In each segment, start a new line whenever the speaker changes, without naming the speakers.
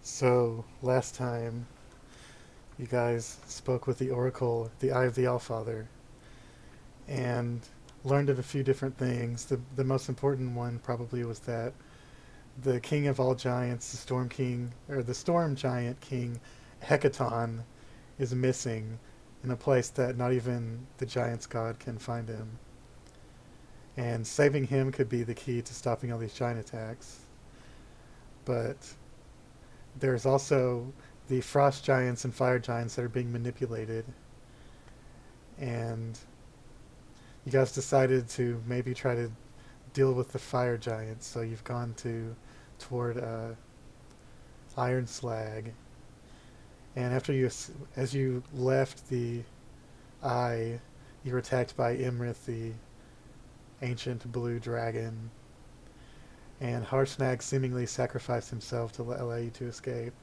So, last time you guys spoke with the Oracle, the Eye of the Allfather, and learned of a few different things. The most important one probably was that the King of all Giants, the Storm King, or the Storm Giant King, Hecaton, is missing in a place that not even the Giants God can find him. And saving him could be the key to stopping all these giant attacks. But there's also the frost giants and fire giants that are being manipulated. And you guys decided to maybe try to deal with the fire giants, so you've gone toward Iron Slag. And as you left the eye, you were attacked by Imrith, the ancient blue dragon, and Harshnag seemingly sacrificed himself to allow you to escape.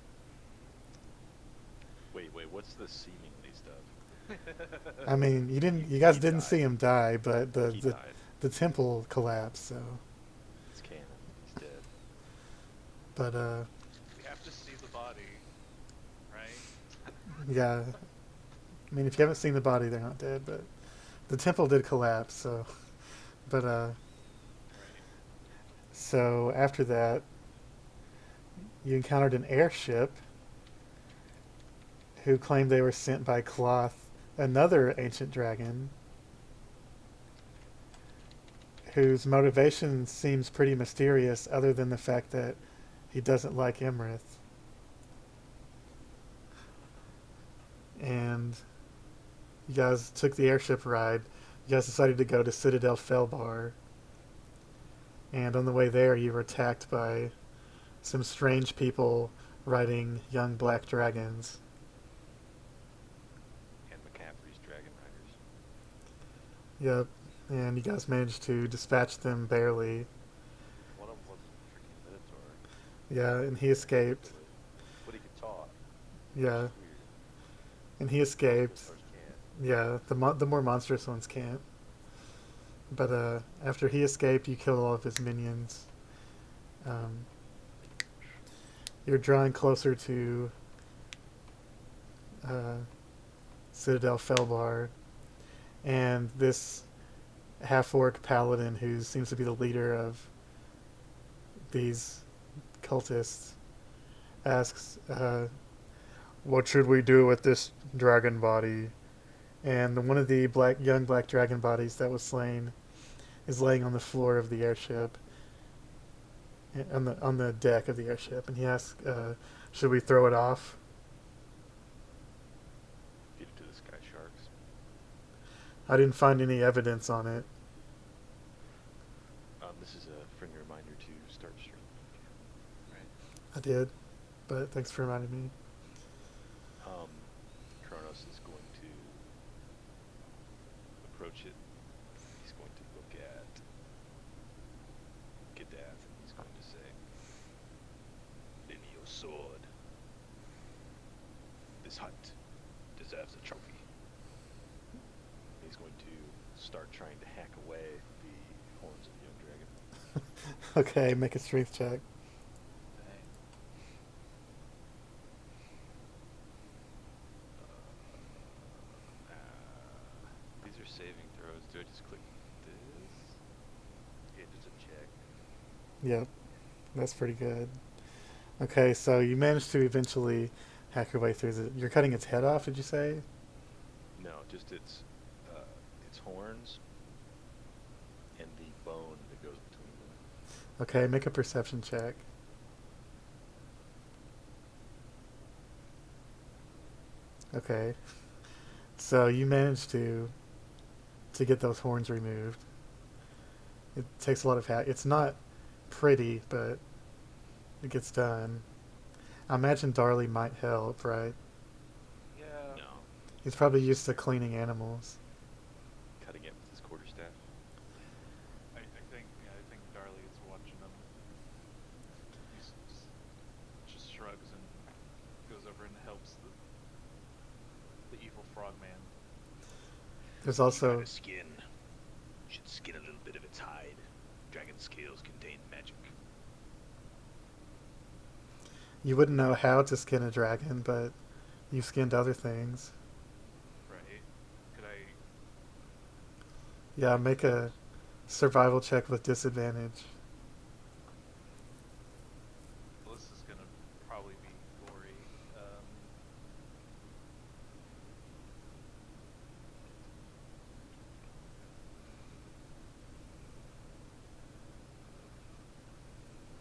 Wait, what's the seemingly stuff?
I mean, you
He
guys didn't
died.
see him die, but
He died.
the temple collapsed. So,
It's canon. He's dead.
but
We have to see the body, right?
yeah, I mean, if you haven't seen the body, they're not dead. But the temple did collapse. So, but
Right.
so after that, you encountered an airship who claimed they were sent by Cloth, another ancient dragon, whose motivation seems pretty mysterious, other than the fact that he doesn't like Imrith. And you guys took the airship ride. You guys decided to go to Citadel Felbarr. And on the way there, you were attacked by some strange people riding young black dragons.
And McCaffrey's Dragon Riders.
Yep. And you guys managed to dispatch them barely.
One of them was a freaking Minotaur.
Yeah, and he
He couldn't
escaped.
do it. But he could talk, which
Yeah,
is weird.
and he escaped.
Minotaurs can't.
Yeah, the more monstrous ones can't. But after he escaped, you killed all of his minions. Um, you're drawing closer to uh, Citadel Felbarr, and this half-orc paladin, who seems to be the leader of these cultists, asks, "What should we do with this dragon body?" And one of the young black dragon bodies that was slain is laying on the floor of the airship, on the deck of the airship, and he asks, "Should we throw it off?"
Feed it to the sky sharks.
I didn't find any evidence on it.
This is a friendly reminder to start stream.
Right.
I did, but thanks for reminding me.
Um, Kronos is going to approach it. He's going to look at Gadath and he's going to say, "Lend me your sword. This hunt deserves a trophy." He's going to start trying to hack away the horns of the young dragon.
Okay, make a strength check.
Dang.
These are saving throws. Do I just click this? Yeah, just a check.
Yep, that's pretty good. Okay, so you managed to eventually hack your way through You're cutting its head off, did you say?
No, just its horns and the bone that goes between them.
Okay, make a perception check. Okay, so you managed to get those horns removed. It takes a lot of hack. It's not pretty, but it gets done. I imagine Darli might help, right?
Yeah.
No,
He's probably used to cleaning animals.
cutting it with his quarterstaff.
I think Darli is watching them. He just shrugs and goes over and helps the evil frogman.
There's
You got
also
a skin. Should skin a little bit of its hide. Dragon scales contain magic.
You wouldn't know how to skin a dragon, but you've skinned other things.
Right? Could I?
Yeah, make a survival check with disadvantage.
Well, this is gonna probably be gory.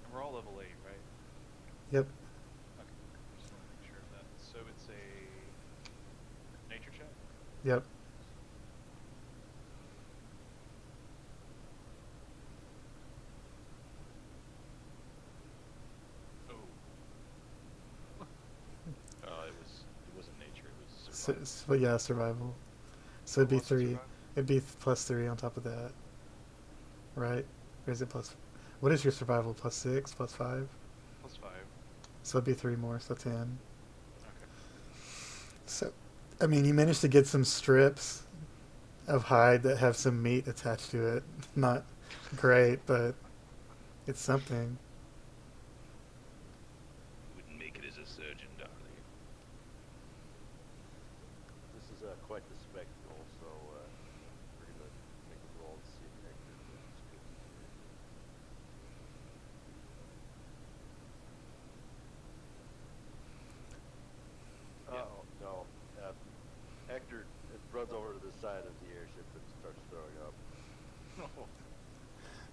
And we're all level 8, right?
Yep.
Okay. Just want to make sure of that. So it's a nature check.
Yep.
Oh.
It wasn't nature. It was
So,
survival.
so yeah, survival. So it'd be
What's the
3.
survival?
It'd be +3 on top of that, right? Or is it plus? What is your survival? +6, +5?
+5.
So it'd be 3 more, so 10.
Okay.
So, I mean, you managed to get some strips of hide that have some meat attached to it. Not great, but it's something.
Wouldn't make it as a surgeon, Darli.
This is quite the spectacle, so we're going to make a roll to see if Ectur does good here.
Yeah.
Oh, no. Ectur runs over to the side of the airship and starts throwing up.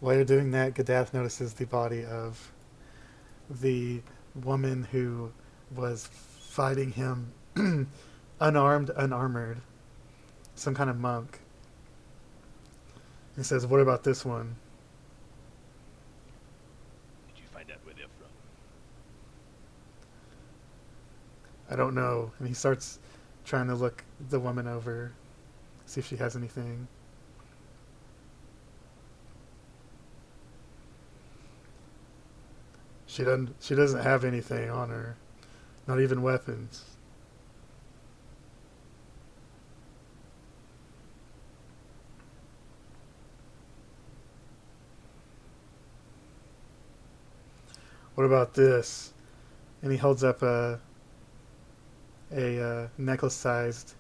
While you're doing that, Gadath notices the body of the woman who was fighting him unarmed, unarmored. Some kind of monk. He says, "What about this one?"
Did you find out where they're from?
"I don't know." And he starts trying to look the woman over, see if she has anything. She doesn't have anything on her. Not even weapons. "What about this?" And he holds up a necklace-sized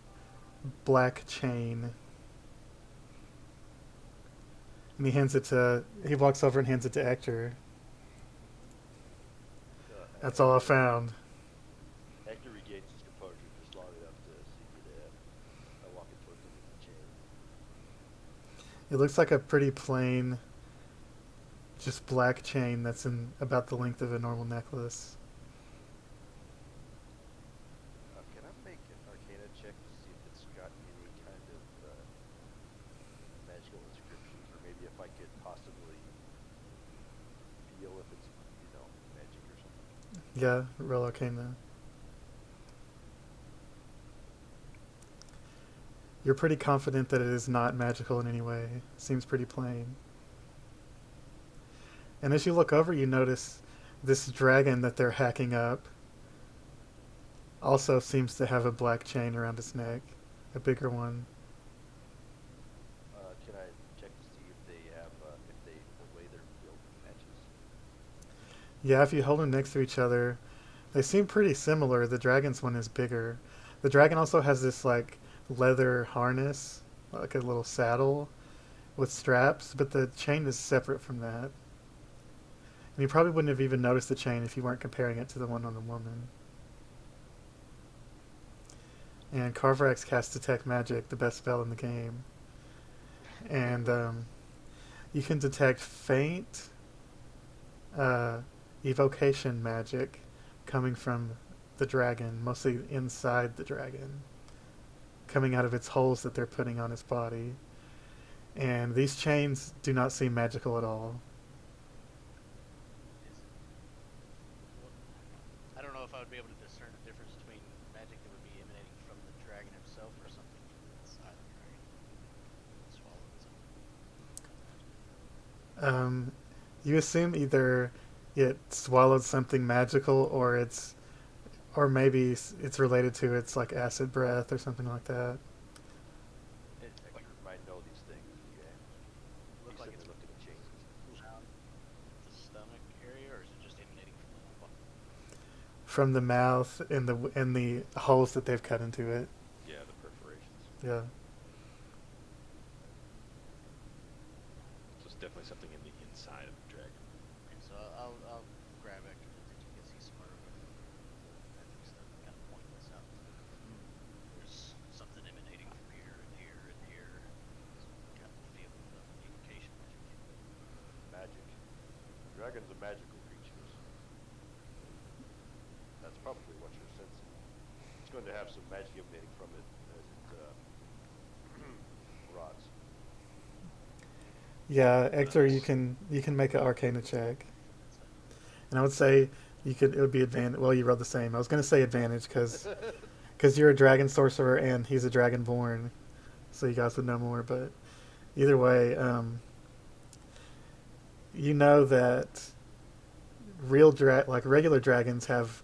black chain. And he walks over and hands it to Ectur. "That's all I found."
Ectur regains his composure just long enough to see Gadath walking towards him with the chain.
It looks like a pretty plain, just black chain that's in about the length of a normal necklace.
Can I make an Arcana check to see if it's got any kind of magical inscriptions, or maybe if I could possibly feel if it's, magic or something?
Yeah, roll Arcana. You're pretty confident that it is not magical in any way. Seems pretty plain. And as you look over, you notice this dragon that they're hacking up also seems to have a black chain around its neck, a bigger one.
Can I check to see if they have, the way they're built matches?
Yeah, if you hold them next to each other, they seem pretty similar. The dragon's one is bigger. The dragon also has this like leather harness, like a little saddle with straps, but the chain is separate from that. And you probably wouldn't have even noticed the chain if you weren't comparing it to the one on the woman. And Carvorax casts Detect Magic, the best spell in the game. And you can detect faint evocation magic coming from the dragon, mostly inside the dragon, coming out of its holes that they're putting on its body. And these chains do not seem magical at all.
I don't know if I would be able to discern the difference between magic that would be emanating from the dragon himself or something from inside the dragon. Swallowed something.
You assume either it swallowed something magical, or maybe it's related to its like acid breath or something like that.
Ectur might know these things. Yeah.
Look like
He's
it's
looking at chains.
around the stomach area, or is it just emanating from the body?
from the mouth and the holes that they've cut into it.
Yeah, the perforations.
Yeah.
So it's definitely something in the inside of the dragon.
Okay, so I'll grab Ectur because he's smarter with the magic stuff. Kind of point this out. There's something emanating from here and here and here. So kind of feel the evocation magic.
Magic. Dragons are magical creatures. That's probably what you're sensing. It's going to have some magic emanating from it as it rots.
Yeah, Ector, you can make an Arcana check, and I would say it would be advantage. Well, you rolled the same. I was going to say advantage because you're a dragon sorcerer and he's a dragonborn, so you guys would know more. But either way, you know that regular dragons have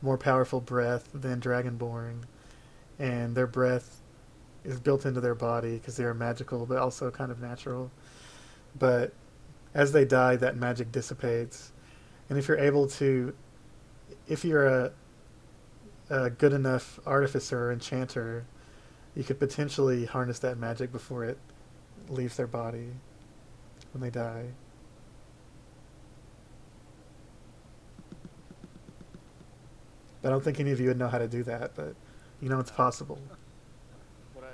more powerful breath than dragonborn, and their breath is built into their body because they are magical but also kind of natural. But as they die, that magic dissipates, and if you're a good enough artificer or enchanter, you could potentially harness that magic before it leaves their body when they die. But I don't think any of you would know how to do that, but you know it's possible.
What I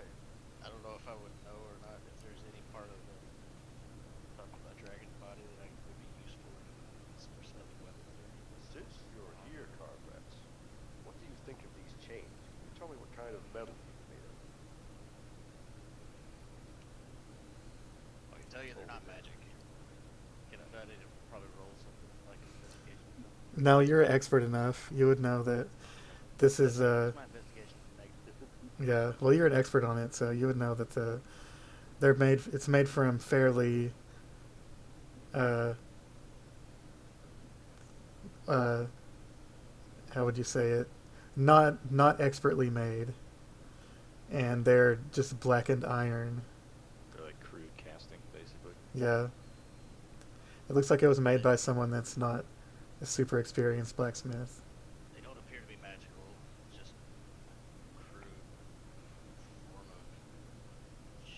don't know if I would know or not if there's any part of the talking about dragon body that would be useful for smelling weapons or anything.
Since you're here, Carvorax, what do you think of these chains? Can you tell me what kind of metal these are made of?
I can tell you they're not magic. I need to probably roll something like an investigation or something.
No, you're expert enough. You would know that this is
My investigation is negative.
yeah. Well, you're an expert on it, so you would know that it's made from fairly how would you say it? Not expertly made, and they're just blackened iron.
They're like crude casting, basically.
Yeah. It looks like it was made by someone that's not a super experienced blacksmith.
They don't appear to be magical. It's just crude form of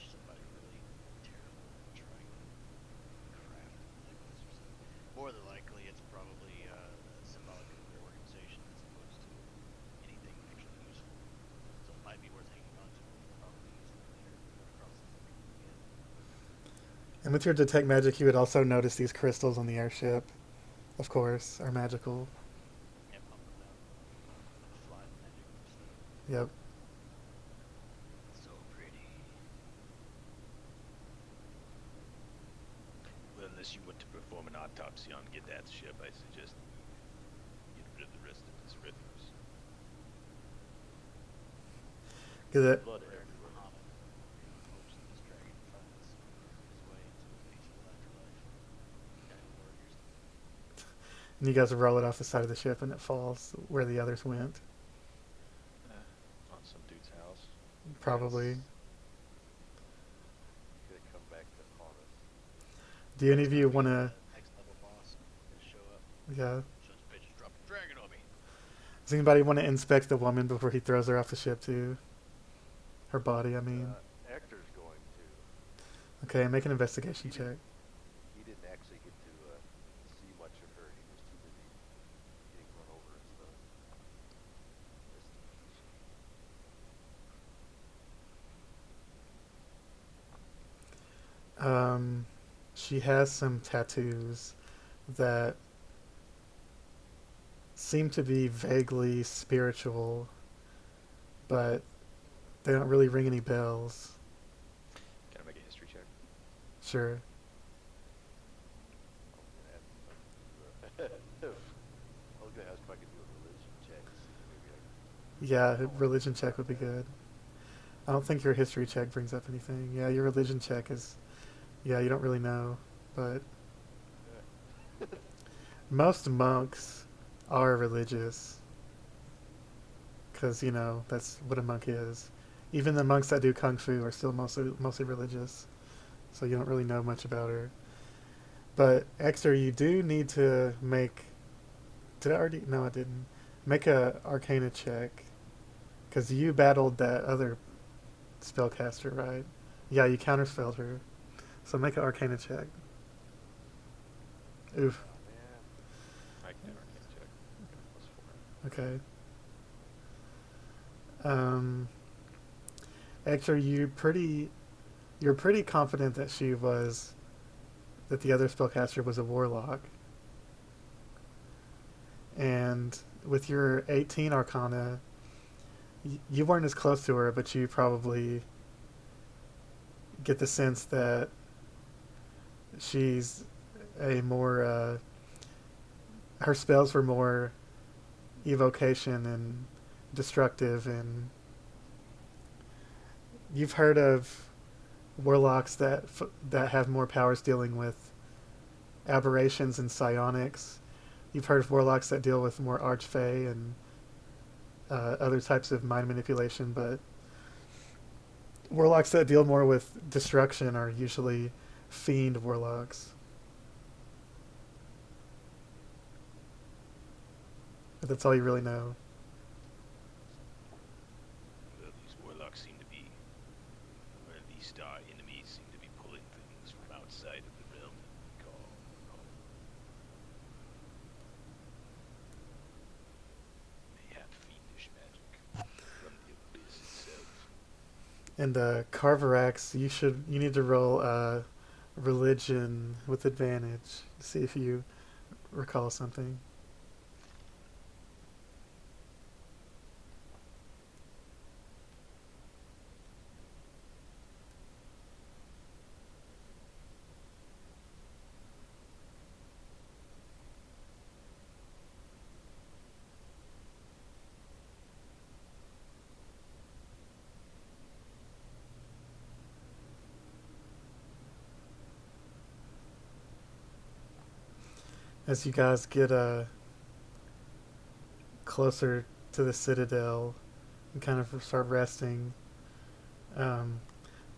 somebody really terrible trying to craft necklace or something. More than likely, it's probably symbolic of their organization as opposed to anything actually useful. So it might be worth hanging on to. Probably useful later across the again.
And with your detect magic, you would also notice these crystals on the airship, of course, are magical.
Yeah, pump them out. Fly magic stuff.
Yep.
So pretty.
Well, unless you want to perform an autopsy on G'dat's ship, I suggest you get rid of the rest of his refuse.
Because
Blood
There,
everywhere.
Muhammad hopes that this dragon finds his way into a peaceful afterlife. Guided warriors.
and you guys roll it off the side of the ship, and it falls where the others went.
On some dude's house.
Probably.
Could come back to haunt us.
Do any of you want to?
Next level boss will show up.
Yeah.
Shows the bitch drop a dragon on me.
Does anybody want to inspect the woman before he throws her off the ship too? Her body, I mean.
Ector's going to.
Okay, make an investigation check.
He didn't actually get to see much of her. He was too busy getting run over and stuff.
She has some tattoos that seem to be vaguely spiritual, but they don't really ring any bells.
Can I make a history check?
Sure.
I was gonna ask if I could do a religion check. Maybe
Yeah, a religion check would be good. I don't think your history check brings up anything. Yeah, your religion check is... Yeah, you don't really know, but... Most monks are religious. Because, you know, that's what a monk is. Even the monks that do kung fu are still mostly religious. So you don't really know much about her. But, Ectur, you do need to make... Did I already... No, I didn't. make a Arcana check, because you battled that other spellcaster, right? Yeah, you counterspelled her. So make an Arcana check. Oof.
Oh, man.
I can do Arcana check. Okay, +4.
Okay. Ectur, you're pretty confident that that the other spellcaster was a warlock. And with your 18 Arcana, you weren't as close to her, but you probably get the sense that she's a more, her spells were more evocation and destructive, and you've heard of warlocks that have more powers dealing with aberrations and psionics. You've heard of warlocks that deal with more archfey and other types of mind manipulation, but warlocks that deal more with destruction are usually fiend warlocks. But that's all you really know.
Well, these warlocks seem to be, or at least our enemies seem to be pulling things from outside of the realm that we call home. They have fiendish magic from the abyss itself.
And Carvorax, you need to roll religion with advantage to see if you recall something. As you guys get closer to the Citadel and kind of start resting,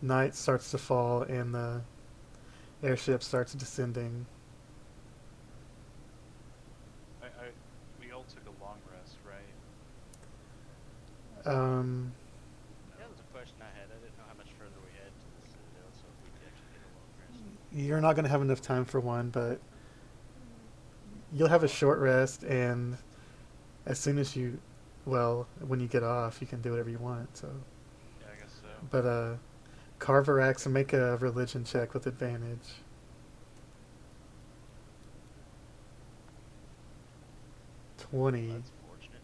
night starts to fall and the airship starts descending.
We all took a long rest, right?
That was a question I had. I didn't know how much further we had to the Citadel, so if we could actually get a long rest.
You're not going to have enough time for one, but you'll have a short rest, and as soon as when you get off, you can do whatever you want. So,
Yeah, I guess so.
but Carvorax, make a religion check with advantage.
Well,
20.
that's fortunate.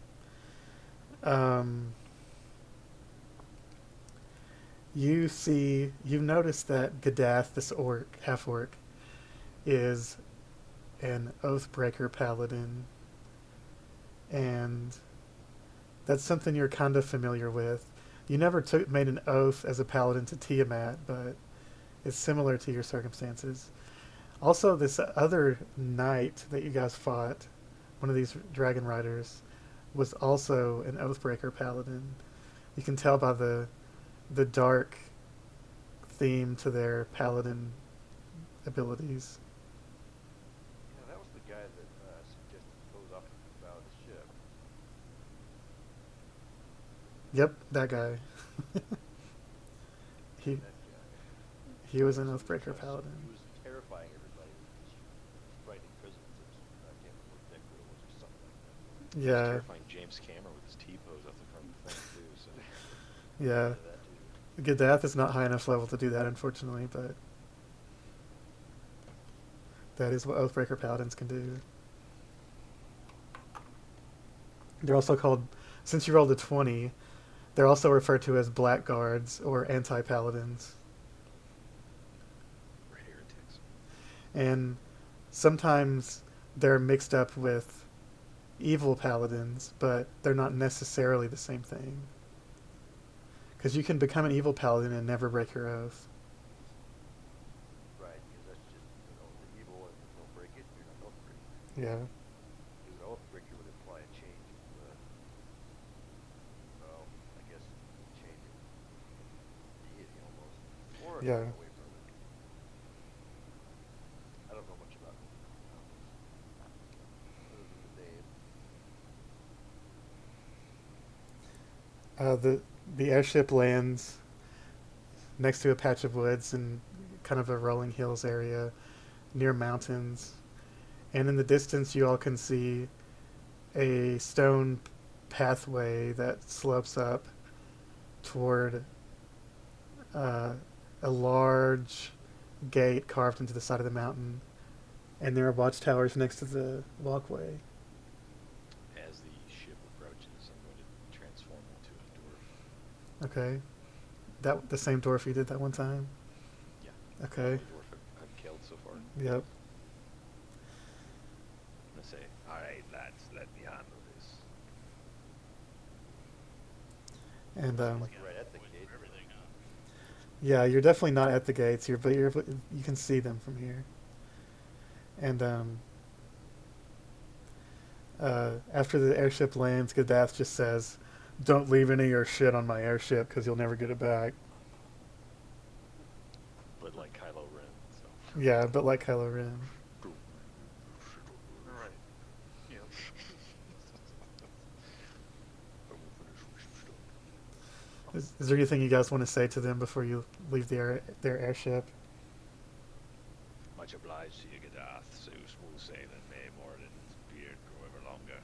You've noticed that Goliath, this half orc, is an Oathbreaker paladin, and that's something you're kind of familiar with. You never made an oath as a paladin to Tiamat, but it's similar to your circumstances. Also, this other knight that you guys fought, one of these dragon riders, was also an Oathbreaker paladin. You can tell by the dark theme to their paladin abilities.
Yeah, that was the guy that suggested close off the bow of the ship.
Yep, that guy. he
That guy.
he was an Oathbreaker paladin.
He was terrifying everybody with his frightening presence. I can't remember what Ectur was or something like that.
He's
Yeah,
terrifying James Cameron with his T-pose off the front of the thing too. So.
yeah.
That too.
Goliath is not high enough level to do that, unfortunately, but that is what Oathbreaker paladins can do. They're also called, since you rolled a 20, they're also referred to as blackguards or anti-paladins.
We're heretics.
And sometimes they're mixed up with evil paladins, but they're not necessarily the same thing. Because you can become an evil paladin and never break your oath.
Right, because that's just, the evil one. If you don't break it, you're not an Oathbreaker.
Yeah.
Because an Oathbreaker would imply a change of, I guess, a change of deity almost. Or
Yeah.
away from it. I don't know much about it. Other than the name.
The airship lands next to a patch of woods in kind of a rolling hills area near mountains, and in the distance you all can see a stone pathway that slopes up toward uh, a large gate carved into the side of the mountain, and there are watchtowers next to the walkway.
As the ship approaches, I'm going to transform into a dwarf.
Okay, that the same dwarf you did that one time.
Yeah.
Okay.
The only dwarf I've killed so far.
Yep.
I'm gonna say, all right, lads, let me handle this.
And
Like right at the
Wait
gate.
for everything, huh?
yeah, you're definitely not at the gates. You can see them from here. And after the airship lands, Gadath just says, "Don't leave any of your shit on my airship because you'll never get it back."
But like Kylo Ren, so.
Yeah, but like Kylo Ren.
Right. Yep.
Is there anything you guys want to say to them before you leave their airship?
Much obliged to you, Gadath. So smooth sailing, may Morin's beard grow ever longer.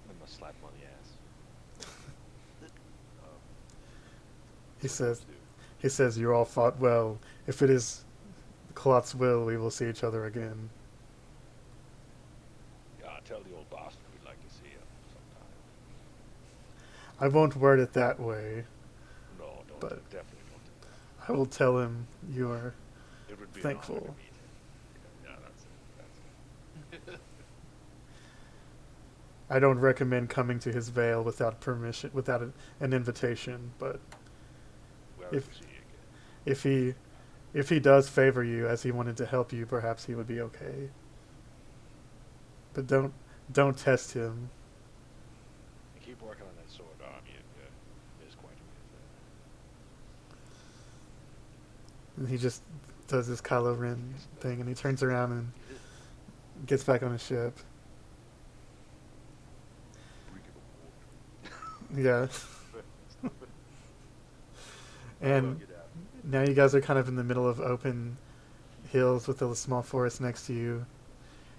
I must slap him on the ass.
He says,
Dude,
"He says you all fought well. If it is Clot's will, we will see each other again."
Yeah, tell the old bastard we'd like to see him sometime.
I won't word it that way.
No, don't
But-
definitely don't do that.
I will tell him you are
It would be
thankful.
an honor to meet him. Yeah, that's it. That's it.
I don't recommend coming to his veil without permission, without an invitation. But
Well,
If-
we'll see you again.
if he does favor you, as he wanted to help you, perhaps he would be okay. But don't test him.
And keep working on that sword arm. There's quite a bit
And he just does this Kylo Ren thing, and he turns around and gets back on his ship. Yeah. And
Get out.
now you guys are kind of in the middle of open hills with a small forest next to you.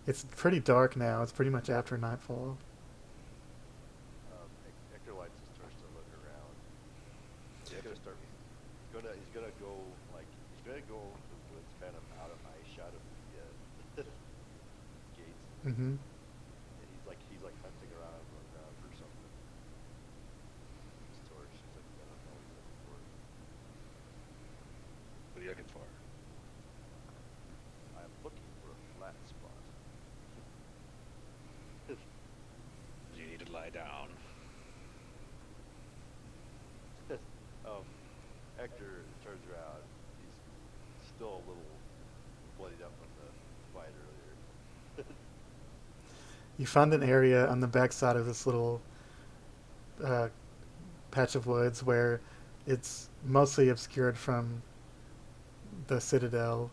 It's pretty dark now. It's pretty much after nightfall.
Ectur lights his torch to look around. He's gonna start. He's gonna go like he's gonna go into the woods, kind of out of eyeshot of the gates,
Mm-hmm.
and he's like hunting around for something. His torch. He's like, I don't know what he's looking for.
What are you looking for?
I'm looking for a flat spot.
You need to lie down.
Ectur turns around. He's still a little bloodied up from the fight earlier.
You find an area on the backside of this little patch of woods where it's mostly obscured from the citadel,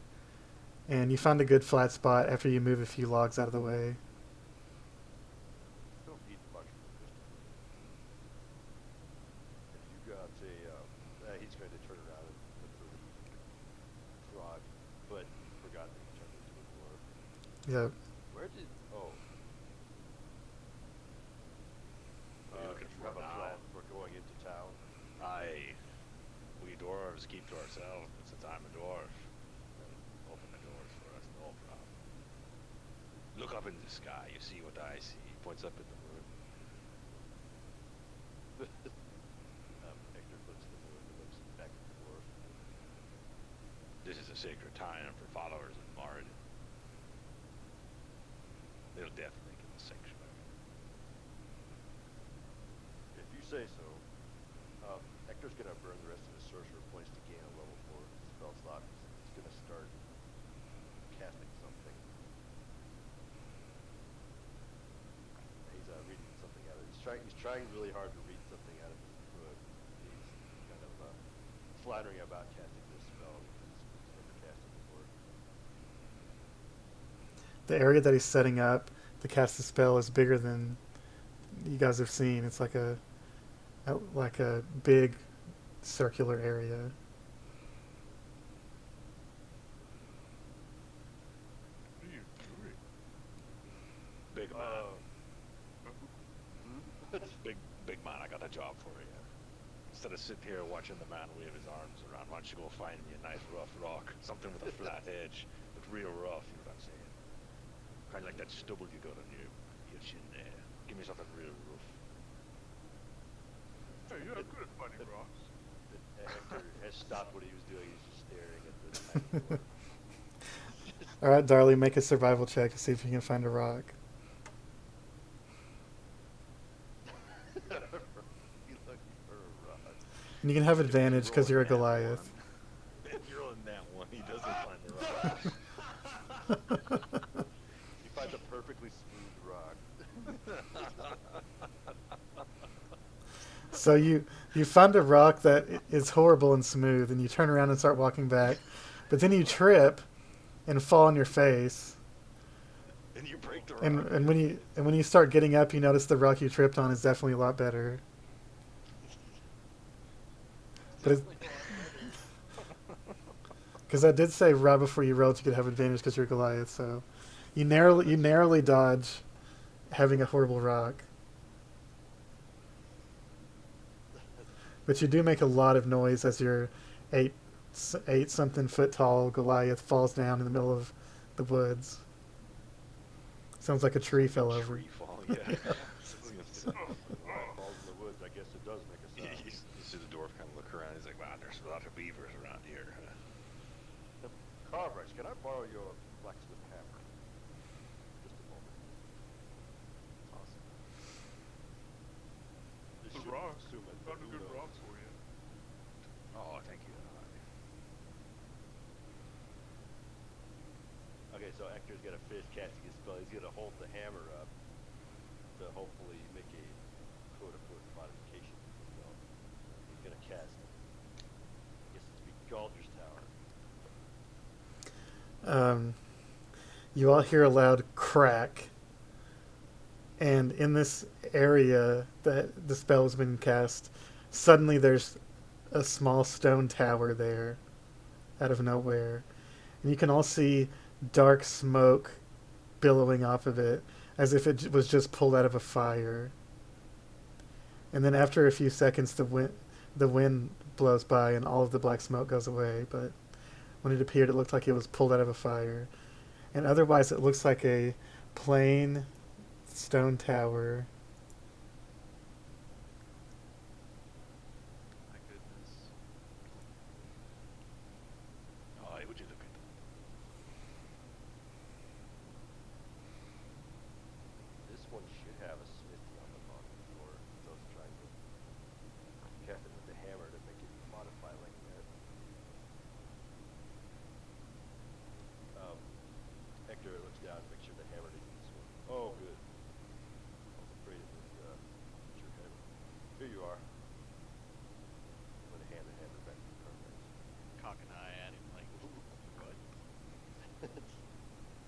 and you find a good flat spot after you move a few logs out of the way.
Don't need much for this. If you got he's going to turn around and look for the frog, but he forgot that he turned into a dwarf.
Yeah.
Where did? Oh.
What are you looking for
have a
now?
plan for going into town.
Aye. We dwarves keep to ourselves, but since I'm a dwarf, then open the doors for us, no problem. Look up in the sky, you see what I see. He points up at the moon.
Ectur looks at the moon and looks back at the dwarf.
This is a sacred time for followers of Morinn. They'll definitely give us sanctuary.
If you say so. Ectur's gonna burn the rest of his sorcerer points to gain a level 4 spell slot. He's gonna start casting something. He's reading something out of it. He's trying really hard to read something out of his book. He's kind of flattering about casting this spell because he's never cast it before.
The area that he's setting up to cast the spell is bigger than you guys have seen. It's like a big circular area.
What are you doing?
Big man.
Hmm?
Big man, I got a job for you. Instead of sitting here watching the man wave his arms around, why don't you go find me a nice rough rock? Something with a flat edge, but real rough, you know what I'm saying? Kind of like that stubble you got on your chin there. Give me something real rough.
Hey, you're good at finding rocks.
Ectur has stopped what he was doing. He's just staring at the tiny dwarf.
All right, Darli, make a survival check to see if you can find a rock.
He's looking for a rock.
And you can have advantage because you're a Goliath.
If you're on that one, he doesn't find the rock.
He finds a perfectly smooth rock.
So you find a rock that is horrible and smooth, and you turn around and start walking back, but then you trip and fall on your face.
And you break the rock.
And when you start getting up, you notice the rock you tripped on is definitely a lot better. But because I did say right before you rolled you could have advantage because you're Goliath, so you narrowly dodge having a horrible rock. But you do make a lot of noise as your eight something foot tall Goliath falls down in the middle of the woods. Sounds like a tree fell over.
Tree fall, yeah.
Falls in the woods. I guess it does make a sound.
You see the dwarf kind of look around. He's like, wow, there's a lot of beavers around here.
Carvorax, can I borrow your blacksmith hammer? Just a moment.
Awesome.
This
The
should
rocks.
assume it,
Found
but
a
who
good
knows?
rocks for you.
Oh, thank you.
Okay, so Ectur's gonna finish casting his spell. He's gonna hold the hammer up to hopefully make a quote-unquote modification to the spell. He's gonna cast, I guess it's be Galdr's Tower.
You all hear a loud crack, and in this area that the spell has been cast, suddenly there's a small stone tower there out of nowhere, and you can all see dark smoke billowing off of it as if it was just pulled out of a fire. And then after a few seconds the wind blows by and all of the black smoke goes away, but when it appeared it looked like it was pulled out of a fire. And otherwise it looks like a plain stone tower.
My goodness.
Oh, would you look at that?
This one should have a smithy on the bottom floor. So I was trying to cast it with the hammer to make it modify like that. Ectur looks down to make sure the hammer didn't swing. Oh, good. I was afraid it would hit your head. Here you are. I'm going to hand the hammer back to Carvorax.
Cock an eye at him like, what?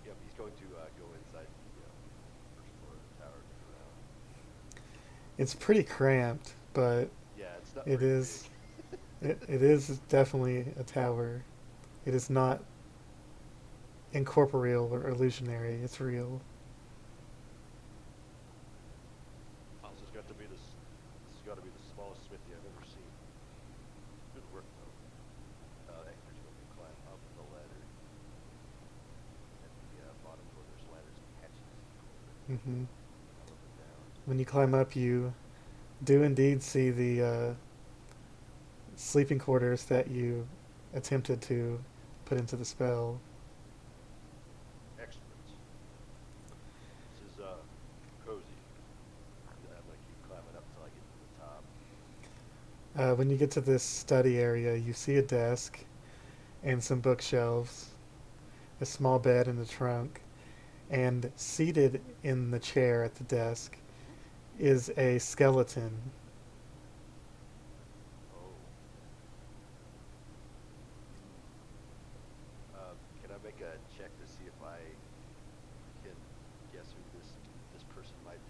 Yep, he's going to go inside the first floor of the tower and look around.
It's pretty cramped, but
Yeah, it's not
it
very
is
big.
it is definitely a tower. It is not incorporeal or illusionary. It's real.
This has got to be this has got to be the smallest smithy I've ever seen. Good work, though. Ectur's going to climb up the ladder. At the bottom floor, there's ladders and hatches.
Hmm.
Up and down.
When you climb up, you do indeed see the sleeping quarters that you attempted to put into the spell.
Excellent. This is cozy. I'm gonna keep climbing up till I get to the top.
When you get to this study area, you see a desk and some bookshelves, a small bed and a trunk, and seated in the chair at the desk is a skeleton.
Oh. Can I make a check to see if I can guess who this might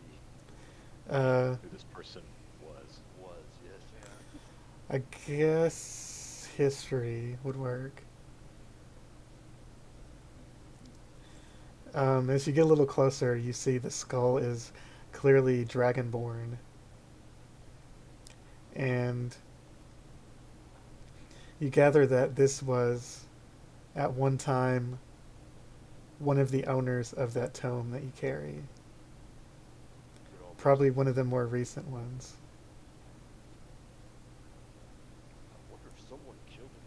be.
Who this person was.
Was, yes.
Yeah.
I guess history would work. As you get a little closer, you see the skull is clearly Dragonborn. And you gather that this was, at one time, one of the owners of that tome that you carry.
Good old
Probably one of the more recent ones.
I wonder if someone killed him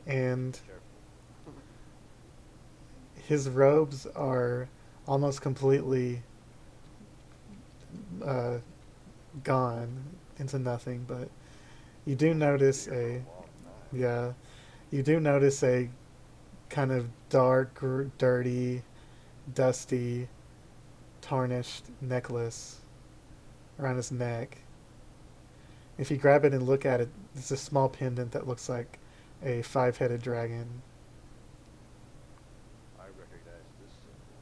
in this.
And
Careful.
his robes are almost completely gone into nothing, but you do notice
Here for
a
long time.
yeah, you do notice a kind of dark, dirty, dusty, tarnished necklace around his neck. If you grab it and look at it, it's a small pendant that looks like a five-headed dragon.
I recognize this symbol.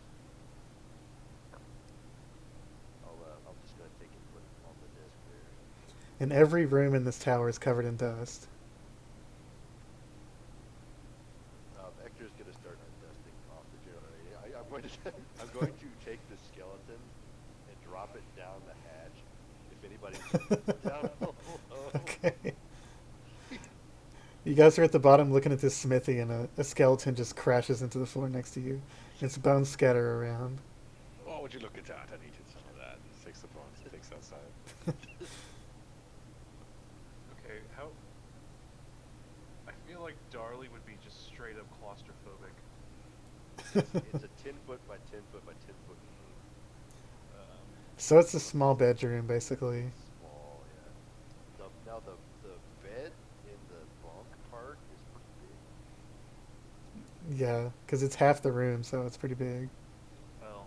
I'm just gonna take it and put it on the desk there.
And every room in this tower is covered in dust.
Ectur's gonna start dusting off the generator. I'm going to I'm going to take the skeleton and drop it down the hatch. If anybody's down below.
Okay. You guys are at the bottom looking at this smithy, and a skeleton just crashes into the floor next to you. Its bones scatter around.
Oh, would you look at that? I needed some of that. Fix the bones, fix outside.
Okay, how... I feel like Darli would be just straight up claustrophobic.
It's a 10 foot by 10 foot by 10 foot.
So it's a small bedroom, basically.
Small, yeah. Now the bed in the bunk part is pretty big.
Yeah, because it's half the room, so it's pretty big.
Well...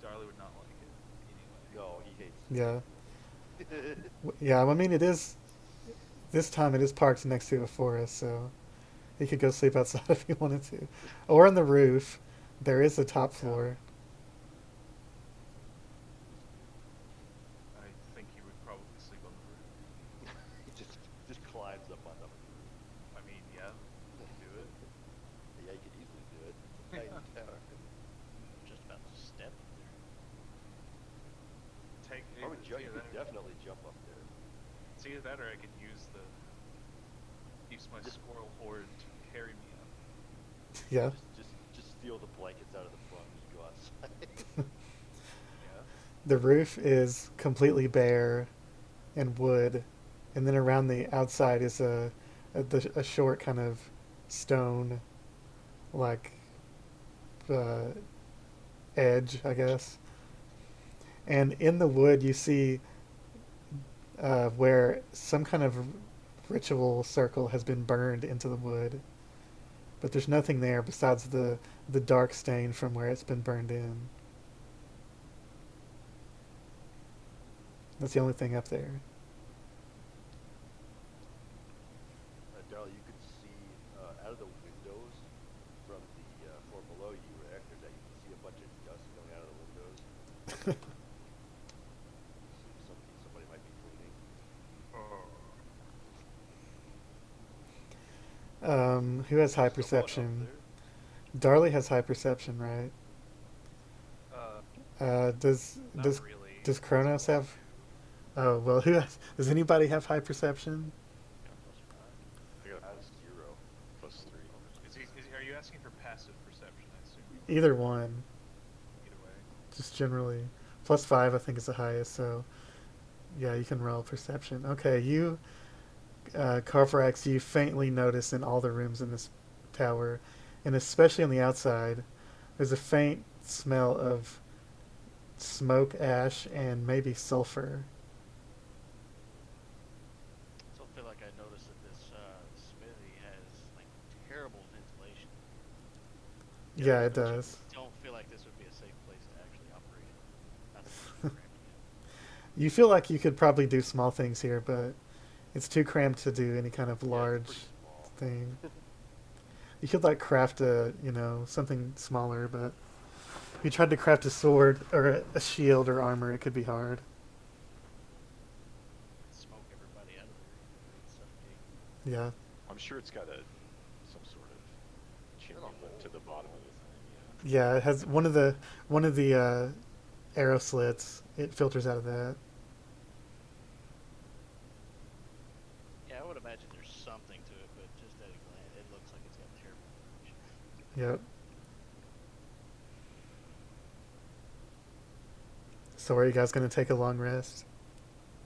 Darli would not like it, anyway.
No, he hates
Yeah.
it.
Yeah, I mean, it is... This time it is parked next to a forest, so he could go sleep outside if he wanted to. Or on the roof. There is a top floor.
I think he would probably sleep on the roof.
He just climbs up on the roof.
I mean, yeah, he could do it.
Yeah, he could easily do it. Tiny tower.
Just about to step up there.
Take it,
Probably
it's
you
either
could
that-
definitely jump up there.
It's either that or I could use my squirrel horde to carry me up.
Yeah.
Just steal the blankets out of the bunk and go outside.
Yeah.
The roof is completely bare and wood, and then around the outside is a short kind of stone, like edge, I guess. And in the wood, you see where some kind of ritual circle has been burned into the wood, but there's nothing there besides the dark stain from where it's been burned in. That's the only thing up there.
Darli, you can see out of the windows from the floor below you, Ectur, that you can see a bunch of dust coming out of the windows. Somebody might be cleaning.
Who has high
Someone up
perception?
there?
Darli has high perception, right? Does
Not
does
really.
does Kronos have? Oh well, who has? Does anybody have high perception?
I got
I have 0.
+3.
Are you asking for passive perception, I assume?
Either one,
Either way.
just generally. +5, I think, is the highest. So, yeah, you can roll perception. Okay, you, Carvorax, you faintly notice in all the rooms in this tower, and especially on the outside, there's a faint smell of smoke, ash, and maybe sulfur.
I also feel like I noticed that this smithy has like terrible ventilation.
Yeah, it does.
Don't feel like this would be a safe place to actually operate in. Not that it's too cramped yet.
You feel like you could probably do small things here, but it's too cramped to do any kind of
Yeah,
large
it's pretty small.
thing. You could like craft something smaller, but If you tried to craft a sword or a shield or armor, it could be hard.
Smoke everybody out of there. It'd suffocate.
Yeah.
I'm sure it's got some sort of chimney went to the bottom of the thing.
Yeah, it has one of the arrow slits. It filters out of that.
Yeah, I would imagine there's something to it, but just at a glance, it looks like it's got terrible ventilation.
Yep. So are you guys gonna take a long rest?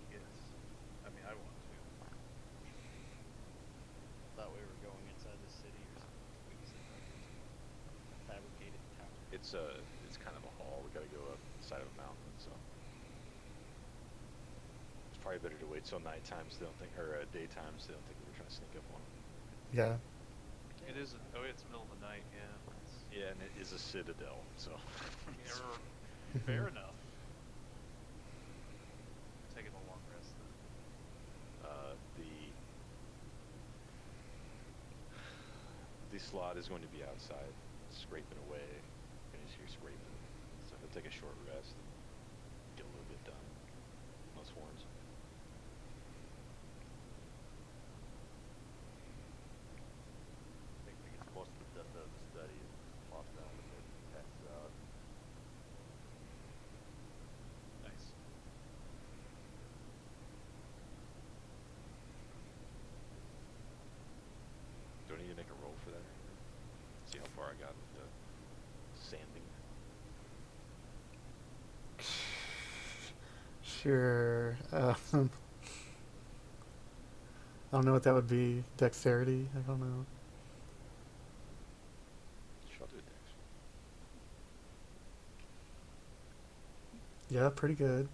Yes. I mean, I want to.
Thought we were going inside the city or something. We can see like a fabricated tower.
It's kind of a haul. We got to go up the side of a mountain, so it's probably better to wait till nighttime so they don't think, or daytime so they don't think we're trying to sneak up on them.
Yeah.
It is. Oh, it's middle of the night. Yeah.
Yeah, and it is a citadel, so.
Fair enough. Taking a long rest then.
The Slaad is going to be outside, scraping away. You can just hear scraping, so he'll take a short rest and get a little bit done. Those horns.
I think we get most of the dust out of the study and plops down a bit and passes out.
Nice.
Do I need to make a roll for that? See how far I got with the sanding.
Sure. I don't know what that would be. Dexterity? I don't know.
Sure, I'll do it next.
Yeah, pretty good.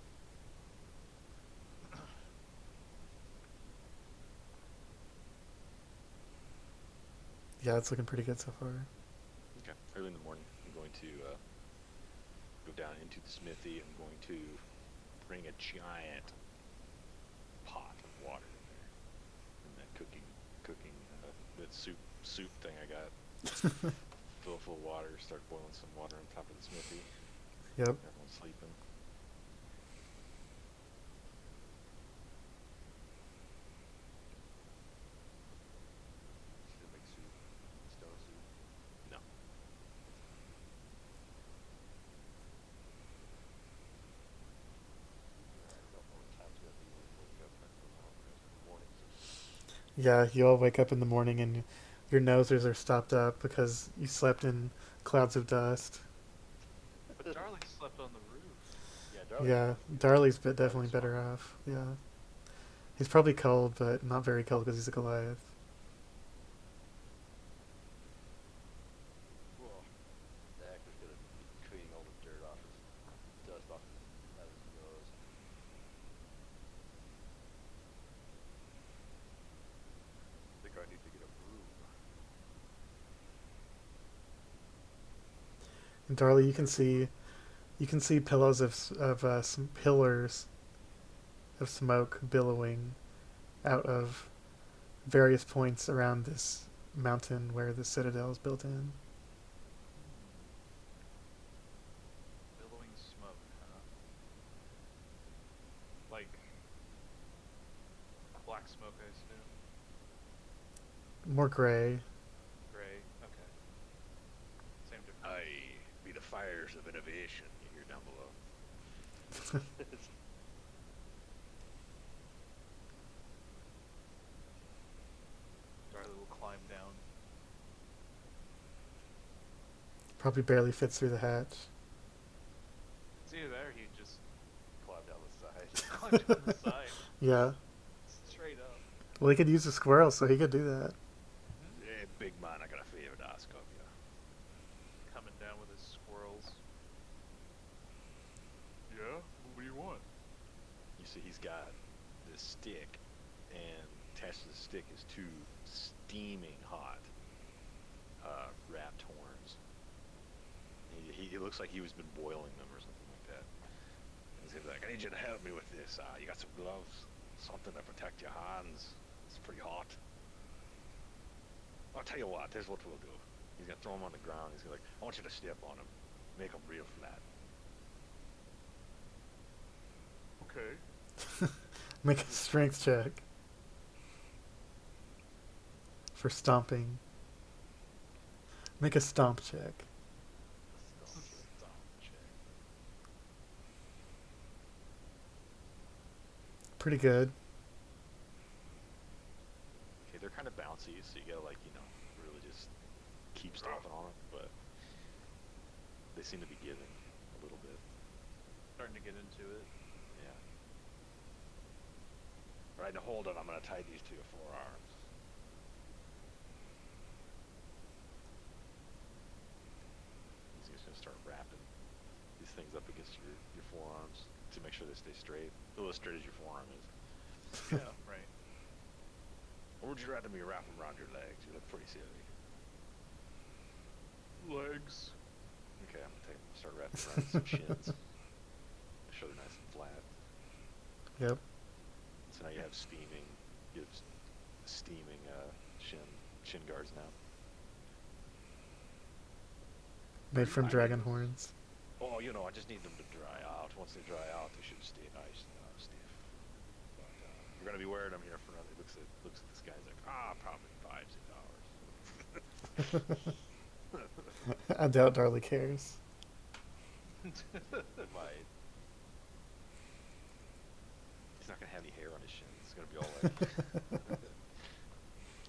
Yeah, it's looking pretty good so far.
Okay. Early in the morning, I'm going to go down into the smithy. I'm going to bring a giant pot of water in there, and that cooking that soup thing I got. Fill it full of water. Start boiling some water on top of the smithy.
Yep.
Everyone's sleeping.
Should make soup. Stone soup.
No.
I don't know what time's gonna be when we wake up for a long rest in the morning. So
Yeah, you all wake up in the morning and your noses are stopped up because you slept in clouds of dust.
But Darli slept on the roof.
yeah, Darli.
Yeah, Darley's definitely better off. Yeah. He's probably cold, but not very cold because he's a Goliath.
Well, the actor's gonna be cleaning all the dirt off his dust off his out of his nose. I think I need to get a broom.
And Darley, you can see pillows of some pillars of smoke billowing out of various points around this mountain where the citadel is built in.
Billowing smoke, huh? Like black smoke, I assume.
More gray.
Gray. Okay. Same difference.
I be the fires of innovation you hear down below.
Darli will climb down.
Probably barely fits through the hatch.
It's either that or he just
Climb down the side.
climb down the side.
Yeah.
Straight up.
Well, he could use a squirrel, so he could do that.
Hey, big man, I got a favor to ask of you.
Coming down with his squirrels. Yeah? What do you want?
You see, he's got this stick, and attached to the stick is two steaming hot wrapped horns. He looks like he was been boiling them or something like that. And he's like, I need you to help me with this. You got some gloves, something to protect your hands. It's pretty hot. I'll tell you what, here's what we'll do. He's gonna throw him on the ground. He's gonna like, I want you to step on him.
Make them real flat.
Okay.
Make a strength check for stomping. Make a stomp check.
Stop, check.
Pretty good.
Okay, they're kind of bouncy, so you gotta, like, you know, really just keep stomping on them, but they seem to be giving a little bit.
Starting to get into it.
Yeah. Right, now hold on, I'm gonna tie these to your forearms. He's just gonna start wrapping these things up against your forearms to make sure they stay straight. A little as straight as your forearm is.
Yeah, right.
Or would you rather me wrap them around your legs? You look pretty silly.
Legs.
Okay, I'm gonna start wrapping around some shins. Show they're nice and flat.
Yep.
So now you have steaming shin guards now.
Made from
I
dragon
need-
horns.
Oh, you know, I just need them to dry out. Once they dry out, they should stay nice and stiff. But you're gonna be wearing them here for another. Looks at this guy's like, probably 5-6 hours.
I doubt Darli cares.
Might. He's not gonna have any hair on his shins. It's gonna be all like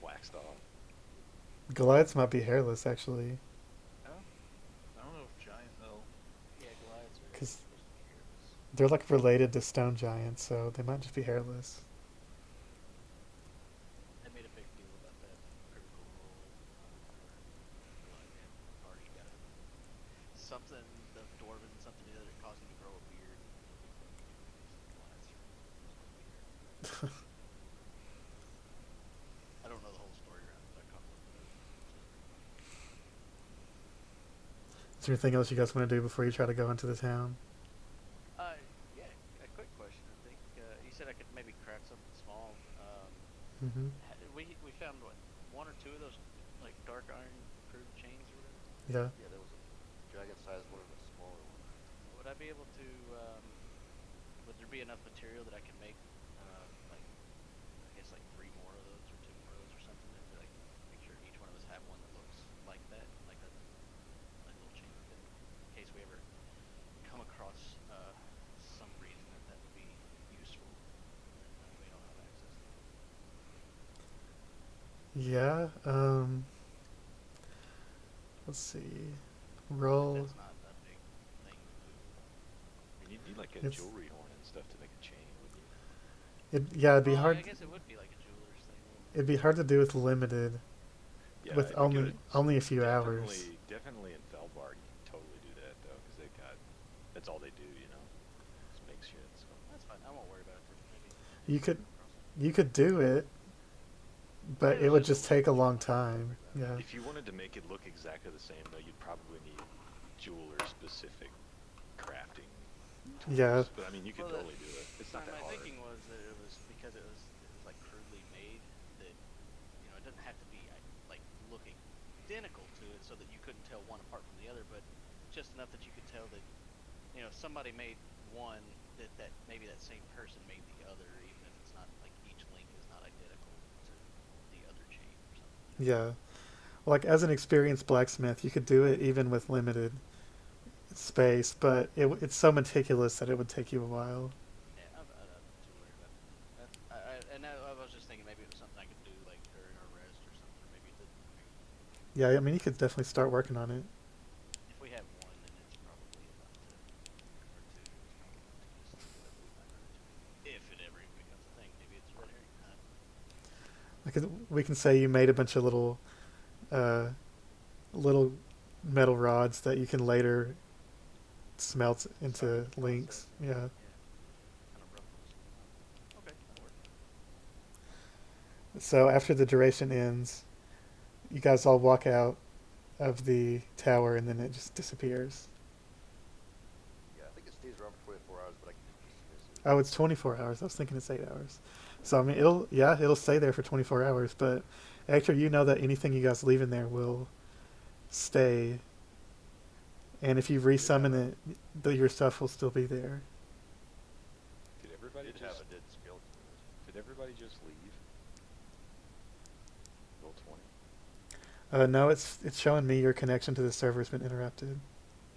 waxed off.
Goliaths might be hairless, actually.
I don't know if giant though.
Yeah, Goliaths are
'Cause
supposed to be hairless.
they're like related to stone giants, so they might just be hairless.
They made a big deal about that critical role. Goliath had already got something, the dwarven something or the other, caused him to grow a beard. Goliaths are supposed to be hairless. I don't know the whole story around it, but I caught up with it.
Is there anything else you guys want to do before you try to go into the town?
Yeah, a quick question. I think you said I could maybe craft something small.
Mm-hmm.
We found what, one or two of those like dark iron crude chains or whatever.
Yeah.
Yeah, there was a dragon-sized one and a smaller one.
Would I be able to? Would there be enough material that I can make, like, I guess like 3 more of those or 2 more of those or something, and like make sure each one of us have one that looks like that, like a little chain thing, in case we ever come across some reason that would be useful and we don't have access to.
Yeah. Let's see. Roll.
That's not a big thing to do.
I mean, you'd need like a
It's-
jewelry horn and stuff to make a chain, wouldn't you?
It'd be
Well,
hard.
I guess it would be like a jeweler's thing. wouldn't it?
It'd be hard to do with limited,
Yeah,
with
if you could,
only a few hours.
Definitely in Felbarr, you can totally do that though, because they got that's all they do, you know, just make shit. So
That's fine. I won't worry about it. Maybe
You could
come across it.
you could do it, but
Yeah,
it would
it's
just
just a
take a
little
long
bit more
time. Yeah.
if you wanted to make it look exactly the same though, you'd probably need jeweler-specific crafting tools.
Yeah.
But I mean, you could
Well,
totally do it. It's not that
my
hard.
thinking was that it was because it was like crudely made that, you know, it doesn't have to be like look identical to it so that you couldn't tell one apart from the other, but just enough that you could tell that, you know, somebody made one that maybe that same person made the other, even if it's not like each link is not identical to the other chain or something.
Yeah. Like as an experienced blacksmith, you could do it even with limited space, but it's so meticulous that it would take you a while.
Yeah, I'm not too worried about that. I was just thinking maybe it was something I could do like during our rest or something, or maybe
Yeah, I mean, you could definitely start working on it.
if we have one, then it's probably enough to, or two, it's probably enough to just do whatever we might run into. If it ever even becomes a thing, maybe it's red herring time.
Like we can say you made a bunch of little metal rods that you can later smelt into
Start the
links.
process.
Yeah.
Kind of rough those. Okay, that'll work.
So after the duration ends, you guys all walk out of the tower and then it just disappears.
Yeah, I think it stays around for 24 hours, but I can dismiss it.
Oh, it's 24 hours. I was thinking it's 8 hours. So I mean, it'll stay there for 24 hours. But actually, you know that anything you guys leave in there will stay And if you resummon it, your stuff will still be there.
Did everybody
Did have
just
a dead skeleton in it.
did everybody just leave? Roll 20.
No, it's showing me your connection to the server has been interrupted.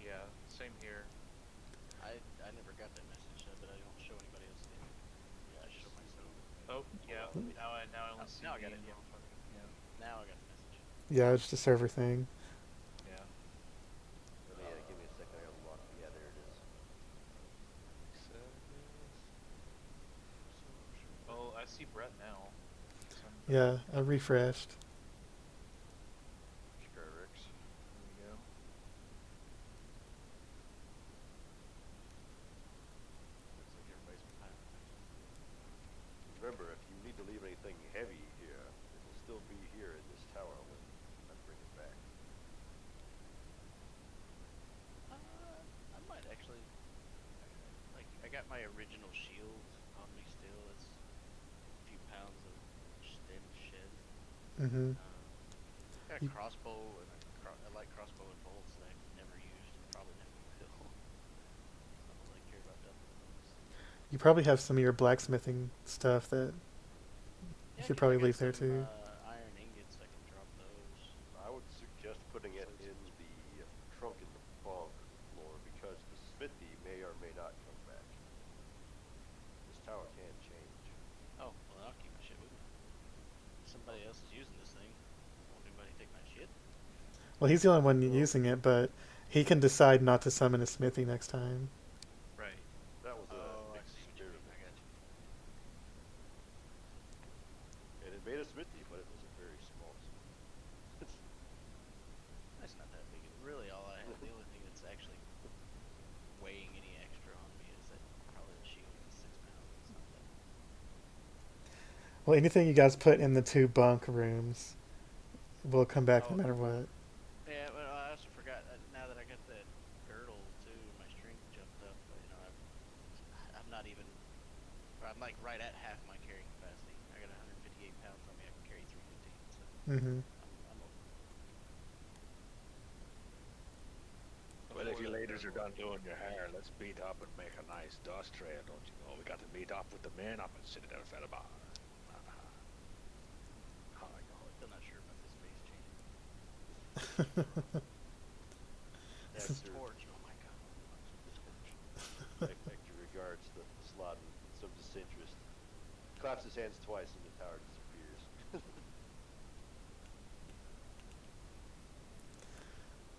Yeah, same here.
I never got that message, but I don't show anybody else did. Yeah, I show myself.
Oh, yeah. Now I only see
now I got
me
it,
and
yeah.
motherfucker. Yeah.
Now I got the message.
Yeah, it's just a server thing.
Yeah.
Let me give me a second. I gotta lock. Yeah, there it is.
Oh, I see Brett now.
Yeah, I refreshed.
Cleric.
There we go.
Looks like everybody's behind.
Remember, if you need to leave anything heavy here, it will still be here in this tower when I bring it back.
I might actually. Like, I got my original shield on me still. It's a few pounds of stem shed.
Mm-hmm.
Got a crossbow and a light crossbow and bolts that I've never used and probably never will. I don't really care about double those.
You probably have some of your blacksmithing stuff that you should probably leave there too.
Iron ingots, I can drop those.
I would suggest putting it in the trunk in the bunk floor because the smithy may or may not come back. This tower can change.
Oh, well, I'll keep my shit with me. Somebody else is using this thing. Won't anybody take my shit?
Well, he's the only one using it, but he can decide not to summon a smithy next time.
Right.
That was a
Oh, I
mixed
see what you
spirit.
mean. I got you.
And it made a smithy, but it was a very small smithy.
That's not that big. Really, all I have, the only thing that's actually weighing any extra on me is that probably the shield is 6 pounds. It's not that.
Well, anything you guys put in the 2 bunk rooms will come back no
Oh.
matter what.
Yeah, but I also forgot. Now that I got that girdle too, my strength jumped up. You know, I'm not even. I'm like right at half my carrying capacity. I got 158 pounds on me. I can carry 315. So
Mm-hmm.
I'm okay.
Well, if you ladies are done doing your hair, let's meet up and make a nice dust trail, don't you know? We got to meet up with the men up at Citadel Felbarr.
Still not sure about this face changing.
That's
That's torch. Oh my god.
Ectur regards the Slaad with some disinterest. Claps his hands twice and the tower disappears.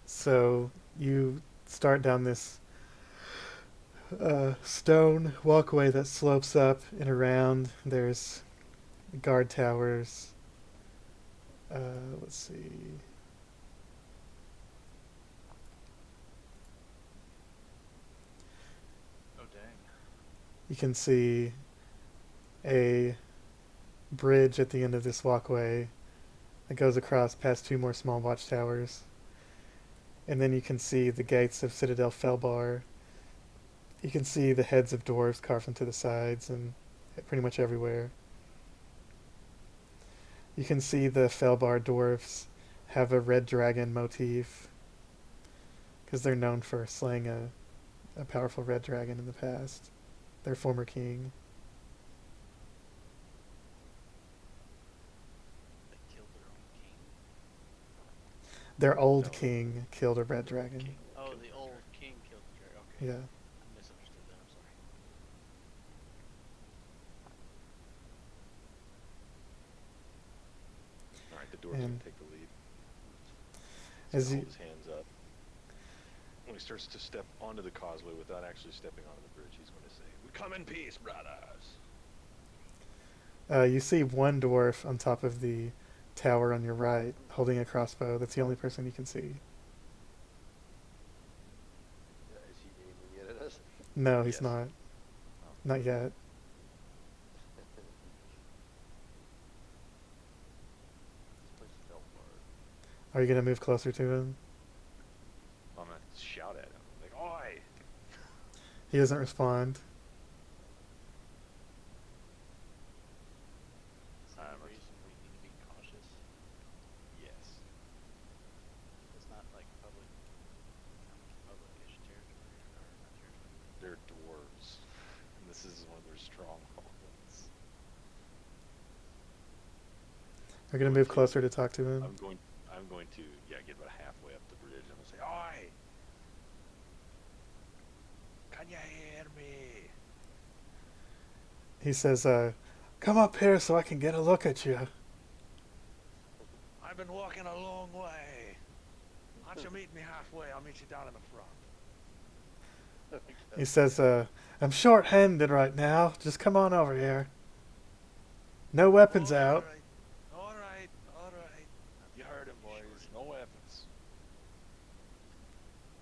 So you start down this stone walkway that slopes up and around. There's guard towers. Let's see.
Oh, dang.
You can see a bridge at the end of this walkway that goes across past 2 more small watchtowers. And then you can see the gates of Citadel Felbarr. You can see the heads of dwarves carved into the sides and pretty much everywhere. You can see the Felbarr dwarves have a red dragon motif because they're known for slaying a powerful red dragon in the past. Their former king.
They killed their own king.
Their old
No.
king killed a red dragon.
King. Oh,
Killed
the
the
old
dragon.
king killed the dragon. Okay.
Yeah.
I misunderstood that. I'm sorry.
All right, the dwarf's gonna
And
take the lead.
as
He's
you-
gonna hold his hands up. When he starts to step onto the causeway without actually stepping onto the bridge, he's going to say, "We come in peace, brothers."
You see one dwarf on top of the tower on your right holding a crossbow. That's the only person you can see.
Is he aiming it at us?
No, he's
Yes.
not.
Oh.
Not yet.
This place felt hard.
Are you going to move closer to him?
I'm going to shout at him. Like, "Oi!"
He doesn't respond.
Is there any reason we need to be cautious?
Yes.
It's not like public
Are going to move closer to talk to him?
I'm going to get about halfway up the bridge and I'll say, "Oi! Can you hear me?"
He says, come up here so I can get a look at you.
I've been walking a long way. Why don't you meet me halfway? I'll meet you down in the front.
He says, I'm short-handed right now. Just come on over here. No weapons out.
All right. You heard him, boys. No weapons.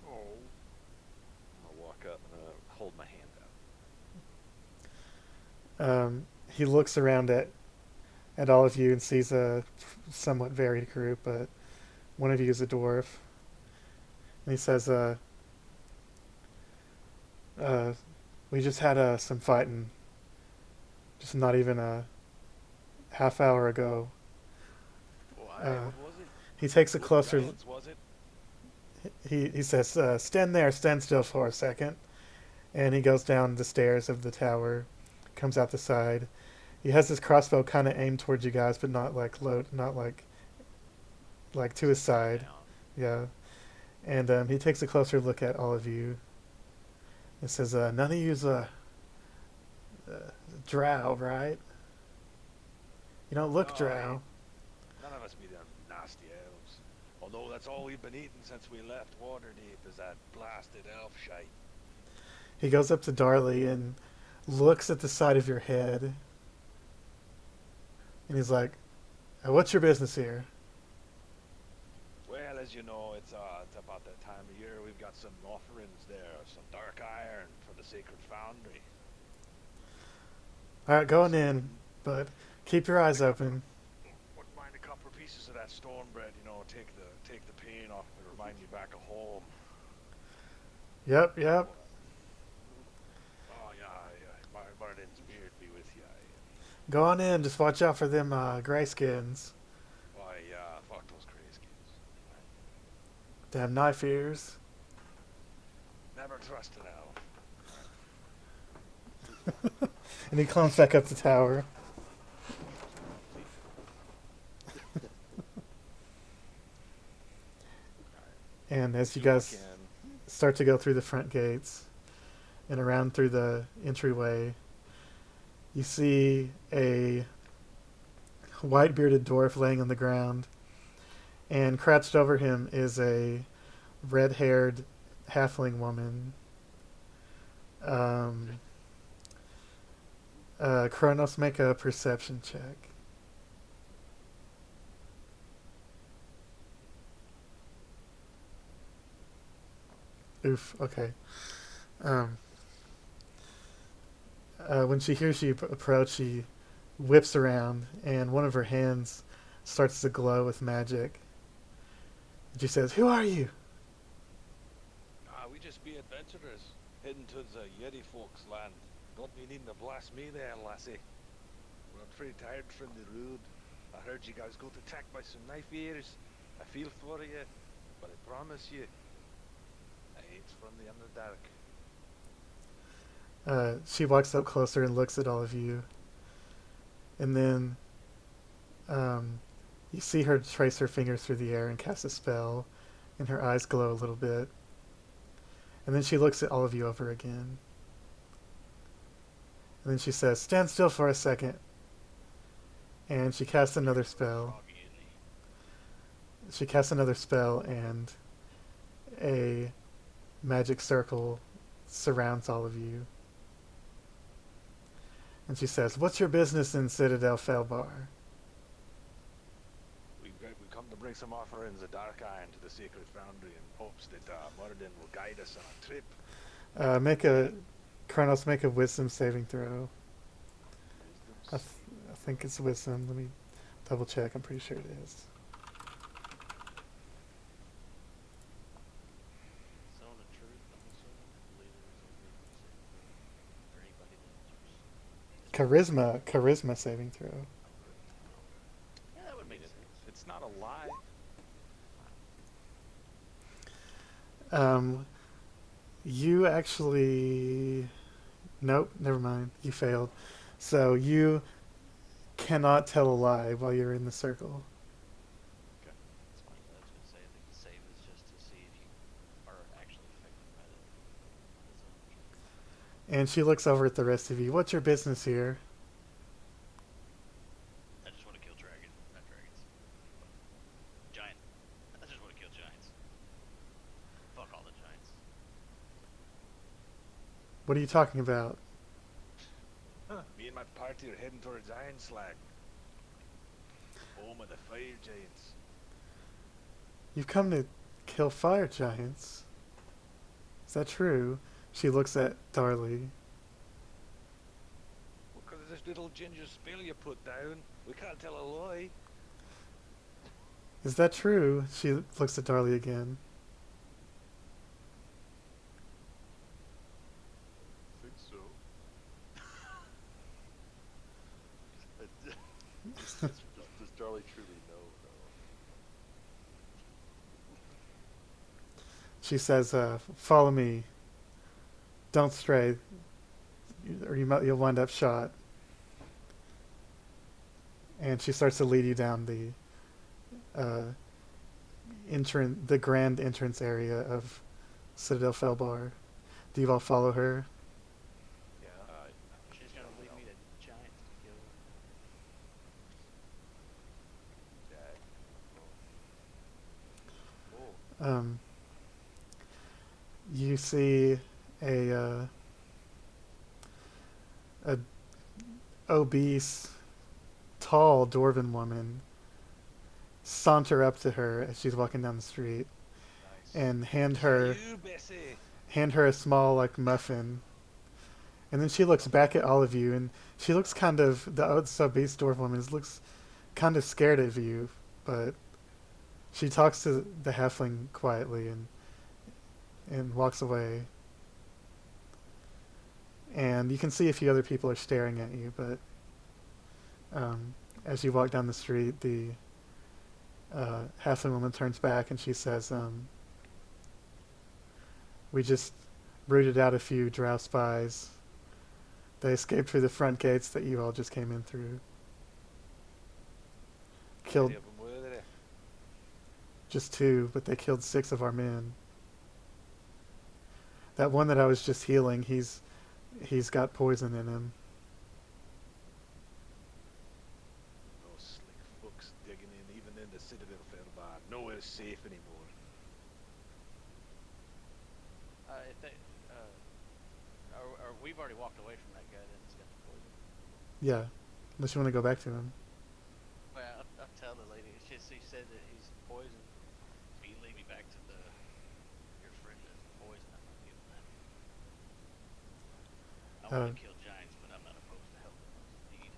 Oh. I'm gonna walk up and hold my hand out.
He looks around at all of you and sees a somewhat varied group, but one of you is a dwarf. And he says, we just had some fighting. Just not even a half hour ago.
Why? What was it?
He takes a
What
closer.
giants was it?
He says, stand there, stand still for a second. And he goes down the stairs of the tower, comes out the side. He has his crossbow kind of aimed towards you guys, but not like to his side. Yeah. And he takes a closer look at all of you. He says, none of you's drow, right? You don't look drow.
None of us be them nasty elves. Although that's all we've been eating since we left Waterdeep is that blasted elf shite.
He goes up to Darli and looks at the side of your head. And he's like, what's your business here?
Well, as you know, it's about that time of year. We've got some offerings there, some dark iron for the sacred foundry.
All right, going in, but keep your eyes open.
Wouldn't mind a couple of pieces of that stone bread, take the pain off and remind me back of home.
Yep.
Oh yeah, Morin's beard be with you.
Go on in. Just watch out for them grayskins.
Why, fuck those grayskins.
Damn knife ears.
Never trust an elf.
And he climbs back up the tower. And as you guys start to go through the front gates and around through the entryway, you see a white-bearded dwarf laying on the ground, and crouched over him is a red-haired halfling woman. Kronos, make a perception check. Oof, okay. When she hears you approach, she whips around, and one of her hands starts to glow with magic. And she says, "Who are you?"
We just be adventurers, heading to the Yeti folks' land. Don't be needing to blast me there, lassie. We're pretty tired from the road. I heard you guys got attacked by some knife ears. I feel for you, but I promise you, I ain't from the Underdark.
She walks up closer and looks at all of you. And then you see her trace her fingers through the air and cast a spell, and her eyes glow a little bit. And then she looks at all of you over again. And then she says, "Stand still for a second." And she casts another spell. She casts another spell, and a magic circle surrounds all of you. And she says, "What's your business in Citadel Felbarr?"
We come to bring some offerings of dark iron to the sacred foundry in hopes that Morinn will guide us on a trip.
Kronos, make a wisdom saving throw. I think it's wisdom. Let me double check. I'm pretty sure it is.
Zone of truth, I'm assuming. I believe there's a wisdom saving throw for anybody that
Charisma saving throw.
Yeah, that would make sense.
It's not a lie.
You actually... Nope, never mind. You failed. So you cannot tell a lie while you're in the circle.
Okay.
That's fine. I was gonna say, I think the save is just to see if you are actually affected by the zone.
And she looks over at the rest of you. What's your business here?
I just want to kill not dragons. Giant. I just want to kill giants. Fuck all the giants.
What are you talking about?
Me and my party are heading towards Iron Slag, home of the fire giants.
You've come to kill fire giants. Is that true? She looks at Darli.
Because of this little ginger spell you put down, we can't tell a lie.
Is that true? She looks at Darli again.
I think so. Does Darli truly know, though?
She says, follow me. Don't stray, or you'll wind up shot. And she starts to lead you down the the grand entrance area of Citadel Felbarr. Do you all follow her?
Yeah.
She's gonna lead me to giants to kill.
Yeah. Cool.
You see a obese, tall dwarven woman saunter up to her as she's walking down the street
Nice.
and hand her
You, Bessie.
a small like muffin. And then she looks back at all of you, and she looks kind of this obese dwarf woman looks kind of scared of you, but she talks to the halfling quietly and walks away. And you can see a few other people are staring at you, but as you walk down the street, the halfling woman turns back and she says, we just rooted out a few drow spies. They escaped through the front gates that you all just came in through. Killed
Any of them were there?
just 2, but they killed 6 of our men. That one that I was just healing, he's got poison in him.
Those slick fucks digging in, even in the Citadel Felbarr. Nowhere's safe anymore.
I think, we've already walked away from that guy that's got the poison.
Yeah, unless you want to go back to him.
Well, I'll tell the lady. She said that he's poisoned. If you lead me back to your friend that's poisoned, I'm not giving that. I want to kill giants, but I'm not opposed to helping those in need.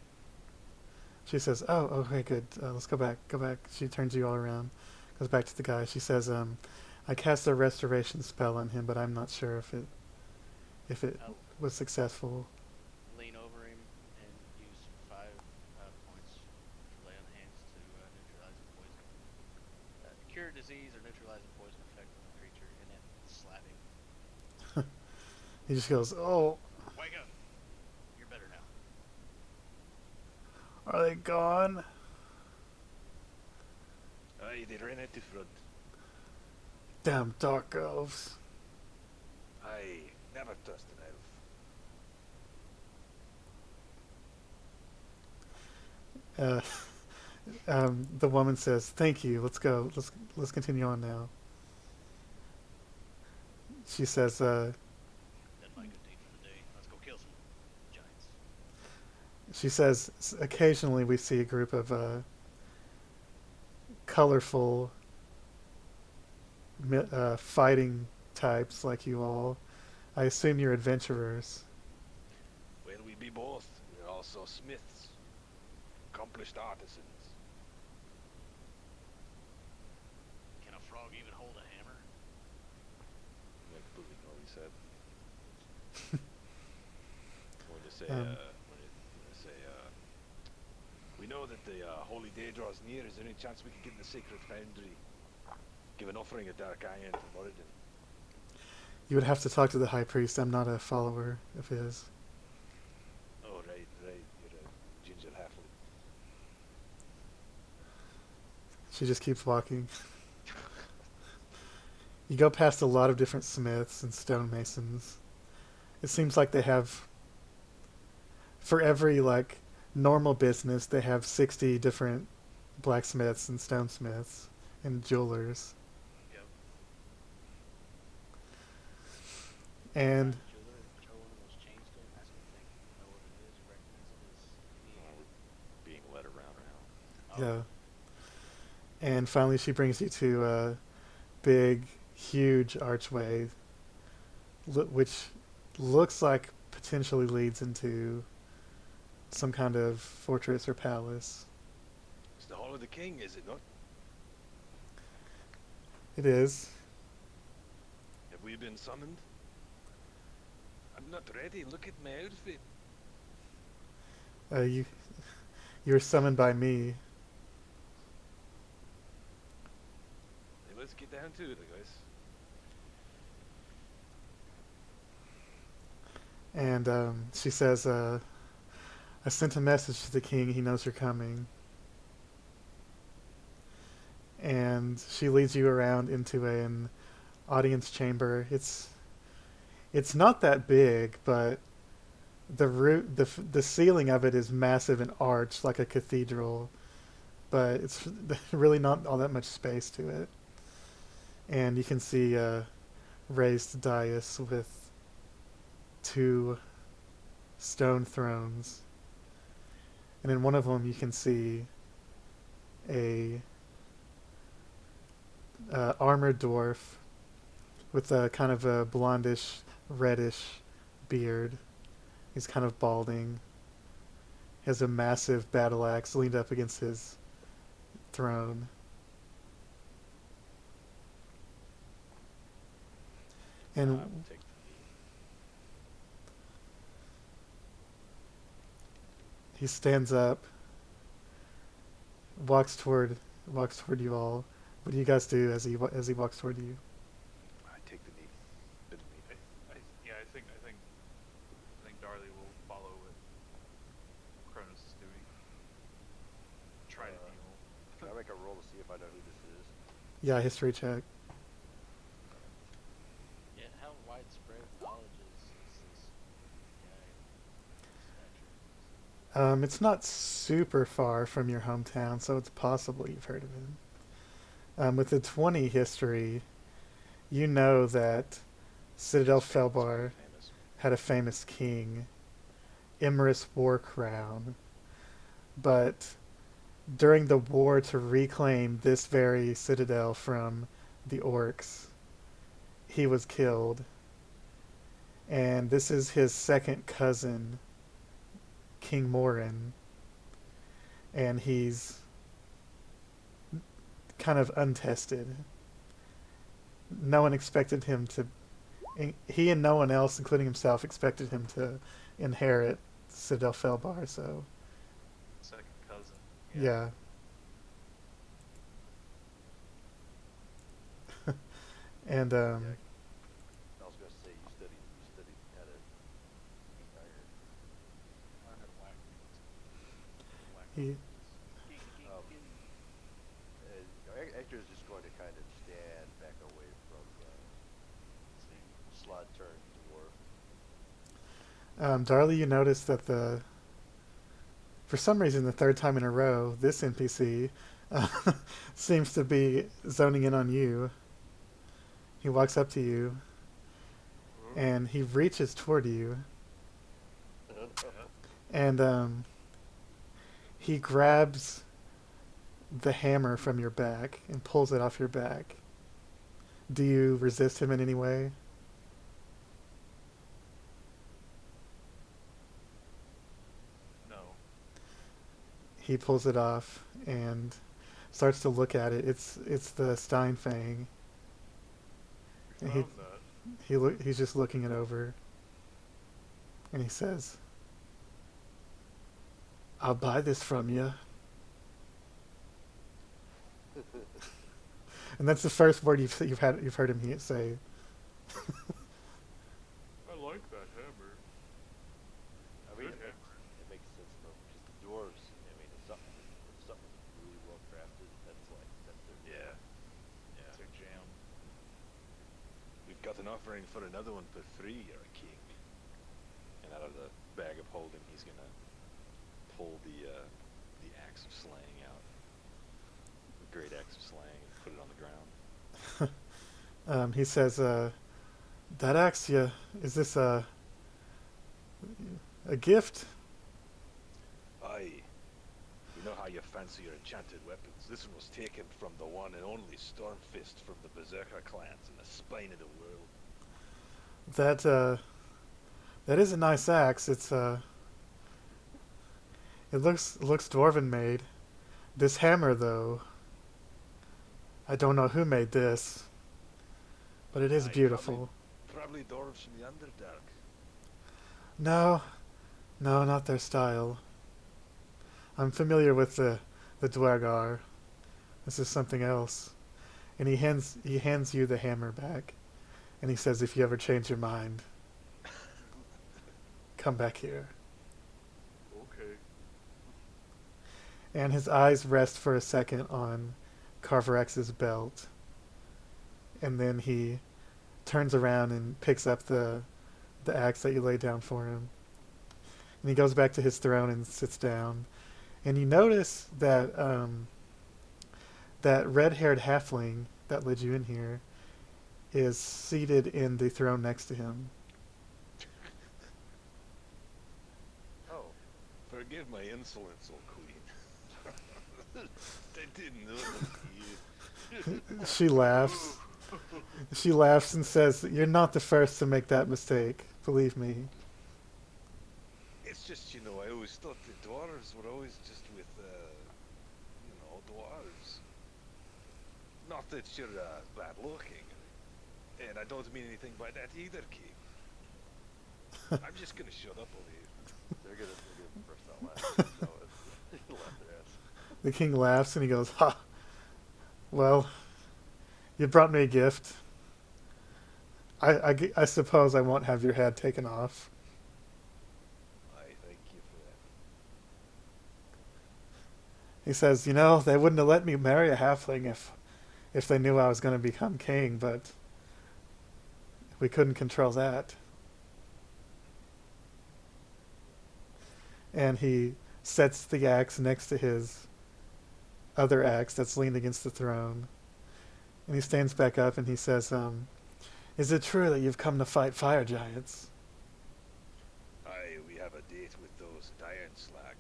She says, "Oh, okay, good. Let's go back. Go back." She turns you all around, goes back to the guy. She says, "I cast a restoration spell on him, but I'm not sure if it
I'll
was successful."
lean over him and use 5 points for lay on hands to neutralize the poison. Cure disease or neutralize the poison effect on the creature, and then slapping.
He just goes, "Oh,
Wake up! You're better now."
are they gone?"
Aye, they ran out the front.
Damn dark elves.
Aye, never trust an elf.
The woman says, "Thank you. Let's go. Let's continue on now." She says,
Done my good deed for the day. Let's go kill some giants.
She says, occasionally we see a group of colorful fighting types like you all. I assume you're adventurers.
Well, we be both. We're also smiths. Accomplished artisans.
Can a frog even hold a hammer?
Like Bully always said. Going to say,
We know that the holy day draws near. Is there any chance we could get in the sacred foundry? Give an offering of dark iron to Morinn.
You would have to talk to the high priest. I'm not a follower of his.
Oh, right. You're a ginger halfling.
She just keeps walking. You go past a lot of different smiths and stonemasons. It seems like they have, for every like normal business, they have 60 different blacksmiths and stonesmiths and jewelers.
Yep.
And
Jeweler, throw one of those chains to him, ask him if they know what it is, recognize it as
Being led around now.
yeah. And finally she brings you to a big, huge archway, which looks like potentially leads into some kind of fortress or palace.
It's the Hall of the King, is it not?
It is.
Have we been summoned? I'm not ready. Look at my outfit.
You were summoned by me.
Hey, let's get down to it, guys.
And she says, I sent a message to the king. He knows you're coming. And she leads you around into an audience chamber. It's not that big, but the ceiling of it is massive and arched like a cathedral, but it's really not all that much space to it. And you can see a raised dais with 2 stone thrones, and in one of them you can see a armored dwarf with a kind of a blondish, reddish beard. He's kind of balding. He has a massive battle axe leaned up against his throne. And
I will take the knee.
he stands up, walks toward you all. What do you guys do as he walks toward you?
I take the knee. Bit of knee.
I think Darli will follow what Kronos is doing. Try to heal.
Can I make a roll to see if I know who this is?
Yeah, history check.
Yeah, how widespread knowledge is this guy?
It's not super far from your hometown, so it's possible you've heard of him. With the 20 history, you know that Citadel Felbarr
Famous.
had a famous king, Imrus Warcrown, but during the war to reclaim this very citadel from the orcs, he was killed. And this is his second cousin, King Morinn, and he's kind of untested. No one expected him to, he and no one else, including himself, expected him to inherit Citadel Felbarr, so
Second cousin.
yeah. And
I was gonna say you studied how to beat iron.
I know whack.
he
Ector is just going to kind of stand back away from Slaad turned dwarf.
Darli, you notice that for some reason, the third time in a row, this NPC seems to be zoning in on you. He walks up to you, and he reaches toward you, and he grabs the hammer from your back and pulls it off your back. Do you resist him in any way?
No.
He pulls it off and starts to look at it. It's the Steinfang. And
Found that.
he's just looking it over, and he says, "I'll buy this from you." And that's the first word you've heard him say.
I like that hammer.
I mean,
Good
it makes sense though, because the dwarves. I mean, if something's really well crafted, that's
an offering for another one for free, you're a king. And out of the bag of holding, he's gonna pull the axe of slaying out, the great axe of slaying, and put it on the ground.
He says, that axe, is this a gift?
Aye. You know how you fancy your enchanted weapons? This one was taken from the one and only Stormfist from the Berserker clans in the spine of the world.
That is a nice axe. It looks dwarven made. This hammer, though, I don't know who made this, but it is
Aye,
beautiful.
Probably dwarves from the Underdark.
No, not their style. I'm familiar with the Dwargar. This is something else. And he hands you the hammer back, and he says, "If you ever change your mind, come back here."
Okay.
And his eyes rest for a second on Carvorax's belt, and then he turns around and picks up the axe that you laid down for him. And he goes back to his throne and sits down. And you notice that that red-haired halfling that led you in here is seated in the throne next to him.
Oh.
Forgive my insolence, old queen. I didn't know that you.
She laughs. She laughs and says, "You're not the first to make that mistake. Believe me."
It's just, I always thought the dwarves were always just with, dwarves. Not that you're bad looking, and I don't mean anything by that either, King. I'm just gonna shut up over here.
They're gonna first not laugh. So they'll laugh their ass.
The king laughs and he goes, "Ha! Well, you brought me a gift. I suppose I won't have your head taken off."
I thank you for that.
He says, "They wouldn't have let me marry a halfling if they knew I was going to become king, but we couldn't control that." And he sets the axe next to his other axe that's leaned against the throne. And he stands back up and he says, "Is it true that you've come to fight fire giants?"
Aye, we have a date with those at Iron Slag.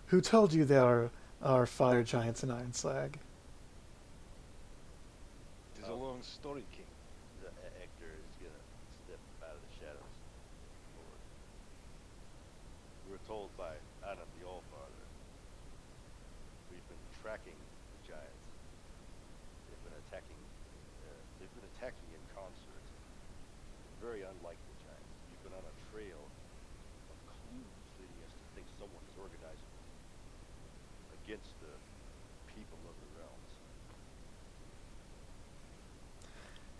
"Who told you there are fire giants in Iron Slag?"
It is a long story, King.
The Ectur is gonna step out of the shadows forward. We were told by Adam the Allfather. We've been tracking the giants. They've been attacking. In concert. Very unlike the giants. You've been on a trail of clues leading us to think someone is organizing against the people of the realms.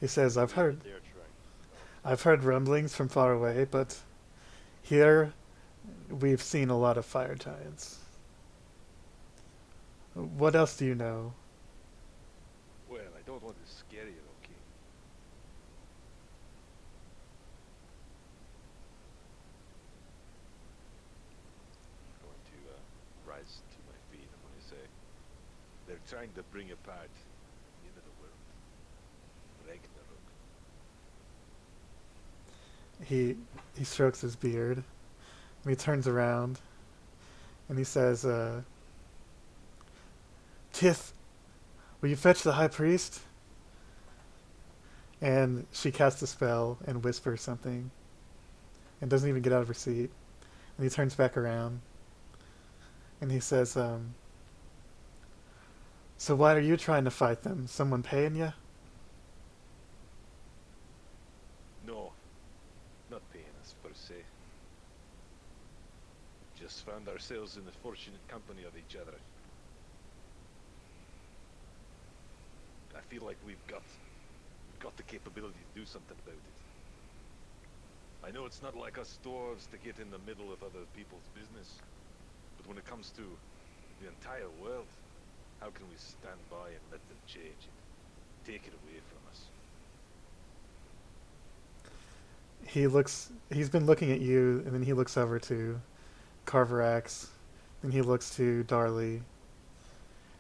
He says,
They're trying.
I've heard rumblings from far away, but here we've seen a lot of fire giants. What else do you know?"
Well, I don't want to scare you, though, King. I'm going to rise to my feet. I'm going to say, they're trying to bring apart the end of the world. Ragnarok.
He strokes his beard, and he turns around, and he says, "Tith, will you fetch the high priest?" And she casts a spell and whispers something, and doesn't even get out of her seat. And he turns back around, and he says, "So why are you trying to fight them? Someone paying you?"
No, not paying us per se. Just found ourselves in the fortunate company of each other. I feel like we've got the capability to do something about it. I know it's not like us dwarves to get in the middle of other people's business, but when it comes to the entire world, how can we stand by and let them change it? Take it away from us.
He's been looking at you, and then he looks over to Carvorax, then he looks to Darli,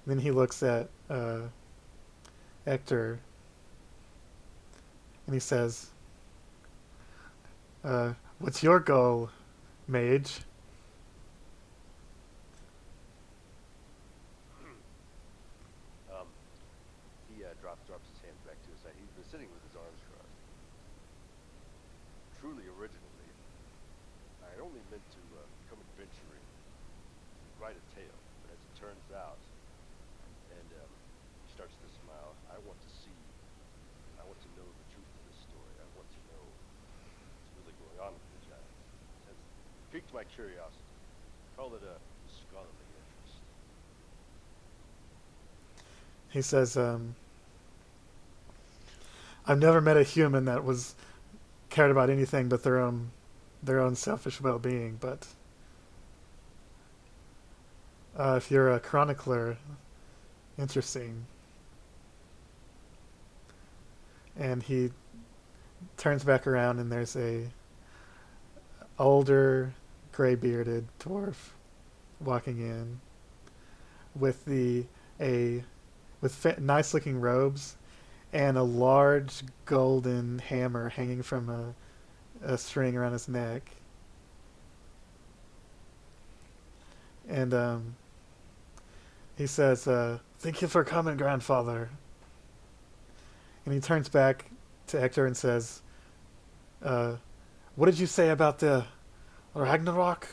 then he looks at Ectur, and he says, what's your goal, mage?
He drops his hands back to his side. He's been sitting with his arms crossed. Truly, originally, I only meant to come adventuring, write a tale, but as it turns out, and he starts to smile, I want to know the truth of this story. I want to know what's really going on with the giants. It has piqued my curiosity. Call it a scholarly interest.
He says, I've never met a human that was cared about anything but their own selfish well-being. But if you're a chronicler, interesting. And he turns back around, and there's a older, gray-bearded dwarf walking in with nice-looking robes and a large golden hammer hanging from a string around his neck. And he says, thank you for coming, grandfather. And he turns back to Ectur and says, what did you say about the Ragnarok?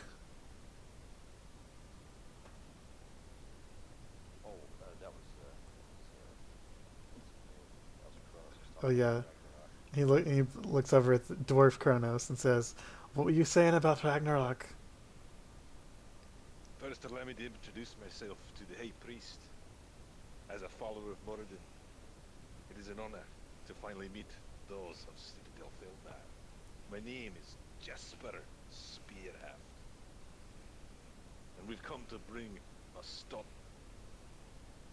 Oh, that was Kronos.
Oh yeah. He looks over at the dwarf Kronos and says, what were you saying about Ragnarok?
First, allow me to introduce myself to the High Priest. As a follower of Morinn, it is an honor to finally meet those of Citadel Felbarr. My name is Jasper Spearhaft, and we've come to bring a stop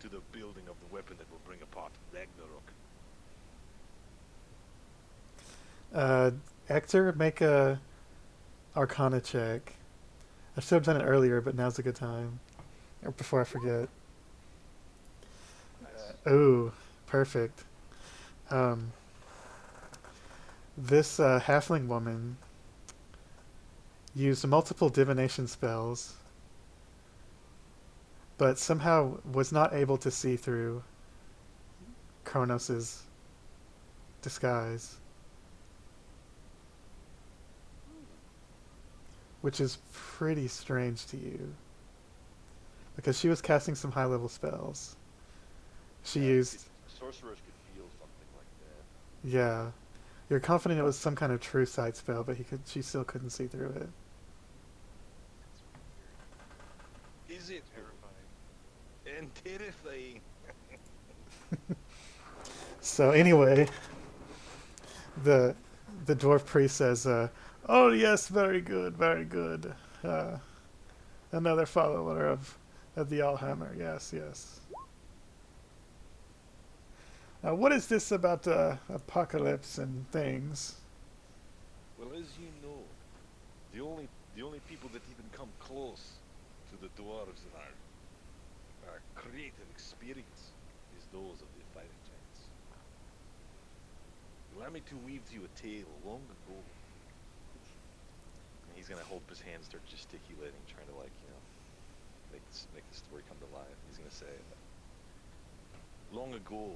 to the building of the weapon that will bring apart Ragnarok.
Ectur, make a Arcana check. I should have done it earlier, but now's a good time. Or before I forget. Ooh, perfect. This halfling woman used multiple divination spells, but somehow was not able to see through Kronos' disguise. Which is pretty strange to you. Because she was casting some high-level spells. She used...
Sorcerers could feel something like that.
Yeah. You're confident it was some kind of true sight spell, but she still couldn't see through it.
Is it
Terrifying.
and terrifying?
So anyway, the dwarf priest says, oh yes, very good, very good. Another follower of the Allhammer, yes, yes. What is this about apocalypse and things?
Well, as you know, the only people that even come close to the dwarves in our creative experience is those of the fire giants. Allow me to weave to you a tale long ago. And he's gonna hold up his hands, start gesticulating, trying to make the story come to life. He's gonna say, long ago,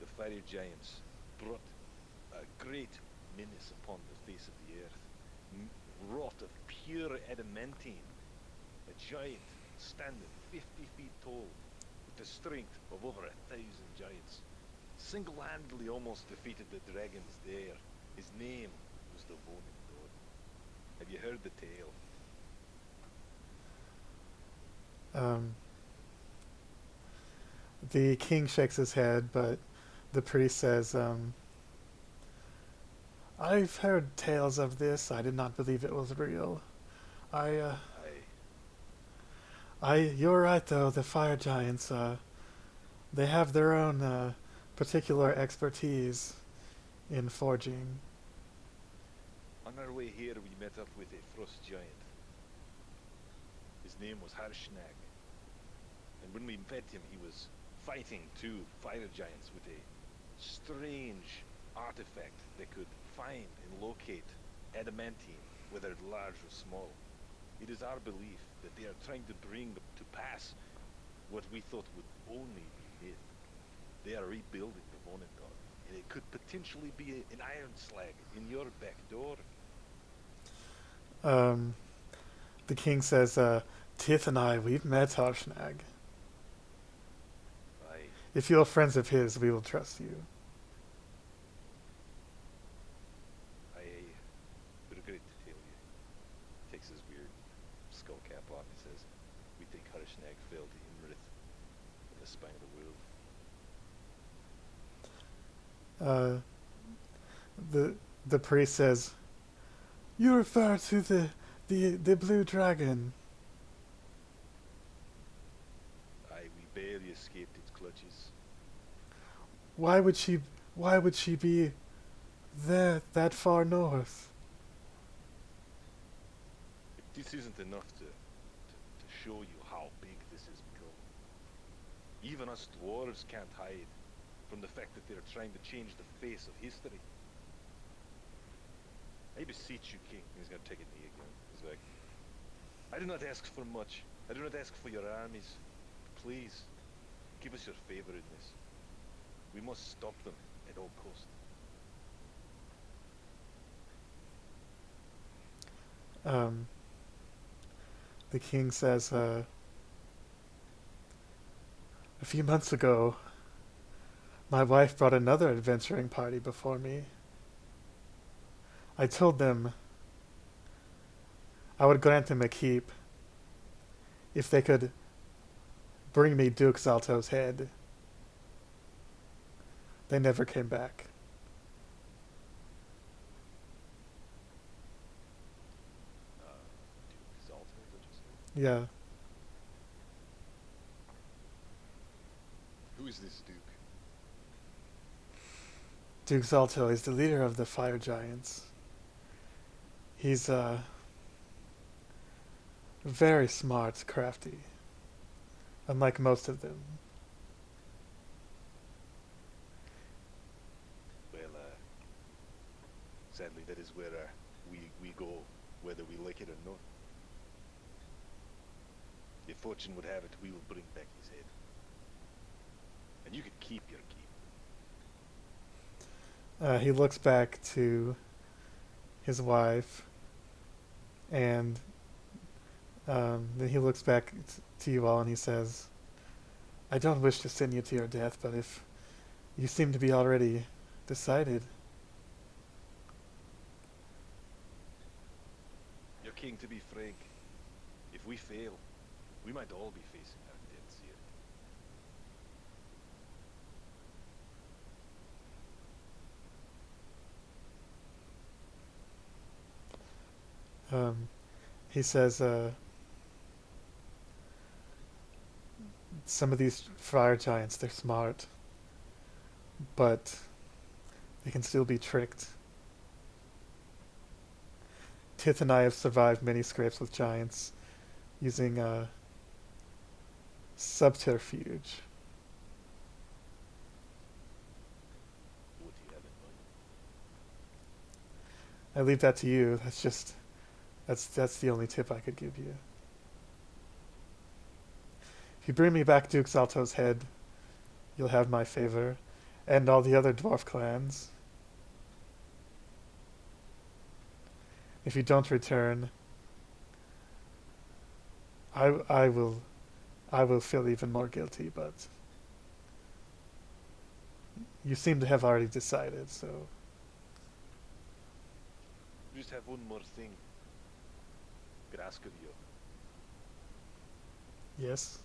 the fire giants brought a great menace upon the face of the earth, wrought of pure adamantine, a giant standing 50 feet tall, with the strength of over 1,000 giants. Single-handedly almost defeated the dragons there. His name was the Morinn. Have you heard the tale?
The king shakes his head, but the priest says, I've heard tales of this. I did not believe it was real. You're right though, the fire giants, they have their own particular expertise in forging.
On our way here, we met up with a frost giant. His name was Harshnag. And when we met him, he was fighting two fire giants with a strange artifact that could find and locate adamantine, whether large or small. It is our belief that they are trying to bring to pass what we thought would only be myth. They are rebuilding the Morinn god, and it could potentially be an iron slag in your back door.
The king says, Tith and I, we've met Harshnag.
Aye.
If you're friends of his, we will trust you.
I regret to tell you. Takes his weird skull cap off and says, we think Harshnag fell to Imrith in the spine of the world.
The priest says, you refer to the blue dragon.
Aye, we barely escaped its clutches.
Why would she be there that far north?
If this isn't enough to show you how big this has become. Even us dwarves can't hide from the fact that they're trying to change the face of history. I beseech you, king. He's gonna take a knee again. He's like, I do not ask for much. I do not ask for your armies. Please, give us your favor in this. We must stop them at all cost.
The king says, a few months ago, my wife brought another adventuring party before me. I told them I would grant them a keep if they could bring me Duke Zalto's head. They never came back.
Duke Zalto, is what you said?
Yeah.
Who is this Duke?
Duke Zalto is the leader of the fire giants. He's very smart, crafty, unlike most of them.
Well, sadly, that is where we go, whether we like it or not. If fortune would have it, we will bring back his head. And you can keep your keep.
He looks back to his wife, and then he looks back to you all and he says, I don't wish to send you to your death, but if you seem to be already decided.
Your king, to be frank, if we fail, we might all be facing our deaths here.
He says, some of these fire giants, they're smart, but they can still be tricked. Tith and I have survived many scrapes with giants using subterfuge.
What do you have in mind?
I leave that to you. That's the only tip I could give you. If you bring me back Duke Zalto's head, you'll have my favor, and all the other dwarf clans. If you don't return, I will feel even more guilty, but you seem to have already decided, so.
We just have one more thing. Could ask of you.
Yes.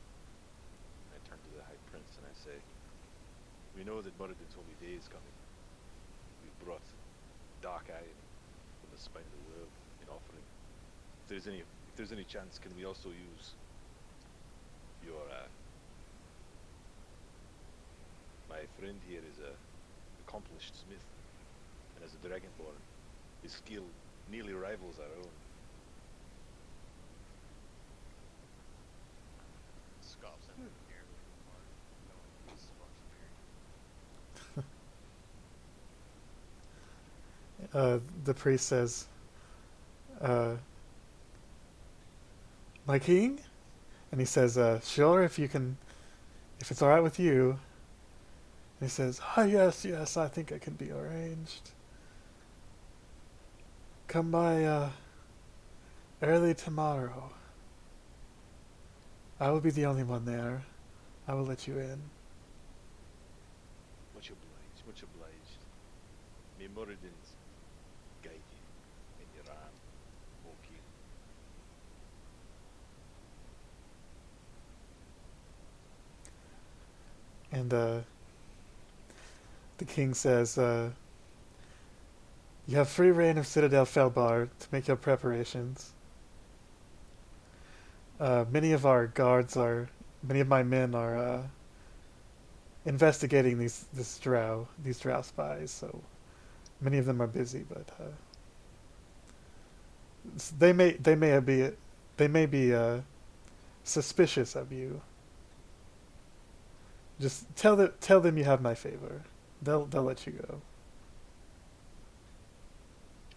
I turn to the High Prince and I say, we know that Moradin's holy day is coming. We've brought dark iron from the spine of the world in offering. If there's any chance, can we also use your my friend here is a accomplished smith, and as a Dragonborn, his skill nearly rivals our own.
Scoffs at him here from afar, knowing he's far superior.
The priest says, "My king," and he says, "Sure, if it's all right with you." And he says, "Ah, yes, yes, I think it can be arranged. Come by early tomorrow. I will be the only one there. I will let you in."
Much obliged, much obliged. May Moradin's guide you in your arm, O king.
And the king says, "You have free reign of Citadel Felbarr to make your preparations. Many of my men are investigating these drow spies. So many of them are busy, but they may be suspicious of you. Just tell them you have my favor. They'll let you go."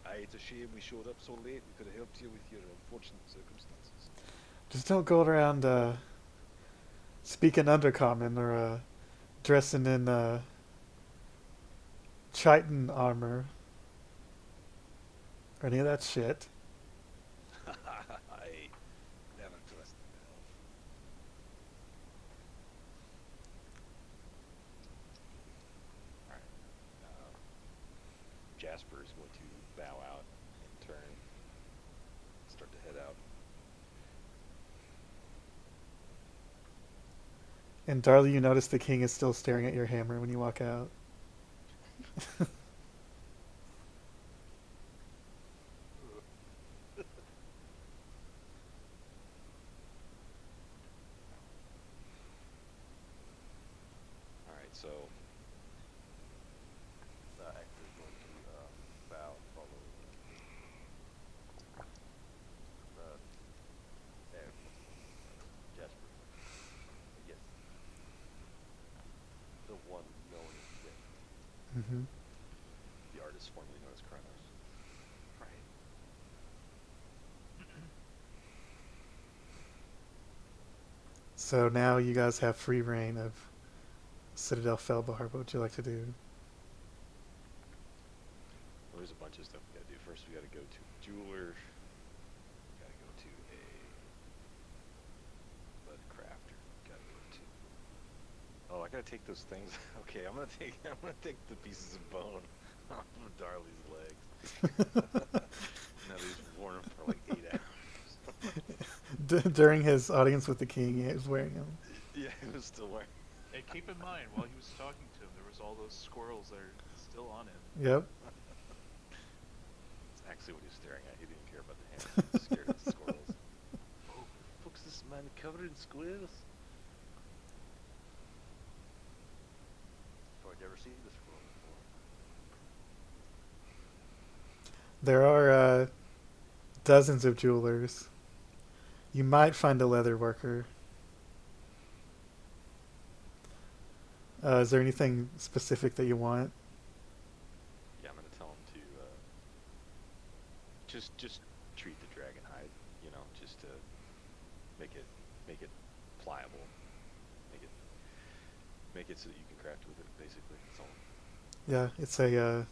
Aye, it's a shame we showed up so late. We could have helped you with your unfortunate circumstances.
Just don't go around speaking undercommon or dressing in chitin armor or any of that shit.
I never trust an elf. Alright. Jasper is going to bow out and turn, start to head out.
And Darli, you notice the king is still staring at your hammer when you walk out.
Alright, so
Ectur's going to bow and follow Jasper. Yes. The one known as Death.
Mm-hmm.
the artist formerly known as Kronos.
Right.
So now you guys have free reign of Citadel Felbarr. What would you like to do?
Well, there's a bunch of stuff we gotta do. First, we gotta go to a jeweler. We gotta go to a bud crafter. Gotta go to. Oh, I gotta take those things. Okay, I'm gonna take the pieces of bone off of Darli's legs. Now he's worn them for like 8 hours.
During his audience with the king, he was wearing them.
Yeah, he was still wearing.
And keep in mind, while he was talking to him, there was all those squirrels that are still on him.
Yep.
That's actually what he was staring at. He didn't care about the hammer. He was scared of the squirrels. Oh, fuck's this man covered in squirrels?
So I've never seen this squirrel before.
There are dozens of jewelers. You might find a leather worker. Is there anything specific that you want?
Yeah, I'm gonna tell him to just treat the dragon hide, just to make it pliable, make it so that you can craft with it. Basically, that's all.
Yeah, it's a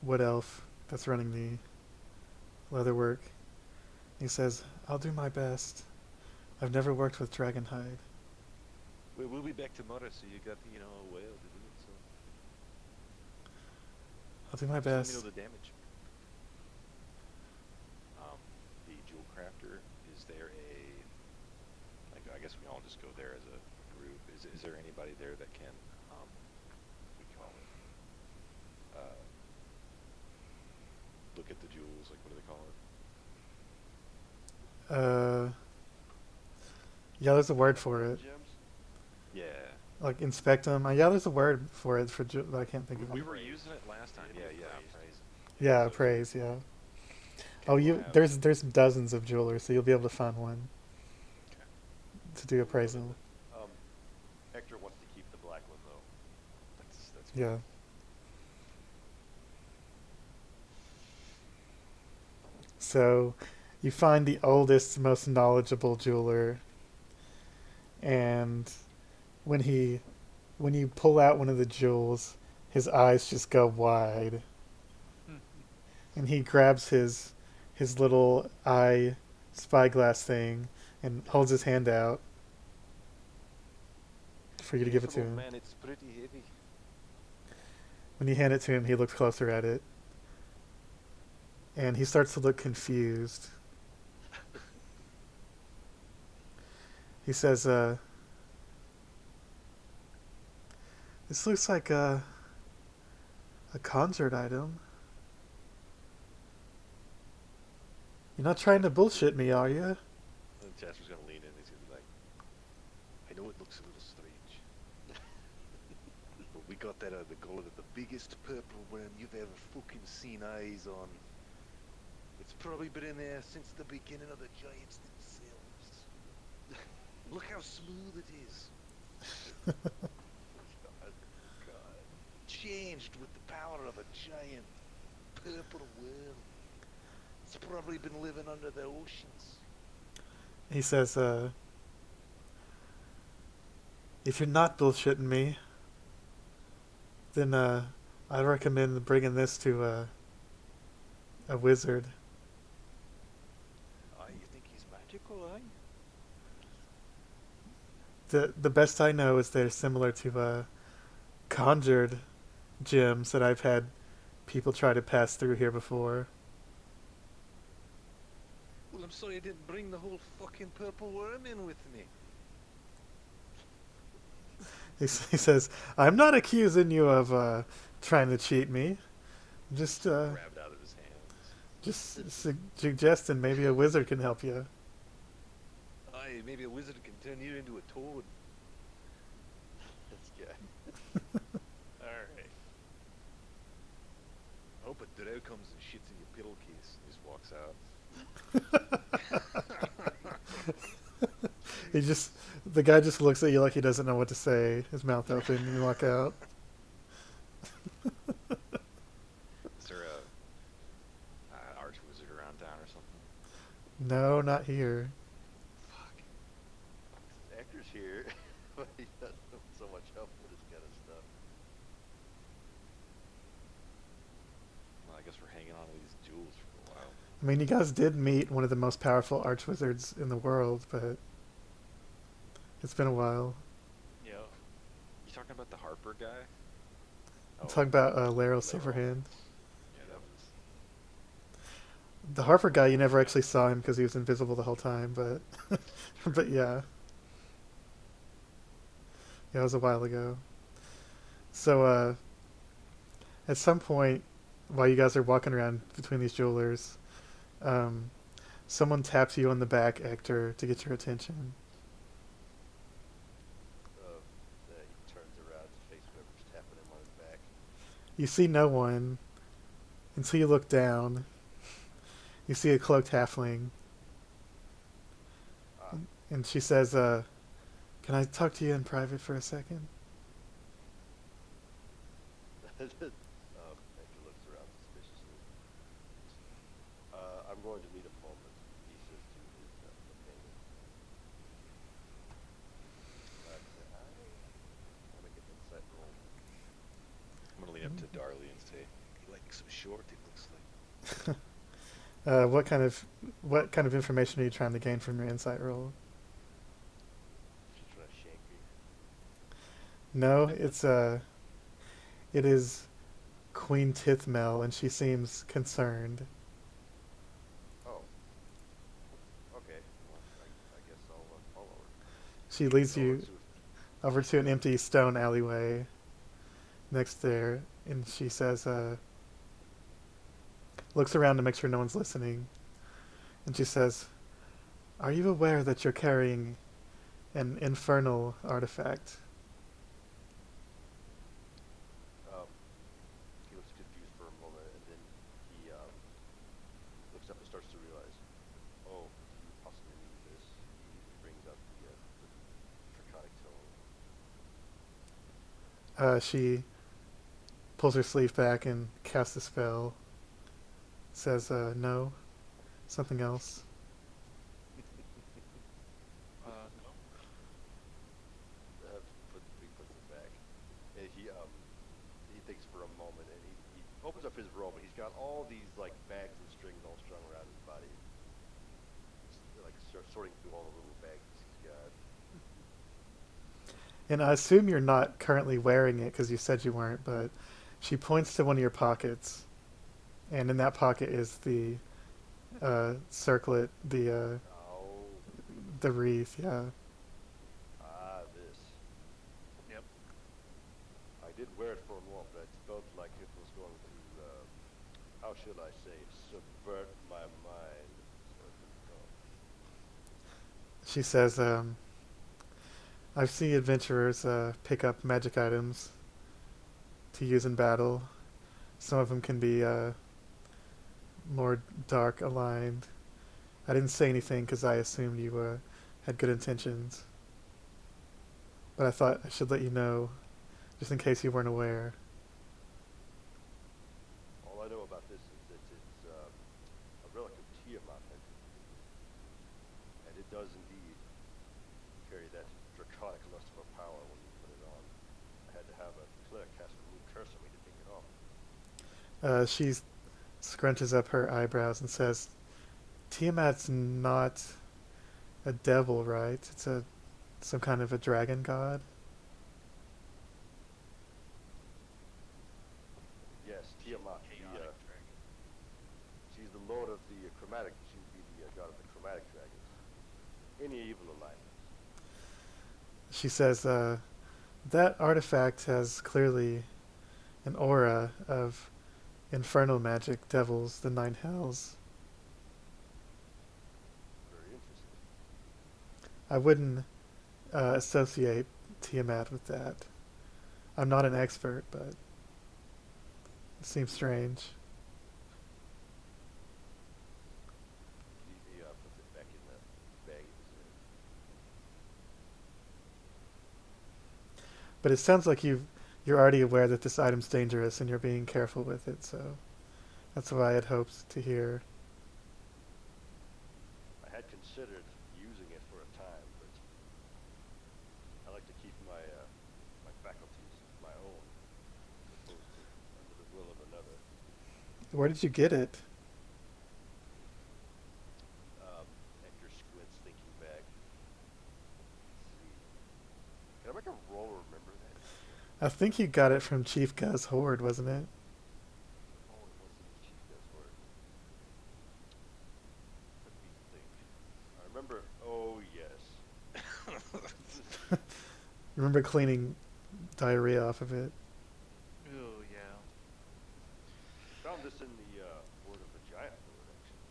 wood elf that's running the leather work. He says, "I'll do my best. I've never worked with dragon hide."
We'll be back tomorrow, so you got a while to do it. So
I'll do my
just let
best.
me know the damage. The jewel crafter, is there I guess we all just go there as a group. Is there anybody there that can we call it look at the jewels? Like, what do they call it?
Yeah, there's a word for it.
Gems?
Yeah.
like inspect them. Yeah, there's a word for it but I can't think of
We
it.
were using it last time. Yeah, yeah, praise.
Yeah,
so-
appraise. Yeah.
okay,
Oh,
we'll have-
there's dozens of jewelers, so you'll be able to find one
Okay.
to do appraisal.
Ectur wants to keep the black one though.
That's
Yeah. So, you find the oldest, most knowledgeable jeweler, and when he, when you pull out one of the jewels, his eyes just go wide, and he grabs his little eye spyglass thing and holds his hand out for you to give it to him.
Man, it's pretty heavy.
When you hand it to him, he looks closer at it, and he starts to look confused. He says, "This looks like a conjured item. You're not trying to bullshit me, are you?"
And Jasper's gonna lean in. He's gonna be like, "I know it looks a little strange, but we got that out of the Goliath, the biggest purple worm you've ever fucking seen eyes on. It's probably been in there since the beginning of the giants themselves. Look how smooth it is.
God.
Changed with the power of a giant purple worm. It's probably been living under the oceans."
He says, "If you're not bullshitting me, then I'd recommend bringing this to a wizard."
You think he's magical, eh?
The best I know is they're similar to conjured gems that I've had people try to pass through here before.
Well, I'm sorry I didn't bring the whole fucking purple worm in with me.
He says, "I'm not accusing you of trying to cheat me. Just
Grabbed out of his hands.
suggesting maybe a wizard can help you."
Aye, maybe a wizard can turn you into a toad.
This guy.
Alright.
I hope a drow comes and shits in your pillowcase and just walks out.
The guy just looks at you like he doesn't know what to say, his mouth open, and you walk out.
Is there a archwizard around town or something?
No, not here.
Fuck.
Ectur's here, but he doesn't have so much help with this kind of stuff.
Well, I guess we're hanging on to these jewels for a while.
I mean, you guys did meet one of the most powerful archwizards in the world, but it's been a while.
Yeah.
You talking about the Harper guy?
I'm talking about Laryl Silverhand.
Yeah, that was.
The Harper guy, you never actually saw him because he was invisible the whole time, but but yeah. Yeah, it was a while ago. So, at some point, while you guys are walking around between these jewelers, someone taps you on the back, Ectur, to get your attention.
He turns around to face whoever's tapping him on his back.
You see no one until you look down. You see a cloaked halfling, and she says, "Can I talk to you in private for a second?"
Ectur looks around suspiciously. I'm going to need a moment, he says to his companion. I want to get an insight roll.
I'm gonna lean up to Darli and say, "You like some short? It looks like."
What kind of information are you trying to gain from your insight roll?
She's trying to shank me.
No, it is Queen Tithmel, and she seems concerned.
Oh. Okay. Well, I guess I'll follow her.
She leads
Go
you
on to-
over to an empty stone alleyway next there, and she says, looks around to make sure no one's listening, and she says, "Are you aware that you're carrying an infernal artifact?" She pulls her sleeve back and casts a spell. Says, no. Something else.
No.
He puts it back. And he thinks for a moment, and he opens up his robe, and he's got all these like bags and strings all strung around his body. He's like sorting through all the little bags he's got.
And I assume you're not currently wearing it because you said you weren't, but she points to one of your pockets. And in that pocket is the circlet,
Oh,
the wreath, yeah.
this.
Yep.
I did wear it for a moment, but it felt like it was going to, how should I say, subvert my mind. So I didn't know.
She says, I've seen adventurers pick up magic items to use in battle. Some of them can be more dark aligned. I didn't say anything because I assumed you had good intentions. But I thought I should let you know, just in case you weren't aware.
All I know about this is that it's a relic of Tiamat, and it does indeed carry that draconic lust for power when you put it on. I had to have a cleric cast a remove curse on me to take it off.
She scrunches up her eyebrows and says, Tiamat's not a devil, right? It's some kind of a dragon god.
Yes, Tiamat.
Chaotic dragon.
She's the lord of the chromatic. She would be the god of the chromatic dragons. Any evil alignments.
She says, that artifact has clearly an aura of infernal magic, devils, the nine hells.
Very interesting.
I wouldn't associate Tiamat with that. I'm not an expert, but it seems strange.
He puts it back in the bag.
But it sounds like you're already aware that this item's dangerous and you're being careful with it, so that's what I had hoped to hear.
I had considered using it for a time, but I like to keep my faculties my own, as opposed to under the will of another.
Where did you get it?
Ectur squints, thinking back. Let's see. Can I make a roll or remember that?
I think you got it from Chief Guz Horde, wasn't it?
Oh, it wasn't the chief guy's word. Let me think. I remember. Oh yes.
You remember cleaning diarrhea off of it?
Oh yeah.
Found this in the word of the giant lord, actually.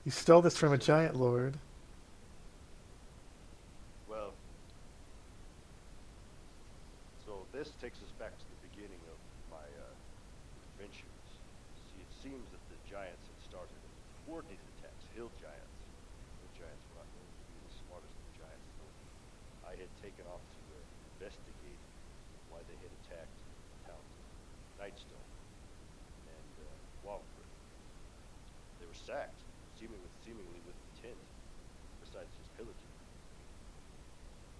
You stole this from a giant lord.
Well, so this takes us back to the beginning of my adventures. See, it seems that the giants had started coordinated attacks, hill giants. Hill giants were not known to be the smartest of giants, so I had taken off to investigate why they had attacked the towns of Nightstone and Wildford. They were sacked, seemingly with intent, besides just pillaging.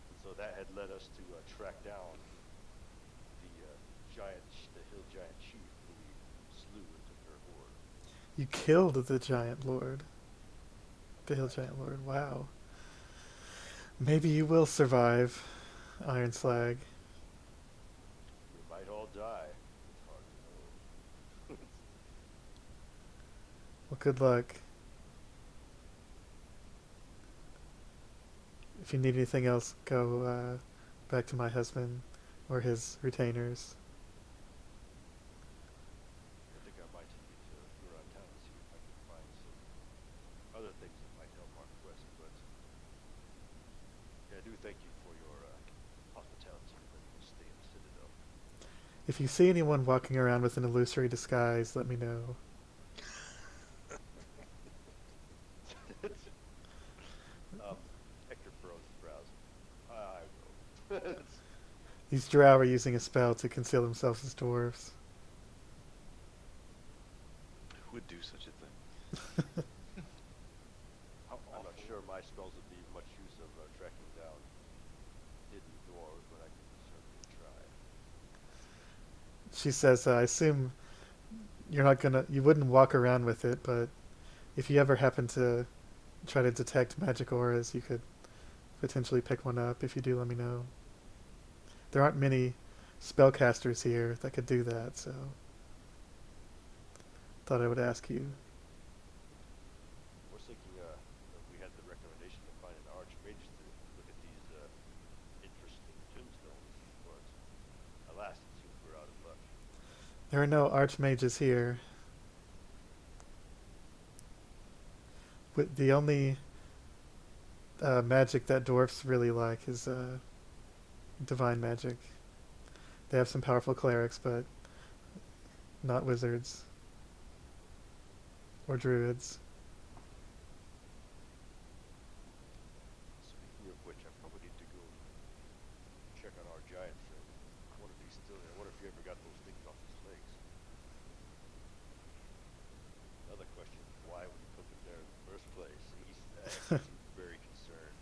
And so that had led us to track down the hill giant chief who we slew and took her horde.
You killed the giant lord. The hill giant lord. Wow. Maybe you will survive, Iron Slag.
We might all die. It's hard to know.
Well, good luck. If you need anything else, go back to my husband or his retainers.
I think I might need to go around town and see if I can find some other things that might help our quest, but yeah, I do thank you for your hospitality and letting us stay in the Citadel.
If you see anyone walking around with an illusory disguise, let me know.
Ectur furrows his brows. I will.
These drow are using a spell to conceal themselves as dwarves.
Who would do such a thing?
How
I'm not
awful.
sure my spells would be much use of tracking down hidden dwarves, but I can certainly try.
She says, I assume you wouldn't walk around with it, but if you ever happen to try to detect magic auras, you could potentially pick one up. If you do, let me know. There aren't many spellcasters here that could do that, so thought I would ask you.
I was thinking that we had the recommendation to find an archmage to look at these interesting tombstones, but alas, it seems we're out of luck.
There are no archmages here. The only magic that dwarfs really like is divine magic. They have some powerful clerics, but not wizards or druids.
Speaking of which, I probably need to go check on our giant friend. I wonder if he's still there. I wonder if he ever got those things off his legs. Another question, why would he put them there in the first place? He's actually seems very concerned.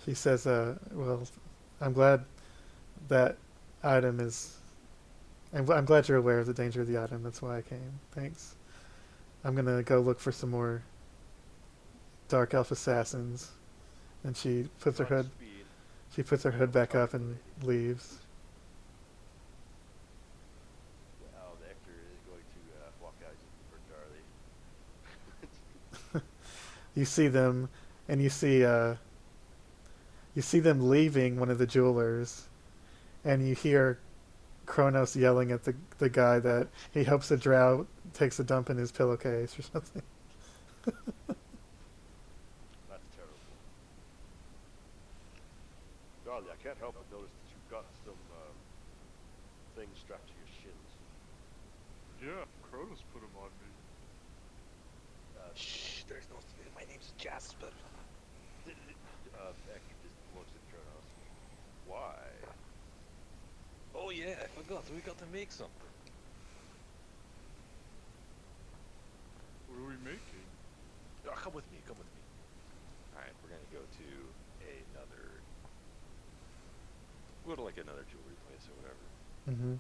She says, well, I'm glad that item is... I'm glad you're aware of the danger of the item. That's why I came. Thanks. I'm going to go look for some more Dark Elf assassins. And she puts her hood...
Speed.
She puts her hood back up and leaves.
Now the Ectur is going to walk out for Darli.
You see them, and you see them leaving one of the jewelers, and you hear Kronos yelling at the guy that he hopes the drow takes a dump in his pillowcase or something.
That's terrible. Darli, I can't help but notice that you've got some things strapped to your shins.
Yeah, Kronos put them on me.
Shh, there's no. My name's Jasper.
Ectur just looks at Kronos. Why?
Oh yeah, I forgot. We got to make something.
What are we making?
Oh, come with me. Come with me. All right, we're gonna go to another. We'll go to like another jewelry place or whatever,
Mm-hmm.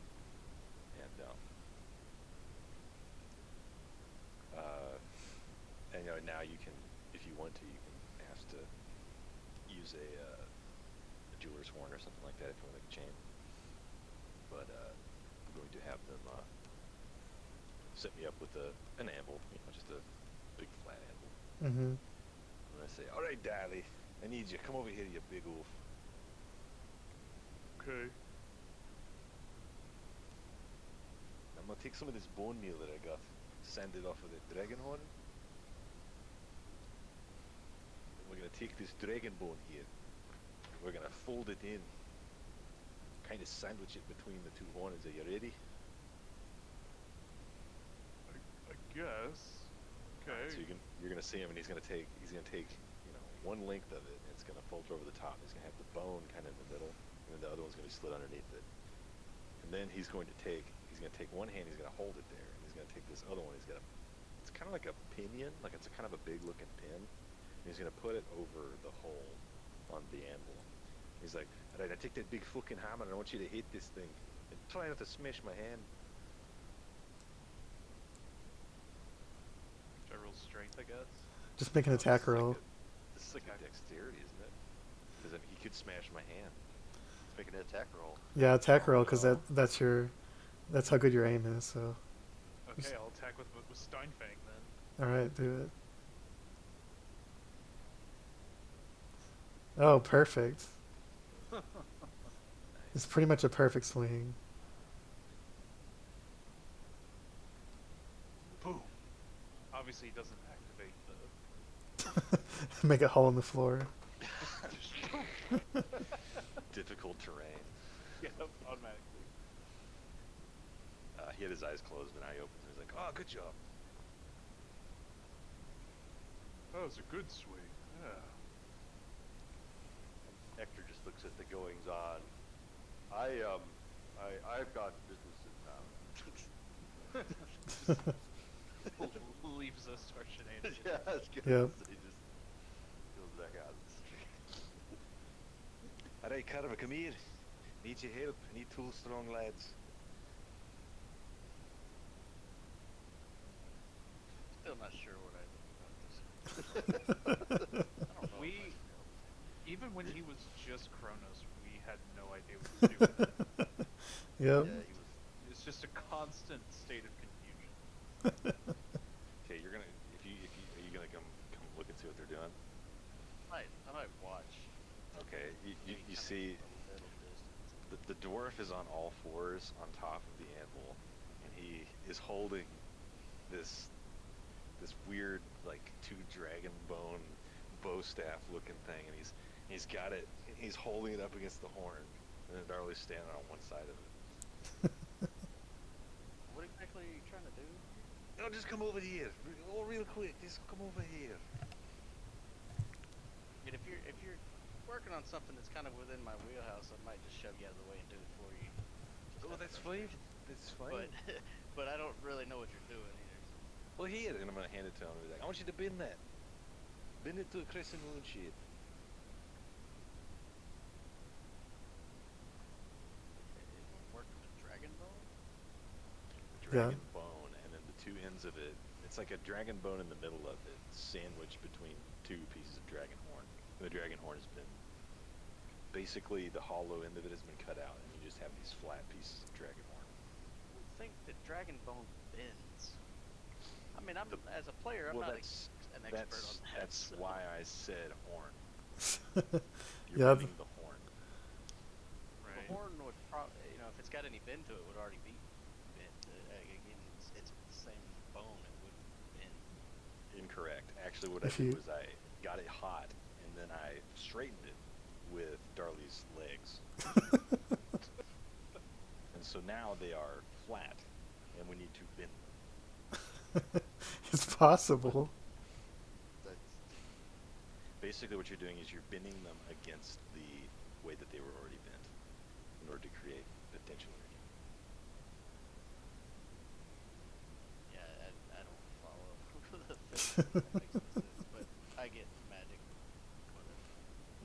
and you know now you can, if you want to, you can ask to use a jeweler's horn or something like that if you want to make a chain. But I'm going to have them set me up with an anvil, just a big flat anvil.
Mm-hmm.
And I say, all right, Darli, I need you. Come over here, you big wolf.
Okay.
I'm gonna take some of this bone meal that I got, sand it off of the dragon horn. And we're gonna take this dragon bone here. And we're gonna fold it in. Kind of sandwich it between the two horns. Are you ready?
I guess. Okay.
So you're gonna see him, and he's gonna take one length of it, and it's gonna fold over the top. He's gonna have the bone kind of in the middle, and then the other one's gonna be slid underneath it. And then he's gonna take one hand, he's gonna hold it there, and he's gonna take this other one. It's kind of like a pinion, like it's a kind of a big looking pin. And he's gonna put it over the hole on the anvil. He's like, all right, I take that big fucking hammer, and I want you to hit this thing, and try not to smash my hand.
Should I roll strength, I guess?
Just make an attack roll.
This is like a dexterity, isn't it? Because he could smash my hand.
Let's make an attack roll.
Yeah, attack roll, because that's how good your aim is. So,
Okay, I'll attack with Steinfang then.
all right, do it. Oh, perfect. It's pretty much a perfect swing.
Boom. Obviously, he doesn't activate the.
Make a hole in the floor.
Difficult terrain.
Yeah, automatically.
He had his eyes closed, and I opened. He was like, "Oh, good job."
That was a good swing. Yeah.
Ectur goings on. I've got business in town.
Leaves us to our shenanigans.
Yeah, I was gonna
Yep.
say, just goes back out of the street.
Alright, Carver, come here. Need your help. I need 2 strong lads.
Still not sure what I think about this. I don't know.
We, even when he was just Kronos, we had no idea what to do with him.
Yep.
Yeah, he was.
It's just a constant state of confusion.
Okay, you're gonna if you are you gonna come look and see what they're doing?
I might watch.
Okay, you
Maybe
see
from a little distance.
the dwarf is on all fours on top of the anvil, and he is holding this weird like 2 dragon bone bow staff looking thing, and he's got it. He's holding it up against the horn, and then Darli's standing on one side of it.
What exactly are you trying to do?
No, just come over here. Oh, real quick. Just come over here.
I mean, if you're working on something that's kind of within my wheelhouse, I might just shove you out of the way and do it for you. Just
Oh,
out of
that's fine.
frustration.
That's fine.
But I don't really know what you're doing either.
Well, here, and I'm gonna hand it to him. He's like, I want you to bend that. Bend it to a crescent moon shape.
Working with dragon bone?
Dragon bone, and then the 2 ends of it. It's like a dragon bone in the middle of it, sandwiched between 2 pieces of dragon horn. And the dragon horn has been basically the hollow end of it has been cut out, and you just have these flat pieces of dragon horn.
I don't think that dragon bone bends. I mean, as a player, I'm
Well,
not
that's
an expert on that.
that's
so-
why I said horn.
Yeah.
You're bending the horn.
Right.
The horn would probably, if it's got any bend to it, would already be bent. Again, it's the same bone. It wouldn't bend.
Incorrect. Actually, what
If
I did
you-
was I got it hot, and then I straightened it with Darli's legs. And so now they are flat, and we need to bend them.
It's possible.
That's
Basically, what you're doing is you're bending them against the way that they were already bent in order to create the tension gradient.
Yeah, I don't follow the physics. That makes no sense, but I get magic. Whatever.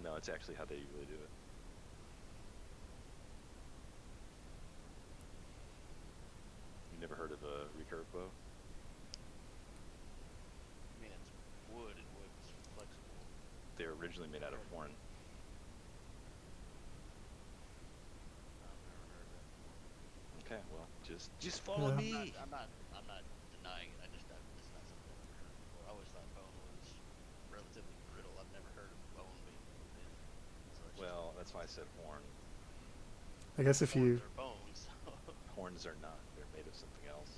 No, it's actually how they really do it. You never heard of a recurve bow?
I mean, it's wood, and wood's flexible.
They were originally made out of horn.
I've never heard of that before.
Okay, well, just follow
Yeah.
me.
I'm not denying it. It's not something I've ever heard before. I always thought bone was relatively brittle. I've never heard of bone being bent. So it's
Well, that's why I said horn.
I guess if you,
horns are bones.
Horns are not. They're made of something else.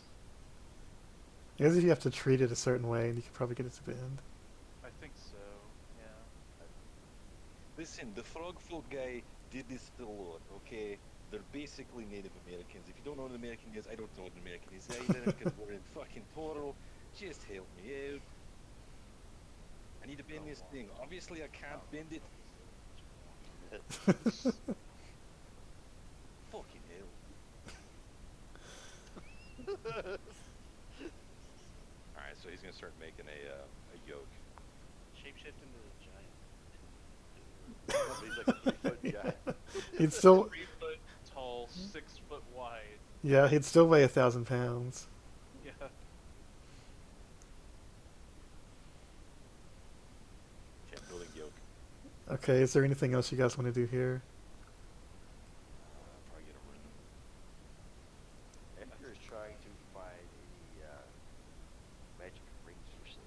I guess if you have to treat it a certain way, you could probably get it to bend.
I think so. Yeah.
Listen, the frog folk guy did this a lot, okay? They're basically Native Americans. If you don't know what an American is, I don't know what an American is either, because we're in fucking Toro. Just help me out. I need to bend this thing. Obviously, I can't bend it. Fucking hell.
Alright, so he's gonna start making a yoke.
Shapeshift into a giant.
he's like a 3-foot guy.
He'd still,
3 foot tall, 6 foot wide.
yeah, he'd still weigh 1,000 pounds.
Yeah.
Okay, building yoke.
Okay, is there anything else you guys want to do here?
Probably get a room.
Ectur is trying to find any magic rings for sale.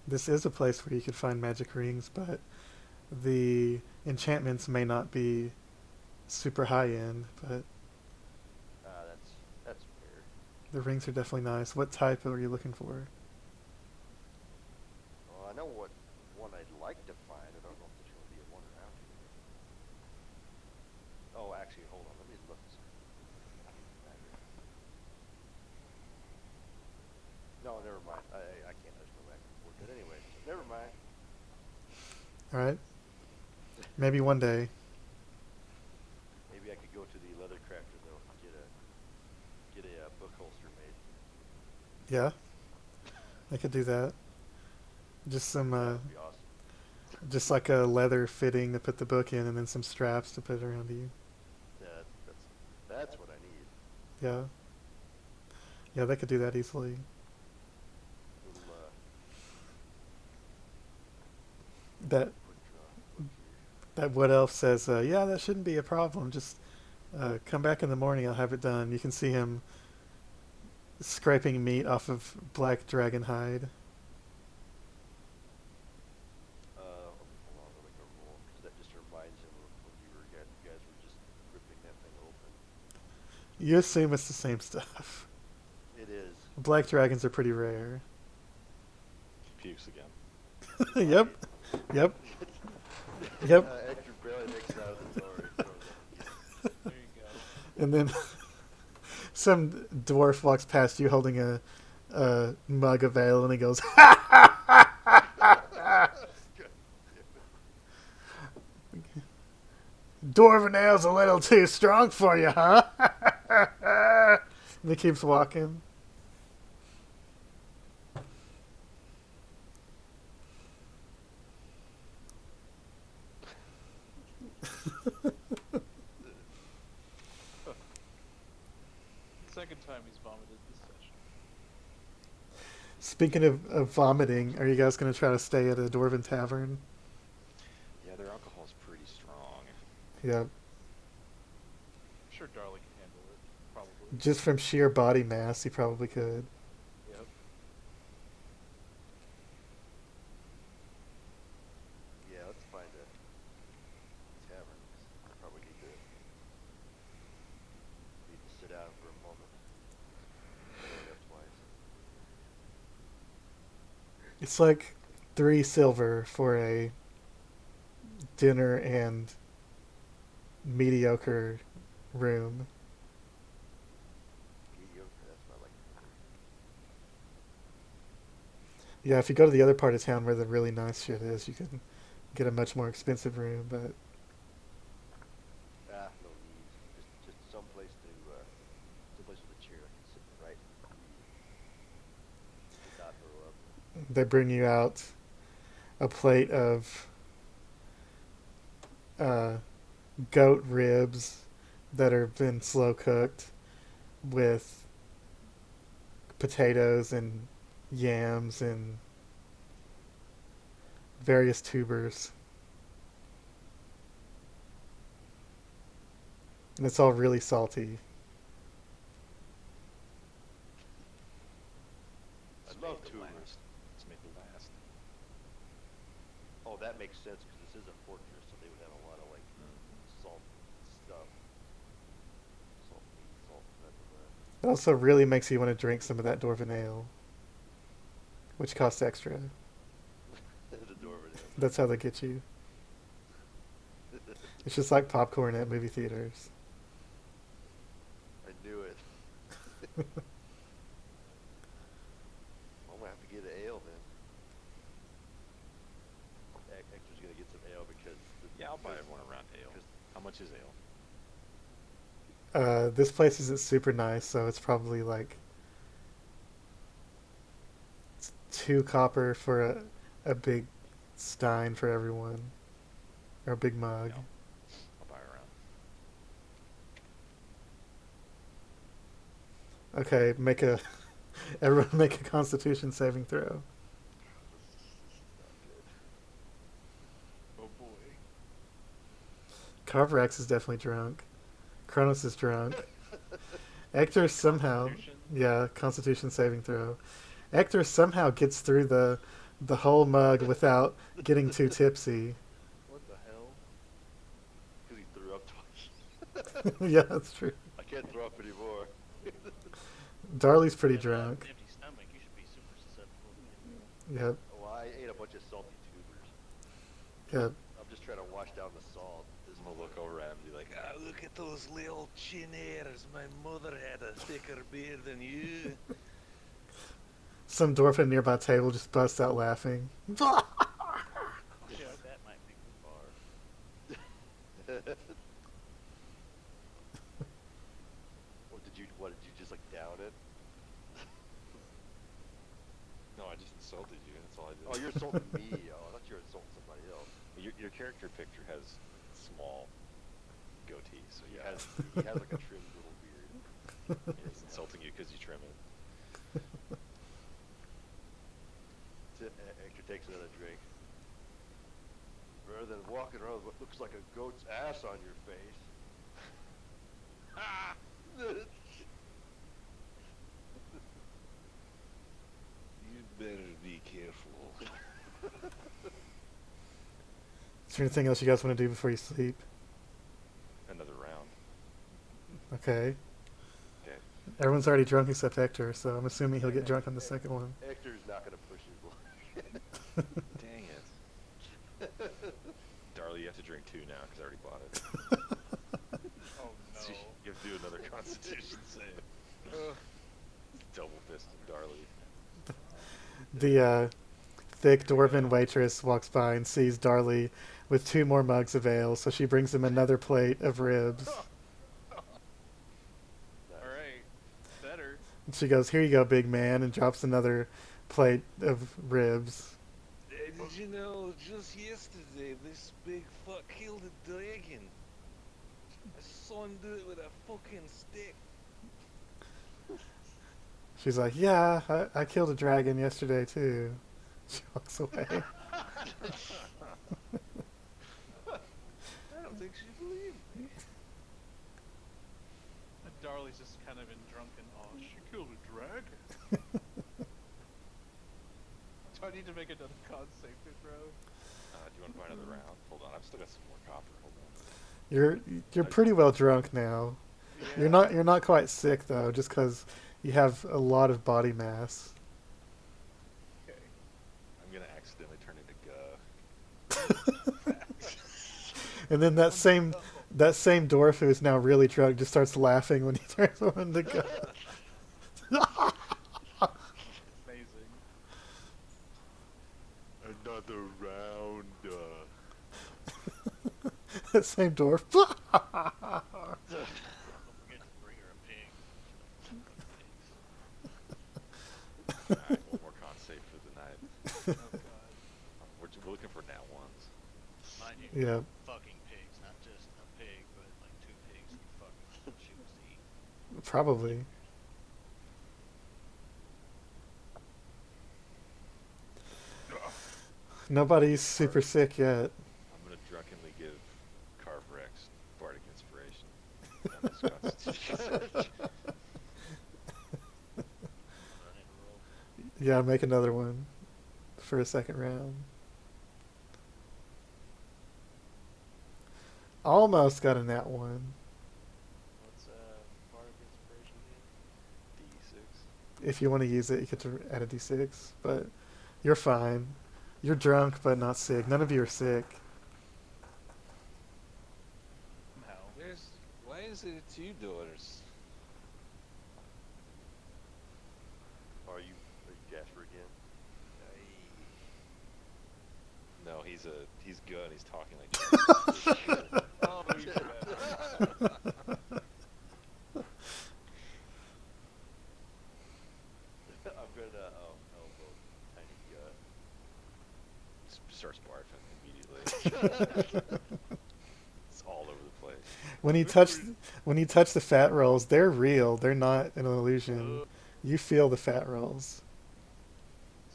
This is a place where you could find magic rings, but the enchantments may not be super high end, but
That's fair.
the rings are definitely nice. What type are you looking for?
Well, I know what one I'd like to find. I don't know if there's going to be one around here. Oh, actually, hold on. Let me look. No, never mind. I can't just go back and forth. But anyway, never mind.
All right. Maybe one day.
Maybe I could go to the leather crafter though, get a book holster made.
Yeah, I could do that. Just some,
That would be awesome.
just like a leather fitting to put the book in, and then some straps to put around you.
Yeah, that's what I need.
Yeah. Yeah, they could do that easily.
Little
That
quick draw book here.
that wood elf says, yeah, that shouldn't be a problem. Just come back in the morning. I'll have it done. You can see him scraping meat off of black dragon hide.
Hold on, let me go roll because that just reminds him of when you guys were just ripping that thing open.
You assume it's the same stuff.
It is.
Black dragons are pretty rare.
Pukes again.
Yep. Yep. Yep.
Ectur barely makes it out of the door. He throws up.
There you go.
And then some dwarf walks past you holding a mug of ale, and he goes, "Dwarven ale's a little too strong for you, huh?" And he keeps walking.
Second time he's vomited this session.
Speaking of vomiting, are you guys going to try to stay at a dwarven tavern?
Yeah, their alcohol's pretty strong.
Yeah,
I'm sure Darli can handle it, probably.
just from sheer body mass, he probably could.
Yep. Yeah, let's find a tavern. I probably need to sit down for a moment. That's wise.
It's like 3 silver for a dinner and mediocre room.
Mediocre. That's what I like.
Yeah, if you go to the other part of town where the really nice shit is, you can get a much more expensive room, but
No need. Just someplace with a chair I can sit right and not throw up.
they bring you out a plate of goat ribs that have been slow cooked with potatoes and yams and various tubers. And it's all really salty.
I
It's
love
made to
tubers.
last. It's made to last.
Oh, that makes sense because this is a fortress, so they would have a lot of like salt stuff, salt meat, salt everywhere.
It also really makes you want to drink some of that dwarven ale, which costs extra.
The dwarven ale.
That's how they get you. It's just like popcorn at movie theaters.
I knew it. I'm gonna have to get an ale then. Ectur's gonna get some ale because.
Yeah, I'll buy everyone a round ale. How much is ale?
This place isn't super nice, so it's probably like 2 copper for a big stein for everyone, or a big mug.
No. I'll buy a round.
Okay, everyone make a Constitution saving throw.
Oh boy.
Carvorax is definitely drunk. Kronos is drunk. Ectur somehow,
Constitution?
yeah, Constitution saving throw. Ectur somehow gets through the whole mug without getting too tipsy.
What the hell? Because he threw up twice.
Yeah, that's true.
I can't throw up anymore.
Darli's pretty
If you have
drunk.
an empty stomach, you should be super susceptible to it.
Yep,
Well, I ate a bunch of salty tubers.
yep.
I'm just trying to wash down the salt.
I'm gonna look over at him and be like, ah, look at those little chin hairs. My mother had a thicker beard than you.
Some dwarf at a nearby table just busts out laughing.
Yeah, that might be too far.
Or what did you just like down it?
No, I just insulted you. That's all I did.
Oh, you're insulting me. Oh, I thought you were insulting somebody else.
Your character picture has small goatee, so
He
yeah.
has like a trimmed little beard.
He's insulting you because you trim it.
Ectur takes another drink. Rather than walking around with what looks like a goat's ass on your face.
You'd better be careful.
Is there anything else you guys want to do before you sleep?
Another round.
Okay.
Okay.
Everyone's already drunk except Ectur, so I'm assuming he'll get drunk on the second one.
Ectur's not going to push his luck.
Dang it. Darli, you have to drink 2 now because I already bought it.
Oh no.
So you have to do another Constitution save. Double fisted Darli.
The thick dwarven waitress walks by and sees Darli with 2 more mugs of ale, so she brings him another plate of ribs.
Alright. Better.
And she goes, "Here you go, big man," and drops another plate of ribs.
Hey, did you know, just yesterday, this big fuck killed a dragon? I saw him do it with a fucking stick.
She's like, "Yeah, I killed a dragon yesterday too." She walks away.
I don't think she believed me.
And Darli's just kind of in drunken awe. She killed a dragon. Do I need to make another con save to throw?
Do you want to buy another round? Hold on, I've still got some more copper. Hold on.
You're pretty well drunk now.
Yeah.
You're not quite sick though, just because you have a lot of body mass.
Okay.
I'm gonna accidentally turn into
And then that same dwarf who is now really drunk just starts laughing when he turns him into go.
Amazing.
another round.
That same dwarf.
Don't forget to bring her a pig.
Alright, one more con save for the night.
Oh god.
We're looking for nat ones.
Mind you,
Yeah.
fucking pigs, not just a pig, but like 2 pigs you fucking choose to eat.
Probably. Nobody's super sick yet.
I'm gonna drunkenly give Carvorax bardic inspiration. On this Constitution save.
I need to roll.
Yeah, make another one for a second round. Almost got a nat 1.
What's bardic inspiration again?
D6.
If you want to use it, you get to add a d6, but you're fine. You're drunk, but not sick. None of you are sick.
No.
Why is it 2 daughters?
Are you Jasper again?
No, he's good. He's talking like
Oh, you bad.
I'm gonna elbow tiny gut.
starts barfing immediately. It's all over the place.
When you touch the fat rolls, they're real. They're not an illusion. You feel the fat rolls.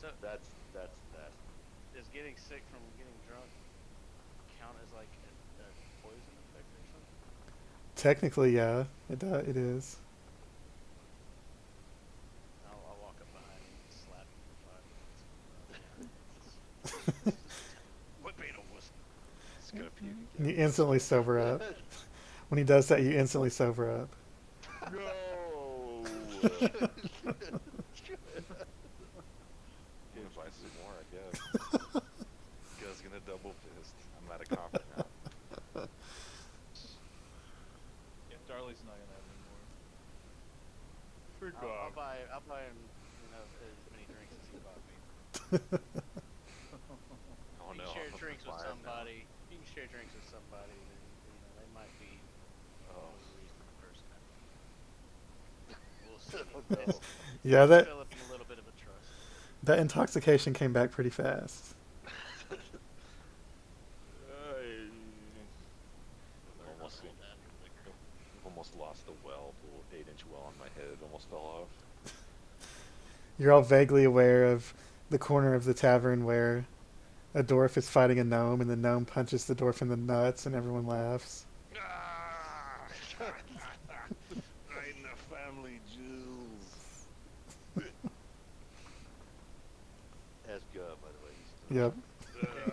So,
That's nasty.
does getting sick from getting drunk count as like a poison effect or something?
Technically, yeah, it is.
I'll walk up behind him and slap him for 5 minutes. Quit being a wuss.
It's gonna puke.
You instantly sober up. When he does that, you instantly sober up.
No.
If I see more, I guess. Guy's gonna double fist. I'm out of copper now.
Yeah, Darli's not gonna have any more.
I'll buy him, as many drinks as he bought me.
Oh
You
no.
can share
I'm
drinks with
fine now.
somebody. You can share drinks with somebody. Then,
Oh no.
Yeah, that
Developing a little bit of a trust.
that intoxication came back pretty fast.
I've almost
Hold that liquor.
I've almost lost the well. The little 8-inch well on my head almost fell off.
You're all vaguely aware of the corner of the tavern where a dwarf is fighting a gnome, and the gnome punches the dwarf in the nuts, and everyone laughs.
Ah! Right in the family jewels.
As God, by the way. He's still
Yep.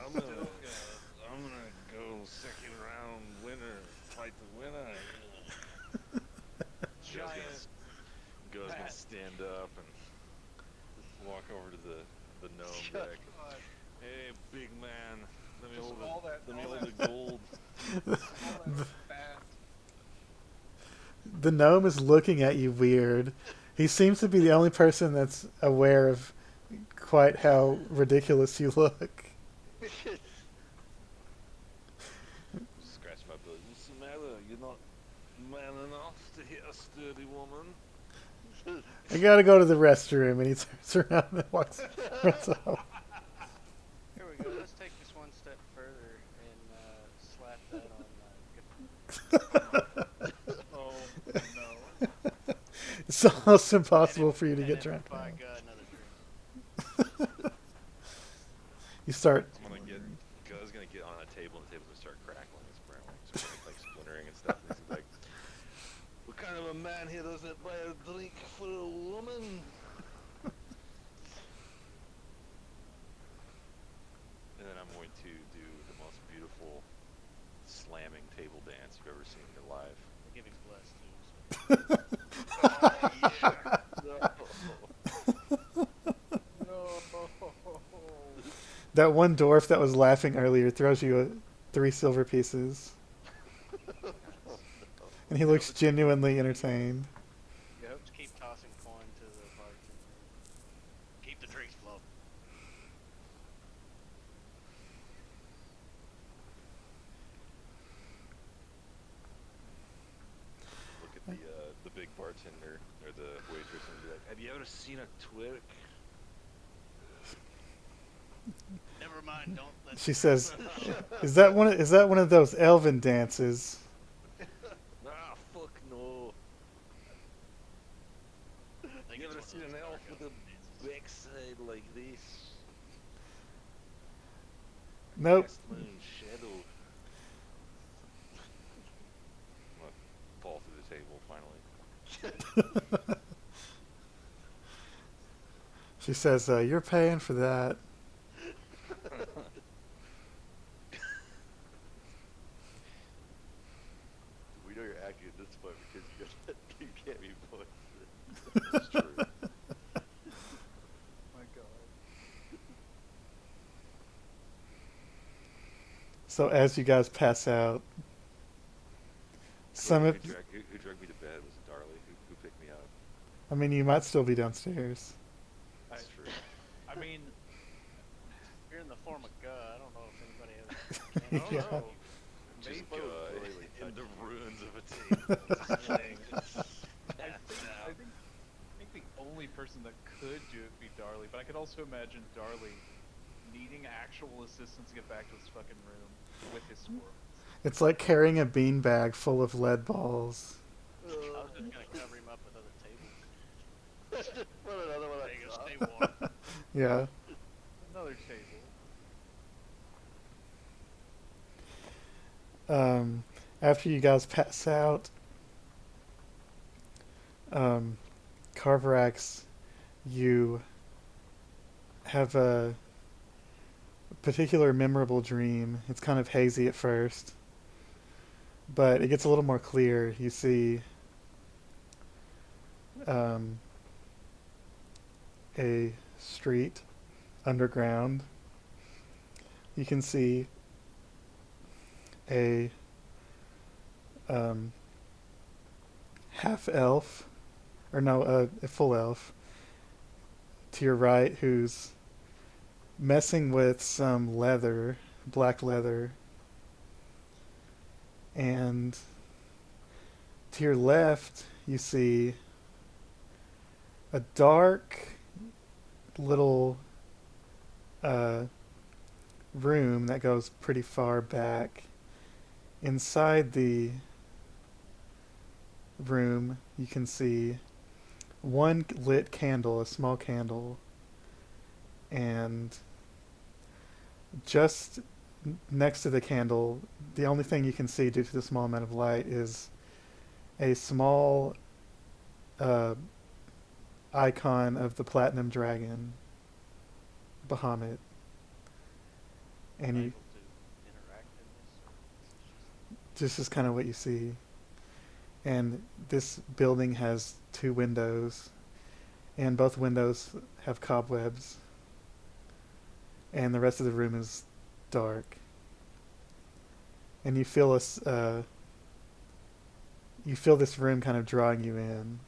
I'm gonna go second round winner, fight the winner.
Giant.
Go's gonna
Pat.
stand up and walk over to the gnome deck.
God.
Hey, big man, let me
Just
hold
all that-
let me
all
hold
that-
the gold.
All that fat.
The gnome is looking at you weird. He seems to be the only person that's aware of quite how ridiculous you look.
Scratch my belly. What's the matter? You're not man enough to hit a sturdy woman?
I gotta go to the restroom, and he turns around and runs off.
Here we go. Let's take this one step further and slap that on.
Oh no.
It's almost impossible for you to
And
get
if,
drunk.
by
now.
God, another drink.
You start.
Go's gonna get on a table and the table's gonna start crackling and like splintering and stuff. And he's like,
What kind of a man here doesn't buy a drink for a woman?
and then I'm going to do the most beautiful slamming table dance you've ever seen in your life.
We'll give him blessed too.
No.
That one dwarf that was laughing earlier throws you 3 silver pieces, and he looks genuinely entertained.
Yep.
Just keep tossing coin to the bartender. Keep the drinks flowing.
Look at the big bartender or the waitress and be like, have you ever seen a twerk?
Never mind. Don't let.
She says, "Is that one of those elven dances?"
Ah, fuck no.
I think
You
it's
ever
one of
seen
those
an elf
dark
with
elf
a
dances.
backside like this?
Nope.
Cast my own shadow.
I'm gonna fall through the table finally.
She says, "You're paying for that."
We know you're acting at this point because you can't be voiced.
That's true.
My God.
So as you guys pass out, some
who
of,
dragged me to bed was Darli who picked me up.
I mean, you might still be downstairs.
That's true.
I mean,
You're in the form of God. I don't know if anybody ever.
oh
Yeah.
no.
Just
Maybe.
go
really
in the
touchy.
ruins of a table. Just laying
I think the only person that could do it would be Darli, but I could also imagine Darli needing actual assistance to get back to his fucking room with his squirrels.
It's like carrying a beanbag full of lead balls.
I was just gonna cover him up with other tables.
Put another one
There you go.
on
Stay
top.
warm.
Yeah.
Another table.
After you guys pass out, Carvorax, you have a particular memorable dream. It's kind of hazy at first, but it gets a little more clear. You see a street underground. You can see a half elf, or no, a full elf to your right who's messing with some leather, black leather, and to your left you see a dark little uh, room that goes pretty far back. Inside the room, you can see one lit candle, a small candle, and just next to the candle, the only thing you can see due to the small amount of light is a small uh, icon of the platinum dragon, Bahamut. And you,
able to interact in this, or is
this is kind of what you see. And this building has two windows, and both windows have cobwebs, and the rest of the room is dark. And you feel you feel this room kind of drawing you in,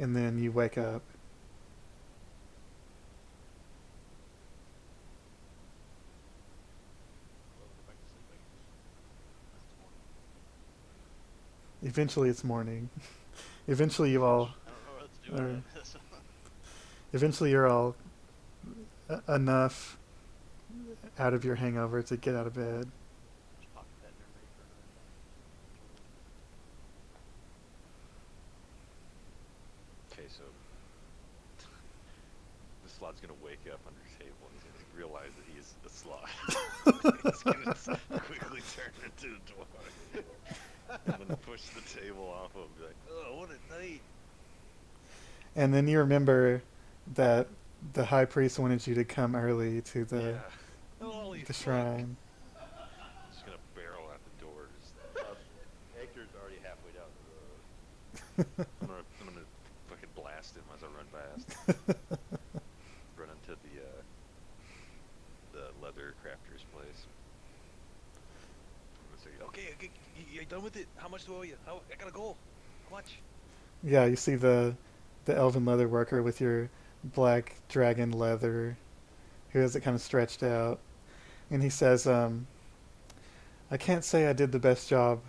and then you wake up.
I'll go back to sleep, I guess. That's morning.
Eventually, it's morning. Eventually, you all,
I don't know what to do
Alright.
with this.
eventually, you're all enough out of your hangover to get out of bed.
Just pocket that memory for another time.
Okay, so the Slaad's gonna wake up under the table and he's gonna realize that he is a Slaad. He's gonna quickly turn into a dwarf and then push the table off of him. Be like, oh, what a night!
And then you remember that the high priest wanted you to come early to the
Holy
the
fuck.
shrine.
Just gonna barrel out the door. Just,
Ectur's already halfway down the road.
I'm gonna fucking blast him as I run past. Run into the leather crafter's place. I'm gonna say, okay, you done with it? How much do I owe you? I gotta go. How much?
Yeah, you see the elven leather worker with your black dragon leather, who has it kind of stretched out, and he says, "I can't say I did the best job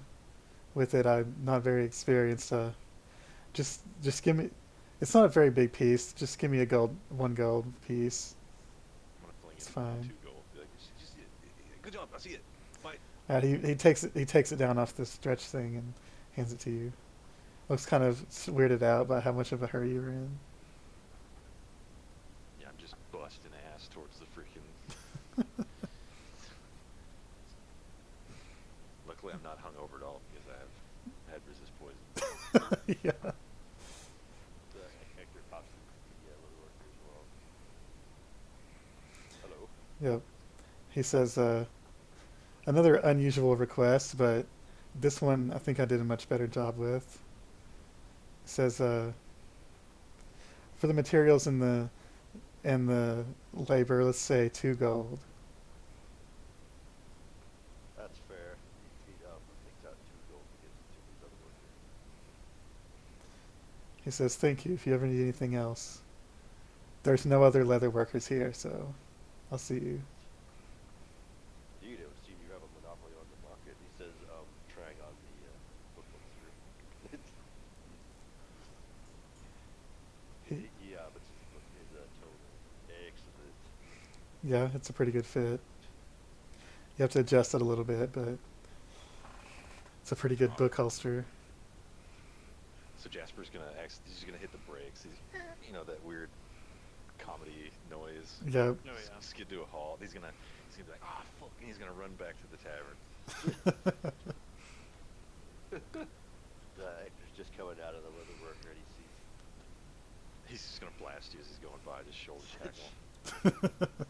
with it. I'm not very experienced. Just give me. It's not a very big piece. Just give me one gold piece.
I'm gonna fling
It's
him
fine."
2 gold. Be like, good job. I see it. Bye.
He takes it down off the stretch thing and hands it to you. Looks kind of weirded out by how much of a hurry you were in.
Yeah, I'm just busting ass towards the freaking. Luckily, I'm not hungover at all because I had resist poison.
Yeah.
Ectur pops the little worker as well. Hello.
Yep. He says, another unusual request, but this one I think I did a much better job with. He says, for the materials and the labor, let's say 2 gold.
That's fair. He takes out 2 gold and gives it to his other worker.
He says, thank you if you ever need anything else. There's no other leather workers here, so I'll see you.
You don't seem you have a monopoly on the market. He says, trying on the book holster. Yeah, but his tone. Excellent.
Yeah, it's a pretty good fit. You have to adjust it a little bit, but it's a pretty good book holster.
So Jasper's he's just gonna hit the brakes. He's, that weird comedy noise.
Yep.
Oh yeah.
Skid to a halt. He's gonna be like, ah, fuck, and he's gonna run back to the tavern.
Ectur's just coming out of the leather worker and he sees.
He's just gonna blast you as he's going by, just shoulder tackle.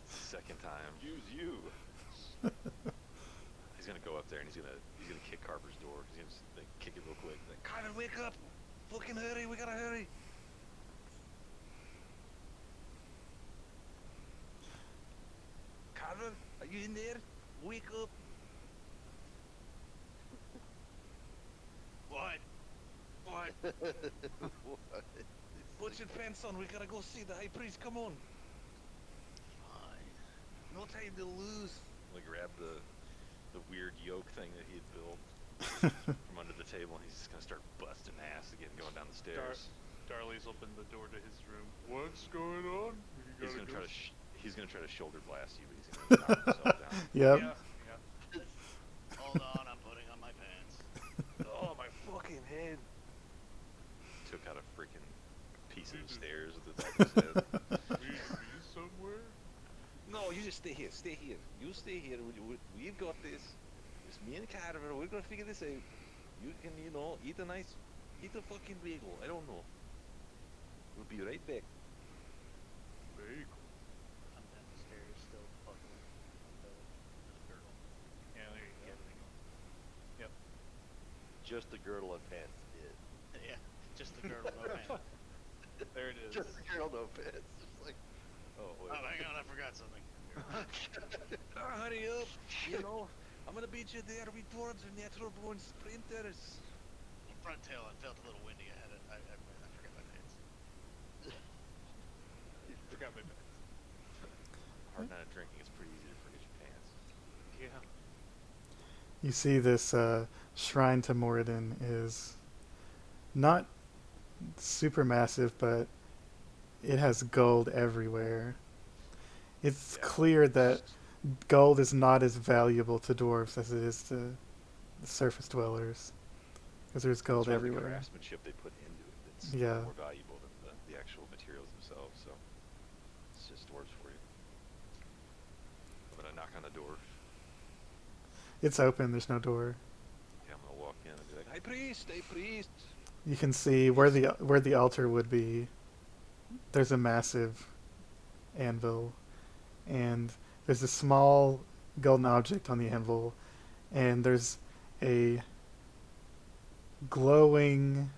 Second time.
Use you.
He's gonna go up there and he's gonna kick Carver's door. He's gonna just, kick it real quick. Like, Carver, wake up! Fucking hurry! We gotta hurry! Carver, are you in there? Wake up! What?
What?
Put your pants on. We gotta go see the high priest. Come on.
Fine.
No time to lose. Like, grab the weird yoke thing that he had built from under the table, and he's just gonna start busting ass again, going down the stairs.
Darli's opened the door to his room. What's going on?
He's gonna try to he's gonna try to shoulder blast you, but he's gonna knock himself down.
Yep.
Yeah.
Hold on, I'm putting on my pants.
Oh my fucking head! Took out a freaking piece of the stairs at the top of his head.
We somewhere?
No, you just stay here. Stay here. You stay here. We've got this. It's me and Carver. We're gonna figure this out. You can, eat a fucking bagel. I don't know. We'll be right back.
Bagel.
I'm down the stairs, still buckling the girdle.
Yeah, there you go. Yep.
Just the girdle and pants.
Yeah, just the girdle, no pants.
There it is.
Just the girdle, no pants. Just like,
Oh wait.
Oh, hang on, I forgot something.
Hurry up! I'm gonna beat you there. We dwarves are natural born sprinters.
Front tail, it felt a little windy. I forgot my pants.
Forgot my pants.
Hard night of drinking. It's pretty easy to forget your pants.
Yeah.
You see this shrine to Morinn is not super massive, but it has gold everywhere. It's
Yeah.
clear that gold is not as valuable to dwarves as it is to the surface dwellers, because there's gold
It's all the
everywhere.
craftsmanship they put into it that's
Yeah.
more valuable than the actual materials themselves. So it's just dwarves for you. I'm gonna knock on the door.
It's open. There's no door.
Yeah, I'm gonna walk in and be like, "Hey priest, hey priest."
You can see where the altar would be. There's a massive anvil, and there's a small golden object on the anvil, and there's a glowing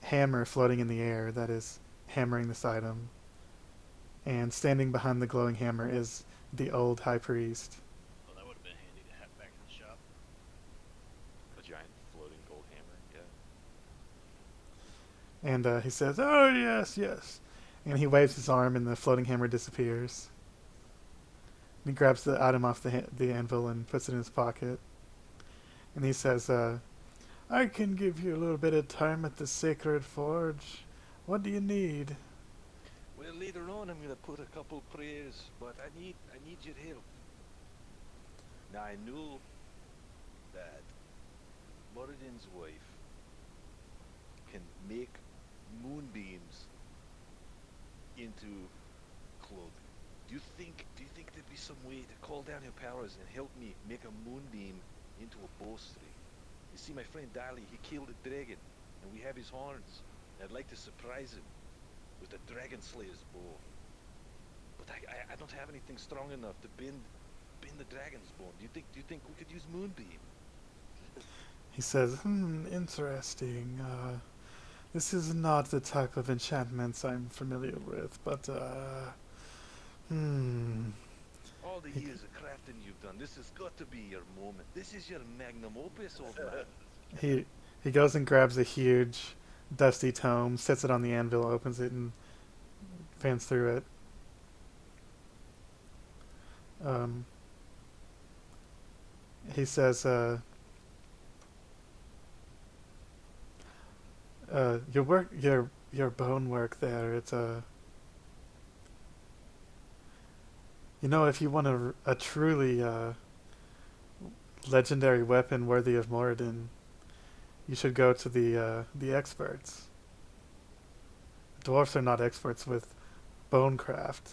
hammer floating in the air that is hammering this item. And standing behind the glowing hammer is the old high priest.
Well, that would have been handy to have back in the shop.
A giant floating gold hammer. Yeah.
And he says, "Oh, yes, yes." And he waves his arm, and the floating hammer disappears. And he grabs the item off the anvil and puts it in his pocket. And he says, "I can give you a little bit of time at the Sacred Forge. What do you need?"
Well, later on, I'm gonna put a couple prayers, but I need your help. Now I know that Morinn's wife can make moonbeams into clothing. Do you think there'd be some way to call down your powers and help me make a moonbeam into a bowstring? You see, my friend Darli, he killed a dragon, and we have his horns. I'd like to surprise him with a dragon slayer's bow. But I don't have anything strong enough to bend the dragon's bone. Do you think we could use moonbeam?
He says, interesting. This is not the type of enchantments I'm familiar with, but,
All the years of crafting you've done, this has got to be your moment. This is your magnum opus, old man.
He goes and grabs a huge, dusty tome, sets it on the anvil, opens it, and fans through it. He says, your bone work there, it's if you want a truly legendary weapon worthy of Moradin, you should go to the experts. Dwarfs are not experts with bone craft.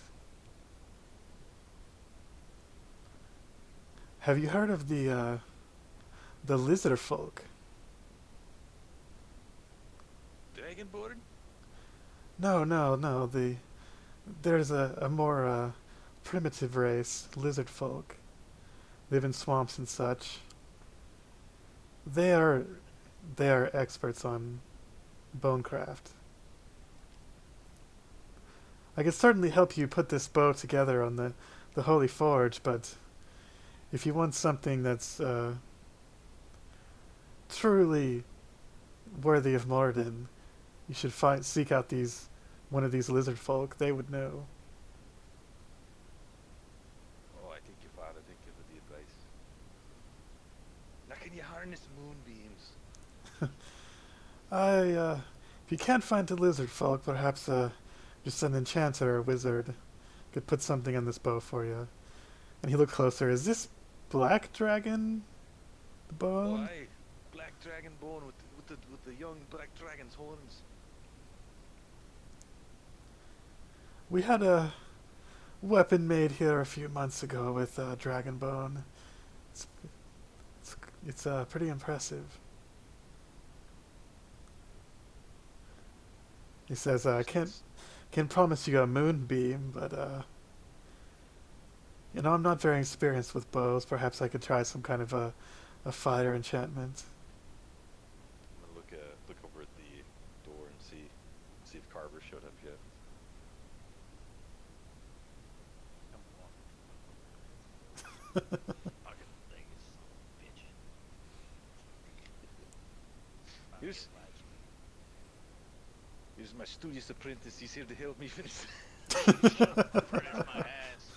Have you heard of the lizard folk?
Dragonborn?
No. There's a more primitive race, lizard folk. Live in swamps and such. They are experts on bone craft. I could certainly help you put this bow together on the Holy Forge, but if you want something that's truly worthy of Moradin, you should seek out one of these lizard folk. They would know.
Oh, I think your father did give her the advice. Now can you harness moonbeams?
If you can't find the lizard folk, perhaps just an enchanter or a wizard could put something on this bow for you. And he looked closer. Is this black dragon
Oh,
bone?
aye. Black dragon bone with the young black dragon's horns.
We had a weapon made here a few months ago with dragon bone. It's, it's pretty impressive. He says, I can't promise you a moonbeam, but I'm not very experienced with bows. Perhaps I could try some kind of a fire enchantment.
I'm gonna look over at the door and see if Carver showed up yet.
Fucking thing is so bitch.
Here's my studious apprentice. He's here to help me finish.
Furnish my ass.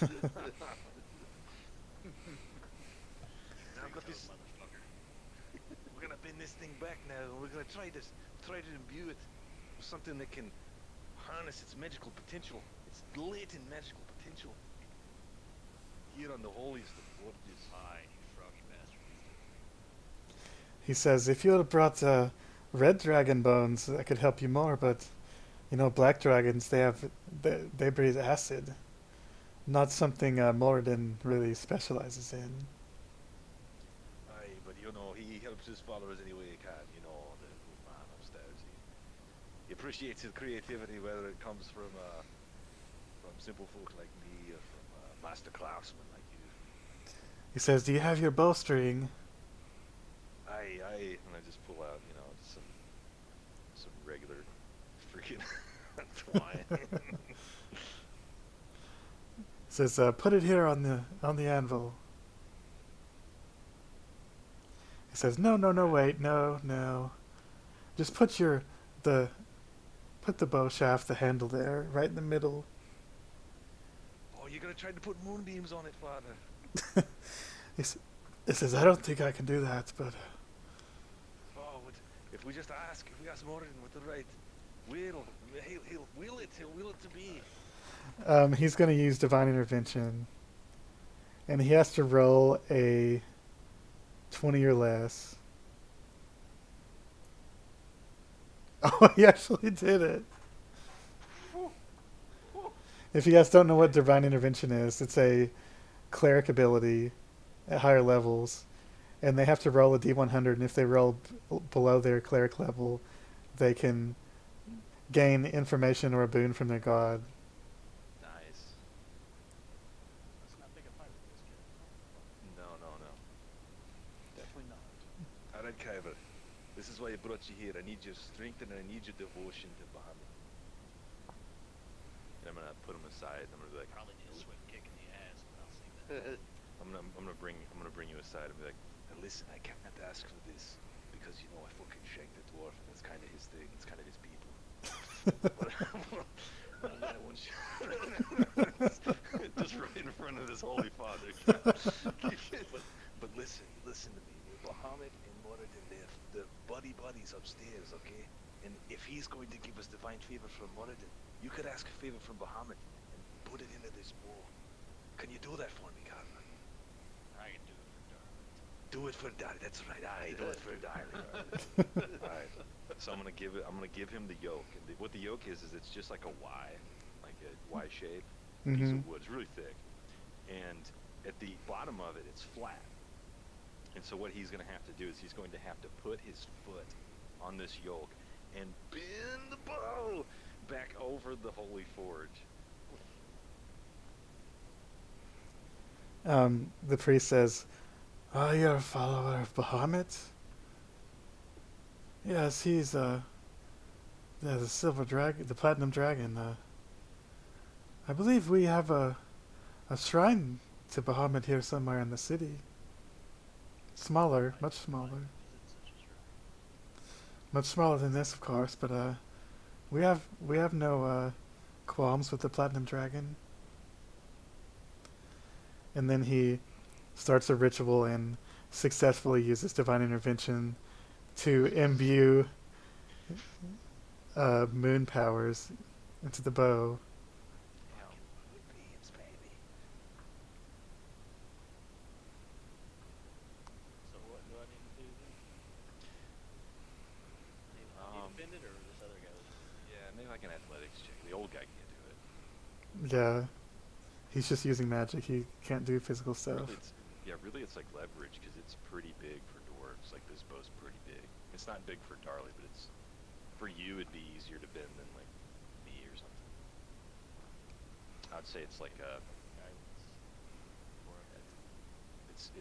Now I've got this.
Motherfucker.
We're gonna bend this thing back now, and we're gonna try to imbue it with something that can harness its magical potential, its latent magical potential. Here on the holiest of forges.
Fine, you froggy bastard.
He says, if you had brought red dragon bones, that could help you more, but black dragons, they breathe acid. Not something Morinn really specializes in.
Aye, but he helps his followers any way he can. The good man upstairs. He appreciates his creativity, whether it comes from simple folk like me or from master craftsmen like you.
He says, do you have your bowstring?
Aye, and I just pull out, some regular freaking twine.
Says, put it here on the anvil. He says, no, wait, no. Just put the bow shaft, the handle there, right in the middle.
Oh, you're gonna try to put moonbeams on it, Father?
He says, I don't think I can do that, but
Oh, if we ask Morinn with the right will, he'll will it to be.
he's going to use divine intervention, and he has to roll a 20 or less. Oh, he actually did it. If you guys don't know what divine intervention is, it's a cleric ability at higher levels, and they have to roll a d100, and if they roll below their cleric level, they can gain information or a boon from their god.
Nice.
Let's not make a fight with this kid.
No.
Definitely not.
Alright, Kyver. This is why I brought you here. I need your strength and I need your devotion to Bahamut. And I'm gonna put him aside. I'm gonna be like,
Probably need a swift kick in the ass, but I'll see that.
I'm gonna bring you aside and be like, now listen, I can't ask for this because I fucking shanked the dwarf and that's kind of his thing. It's kind of his people. But I want you just right in front of this holy father. but listen to me. Bahamut and Morinn, they're buddies upstairs, okay? And if he's going to give us divine favor from Morinn, you could ask a favor from Bahamut and put it into this bow. Can you do that for me, Carver?
I can do it for Darli.
Do it for Darli. That's right. Aye, do it for Darli. Alright. So I'm gonna give him the yoke. And what the yoke is it's just like a Y, like a Y shape piece of wood. It's really thick. And at the bottom of it, it's flat. And so what he's gonna have to do is he's going to have to put his foot on this yoke and bend the bow back over the holy forge.
The priest says, you're a follower of Bahamut? Yes, he's the silver dragon, the platinum dragon. I believe we have a shrine to Bahamut here somewhere in the city. Smaller, much smaller. Much smaller than this, of course, but we have no qualms with the platinum dragon. And then he starts a ritual and successfully uses divine intervention to imbue moon powers into the bow.
Fucking moonbeams, baby. So what do I need to do then? Need to bend it, or this other guy was just
Yeah, maybe like an athletics check. The old guy can't do it.
Yeah, he's just using magic. He can't do physical stuff.
Really it's like leverage because it's pretty big for dwarves. Like this bow's pretty big. It's not big for Darli, but it's for you. It'd be easier to bend than like me or something. I'd say it's like a.
guidance for it.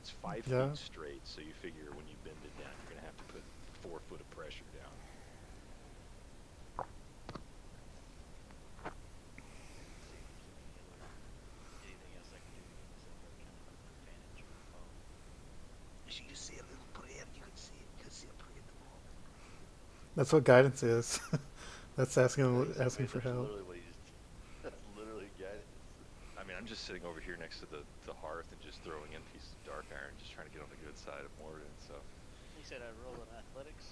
It's 5
Yeah.
feet straight, so you figure when you bend it down, you're gonna have to put 4 foot of pressure down.
See if there's anything else I can do to give myself that kind of advantage on the phone. You see a little prayer, you can see it. You can see a prayer in the wall.
That's what guidance is. That's asking for
That's
help.
literally what he just. That's literally guidance.
I mean, I'm just sitting over here next to the hearth and just throwing in pieces of dark iron, just trying to get on the good side of Morinn. So
He said I'd roll an athletics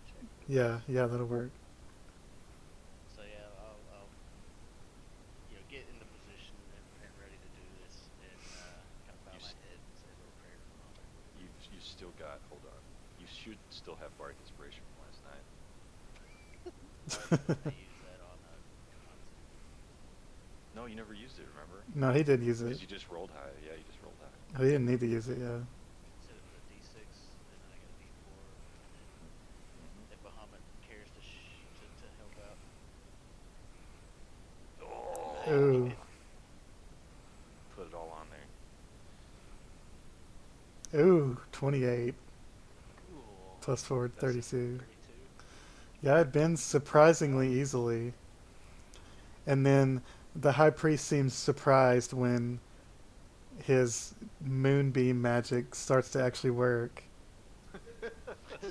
check.
Yeah, that'll work.
So yeah, I'll get in the position and ready to do this, and kind of bow
You
my
s-
head and say a little prayer to the Father.
you still got. Hold on. You should still have bardic inspiration from last night.
I use that on
No, you never used it. Remember?
No, he did use
Because
it.
you just rolled high. Yeah, you just rolled high.
Oh, he didn't need to use it. Yeah.
instead of a D6, and then I got a D4, and then if Bahamut cares to help out.
Ooh.
Put it all on there.
Ooh, 28
Cool.
plus 4,
That's
32.
32.
Yeah, it bends surprisingly easily. And then the high priest seems surprised when his moonbeam magic starts to actually work.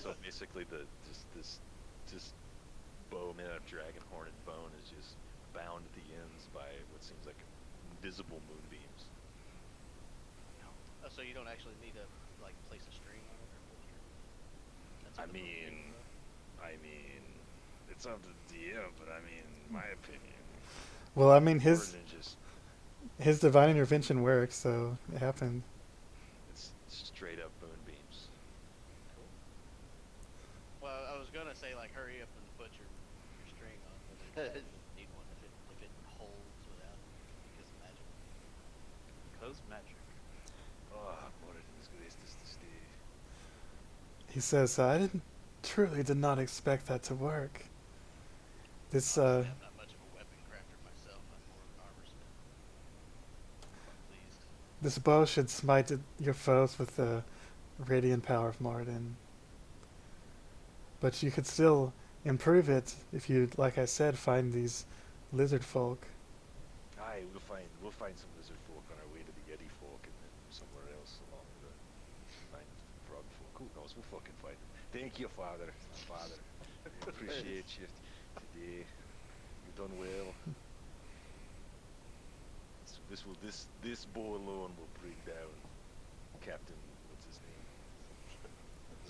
So basically, this bow made out of dragon horn and bone is just bound at the ends by what seems like invisible moonbeams.
Oh, so you don't actually need to like place a string on it or pull string? That's
I
what the moonbeam
mean,
is,
it's up to the DM, but I mean, my opinion.
Well, I mean, his
Morinn just
his divine intervention works, so it happened.
it's straight up moonbeams.
Cool. Well, I was gonna say like hurry up and put your string on, but then you need one if it holds without because of magic.
Cause magic.
Oh, Morinn has graced us this day.
He says, "I truly did not expect that to work. This
Honestly, I'm not much of a weapon crafter myself. I'm more of an armorsmith. I'm pleased.
this bow should smite your foes with the radiant power of Morinn. But you could still improve it if you, like I said, find these lizard folk."
Aye, we'll find some lizard folk on our way to the Yeti folk, and then somewhere else along the line of frog folk. Who knows? We'll fucking find them. Thank you, Father. Father, we appreciate you today. You've done well. This bow alone will bring down Captain. What's his name?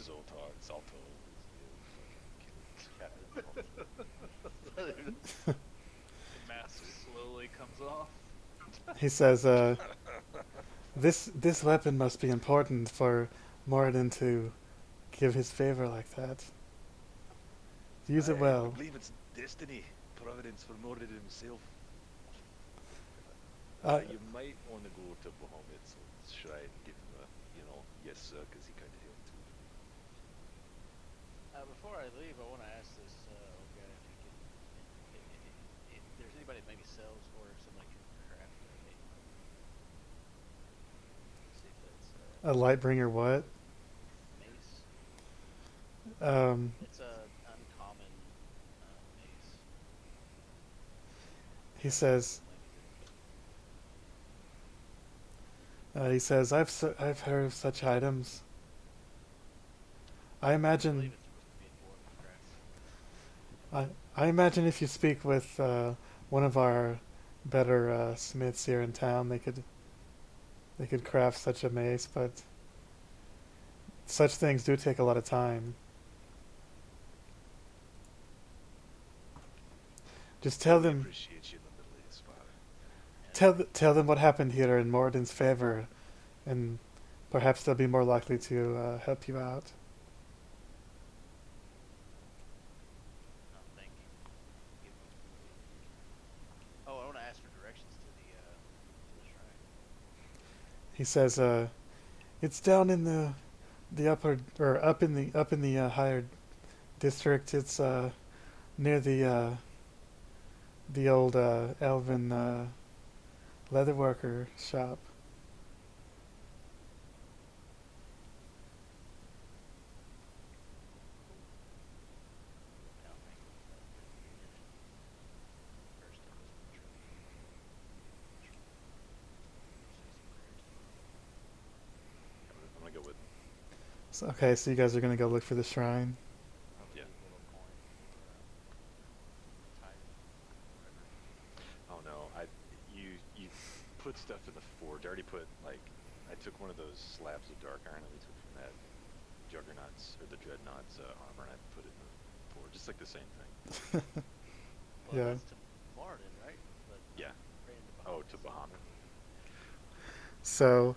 Zalto.
Captain.
The mask slowly comes off.
He says, "This weapon must be important for Morinn to give his favor like that. Use it
I
well."
believe it's destiny, providence for Morinn himself.
You might want to go to Bahamut's shrine and give him a, yes sir, because he kind of helped too.
Before I leave, I want to ask this old guy if he can, if there's anybody that maybe sells or if somebody can craft a mace. See if that's
A Lightbringer what?
mace.
Um,
It's a uncommon mace.
he says, "I've heard of such items. I
I
imagine
believe it's supposed to be a dwarven craft.
I imagine if you speak with one of our better smiths here in town, they could craft such a mace, but such things do take a lot of time." Just tell
We
them,
appreciate you in the Middle East, Father.
tell them what happened here in Moradin's favor, and perhaps they'll be more likely to help you out.
Oh, thank you. Give me. Oh, I want to ask for directions to the shrine.
He says, it's down in the upper or up in the higher district. It's near the old elven leatherworker shop.
I'll make it first. I was gonna try to say some prayers.
I'm gonna go with.
So, okay, so you guys are gonna go look for the shrine.
Probably
Yeah.
a little coin for whatever.
Oh no, you put stuff in the forge. I already put like I took one of those slabs of dark iron that we took from that Juggernaut's or the Dreadnought's armor, and I put it in the forge. It's like the same thing.
Well,
Yeah.
that's to Morinn, right? But
Yeah.
ran to
Oh, to Bahamut.
So,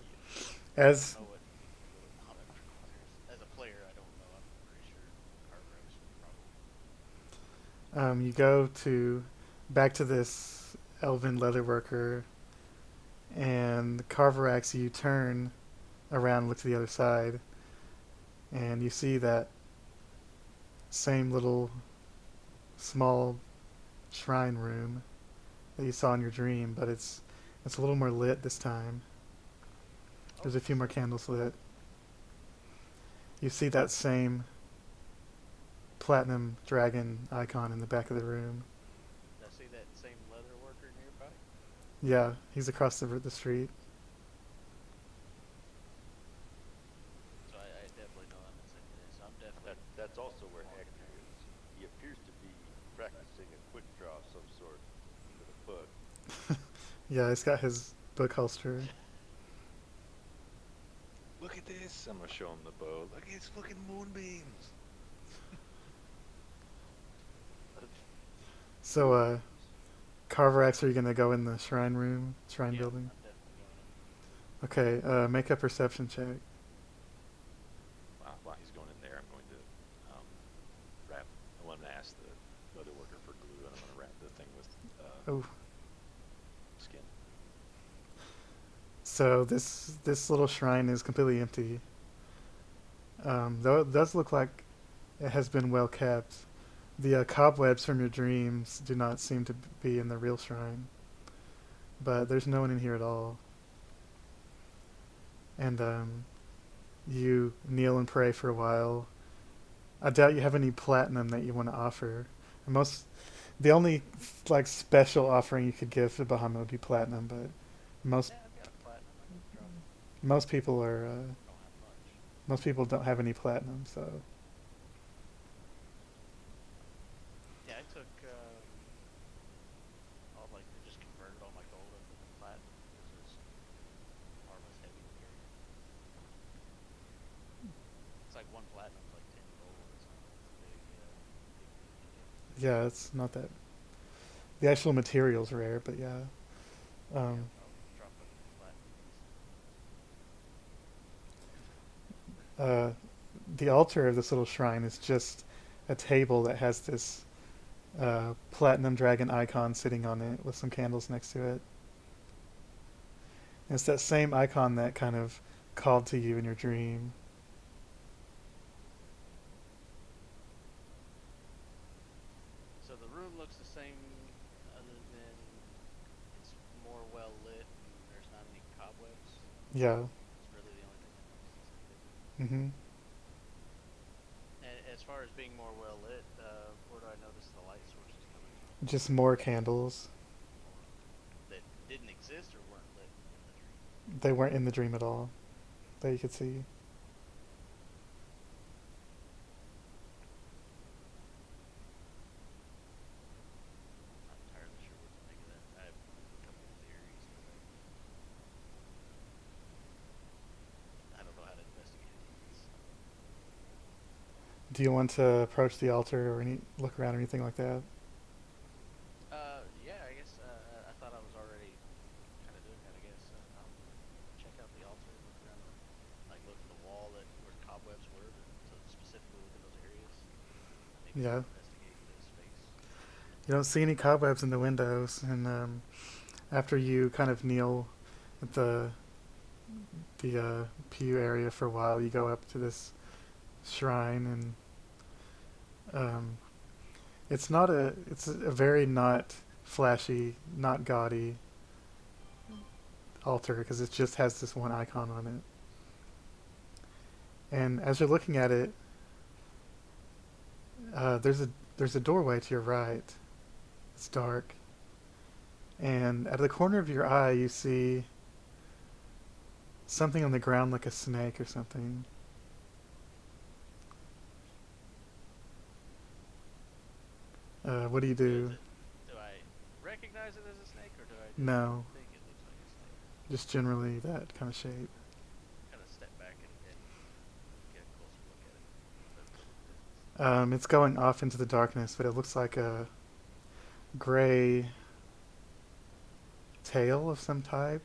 I
as
don't know what Bahamut requires. As a player, I don't know. I'm pretty sure Carvorax would probably.
you go to back to this elven leatherworker, and Carvorax, you turn around, and look to the other side, and you see that same little small shrine room that you saw in your dream, but it's a little more lit this time. There's a few more candles lit. You see that same platinum dragon icon in the back of the room.
Did I see that same leather worker nearby?
Yeah, he's across the street.
So I definitely know I'm in second there. So I'm definitely.
That's also where Ectur is. He appears to be practicing a quick draw of some sort with a book.
Yeah, he's got his book holster.
Look at this. I'm gonna show him the bow. Look, it's fucking moonbeams.
So, Carvorax, are you gonna go in the shrine
Yeah,
building?
I'm definitely going in.
Okay, make a perception check.
While he's going in there, I'm going to wrap. I want to ask the leather worker for glue, and I'm gonna wrap the thing with
Oh,
skin.
so this little shrine is completely empty. Though it does look like it has been well kept. The cobwebs from your dreams do not seem to be in the real shrine, but there's no one in here at all. And you kneel and pray for a while. I doubt you have any platinum that you want to offer. The only like special offering you could give to Bahamut would be platinum, but most
Yeah, I've got platinum. I can drop it.
most people are
I don't have much.
most people don't have any platinum, so
Yeah, I took all I just converted all my gold into platinum because it's armor's heavy to carry. It's like one platinum's like 10 gold. It's not a big deal.
yeah, it's not that. The actual material's rare, but yeah.
Yeah,
Um,
I'll drop a platinum piece.
the altar of this little shrine is just a table that has this platinum dragon icon sitting on it with some candles next to it. And it's that same icon that kind of called to you in your dream.
So the room looks the same, other than it's more well lit and there's not any cobwebs.
Yeah.
It's really the only thing that makes it so different.
Mm-hmm.
And as far as being more well lit, where do I notice the light sources coming from?
Just more candles.
That didn't exist or weren't lit in the dream?
They weren't in the dream at all that you could see.
Not entirely sure what to make of that. I have a couple of theories, but I don't know how to investigate any of these.
Do you want to approach the altar or look around or anything like that? Yeah.
investigate the space.
You don't see any cobwebs in the windows, and after you kind of kneel at the pew area for a while, you go up to this shrine, and it's a very not flashy, not gaudy altar because it just has this one icon on it. And as you're looking at it, there's a doorway to your right. It's dark, and at the corner of your eye, you see something on the ground like a snake or something. What do you do?
Do I recognize it as a snake, or do I just
No,
think it looks like a snake?
just generally that kind of shape.
Kind of step back and get a closer look at it. From a distance.
It's going off into the darkness, but it looks like a gray tail of some type.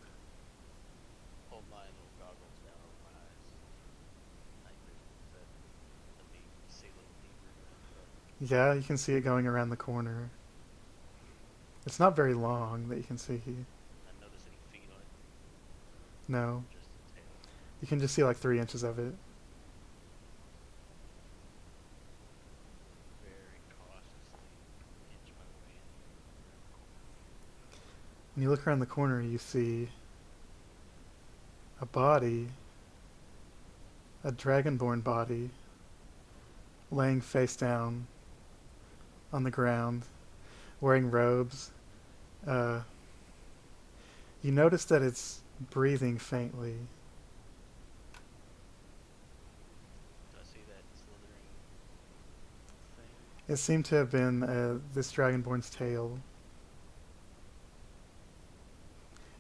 Hold my little goggles down over my eyes. Night vision. Is that let me see a little deeper than
Yeah, you can see it going around the corner. It's not very long that you can see.
I notice any feet on it,
No,
just the tail.
you can just see like 3 inches of it.
Very cautiously inch my way in.
When you look around the corner, you see a body, a dragonborn body, laying face down on the ground, wearing robes. You notice that it's breathing faintly.
Do I see that slithering thing?
It seemed to have been this dragonborn's tail.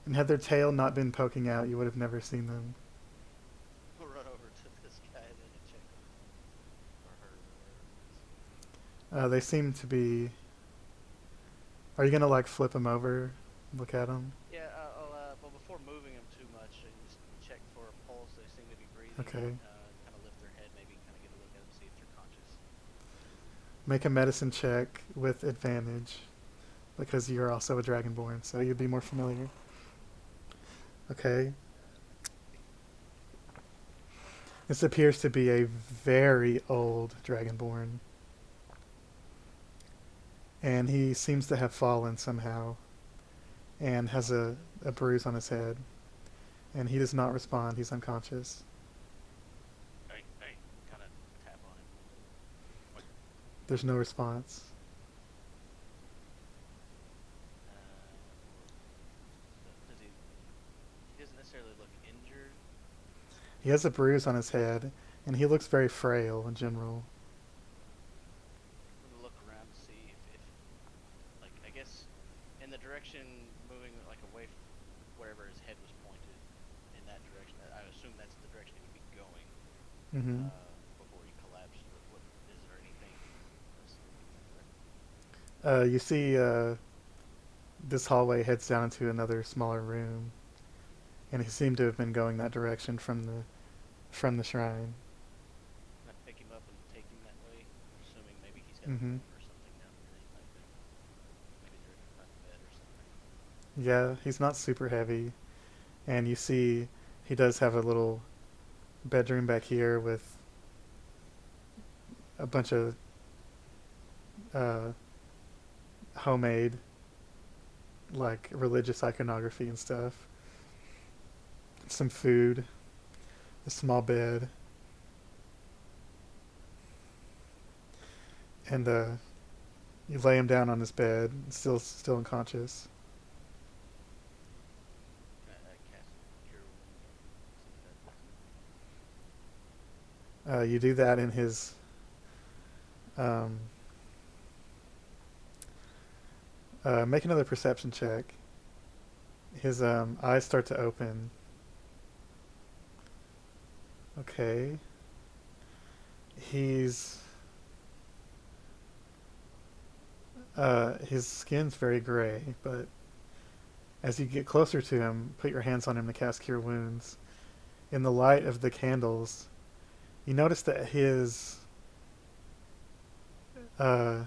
And had their tail not been poking out, you would have never seen them.
We'll run over to this guy then and check him. Or her, or whatever it is.
They seem to be... Are you going to like flip them over? Look at them?
Yeah, well, before moving them too much, I just check for a pulse. They seem to be breathing.
Okay.
Kind of lift their head, maybe kind of get a look at them, see if they're conscious.
Make a medicine check with advantage. Because you're also a dragonborn, so you'd be more familiar. Okay. This appears to be a very old dragonborn. And he seems to have fallen somehow. And has a bruise on his head. And he does not respond, he's unconscious.
Hey, kind of tap on him.
There's no response.
Does he doesn't necessarily look injured.
He has a bruise on his head, and he looks very frail in general.
I'm gonna look around to see if like, I guess, in the direction moving like away from wherever his head was pointed, in that direction. I assume that's the direction he would be going
Mm-hmm.
before he collapsed. What is there anything else in that direction?
You see this hallway heads down into another smaller room, and he seemed to have been going that direction from the shrine.
Can I pick him up and take him that way? Assuming maybe he's got a
Mm-hmm.
wound or something down there. He might be, maybe they're in a bed or something.
Yeah, he's not super heavy, and you see he does have a little bedroom back here with a bunch of homemade like religious iconography and stuff. Some food, a small bed, and you lay him down on his bed, still unconscious.
I cast Cure Wounds.
You do that in his make another perception check. His eyes start to open. Okay. His skin's very gray, but as you get closer to him, put your hands on him to cast Cure Wounds. In the light of the candles, you notice that his Uh,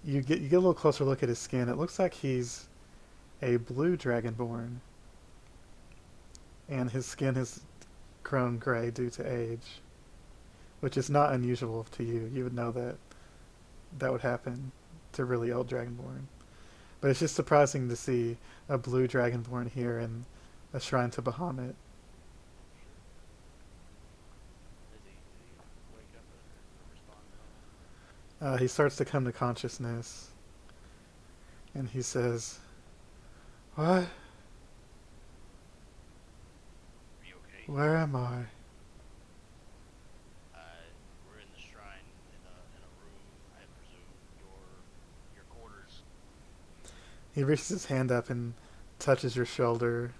you get a little closer look at his skin. It looks like he's a blue dragonborn, and his skin has grown gray due to age, which is not unusual to you. You would know that that would happen to really old dragonborn. But it's just surprising to see a blue dragonborn here in a shrine to Bahamut.
Did he wake up or respond at all?
He starts to come to consciousness, and he says, "What?
Are you okay?
Where am I?"
We're in the shrine in a room, I presume, your quarters.
He reaches his hand up and touches your shoulder.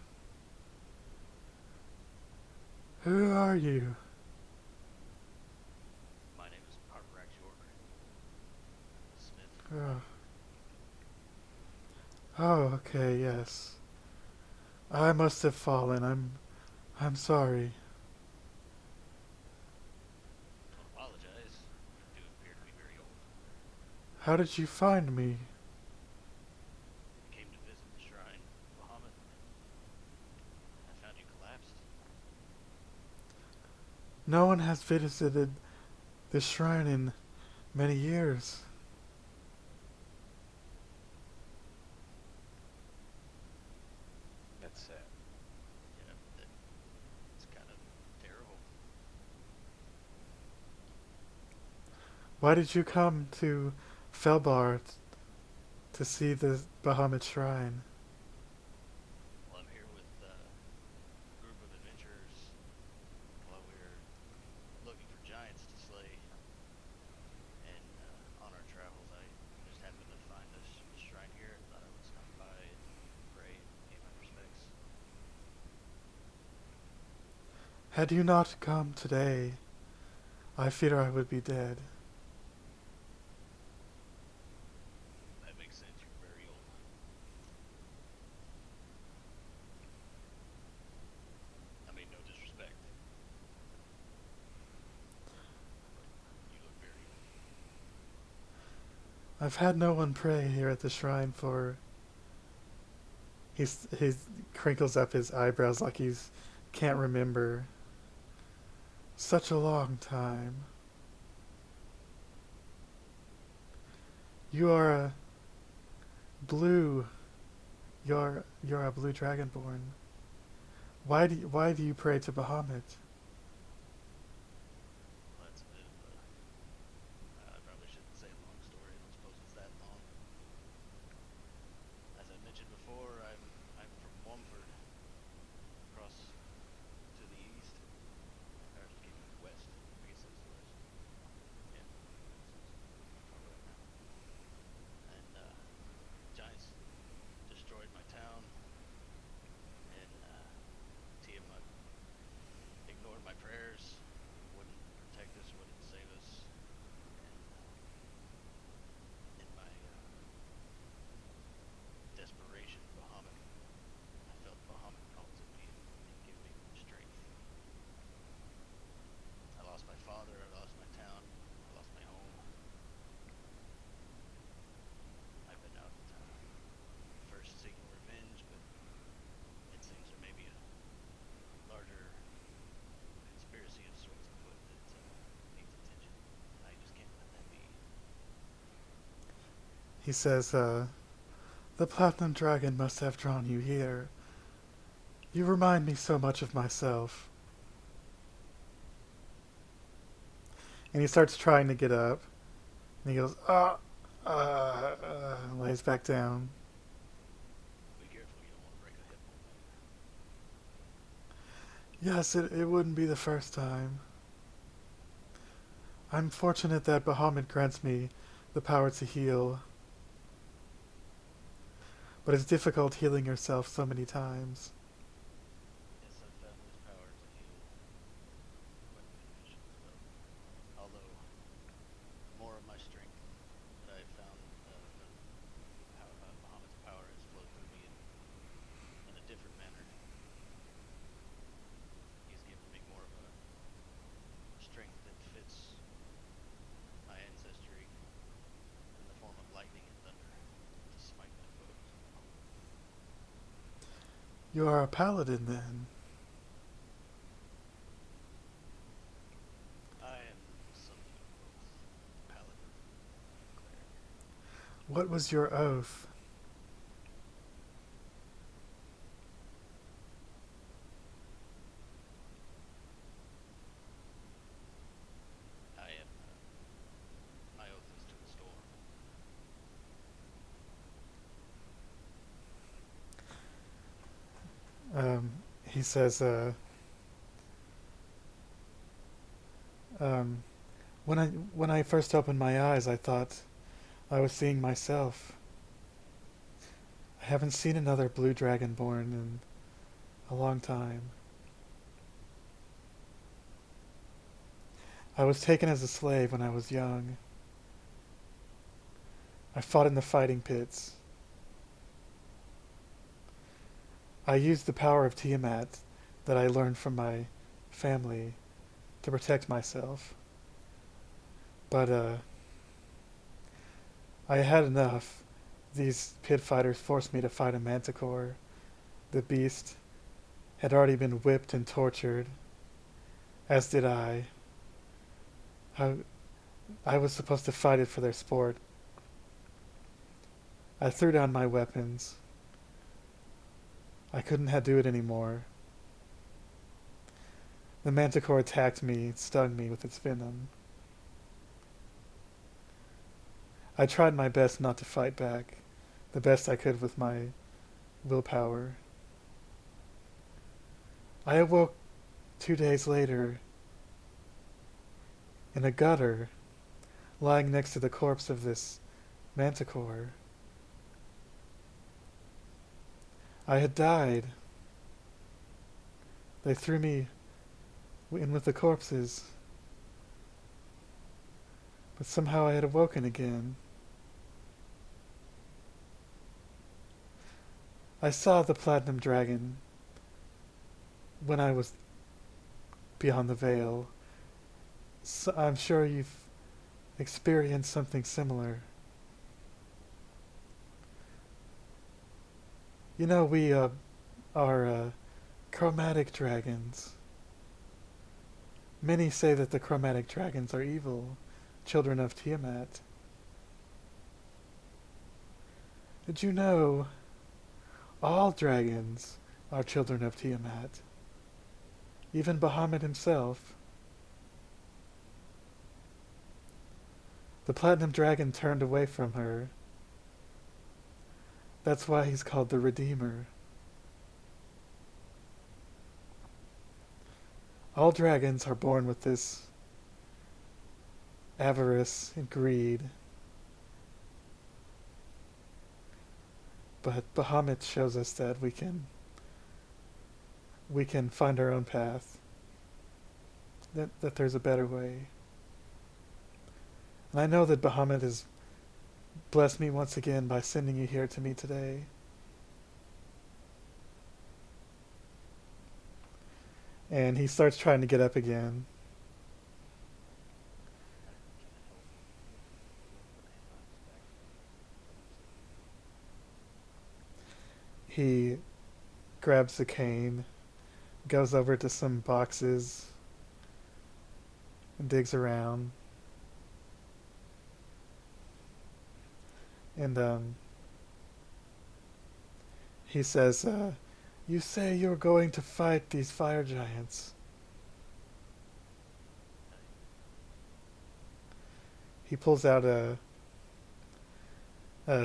"Who are you?"
My name is Carvorax York. I'm a smith.
Oh, okay, yes. I must have fallen. I'm sorry.
Don't apologize. You do appear to be very old.
How did you find me?
I came to visit the shrine, Bahamut. I found you collapsed.
No one has visited this shrine in many years.
That's sad.
Yeah, it's kind of terrible.
Why did you come to Felbarr to see the Bahamut shrine?
Well, I'm here with a group of adventurers while we're looking for giants to slay. And on our travels, I just happened to find this shrine here. Thought I would stop by and pray and pay my respects.
Had you not come today, I fear I would be dead.
That makes sense. You're very old. I mean, no disrespect. But you look very old.
I've had no one pray here at the shrine for... He crinkles up his eyebrows like he's can't remember. Such a long time. You are a blue. You're a blue dragonborn. Why do you pray to Bahamut?
Well, that's a bit of a... I probably shouldn't say a long story. I don't suppose it's that long. As I mentioned before, I'm from Womford, across to the east. Or excuse me, west. I guess that's the west. Yeah. Far away now. And giants destroyed my town. And Tiamat ignored my prayers. Wouldn't protect us. Wouldn't save us. And in my desperation, I felt Bahamut call to me and give me strength. I lost my father, I lost my town, I lost my home. I've been out first seeking revenge, but it seems there may be a larger conspiracy of sorts afoot that needs attention. And I just can't let that be.
He says, the Platinum Dragon must have drawn you here. You remind me so much of myself. And he starts trying to get up. And he goes, lays back down.
Be careful, you don't want to break a hip.
Yes, it wouldn't be the first time. I'm fortunate that Bahamut grants me the power to heal. But it's difficult healing yourself so many times.
Yes, I've found this power to heal quite beneficial as well. Although, more of my strength that I've found, Bahamut's power has flowed through me in a different manner. He's given me more of a strength that fits my ancestry
You are a paladin then.
I am something of both. Paladin, cleric.
What was your oath?
I am. My oath is to the storm.
He says, when I first opened my eyes, I thought I was seeing myself. I haven't seen another blue dragonborn in a long time. I was taken as a slave when I was young. I fought in the fighting pits. I used the power of Tiamat that I learned from my family to protect myself. But I had enough. These pit fighters forced me to fight a manticore. The beast had already been whipped and tortured, as did I. I was supposed to fight it for their sport. I threw down my weapons. I couldn't do it anymore. The manticore attacked me, stung me with its venom. I tried my best not to fight back, the best I could with my willpower. I awoke 2 days later in a gutter, lying next to the corpse of this manticore. I had died. They threw me in with the corpses. But somehow I had awoken again. I saw the platinum dragon when I was beyond the veil. So I'm sure you've experienced something similar. You know, we are chromatic dragons. Many say that the chromatic dragons are evil, children of Tiamat. Did you know all dragons are children of Tiamat? Even Bahamut himself. The platinum dragon turned away from her. That's why he's called the Redeemer. All dragons are born with this avarice and greed. But Bahamut shows us that we can find our own path. That there's a better way. And I know that Bahamut has blessed me once again by sending you here to me today. And he starts trying to get up again. He grabs the cane, goes over to some boxes, and digs around. And he says, you say you're going to fight these fire giants. He pulls out a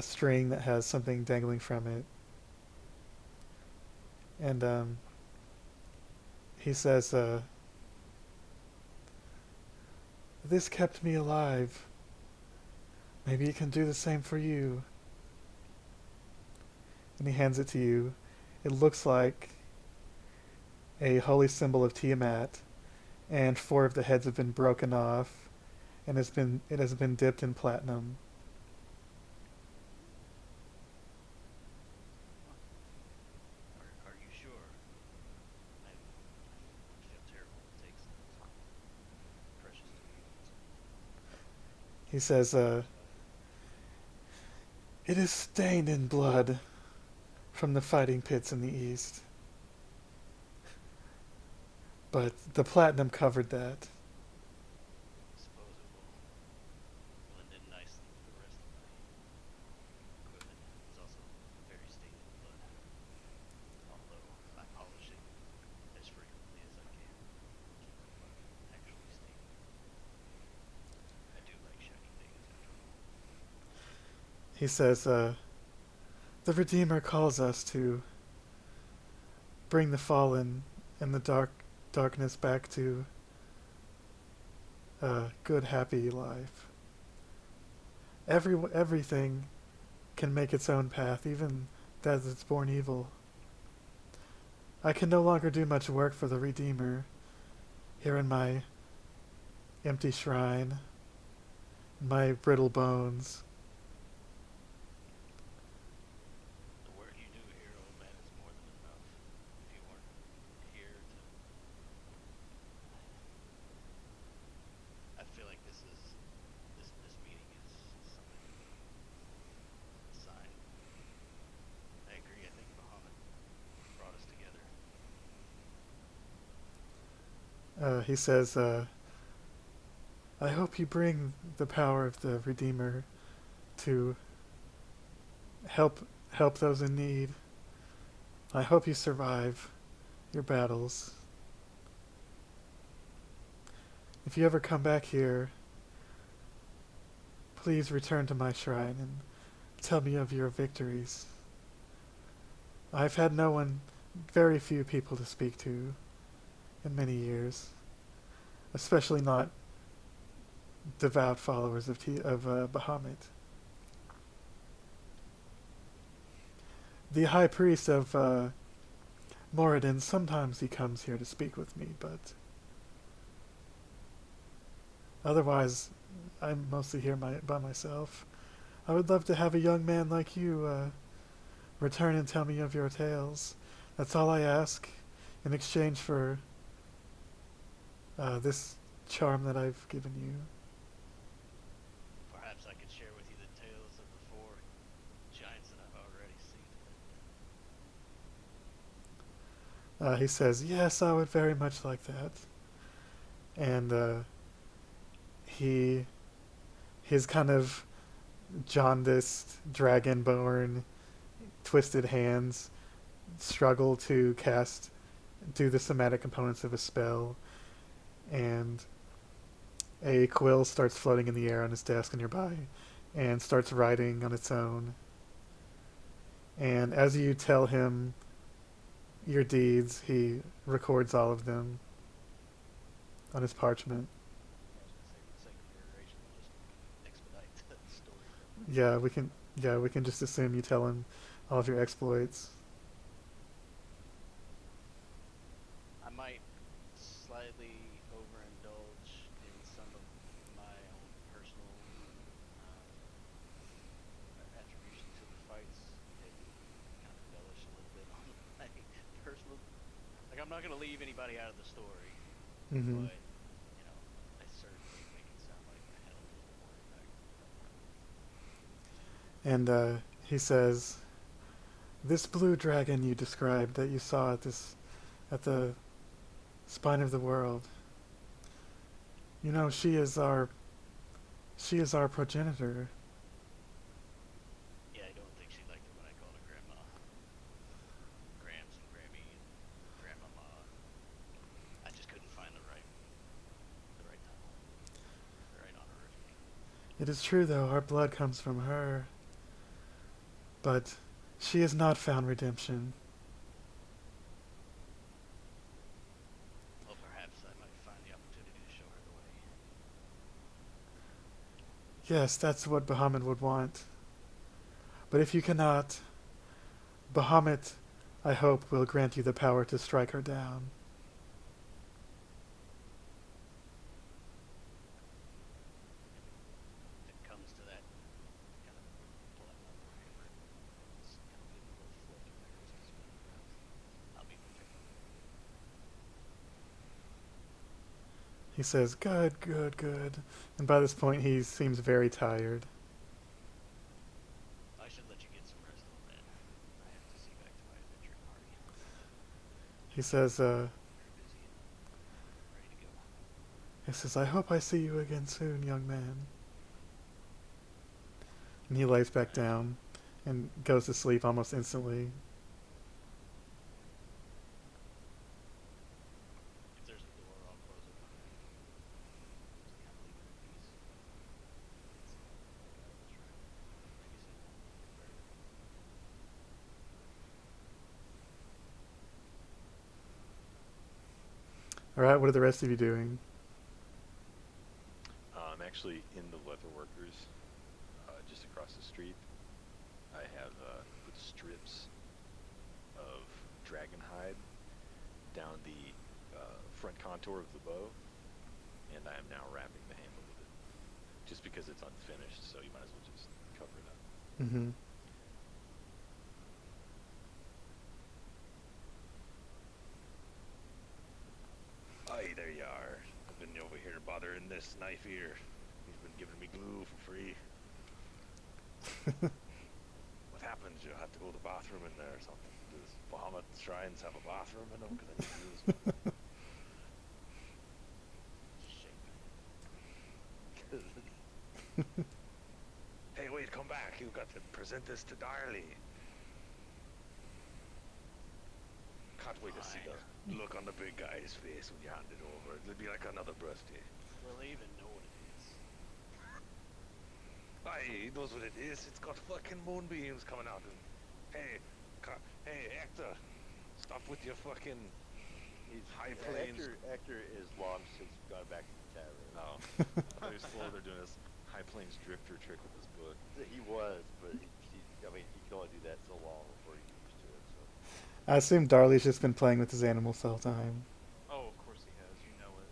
string that has something dangling from it. And he says, this kept me alive. Maybe it can do the same for you. And he hands it to you. It looks like a holy symbol of Tiamat, and 4 of the heads have been broken off, and it has been dipped in platinum.
Are you sure? I feel terrible to take something precious to me.
He says, it is stained in blood from the fighting pits in the east. but the platinum covered that.
I suppose it will blend in nicely with the rest of my equipment. It's also very stained in blood, although I polish it as frequently as I can to keep it from actually staining. I do like shiny things after all.
He says, the Redeemer calls us to bring the fallen and the darkness back to a good, happy life. Everything can make its own path, even that it's born evil. I can no longer do much work for the Redeemer here in my empty shrine, my brittle bones.
The work you do here, old man, is more than enough. If you weren't here to... I feel like this meeting is something of a sign. I agree, I think Bahamut brought us together.
He says, I hope you bring the power of the Redeemer to help those in need. I hope you survive your battles. If you ever come back here, please return to my shrine and tell me of your victories. I've had very few people to speak to in many years, especially not devout followers of Bahamut. The high priest of Morinn, sometimes he comes here to speak with me, but otherwise I'm mostly here by myself. I would love to have a young man like you return and tell me of your tales. That's all I ask in exchange for this charm that I've given you.
Perhaps I could share with you the tales of the 4 giants that I've already seen.
He says, yes, I would very much like that. And his kind of jaundiced, dragonborn, twisted hands struggle to do the somatic components of a spell, and a quill starts floating in the air on his desk nearby and starts writing on its own. And as you tell him your deeds, he records all of them on his parchment.
I was going to say, for the sake of narration, we'll just expedite the story.
Yeah, we can just assume you tell him all of your exploits.
I might slightly overindulge in some of my own personal attribution to the fights and kind of embellish a little bit on my personal. Like, I'm not going to leave anybody out of the story,
Mm-hmm.
but I certainly make it sound like I had a little more impact than that.
And he says, this blue dragon you described that you saw at the spine of the world. She is our progenitor.
Yeah, I don't think she liked it when I called her grandma. Grams and Grammy and Grandmama. I just couldn't find the right title, the right honorific.
It is true, though, our blood comes from her. But she has not found redemption.
Well, perhaps I might find the opportunity to show her the way.
Yes, that's what Bahamut would want. But if you cannot, Bahamut, I hope, will grant you the power to strike her down.
If it comes to that, kind of pull out my warhammer, it's kind of give a little flick and there goes the spinning around. I'll be prepared.
He says, good, good, good. And by this point, he seems very tired.
I should let you get some rest, old man. I have to see back to my adventuring party.
He says,
Very busy.
He says, "I hope I see you again soon, young man." And he lays back down and goes to sleep almost instantly.
If there's a door, I'll close it behind me. Just kind of leave it in peace. Maybe see.
Alright, what are the rest of you doing?
I'm actually in the Leatherworkers, just across the street. I have put strips of dragon hide down the front contour of the bow, and I am now wrapping the handle with it. Just because it's unfinished, so you might as well just cover it up.
Mm-hmm.
Aye, there you are. I've been over here bothering this knife here. He's been giving me glue for free. What happens? You have to go to the bathroom in there or something. Does Bahamut shrines have a bathroom in them? Because I need to use one. Hey, wait, come back. You've got to present this to Darli. Can't wait to see the look on the big guy's face when you hand it over. It'll be like another birthday.
Will they even know what it is?
Aye, he knows what it is. It's got fucking moonbeams coming out. And hey, hey, Ectur, stop with your fucking high plains.
Ectur is long since gone back to the tavern.
No, I was told they're doing this High Plains drifter trick with this book.
He was, but I mean, he can only do that so long before he gets used to it. So.
I assume Darley's just been playing with his animals the whole time.
Oh, of course he has. You know it.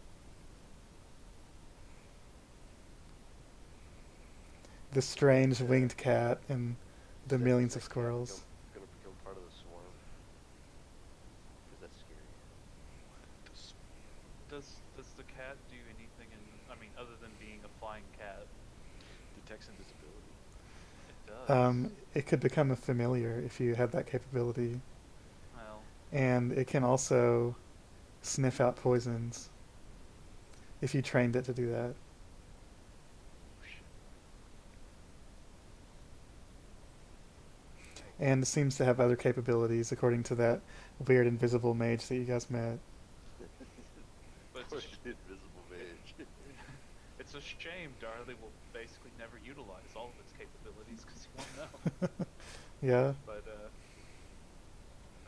The strange winged cat and the millions of squirrels.
Gonna become part of the swarm. Because that's scary.
Does the cat do anything other than being a flying cat?
Detects invisibility.
It does.
It could become a familiar if you had that capability.
Well,
And it can also sniff out poisons if you trained it to do that. And it seems to have other capabilities according to that weird invisible mage that you guys met.
but
Of course, the invisible mage.
it's a shame Darli will basically never utilize all of its capabilities because he won't know.
Yeah.
But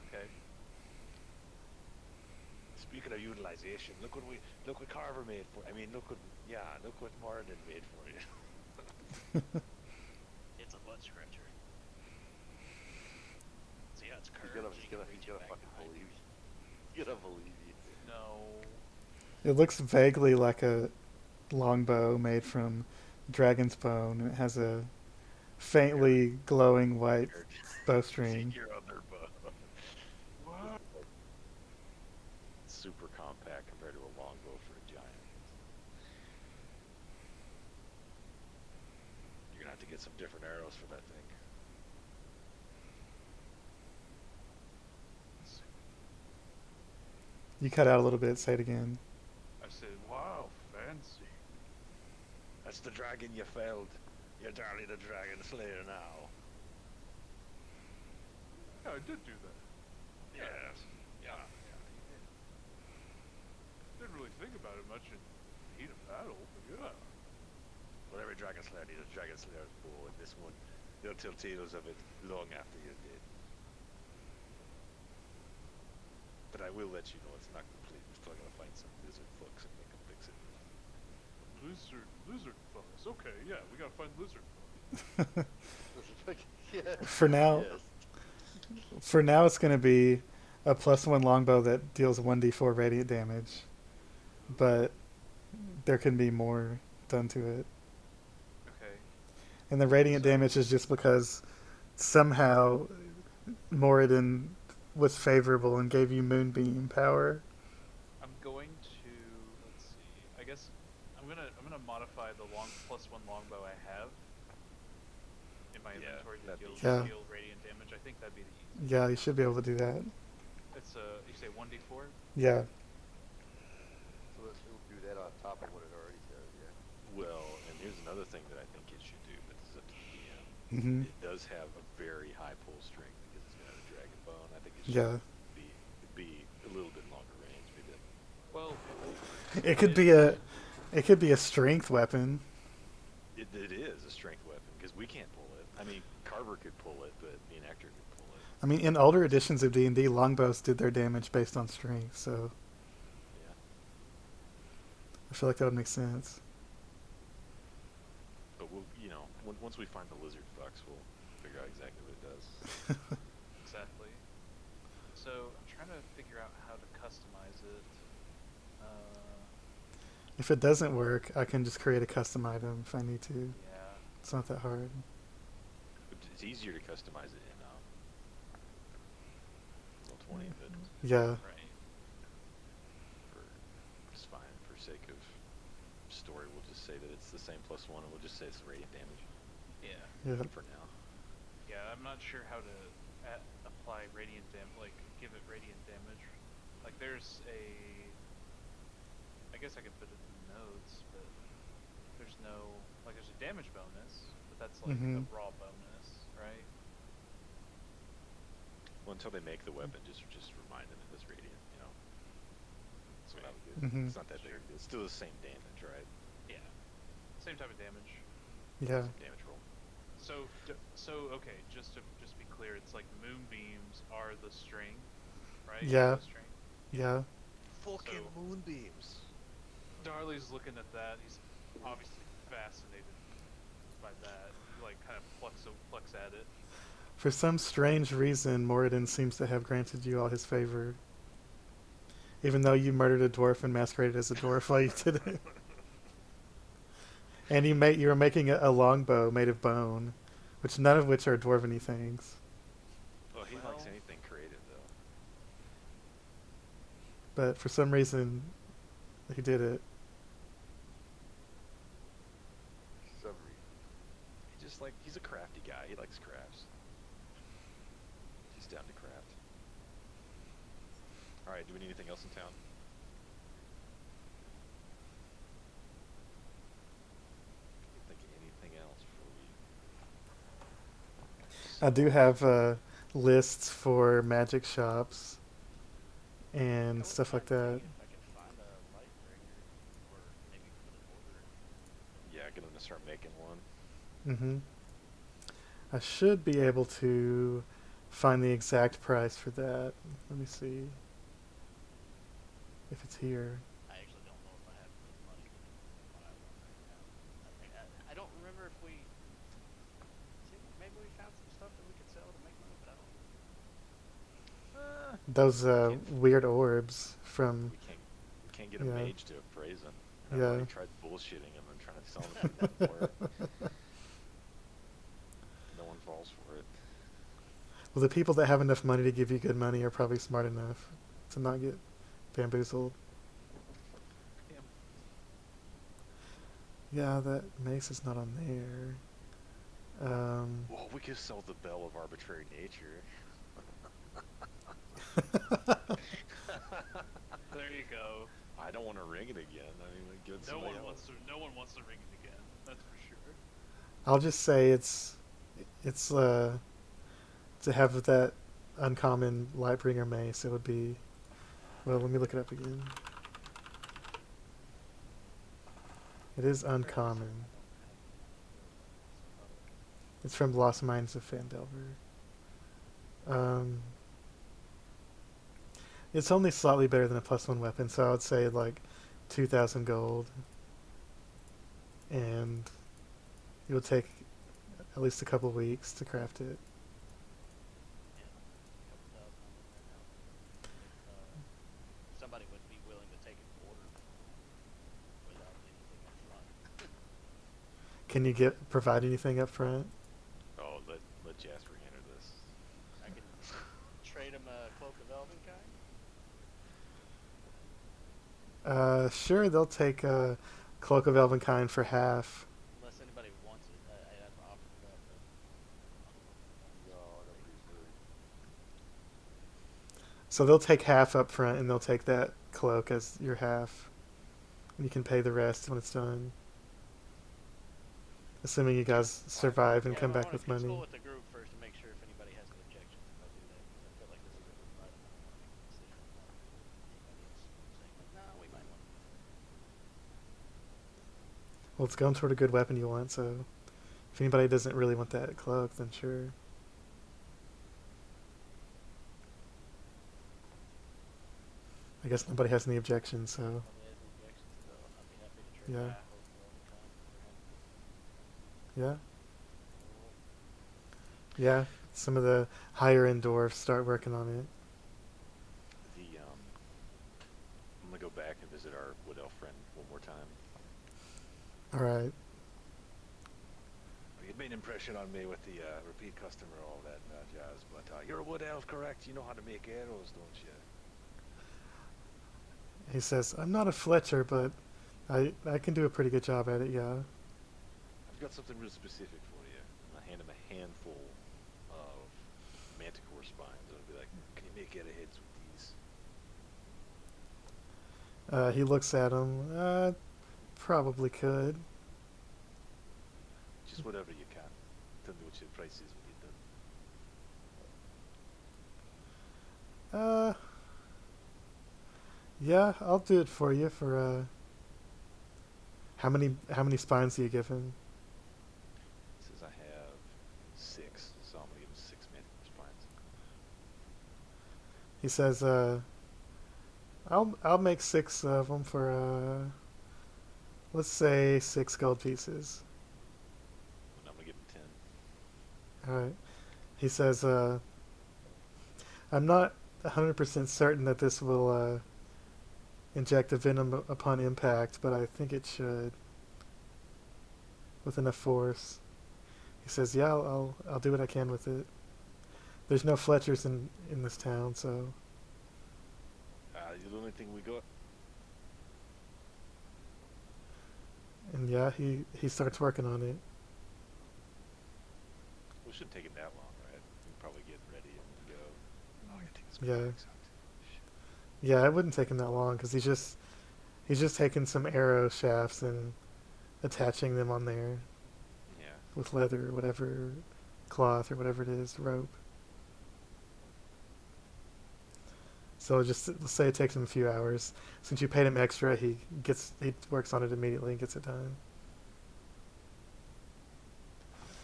okay.
Speaking of utilization, look what Carver made for. I mean, look what Morinn made for you.
It's a butt scratcher. See how it's curved?
He's gonna
so you can reach
fucking
back behind
believe
you.
you. He's gonna believe you.
No.
It looks vaguely like a longbow made from dragon's bone, and it has a faintly glowing white bowstring.
Your other bow.
What? It's super compact compared to a longbow for a giant. You're gonna have to get some different arrows for that thing.
You cut out a little bit, say it again.
I said, wow, fancy.
That's the dragon you felled. You're Darli the Dragon Slayer now.
Yeah, I did do that.
Yes.
Yeah. Didn't really think about it much in the heat of battle, but yeah.
Well, every Dragon Slayer needs a Dragon Slayer's bow, and this one, they'll tell tales of it long after you're dead. But I will let you know it's not complete. We're still gonna find some lizard fucks and make them fix it.
Lizard fucks. Okay, yeah, we gotta find lizard fucks.
Yeah.
For now,
Yes.
for now, it's going to be a +1 longbow that deals 1d4 radiant damage, but there can be more done to it.
Okay.
And the radiant damage is just because somehow Morinn was favorable and gave you moonbeam power.
I'm going to let's see. I guess I'm gonna modify the +1 longbow I have in my
Yeah,
inventory to
that'd
deal,
be
Yeah.
deal radiant damage. I think that'd be the easiest.
Yeah, you should be able to do that.
It's you say 1d4?
Yeah.
So it'll do that on top of what it already says, yeah.
Well, and here's another thing that I think it should do, but this is up to the DM.
Mm-hmm.
It does have a very high pull strength because it's got a dragon bone. I think it should
Yeah.
be a little bit longer range, maybe.
Well,
It could be a strength weapon.
It is a strength weapon because we can't pull it. I mean, Carver could pull it, but me and Ectur could pull it.
I mean, in older editions of D&D, longbows did their damage based on strength, so
Yeah.
I feel like that would make sense.
But we'll, once we find the lizard fucks, we'll figure out exactly what it does.
exactly. So I'm trying to figure out how to customize it.
If it doesn't work, I can just create a custom item if I need to.
Yeah.
It's not that hard.
It's easier to customize it in Roll20, but
Yeah.
Right.
it's fine for sake of story. We'll just say that it's the same +1, and we'll just say it's radiant damage
Yeah.
Yeah.
for now.
Yeah. I'm not sure how to apply radiant damage. Like give it radiant damage. Like there's a. I guess I could put it in the notes, but there's no there's a damage bonus, but that's like a raw bonus, right?
Well, until they make the weapon, just remind them it does radiant. That's what I would do.
Mhm.
It's not that big. It's still the same damage, right?
Yeah. Same type of damage.
Yeah.
Same damage roll.
So okay, just to be clear, it's like moonbeams are the string, right?
Yeah.
The string.
Yeah.
Fucking
So-
moonbeams.
Darley's looking at that. He's obviously fascinated by that. He like kind of plucks at it.
For some strange reason, Moradin seems to have granted you all his favor. Even though you murdered a dwarf and masqueraded as a dwarf while you did it. And you were making a longbow made of bone, which none of which are dwarven-y things.
Well, he likes
Well-
anything creative, though.
But for some reason, he did it.
For some reason.
He's a crafty guy. He likes crafts. He's down to craft. All right. Do we need anything else in town? Can't think of anything else before we.
I do have lists for magic shops and stuff like that.
If I can find a light bringer, or maybe put an order.
Yeah, get him to start making one.
Mm-hmm. I should be able to find the exact price for that. Let me see if it's here.
I actually don't know if I have the money to buy one right now. I don't remember if we. Maybe we found some stuff that we could sell to make money, but I don't.
Those weird orbs from
We can't get a
Yeah.
mage to appraise him. I've
Yeah.
already tried bullshitting him and trying to sell him before. No one falls for it.
well, the people that have enough money to give you good money are probably smart enough to not get bamboozled. Yeah, that mace is not on there.
Well, we could sell the Bell of Arbitrary Nature.
There you go.
I don't want to ring it again. I mean, we give it to
No
somebody
one
else.
wants to ring it again. That's for sure.
I'll just say it's to have that uncommon Lightbringer mace. It would be. Well, let me look it up again. It is uncommon. It's from Lost Mines of Fandelver. It's only slightly better than a +1 weapon, so I would say like 2,000 gold. And it would take at least a couple weeks to craft it.
Yeah, a couple thousand right now. If somebody would be willing to take an order without anything up front.
Can you provide anything up front?
Oh, let Jasper enter this.
I could trade him a cloak of Elvenkind.
Sure, they'll take a Cloak of Elvenkind for half.
Unless anybody wants it, I'd offer that. But
No, nobody's really.
So they'll take half up front, and they'll take that cloak as your half. You can pay the rest when it's done. Assuming you guys survive and
Yeah,
come
I
back
want
with
to consult
money.
with the group first to make sure if anybody has any objections if I do that, because I feel like this is a group item. I don't want to make a decision without anybody else saying like, no, we might want to do that.
Well, it's going toward a good weapon you want, so if anybody doesn't really want that cloak, then sure. I guess nobody has any objections, so
Nobody has any objections, so I'd be happy to trade
Yeah.
my whole con for him.
yeah.
Cool.
Yeah, some of the higher end dwarves start working on it.
I'm gonna go back and visit our wood elf friend one more time.
Alright.
You made an impression on me with the repeat customer, all that jazz. But you're a wood elf, correct? You know how to make arrows, don't you?
He says, I'm not a Fletcher, but I can do a pretty good job at it, yeah.
I've got something real specific for you. I'm gonna hand him a handful of manticore spines. I'll be like, can you make arrowheads with these?
He looks at him. Probably could.
Just whatever you can. Tell me what your price is when you're done.
Yeah, I'll do it for you for, how many spines do you give him?
He says I have 6, so I'm gonna give him 6 manticore spines.
He says, I'll make 6 of them for, let's say 6 gold pieces.
And I'm gonna give him 10.
Alright. He says, I'm not 100% certain that this will, inject a venom upon impact, but I think it should. With enough force. He says, yeah, I'll do what I can with it. There's no Fletchers in this town, so...
You're the only thing we got.
And yeah, he starts working on it.
We shouldn't take him that long, right? We can probably get ready and go. Oh, I gotta take this
Yeah.
Kronos out. Shit.
Yeah, it wouldn't take him that long, because he's just taking some arrow shafts and attaching them on there
Yeah.
with leather or whatever, cloth or whatever it is, rope. So let's say it takes him a few hours. Since you paid him extra, he works on it immediately and gets it done.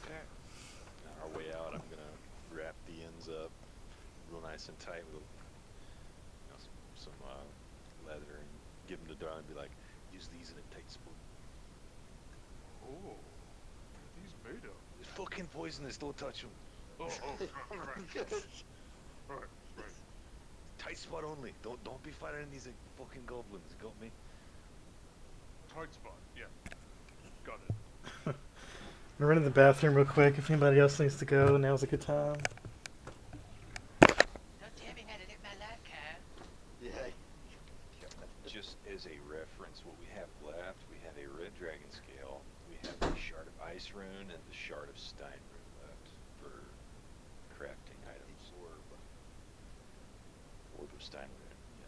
Okay. On our way out, I'm gonna wrap the ends up real nice and tight with some leather and give them to Darli and be like, use these in a tight spoon.
Oh, what are these made of?
It's fucking poisonous. Don't touch them.
Oh, alright. Alright, right.
Tight spot only. Don't be firing these fucking goblins. You got me?
Tight spot, yeah. Got it.
I'm gonna run to the bathroom real quick. If anybody else needs to go, now's a good time.
Don't tell me how to live my life, Kyle.
Yeah.
Just as a reference, what we have left, we have a red dragon scale, we have the shard of ice rune, and the shard of stein rune left for crafting items. Orb of stein rune, yeah.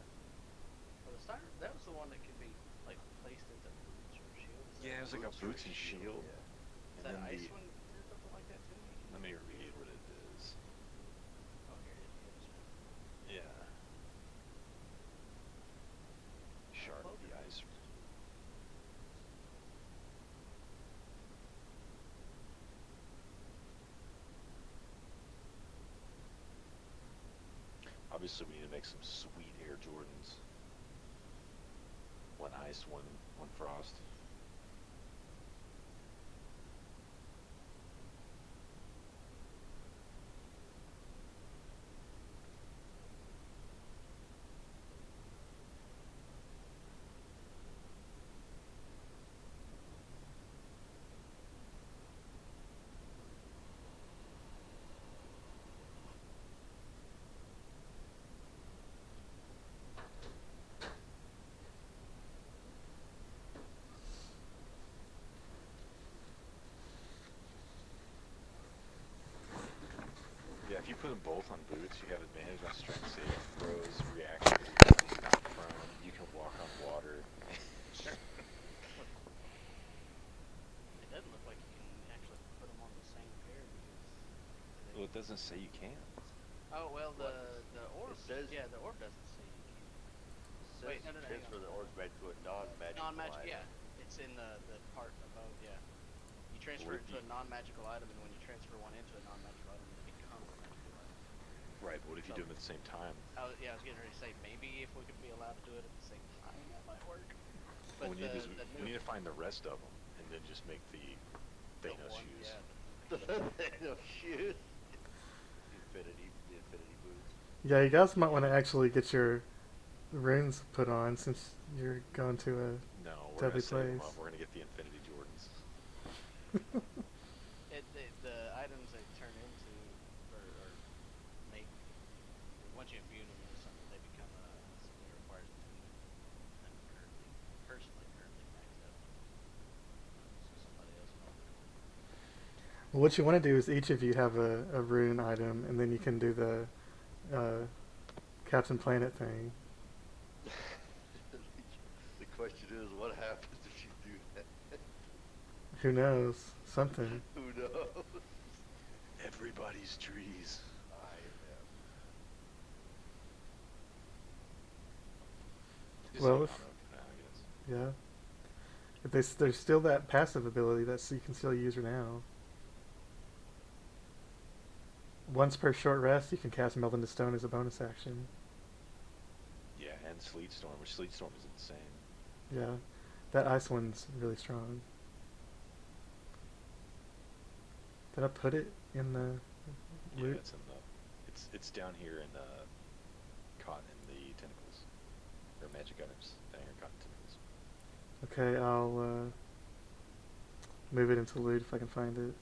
Well, the Steiner, that was the one that could be like placed into boots or shields.
Yeah, it was like a boots and shield.
Is
And
that
then
ice
the,
one or something like that too?
let me read what it is.
Oh, here it is.
Yeah. Shard of the ice rune. Obviously, we need to make some sweet Air Jordans. One ice, one frost. Yeah, if you put them both on boots, you have advantage on strength saving throws, reaction, you can knock prone, you can walk on water. doesn't say you can.
Oh well,
What?
the orb.
It says-
Yeah, the orb doesn't say you can.
It says
Wait, no,
you
no, hang
transfer
on.
the orbs back to a non-magical
Non-magic.
item.
Yeah, it's in the part above. Yeah, you transfer
Would
it
it
to a
be-
non-magical item, and when you transfer one into a non-magical item, it becomes a magical item.
Right, but what if you do them at the same time?
I was getting ready to say maybe if we could be allowed to do it at the same time, that might work.
What
But
we need is
the
we need to find the rest of them and then just make the Thanos
one,
shoes.
yeah,
No shoes. The infinity boots.
Yeah, you guys might want to actually get your runes put on since you're going to a
No, we're
deadly
gonna save 'em
place.
up. We're gonna get the Infinity Jordans.
the items they turn into or make once you imbue them with something, they become something that requires attunement. I'm currently maxed out. So somebody else might.
Well, what you want to do is each of you have a rune item, and then you can do the Captain Planet thing.
The question is, what happens if you do that?
Who knows? Something.
Who knows?
Everybody's trees.
I am.
Just
Well,
hang
if-
on up for now, I guess.
Yeah. But there's still that passive ability that you can still use now. Once per short rest, you can cast Melt into Stone as a bonus action.
Yeah, and Sleet Storm, which Sleet Storm is insane.
Yeah. That ice one's really strong. Did I put it in the
Yeah,
loot?
it's in the it's down here in caught in the tentacles. Or magic items down here caught in tentacles.
Okay, I'll move it into loot if I can find it.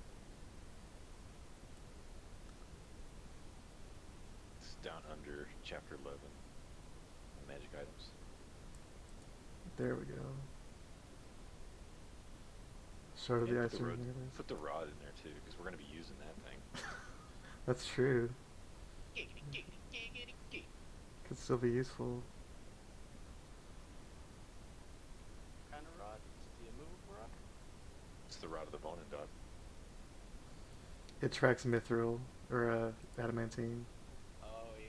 It's down under chapter 11. Magic items.
There we go. Shard of
And
the
put
Ice
the
Ring.
rod-
There it is.
Put the rod in there too, because we're gonna be using that thing.
That's true.
Giggity, giggity, giggity, giggity.
Could still be useful.
Kind of rod. It's the immovable rod.
It's the rod of the Vonin dog.
It tracks mithril or adamantine.
Oh yeah,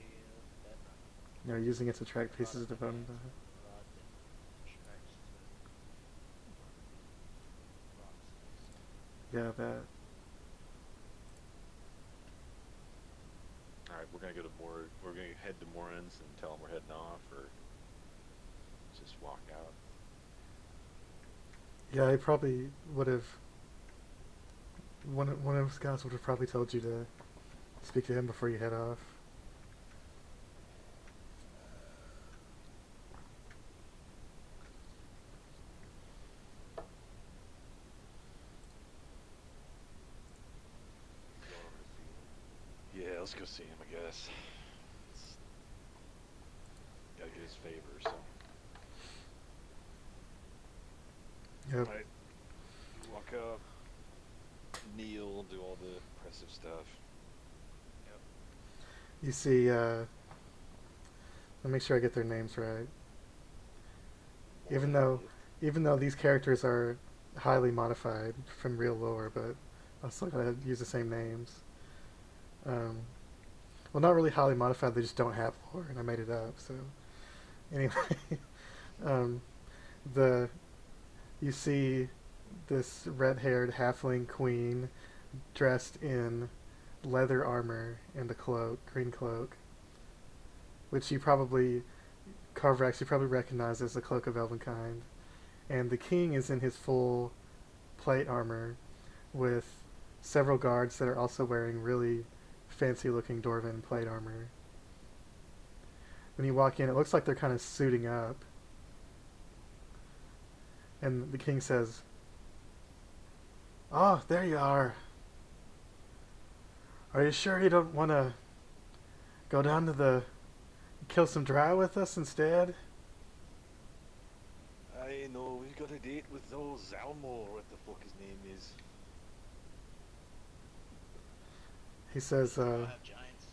that rod.
You know, using it to track pieces of
Rod
the bone.
rod that tracks to rocks.
Yeah, that.
All right, we're gonna go to We're gonna head to Morinn's and tell them we're heading off, or just walk out.
Yeah, I probably would have. One of his guys would have probably told you to speak to him before you head off.
Going over to see him.
Yeah, let's go see him, I guess. Gotta get his favor, so.
Yep.
Alright. Walk up, kneel, do all the impressive stuff.
You see, let me make sure I get their names right. Even though these characters are highly modified from real lore, but I still gotta use the same names. Well, not really highly modified. They just don't have lore, and I made it up. So, anyway, you see this red-haired halfling queen dressed in leather armor and a cloak, green cloak, which Carvorax, you probably recognize as the Cloak of Elvenkind. And the king is in his full plate armor with several guards that are also wearing really fancy-looking dwarven plate armor. When you walk in, it looks like they're kind of suiting up. And the king says, "Oh, there you are. Are you sure you don't want to go down to kill some dry with us instead?"
I know, we've got a date with those Zalmo, or what the fuck his name is.
He says,
I'll have giants.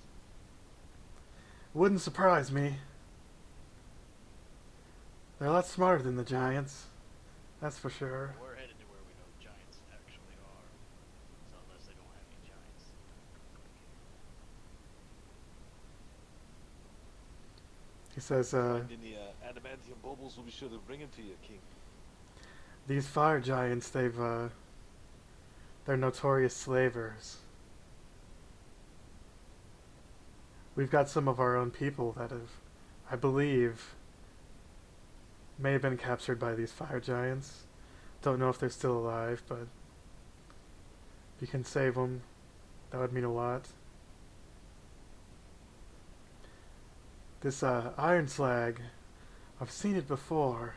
"Wouldn't surprise me. They're a lot smarter than the giants. That's for sure."
We're headed to where we know giants actually are. So unless they don't have any giants.
says,
Find any adamantium baubles, we'll be sure to bring them to you, King.
these fire giants, they're notorious slavers. We've got some of our own people that have, I believe, may have been captured by these fire giants. Don't know if they're still alive, but if you can save them, that would mean a lot. This iron slag, I've seen it before.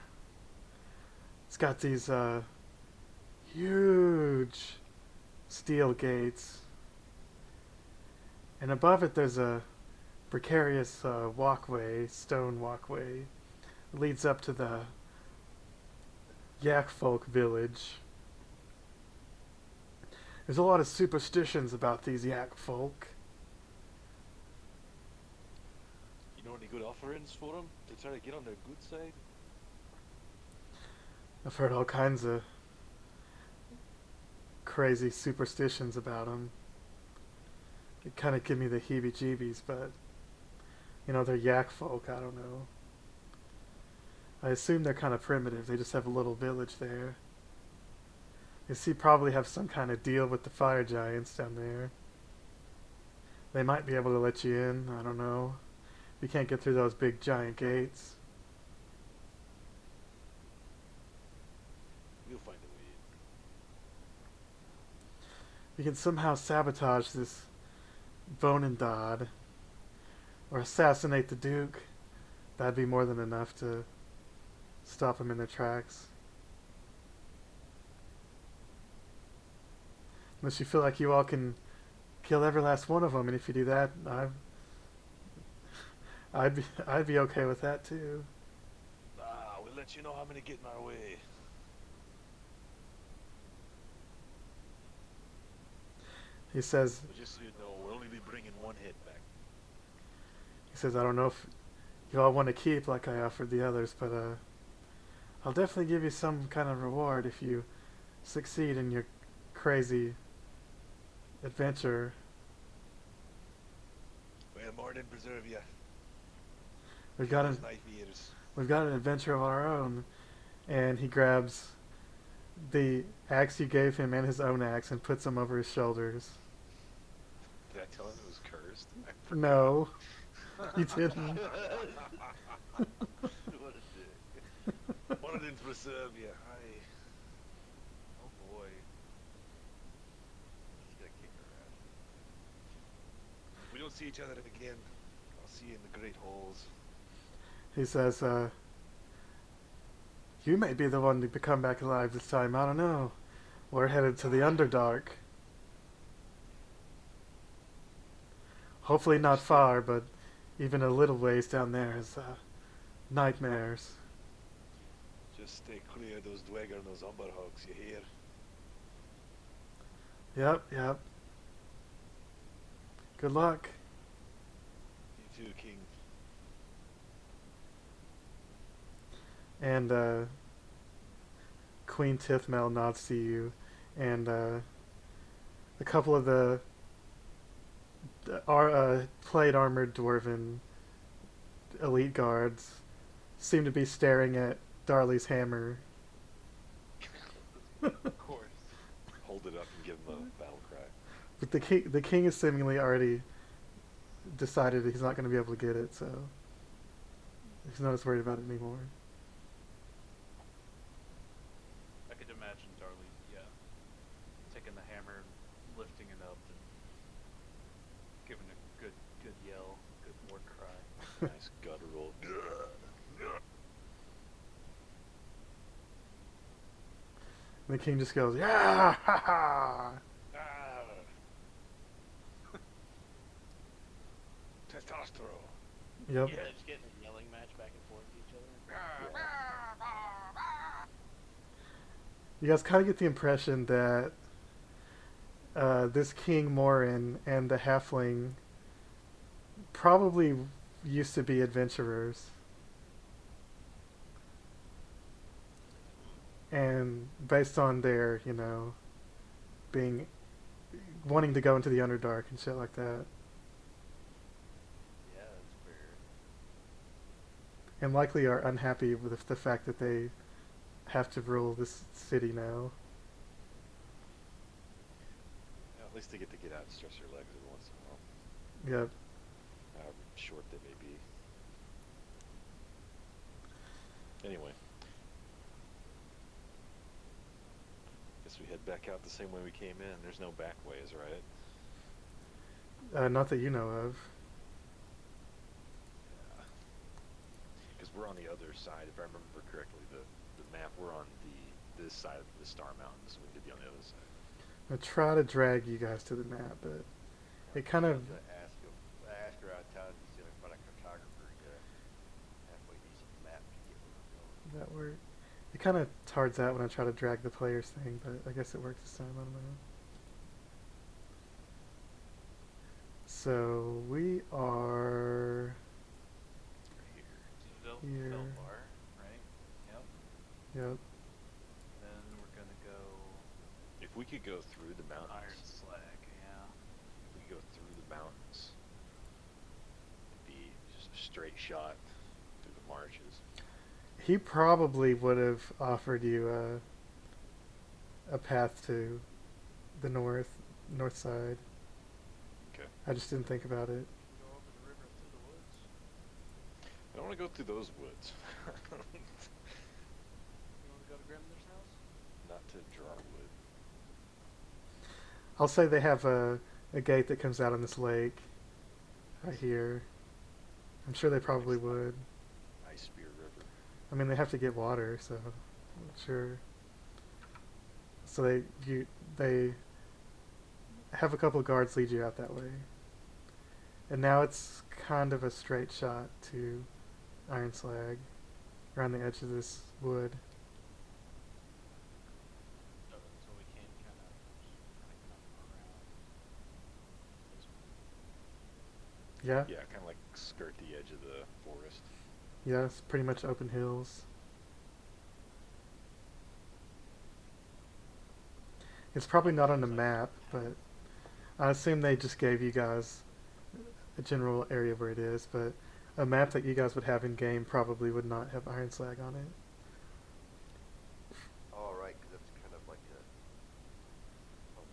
It's got these huge steel gates, and above it there's a precarious walkway, stone walkway, leads up to the Yak Folk village. There's a lot of superstitions about these Yak Folk.
You know any good offerings for them to try to get on their good side?
I've heard all kinds of crazy superstitions about them. It kind of give me the heebie-jeebies, but they're Yak Folk. I don't know. I assume they're kind of primitive. They just have a little village there. You probably have some kind of deal with the fire giants down there. They might be able to let you in. I don't know. You can't get through those big giant gates.
We'll find a way in.
You can somehow sabotage this Vonendad or assassinate the Duke. That'd be more than enough to stop them in their tracks. Unless you feel like you all can kill every last one of them, and if you do that, I'd be okay with that too.
We'll let you know how many get in our way.
He says,
But just so you know, we'll only be bringing one hit back.
he says, I don't know if you all want to keep like I offered the others, but I'll definitely give you some kind of reward if you succeed in your crazy adventure.
Well, Morinn preserve you.
We've got
Those
an
knife eaters.
We've got an adventure of our own. And he grabs the axe you gave him and his own axe and puts them over his shoulders.
Did I tell him it was cursed?
No, you didn't.
What a dick. Morinn preserve you. Oh boy. He's gonna kick her ass. If we don't see each other again, I'll see you in the Great Halls.
He says, you may be the one to come back alive this time. I don't know. We're headed to the Underdark. Hopefully not far, but even a little ways down there is nightmares.
Just stay clear of those Dweger and those Umber Hogs, you hear?
Yep. Good luck.
You too, King.
And Queen Tithmel nods to you, and a couple of the plate armored dwarven elite guards seem to be staring at Darli's hammer.
Of course.
Hold it up and give him a battle cry.
But the king has seemingly already decided that he's not going to be able to get it, so he's not as worried about it anymore.
I could imagine Darli, taking the hammer, lifting it up, and giving a good yell, good war cry.
Nice guttural.
And the king just goes, yeah, ha ha.
Testosterone.
Yep.
Yeah, just getting a yelling match back and forth to each other.
You guys kind of get the impression that this King Morinn and the halfling probably used to be adventurers. And based on their, wanting to go into the Underdark and shit like that.
Yeah, that's fair.
and likely are unhappy with the fact that they have to rule this city now.
Yeah, at least they get to get out and stretch their legs every once in a while,
Yep.
however short they may be. Anyway, guess we head back out the same way we came in. There's no back ways, right?
Not that you know of.
Yeah. Because we're on the other side, if I remember correctly, the map, we're on this side of the Star Mountains, so we need to be on the other side.
I try to drag you guys to the map, but it kind of
I ask around town to see if I can find a cartographer to get a halfway decent map to get where we're going.
that work. It kind of tards out when I try to drag the players thing, but I guess it works this time. I don't know. So we are
Citadel
here.
Felbarr, right? Yep.
Yep.
Then we're gonna go
If we could go through the
Iron
mountains,
Slag, yeah.
if we could go through the mountains, it'd be just a straight shot through the marshes.
He probably would have offered you a path to the north side.
Okay.
I just didn't think about it.
Go over the river and through the woods.
I don't want to go through those woods.
You want to go to Grimner's house?
Not to Jarwood.
I'll say they have a gate that comes out on this lake right here. I'm sure they probably would.
Ice Spear River.
I mean, they have to get water, so I'm not sure. So they have a couple of guards lead you out that way. And now it's kind of a straight shot to Iron Slag around the edge of this wood.
So we can kind of come around this way.
Yeah?
Yeah, kind of like skirt the edge of the forest.
Yeah, it's pretty much open hills. It's probably not on the map, but I assume they just gave you guys a general area where it is, but a map that you guys would have in game probably would not have Iron Slag on it.
Oh, right, because that's kind of like a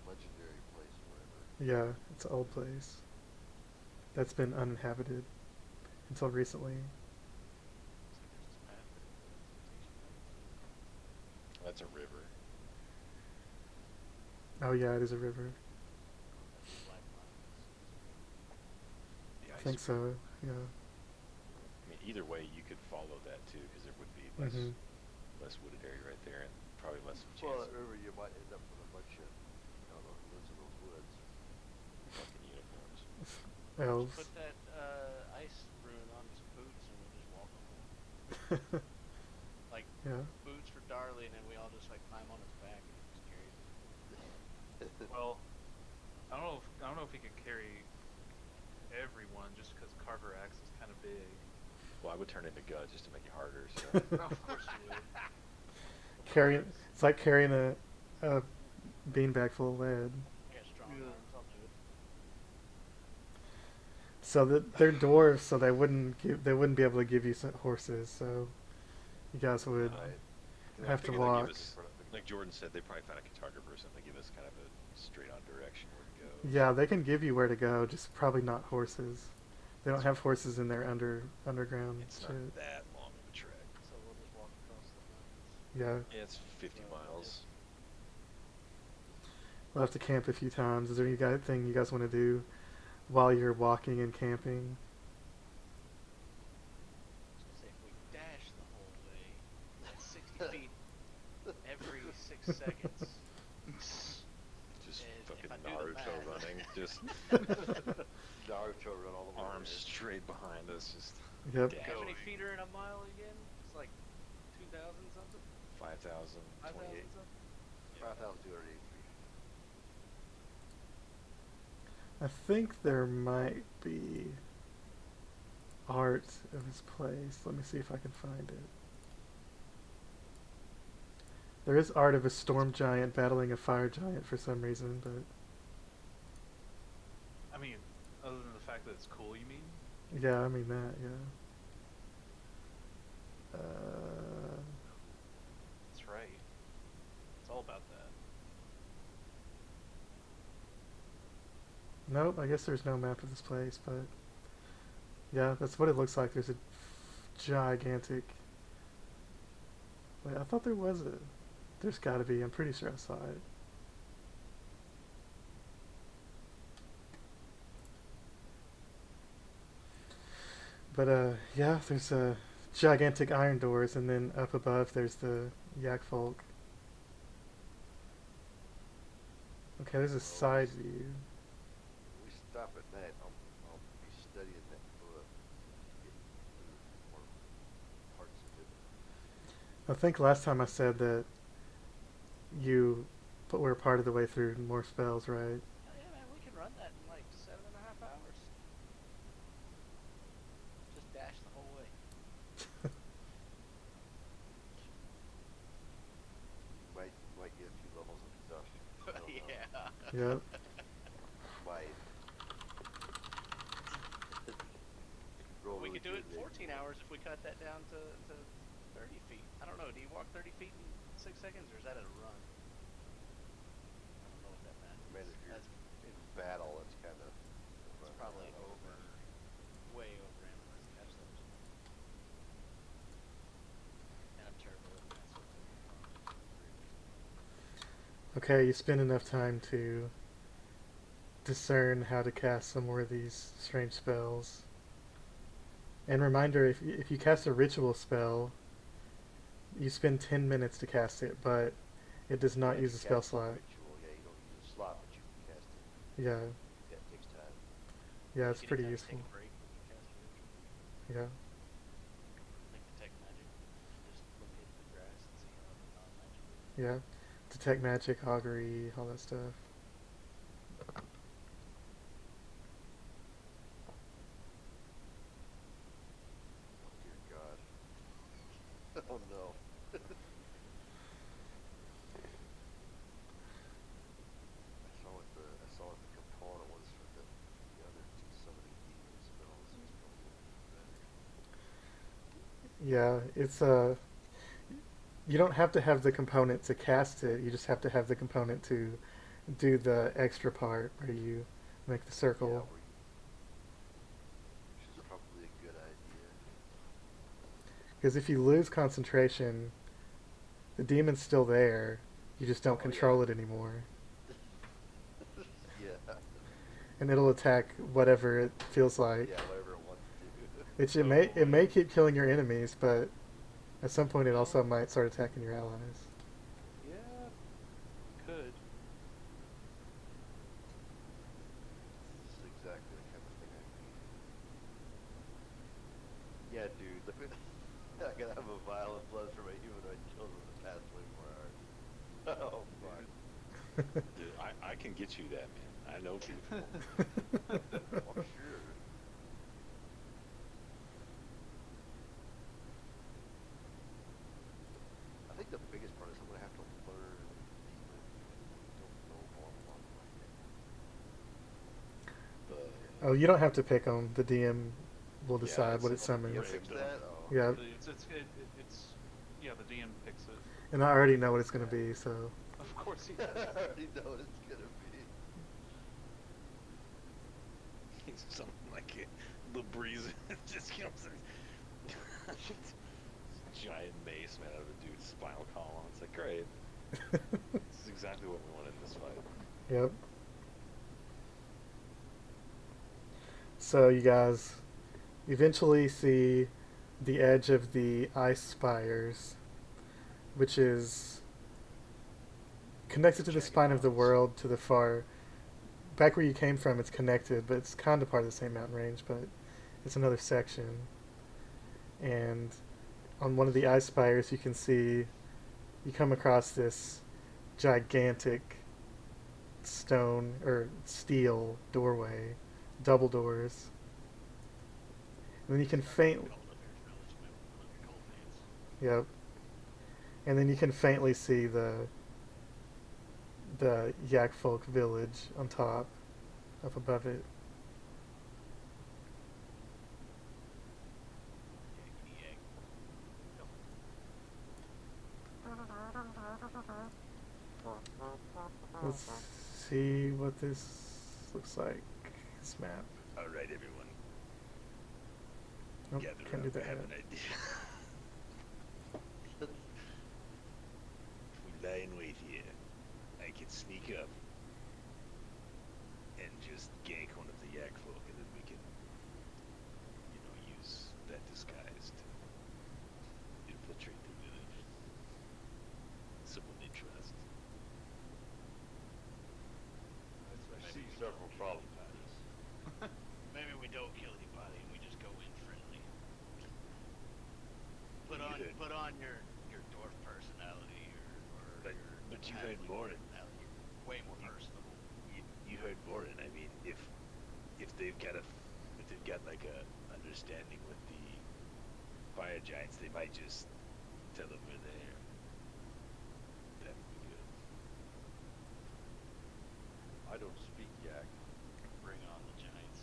legendary place or whatever.
Yeah, it's an old place that's been uninhabited until recently.
That's a river.
Oh yeah, it is a river.
The
I
ice
think
Spear.
so. Yeah.
I mean, either way, you could follow that too, because there would be less
Mhm.
less wooded area right there, and probably less of a
Well,
chance
that river, you might end up with a bunch of, those who lives in those woods.
of fucking uniforms.
Elves.
Put that ice rune on his boots and we'll just walk on them. Like
Yeah.
boots for Darli, and then we all just like climb on his back and he just carries it.
Well, I don't know if he could carry everyone just because Carvorax is kind of big.
Well, I would turn into Gud just to make it harder. So
Of course you would.
It's like carrying a beanbag full of lead.
I got strong
Yeah.
arms, I'll do it.
So they're dwarves, so they wouldn't be able to give you some horses. So you guys would
Right.
have
I
to
figure they'd
walk.
give us, like Jordan said, they probably found a cartographer or something. They give us kind of a straight on direction where to go.
Yeah, they can give you where to go, just probably not horses. They don't have horses in their underground
It's
shit.
not that long of a trek.
So we'll just walk across the mountains.
Yeah,
Yeah, it's 50 miles.
we'll have to camp a few times. Is there anything you guys want to do while you're walking and camping?
I was gonna say if we dash the whole way, that's 60 feet every 6 seconds.
Just
And
fucking
if I do the
Naruto
math-
running, just
Naruto run all the way
arms
there.
straight behind us, just
Yep.
dash.
How many feet are in a mile again? It's like 2,000 something?
5,000,
5,000
28.
something?
5,283.
I think there might be art of his place. Let me see if I can find it. There is art of a storm giant battling a fire giant for some reason, but
I mean, other than the fact that it's cool, you mean?
yeah, I mean that, yeah.
That's right. It's all about that.
Nope, I guess there's no map of this place, but yeah, that's what it looks like. There's a gigantic. Wait, I thought there was a. There's got to be. I'm pretty sure I saw it. But yeah, there's gigantic iron doors, and then up above there's the yak folk. Okay, there's a side view.
When we stop at night, I'll be studying that book, getting more parts of it.
I think last time I said that you were part of the way through more spells, right?
Oh yeah, man, we can run that in like 7.5 hours. Just dash the whole way.
Might get a few levels of exhaustion. I don't know.
Yeah.
Yep.
Might. Roll
We
really
could do it
good,
in 14 hours if we cut that down to 30 feet. I don't know. Do you walk 30 feet in 6 seconds, or is that a run? I don't know what that matters.
Man, if you're
That's
in battle, it's kind of.
it's probably over, way over analyzed catch those. And I'm terrible at that sort of thing.
Okay, you spend enough time to discern how to cast some more of these strange spells. And reminder, if you cast a ritual spell, you spend 10 minutes to cast it, but it does not use a spell slot.
Ritual. Yeah, you don't use a slot, but you can cast it.
Yeah,
That takes time.
yeah, it's
You
pretty
can
useful.
Take a break when you cast a ritual.
Yeah,
Like detect magic. Just look at the grass and see how non-magic is.
yeah. Detect magic, augury, all that stuff.
Oh dear God. Oh no. I saw what the component was for the other two summoning demon spells. It's probably better.
Yeah, it's you don't have to have the component to cast it. You just have to have the component to do the extra part where you make the circle.
Yeah, which is probably a good idea.
Because if you lose concentration, the demon's still there. You just don't
Oh,
control
yeah.
it anymore.
Yeah.
And it'll attack whatever it feels like.
Yeah, whatever it wants to.
Which it may keep killing your enemies, but at some point it also might start attacking your allies.
Yeah, could.
This is exactly the kind of thing I need. Yeah, dude. Look at I gotta have a vial of blood for my humanoid children in the past 24 hours. Oh fuck.
Dude, I can get you that, man. I know people.
Oh sure. I think the biggest part is I'm gonna have to learn demon. I don't know all along yet.
Oh, you don't have to pick them. The DM will
Yeah,
decide what it
it's
summons.
You
Right.
fix that? Oh.
Yeah,
It's yeah. The DM picks it.
and I already know what it's going to be, so.
Of course he
I
does.
already know what it's gonna be.
It's something like the breeze just comes in. Giant mace made out of a dude's spinal column. It's like, great. This is exactly what we wanted in this fight.
Yep. So you guys eventually see the edge of the ice spires, which is connected to the spine of the world to the far back where you came from. It's connected, but it's kind of part of the same mountain range, but it's another section. And on one of the ice spires, you can see you come across this gigantic stone or steel doorway, double doors. And then you can faint. Yep. And then you can faintly see the Yak Folk village on top, up above it.
Yakety yak. Don't
Let's see what this looks like. This map.
All right, everyone.
Nope,
Gather
can't do
up.
that
I have
yet.
an idea. If we lie in wait here, I can sneak up and just gank one of the yak folk, and then we can, use that disguise to infiltrate the village. Someone they trust.
I see several problems with this.
Maybe we don't kill anybody and we just go in friendly. Put on your dwarf personality or
But you heard
halfling
Morinn.
personality. Way more personable.
You heard Morinn. I mean, if they've got like a understanding with the fire giants, they might just tell them we're there. That would be good.
I don't speak yak.
Bring on the giants.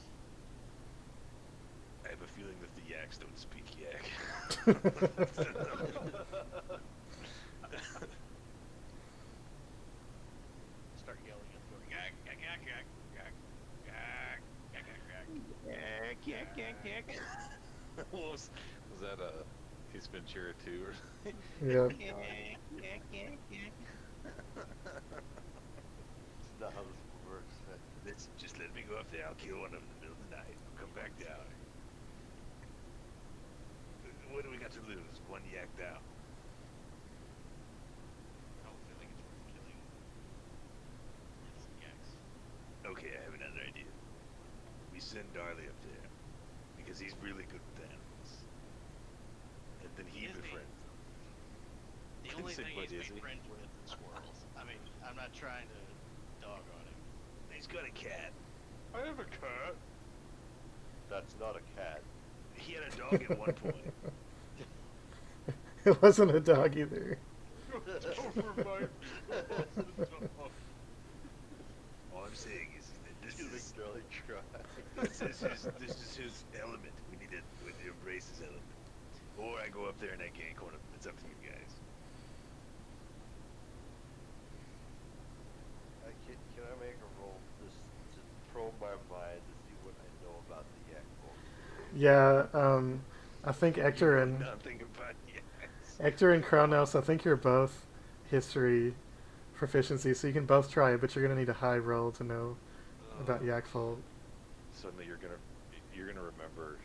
I have a feeling that the yaks don't speak yak.
Start yelling at them. Yak, yak, yak, yak, yak, yak, yak, yak, yak.
Yak. was that Ace Ventura 2 or
Yep.
It's not how this works.
Just let me go up there. I'll kill one of them in the middle of the night. I'll come back down. What do we got to lose? One yak down.
I don't feel like it's worth killing innocent yaks.
Okay, I have another idea. We send Darli up there because he's really good with animals, and then he
Is he?
befriends them.
The only
Say,
thing
what
he's
is
made
he?
friends with is squirrels. I mean, I'm not trying to dog on him.
He's got a cat.
I have a cat. That's not a cat.
He had a dog at one point.
It wasn't a dog either.
All I'm saying is that this
You make
is
Darli cry.
this is his element. We need to embrace his element. Or I go up there and I gank one of them. It's up to you guys.
Can I make a roll just to probe my mind to see what I know about the yak folk?
Yeah, I think Ectur and
Nothing about yaks.
Ectur and Kronos, I think you're both history proficiency, so you can both try it, but you're gonna need a high roll to know about Yakfolk.
Suddenly you're gonna remember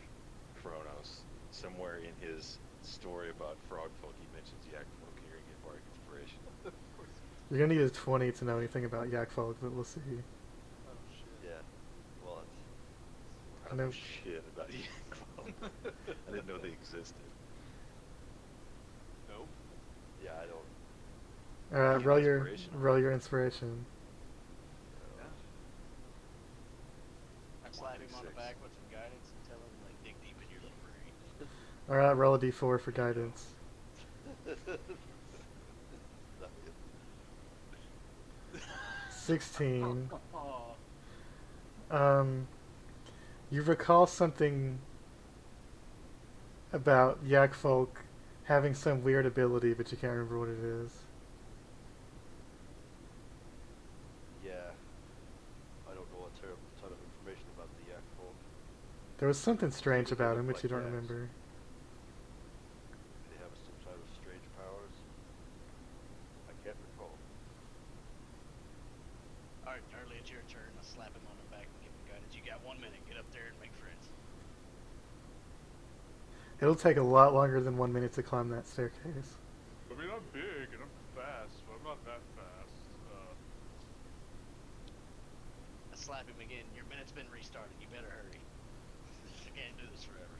Kronos somewhere in his story about frog folk. He mentions yak folk, and you're gonna get bardic inspiration.
You're gonna need a 20 to know anything about Yakfolk, but we'll see.
Oh shit. Yeah. Well, it's
I
I
don't
know.
know shit about yak folk. I didn't know they existed.
Nope.
yeah. I don't.
Give
Roll
inspiration.
your inspiration.
I slap him on the
1d6.
back with some guidance and tell him, like, dig deep in your little brain.
Alright, roll a d4 for guidance. 16. You recall something about Yakfolk having some weird ability, but you can't remember what it is.
Yeah. I don't know a ton of information about the yak folk.
There was something strange
They
about
look
him, which
like
you don't
yaks.
remember.
They have some kind of strange powers. I can't recall.
Alright, Darli, it's your turn. I'll slap him on the back and give him guidance. You got 1 minute. Get up there and make friends.
It'll take a lot longer than 1 minute to climb that staircase.
I mean, I'm big and I'm fast, but I'm not that fast.
I slap him again. Your minute's been restarted. You better hurry. I can't do this forever.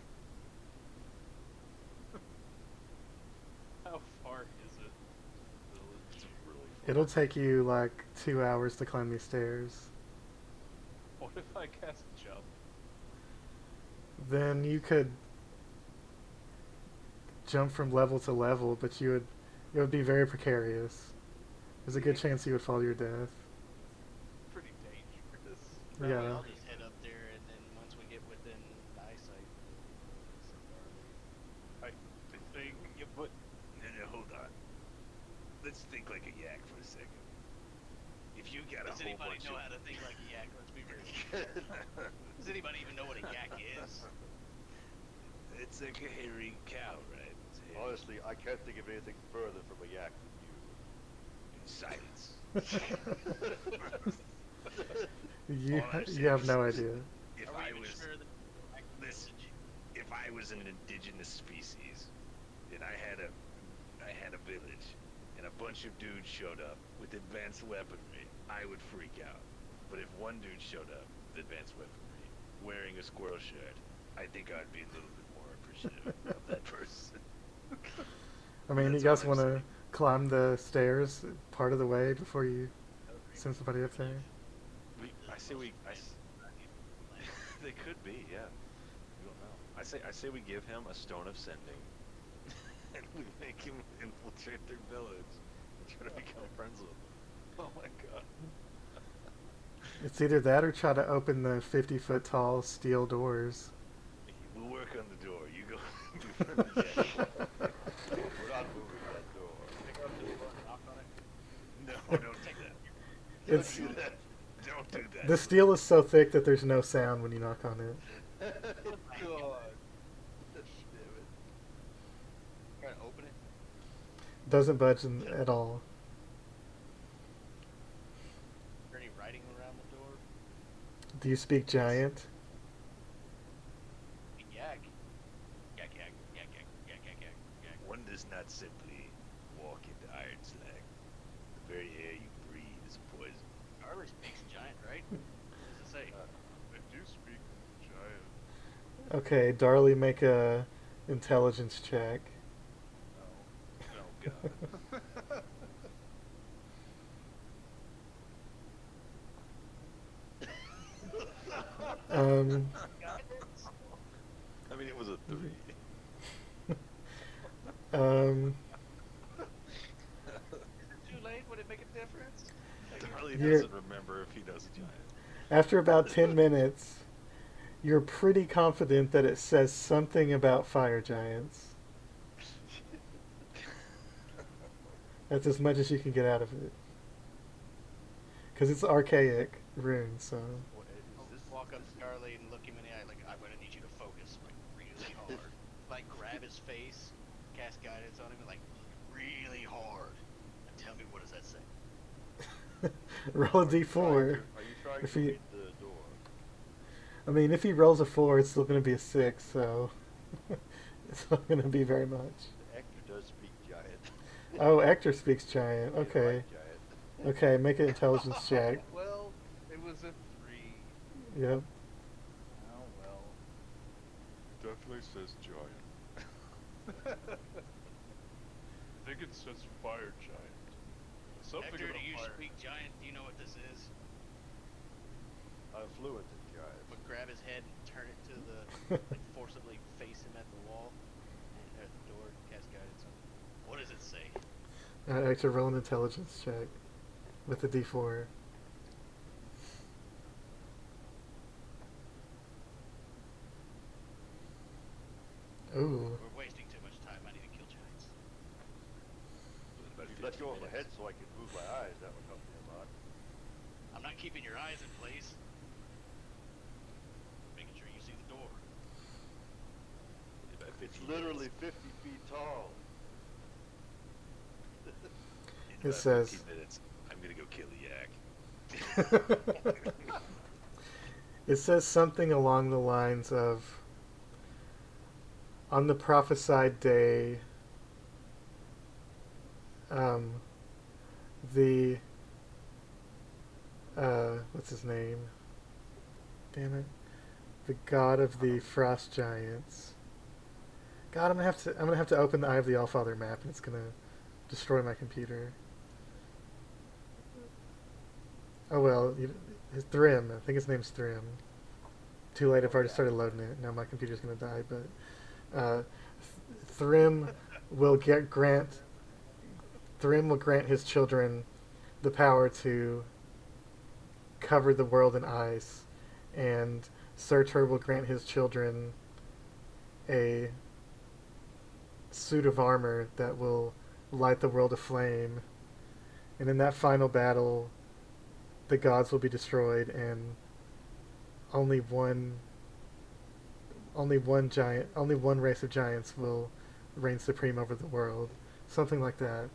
How far is it?
It's really fun.
It'll take you like 2 hours to climb these stairs.
What if I cast jump?
Then you could jump from level to level, but it would be very precarious. There's a good chance you would fall to your death.
Pretty dangerous.
Yeah.
I'll just head up there, and then once we get within eyesight, send Darli.
I think.
Yeah, but
No, hold on. Let's think like a yak for a second. If you got a
Does
whole
anybody
bunch
know
of...
how to think like a yak? Let's be real. Does anybody even know what a yak is?
It's like a hairy cow, right? It's a hairy...
Honestly, I can't think of anything further from a yak
Silence.
You
All I'm
you have
saying
no
is-
idea.
If
Are we
I
even
was...
sure that
Listen, if I was an indigenous species, and I had a village, and a bunch of dudes showed up with advanced weaponry, I would freak out. But if one dude showed up with advanced weaponry, wearing a squirrel shirt, I think I'd be a little bit more appreciative of that person.
I mean, you
That's
guys
all I'm
want to
saying.
climb the stairs part of the way before you send somebody up there?
I say we. They could be, yeah. We don't know. I say we give him a stone of sending, and we make him infiltrate their village and try to become friends with them. Oh my god.
It's either that or try to open the 50-foot tall steel doors.
We'll work on the door. You go be friendly. Yeah.
We're not moving that door.
Pick up the door and knock on it.
No, don't do that.
It's
Don't do that. Don't do that.
the steel is so thick that there's no sound when you knock on it.
God. Damn it.
Try to open it.
Doesn't budge at all.
Is there any writing around the door?
Do you speak giant?
Yak. Yak, yak, yak, yak, yak, yak, yak, yak.
One does not simply walk into Iron Slag. The very air you breathe is poison.
Darli speaks giant, right? What does it say?
I do speak giant.
Okay, Darli, make a intelligence check.
Oh god.
Um,
I mean, it was a 3.
um,
Is it too late? Would it make a difference?
Darli
You're-
doesn't remember if he knows a giant.
after about 10 minutes, you're pretty confident that it says something about fire giants. That's as much as you can get out of it. Because it's archaic rune, so...
What,
I'll
is this,
walk up to Darli and look him in the eye like, I'm gonna need you to focus, like, really hard. Like, grab his face, cast guidance on him, and, like, really hard. And tell me, what does that say?
Roll a
are you
d4.
trying
If
to
he-
read the door?
I mean, if he rolls a 4, it's still going to be a 6, so... it's not going to be very much.
Ectur does speak giant.
Oh, Ectur speaks giant.
Yeah,
Okay.
like giant.
Okay, make an intelligence check.
Well, it was a 3.
Yep.
Oh well.
Definitely says giant. I think it says fire giant. Something
Ectur,
about
do you
fire.
speak giant? Do you know what this is?
I'm fluent in giant.
But grab his head and turn it to the, like, forcibly face him at the wall, and at the door, cast guidance on him. What does it say?
Ectur, roll an intelligence check with the d4. Ooh.
We're wasting too much time. I need to kill giants.
About
If you let
15
go of my head
minutes.
so I can move my eyes, that would help me a lot.
I'm not keeping your eyes in place. Making sure you see the door.
About 15
It's literally
minutes.
50 feet tall.
In
It
about
says-
15 minutes, I'm gonna go kill a yak.
It says something along the lines of, on the prophesied day, the, what's his name? Damn it. The god of the frost giants. God, I'm gonna have to open the Eye of the Allfather map, and it's gonna destroy my computer. Oh well, Thrym. I think his name's Thrym. Too late. I've already started loading it. Now my computer's gonna die. But Thrym will grant his children the power to cover the world in ice, and Surtur will grant his children a suit of armor that will light the world aflame. And in that final battle, the gods will be destroyed, and only one only one race of giants will reign supreme over the world. Something like that.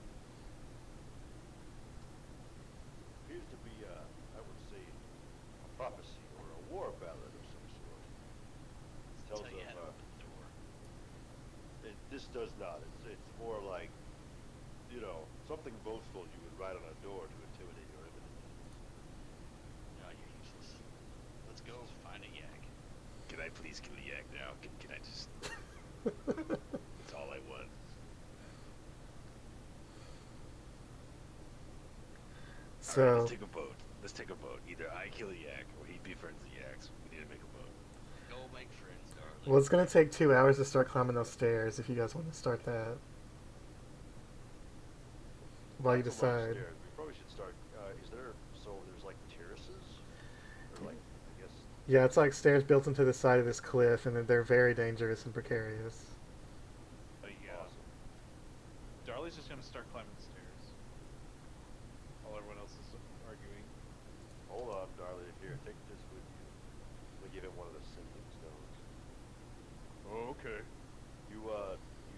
Appears to be, I would say, a prophecy or a war ballad of some sort. It tells
Tell you how to
of,
open the door.
this does not. It's more like, you know, something boastful you would write on a door to intimidate your enemy.
No, you're useless. Let's go find a yak.
Can I please kill a yak now? Can I just... That's all I want. Alright,
So
let's take a vote. Let's take a vote. Either I kill a yak or he befriends the yaks. We need to make a vote.
Go make friends, darling.
well, it's gonna take 2 hours to start climbing those stairs. If you guys want to start that, while you
That's a lot of
decide.
stairs. We probably should start. Is there? So there's like terraces, or like I guess.
Yeah, it's like stairs built into the side of this cliff, and they're very dangerous and precarious.
Yeah.
Awesome.
Darli's just gonna start climbing the stairs. While everyone else is arguing.
Hold on, Darli. Here, take this with you. We give him one of the sending stones.
Oh, okay.
You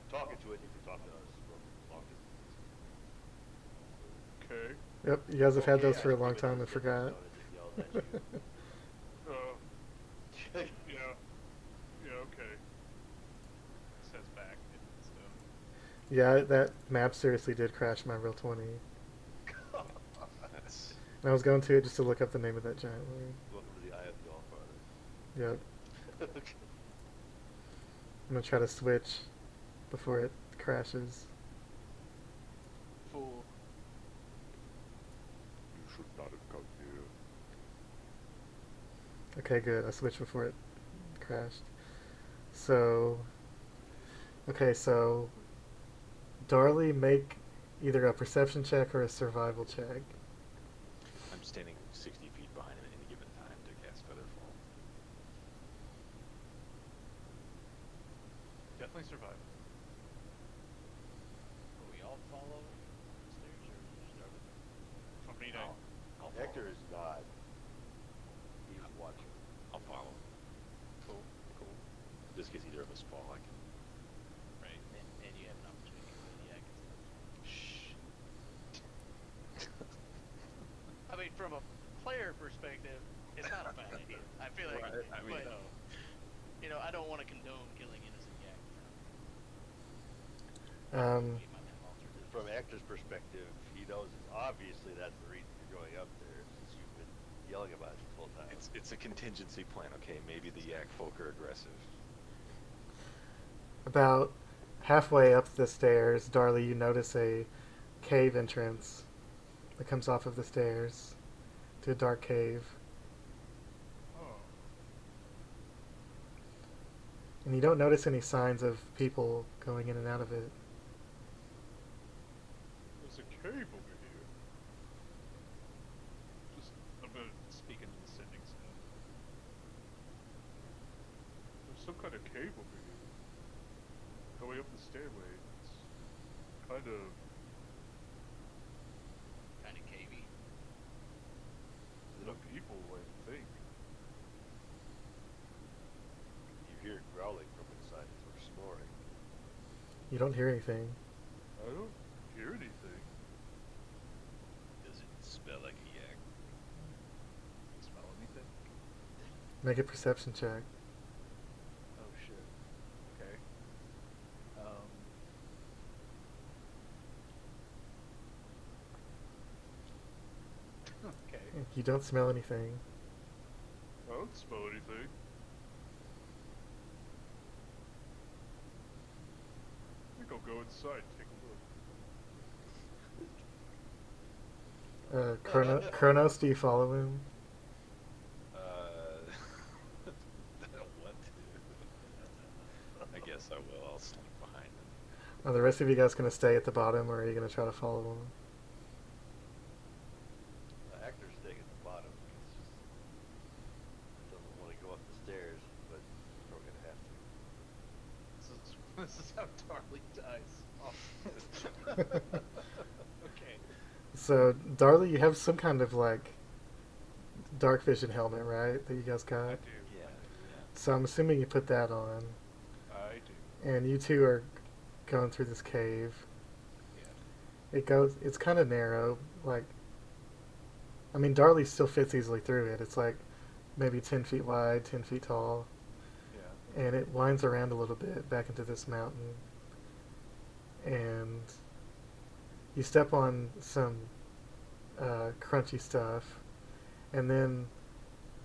talk into it. You can talk to us from long distance.
Okay.
Yep, you guys have had
Okay,
those
I
for a
just
long
give it
time
the
and
sending
forgot.
stone and it yells at you.
Yeah. Yeah, okay.
Says back in stone.
Yeah, that map seriously did crash my real 20.
That's...
And I was going to it just to look up the name of that giant lord.
Welcome to the Eye of the Allfather.
Yep. I'm gonna try to switch before it crashes.
Fool.
You should not have come here.
Okay, good. I switched before it crashed. So, okay, so Darli, make either a perception check or a survival check.
I'm standing 60 feet behind him at any given time to cast Featherfall.
Definitely survive.
Will we all follow the stairs, or just start with
29.
I'll follow.
Ectur is not. He's watching.
I'll follow.
Cool. Cool.
Just because either of us fall, I can.
right? And you have an opportunity to kill the yak and stuff.
Shh.
I mean, from a player perspective, it's not a bad idea. I feel like,
Right, I mean,
but, you know, I don't want to condone killing innocent yak.
Um,
You might have alternatives.
From Ectur's perspective, he knows obviously that's the reason you're going up there, since you've been yelling about it the whole time.
It's a contingency plan, okay? Maybe the yak folk are aggressive.
about halfway up the stairs, Darli, you notice a cave entrance that comes off of the stairs to a dark cave.
Oh.
And you don't notice any signs of people going in and out of it.
There's a cave over here.
Just, I'm gonna speak into the sending stone.
There's some kind of cave over here. Going up the stairway. It's kind of...
Kind of cavey.
no people, I think.
You hear growling from inside or snoring.
You don't hear anything.
I don't hear anything.
Does it smell like a yak?
Smell anything?
Make a perception check.
Oh shit. Okay. Okay.
You don't smell anything.
I don't smell anything. I think I'll go inside, take a look.
Kronos, do you follow him?
What? I guess I will. I'll slink behind him.
Are the rest of you guys going to stay at the bottom, or are you going to try to follow him?
Actor's staying at the bottom because he doesn't want to go up the stairs, but he's probably gonna have to.
This is how Darli dies. Okay.
So, Darli, you have some kind of, like, dark vision helmet, right? That you guys
I
got.
do.
Yeah.
I do.
So I'm assuming you put that on,
I do.
and you two are going through this cave.
Yeah.
It goes. It's kind of narrow. Like, I mean, Darli still fits easily through it. It's like maybe 10 feet wide, 10 feet tall,
Yeah.
and it winds around a little bit back into this mountain. And you step on some crunchy stuff, and then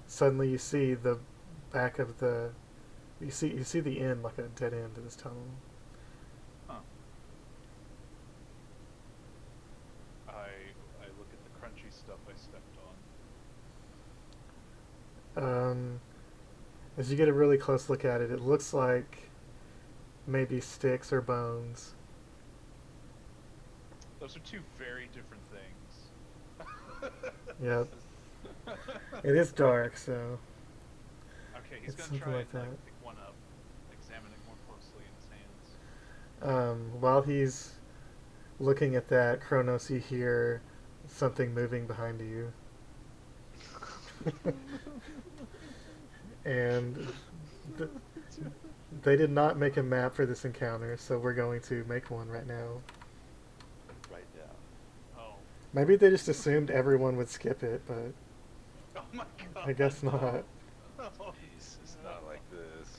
suddenly you see the back of the. You see the end, like a dead end to this tunnel.
Huh. I look at the crunchy stuff I stepped on.
As you get a really close look at it, it looks like maybe sticks or bones.
Those are two very different things.
Yep. It is dark, so
Okay, he's
it's
gonna
something
try
like
and
that.
pick one up, examine it more closely in his hands.
While he's looking at that, Kronos, you hear something moving behind you. And they did not make a map for this encounter, so we're going to make one right now.
Right now.
Oh.
Maybe they just assumed everyone would skip it, but
Oh my god.
I guess not.
Oh,
Jeez, it's not like this.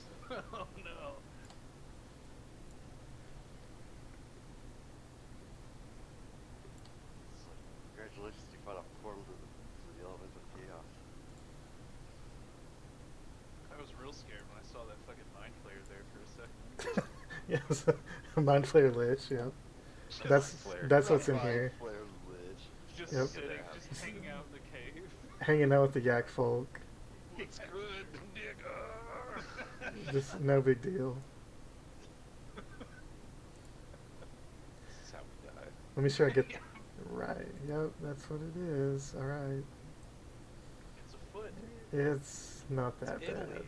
oh no.
It's like, congratulations, you found a portal to the elemental chaos.
I was real scared when I saw that fucking mind flayer there for a second.
Yes, Mind Flayer Lich, yeah. That's what's in
Mind
here.
Flayer Lich.
Just
Yep.
sitting, just hanging out in the cave.
Hanging out with the yak folk.
It's good, nigga.
Just no big deal.
This is how we die.
Let me sure I get right. Yep, that's what it is. All right.
It's a foot.
It's not that
It's
bad.
Italy.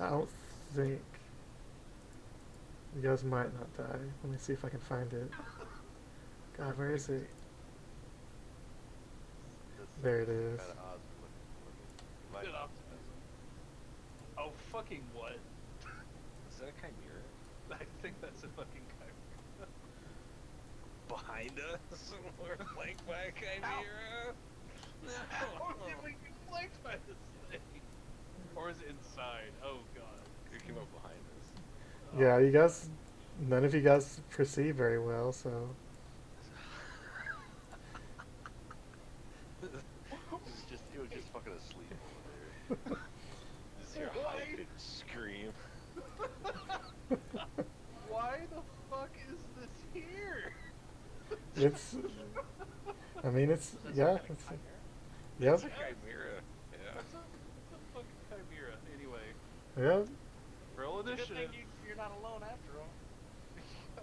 I don't think. You guys might not die. Let me see if I can find it. God, where is it? There it is.
Kind of odd looking.
Good optimism. Oh fucking what?
Is that a chimera?
I think that's a fucking chimera.
Behind us? We're flanked by a chimera?
How did we get flanked by this thing? Or is it inside? Oh god.
Who came up behind us?
Yeah, you guys. None of you guys perceive very well, so.
It was just fucking asleep over there.
Just hear a high-pitched scream.
Why the fuck is this here?
It's. I mean, it's. Yeah. It's, yep.
It's a chimera. Yeah.
What's a fucking chimera? Anyway,
Yep.
roll
It's a good
initiative.
thing you're not alone after all.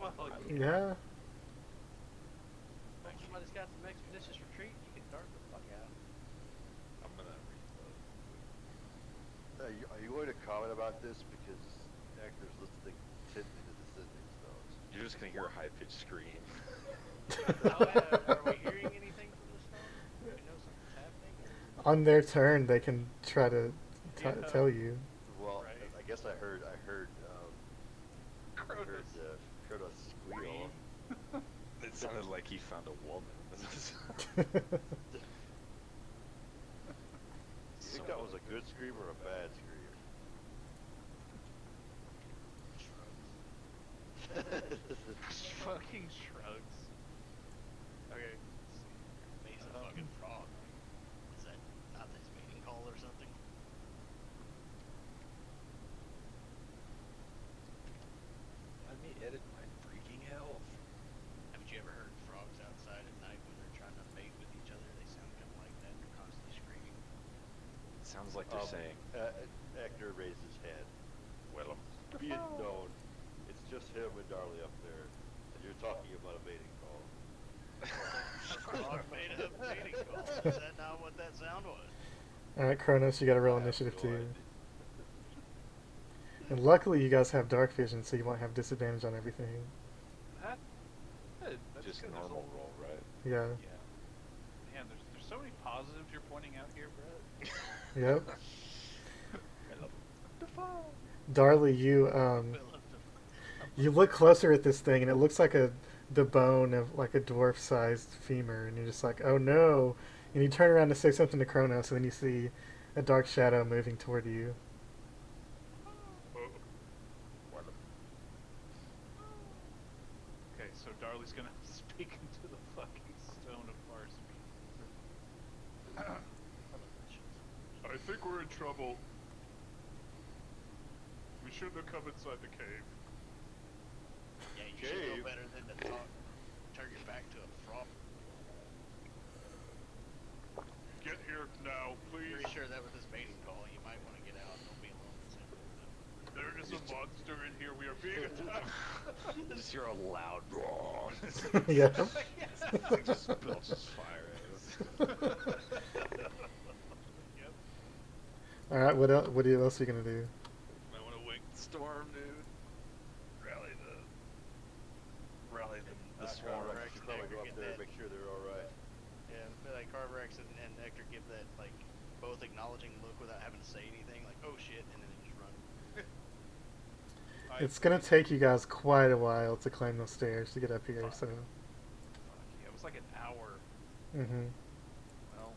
Well,
Yeah.
If somebody's got some expeditious retreat, you can dart the fuck out.
I'm gonna reload.
Are you going to comment about this because actors listening tend to the descending stones?
You're just gonna hear a high-pitched scream.
Are we hearing anything from the stone? Do we know something's happening?
On their turn, they can try to
Yeah.
tell you.
Well,
Right.
I guess I heard
Kronos.
Kronos squeal.
It sounded like he found a woman.
You think that was a good scream or a bad scream?
Fucking shrugs. Okay.
He's a fucking frog. Is that not his mating call or something?
Let me edit my freaking health.
Haven't you ever heard frogs outside at night when they're trying to mate with each other? They sound kind of like that. They're constantly screaming.
It sounds like they're saying,
Ectur raised his hand.
well,
Be it known, it's just him and Darli up there, and you're talking about a mating call.
Frog made a mating call. Is that not what that sound was?
Alright, Kronos, you gotta roll
I have
initiative
no
too.
idea.
And luckily, you guys have dark vision, so you won't have disadvantage on everything.
That, that's
just
good.
normal roll, right?
Yeah.
Yeah. Man, there's so many positives you're pointing out here, Brett.
Yep.
I love him.
Darli, you
Will of the
you look closer at this thing, and it looks like the bone of like a dwarf-sized femur, and you're just like, oh no! And you turn around to say something to Kronos, and then you see a dark shadow moving toward you.
Okay, so Darley's gonna speak into the fucking stone of far speed.
I think we're in trouble. We shouldn't have come inside the cave.
Yeah, you should know
Cave.
better than to turn your back to a frog.
Get here now, please.
Pretty sure that was his mating call. You might want to get out. Don't be alone.
There is a monster in here. We are being attacked.
Just hear a loud roar.
Yeah.
It just belches fire at us.
Yep.
All right. What else? What else are you gonna do?
I want to wake the storm, dude. Rally the swarm.
Carvorax
should
and
probably
Ectur
go
get
up there and
that.
make sure they're all right.
Yeah, but like Carvorax and Ectur give that like both acknowledging look without having to say anything, like oh shit, and then they just run.
It's gonna take you guys quite a while to climb those stairs to get up here. So.
Fuck yeah, it was like an hour.
Mm-hmm.
Well,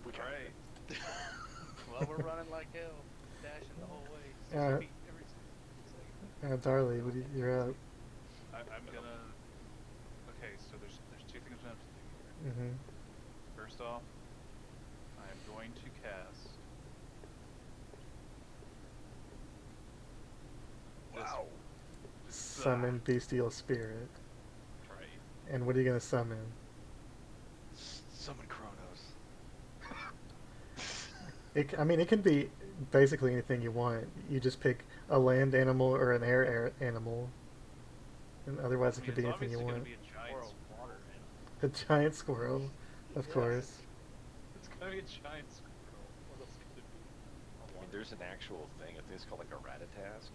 We got
alright.
Well, we're running like hell, dashing the whole way.
60
Alright.
feet every second.
Darli, you're up.
I'm gonna. Okay, so there's two things I have to do here.
Mm-hmm.
First off, I am going to cast.
Wow.
Summon bestial spirit.
Right.
And what are you gonna summon?
Summon Kronos.
I mean, it can be basically anything you want. You just pick a land animal or an air animal, and otherwise it
I
could
mean,
be
it's
anything you
obviously
want.
gonna be a giant.
Or a water animal.
A giant squirrel, of
Yes.
course.
It's gonna be a giant squirrel. What else could it be?
I mean, there's an actual thing. I think it's called like a ratatask.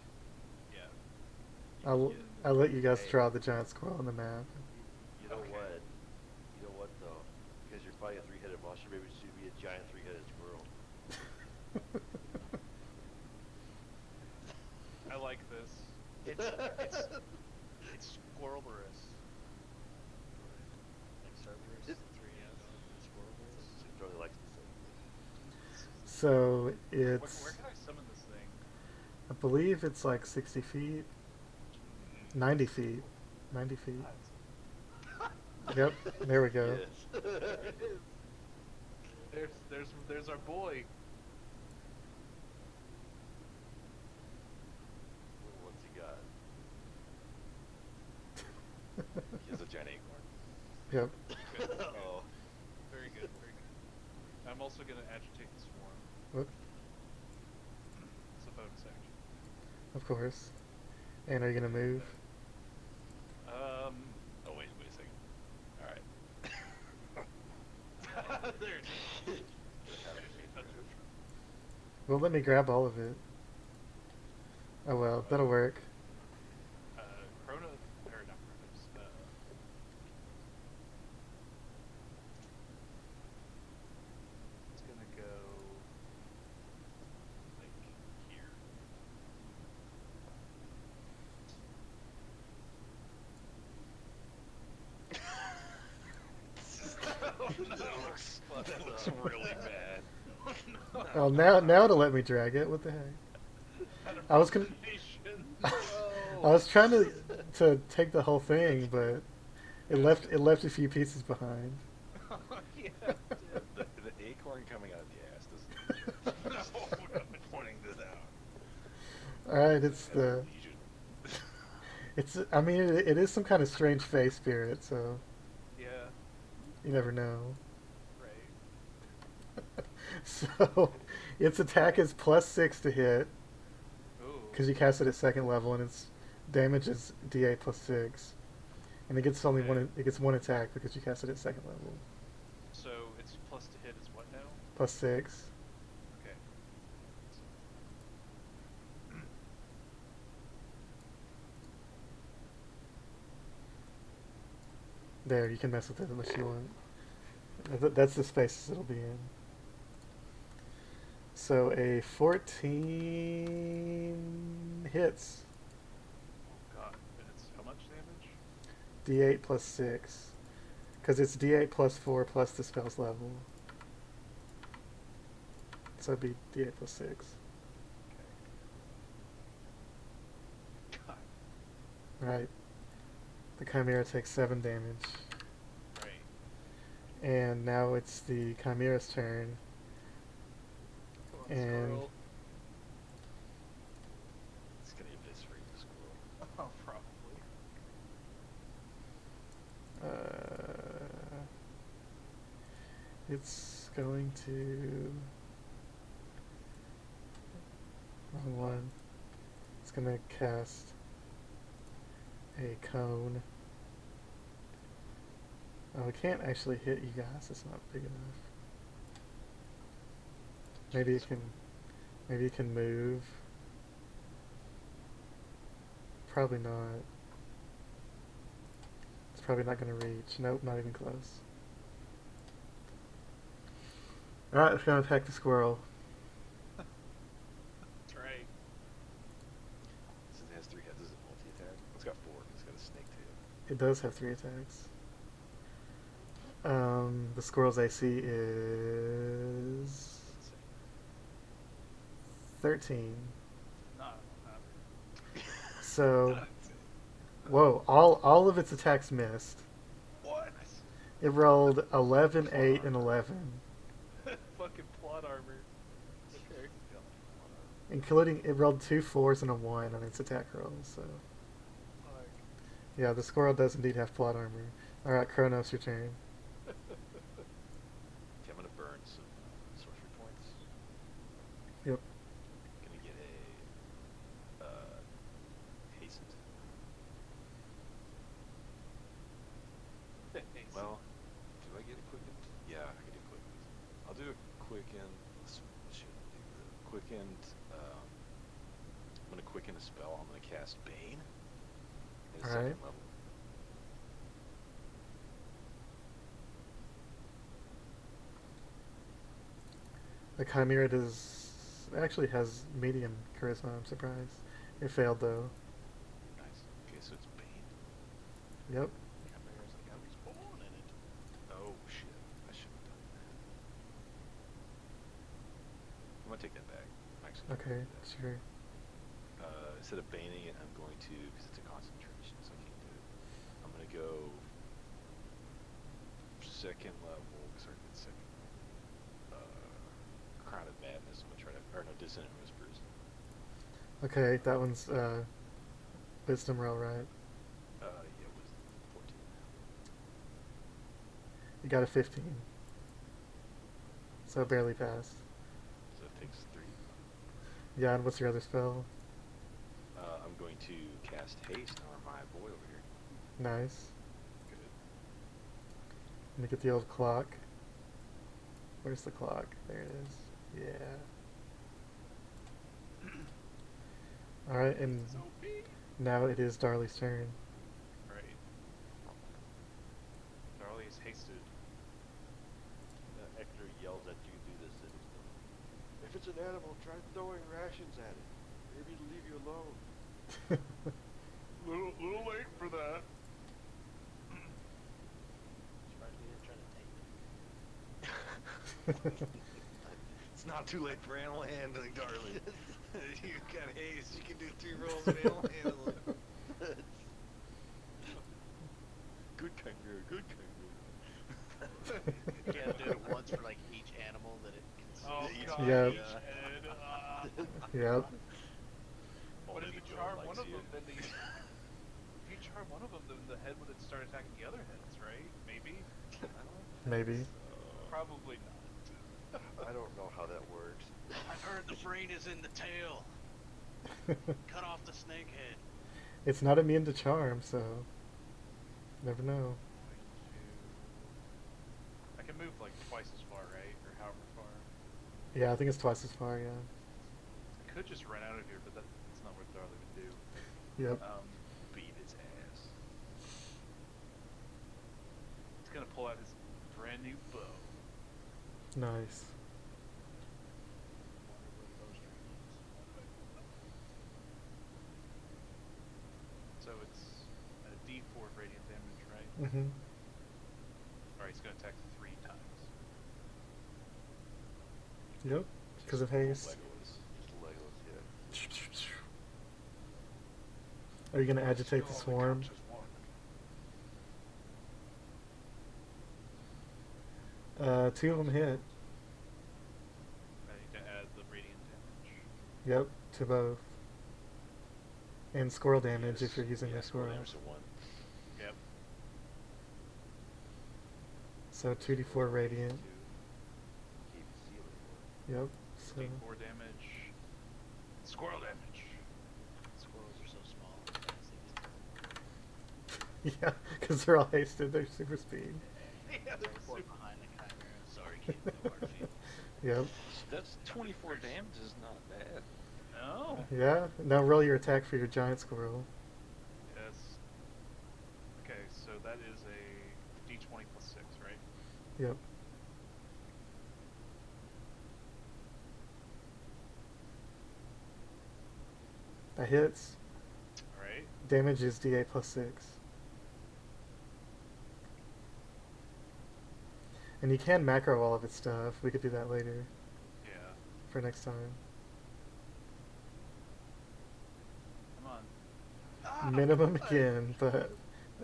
Yeah.
I'll let you guys draw the giant squirrel on the map.
You know
Okay.
what? You know what though? Because you're fighting a three-headed monster, maybe it should be a giant three-headed squirrel.
I like this.
It's squirrelorous. Like Cerberus, squirrelorous.
Charlie likes to say.
So
Where
it's,
can I summon this thing?
I believe it's like 60 feet, 90 feet, 90 feet. Yep, there we go.
Yes.
There's our boy.
What's he got?
He has a giant acorn.
Yep.
Oh.
Very good, very good. I'm also gonna agitate the swarm.
Whoop,
It's a bonus action.
of course. And are you gonna move?
Oh wait a second. All right.
There it is.
Well, let me grab all of it. Oh well, that'll work.
Kronos, or not Kronos, it's gonna go like here.
That looks really bad.
Oh, now to let me drag it. What the heck? I was gonna. I was trying to take the whole thing, but it left a few pieces behind.
Yeah.
The acorn coming out of the ass doesn't. No, I'm pointing this out.
All right, it's the. It's. I mean, it is some kind of strange face spirit, so
Yeah.
you never know.
Right.
So, its attack is +6 to hit
Ooh.
because you cast it at second level, and its damage is DA +6, and it gets only
Okay.
one. It gets one attack because you cast it at second level.
So its plus to hit is what now?
+6.
Okay.
There, you can mess with it unless you want. That's the spaces it'll be in. So a 14 hits.
Oh god. And it's how much damage?
D8 plus 6. Because it's D8 plus 4 plus the spell's level. So it'd be D8 plus 6.
God.
Right. The Chimera takes 7 damage.
Right.
And now it's the Chimera's turn.
Come on,
And
squirrel.
It's gonna eviscerate the squirrel.
Oh, probably.
it's going to... Wrong one. It's going to cast a cone. Oh, it can't actually hit you guys. It's not big enough. Maybe it can. Maybe it can move. Probably not. It's probably not going to reach. Nope, not even close. Alright, it's going to attack the squirrel.
That's right.
Since it has 3 heads, is it multi-attack? It's got 4. It's got a snake tail.
It does have 3 attacks. The squirrel's AC is 13.
Not.
So, whoa! All of its attacks missed.
What?
It rolled 11, 8, and 11,
Fucking plot armor. Okay.
including it rolled 2 4s and a 1 on its attack roll. So,
Fuck.
yeah, the squirrel does indeed have plot armor. All right, Kronos, your turn.
Okay, I'm gonna burn some sorcery points.
Yep.
Gonna get a hastened. Well, do I get a quickened? Yeah, I can do quickened. I'll do a quickened. Should I do the quickened? I'm gonna quicken a spell. I'm gonna cast Bane at a
Alright.
second level.
The Chimera actually has medium charisma. I'm surprised. It failed though.
Nice. Okay, so it's Bane.
Yep.
Chimera's like, I was born in it.
Oh shit! I should have done that. I'm gonna take that back. I'm actually gonna
Okay,
do that.
sure.
Instead of baning it, I'm going to, because it's a concentration, so I can't do it. I'm going to go second level, sorry, second level. Crown of Madness, I'm going to try to, or no, Dissonant Whispers.
Okay, that one's wisdom roll, right?
Yeah, it was 14.
You got a 15. So barely passed.
So it takes 3.
Yeah, and what's your other spell?
I'm going to cast Haste on my boy over here.
Nice.
Good.
Let me get the old clock. Where's the clock? There it is. Yeah. Alright, and
So big.
now it is Darli's turn.
Right. Darli is hasted.
Ectur yells at you through the city. If it's an animal, try throwing rations at it. Maybe it'll leave you alone.
Little late for that.
Surprised we didn't try to tame it.
It's not too late for animal handling, darling. You got haste, you can do 3 rolls of animal handling. Good kangaroo, good kangaroo.
You gotta do it once for like each animal that it
Oh
consumes.
god.
Yeah.
Each head.
Yep.
But if
Only
you
the
charm
goat
one
likes
of
you.
them, then if you charm one of them, then the head would start attacking the other heads, right? Maybe. I don't know.
Maybe.
Probably not.
I don't know how that works.
I've heard the brain is in the tail. Cut off the snake head.
It's not immune to charm, so never know.
I can move like twice as far, right? Or however far.
Yeah, I think it's twice as far, yeah.
I could just run out of here, but that's not what Darli would do.
Yep.
Beat its ass.
He's gonna pull out his brand brand new bow.
Nice.
Wonder where the bowstring is.
So it's a D4 of radiant damage, right?
Mm-hmm.
Alright, he's gonna attack 3 times.
Yep. Because of haste.
Legolas.
Just Legolas, yeah.
Are you gonna agitate the
Still
swarm?
only counts as one.
2 of them hit.
I need to add the radiant damage.
Yep, to both. And squirrel damage if you're using
yeah,
your
squirrel
squirrel.
damage to 1.
Yep.
So 2d4 radiant.
Keep sealing
Yep. So
D4 damage. Squirrel damage.
Squirrels are so small. Sometimes they get
yeah, because they're all hasted. They're super speed.
Yeah,
teleport behind the chimera. Sorry, kid. No hard feelings.
Yep.
That's 24 damage is not bad.
No.
Yeah. Now roll your attack for your giant squirrel.
Yes. Okay, so that is a D20 plus 6, right?
Yep. That hits.
Alright.
Damage is DA plus 6. And you can macro all of its stuff. We could do that later
Yeah.
for next time.
Come on.
Minimum again, but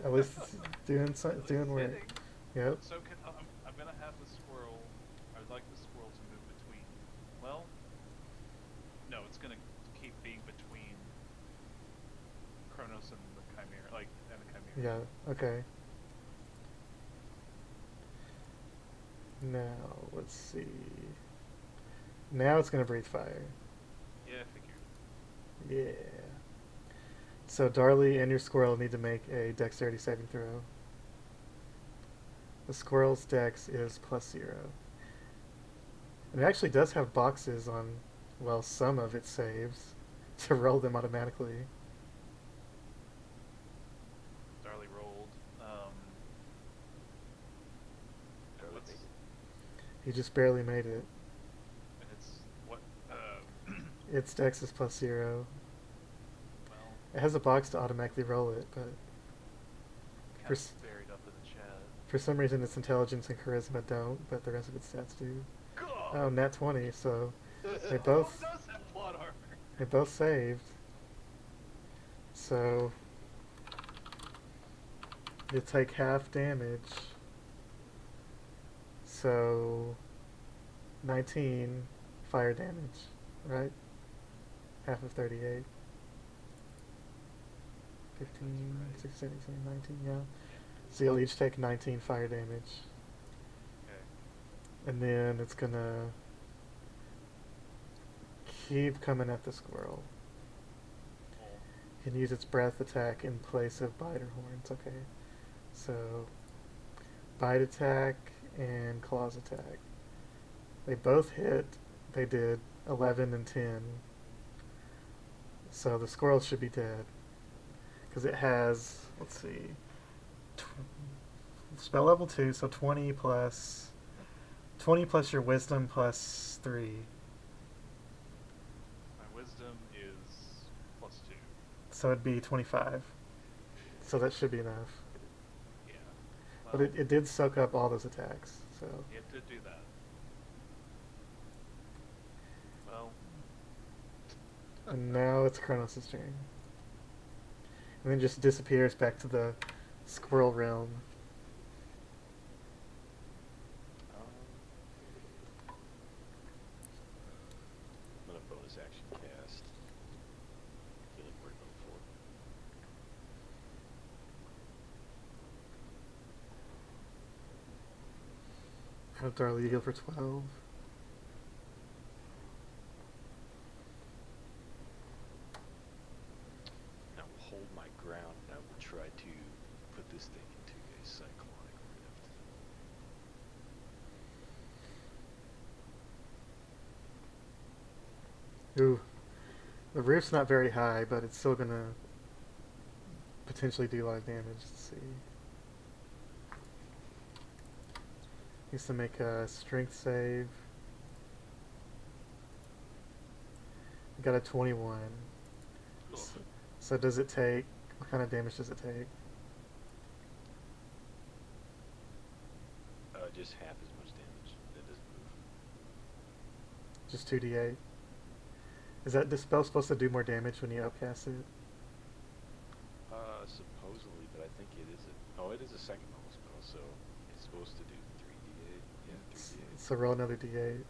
at least it's doing
At least
doing
it's
work.
hitting.
Yep.
So I'm gonna have the squirrel. I would like the squirrel to move between. Well, no, it's gonna keep being between Kronos and the chimera, and the chimera.
Yeah. Okay. Now let's see. Now it's gonna breathe fire.
Yeah, I figured.
Yeah. So Darli and your squirrel need to make a dexterity saving throw. The squirrel's dex is +0. And it actually does have boxes on, well, some of its saves to roll them automatically.
Darli rolled.
Darli
What's
made
He just barely made it.
and it's what?
Its dex is +0.
Well,
It has a box to automatically roll it, but
kind
For
of
s-
buried up in the chat.
for some reason its intelligence and charisma don't, but the rest of its stats do. Oh, nat 20, so they both
does have plot armor?
they both saved. So you take half damage. So 19 fire damage, right? Half of 38. 15,
That's right.
16, 18, 19, yeah. So you'll each take 19 fire damage.
Okay.
And then it's gonna keep coming at the squirrel.
Well,
Can use its breath attack in place of bite or horns. Okay. So bite attack and claws attack. They both hit. They did 11 and 10. So the squirrel should be dead. Because it has, let's see, spell level 2, so 20 plus your wisdom plus 3.
my wisdom is +2.
So it'd be 25. So that should be enough.
Yeah.
But
Well,
it did soak up all those attacks. So
it did do that. Well,
and now it's Kronos' turn. And then just disappears back to the squirrel realm.
I'm gonna bonus action cast Healing Word level 4.
Have Darli heal for 12.
I will hold my ground and I will try to put this thing into a cyclonic rift.
Ooh. The roof's not very high, but it's still gonna potentially do live damage. Let's see. Needs to make a strength save. Got a 21. So does it take... What kind of damage does it take?
Just half as much damage. That doesn't move.
Just 2d8. Is that the spell supposed to do more damage when you upcast it?
Supposedly, but I think it is a... Oh, it is a second level spell, so it's supposed to do 3d8. Yeah, 3d8.
So roll another d8.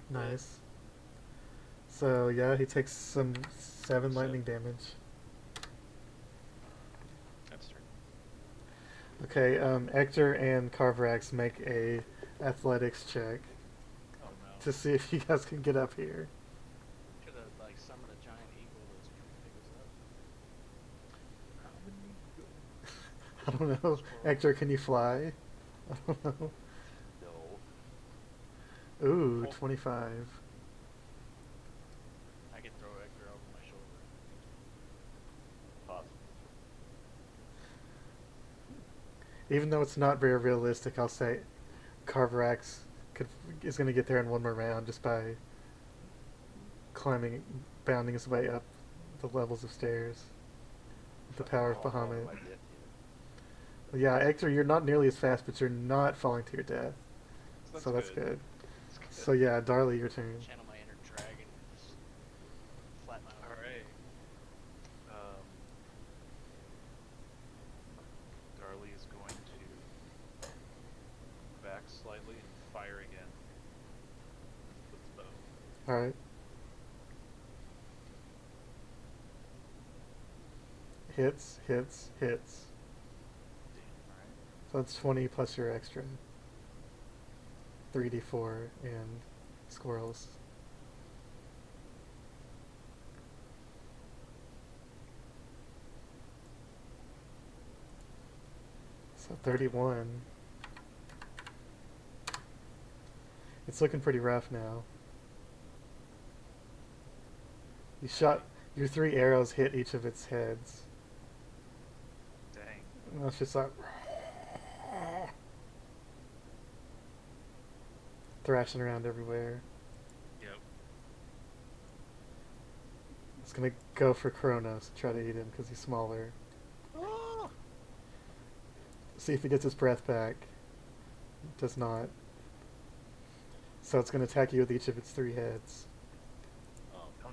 Nice. So yeah, he takes some 7 lightning damage.
That's turn.
Okay, Ectur and Carvorax make a athletics check
Oh no.
to see if you guys can get up here.
Should have like summoned a giant eagle that's trying to pick us up.
I don't know. Ectur, can you fly? I don't know.
No.
Ooh,
Oh.
25.
I can throw Ector over my shoulder.
Possible.
Even though it's not very realistic, I'll say Carvorax is going to get there in one more round just by bounding his way up the levels of stairs with the power of
Oh,
Bahamut.
my death unit.
Yeah, Ectur, you're not nearly as fast, but you're not falling to your death. So that's good. So yeah, Darli, your turn.
Channel my inner dragon. Just flat my arm.
Alright. Darli is going to back slightly and fire again with his bow.
Alright. Hits, hits, hits.
Alright.
So that's 20 plus your extra. 3d4 and squirrels. So 31. It's looking pretty rough now. You shot your 3 arrows hit each of its heads.
Dang.
And it's just like thrashing around everywhere.
Yep.
It's gonna go for Kronos and try to eat him because he's smaller. See if he gets his breath back. It does not. So it's gonna attack you with each of its 3 heads.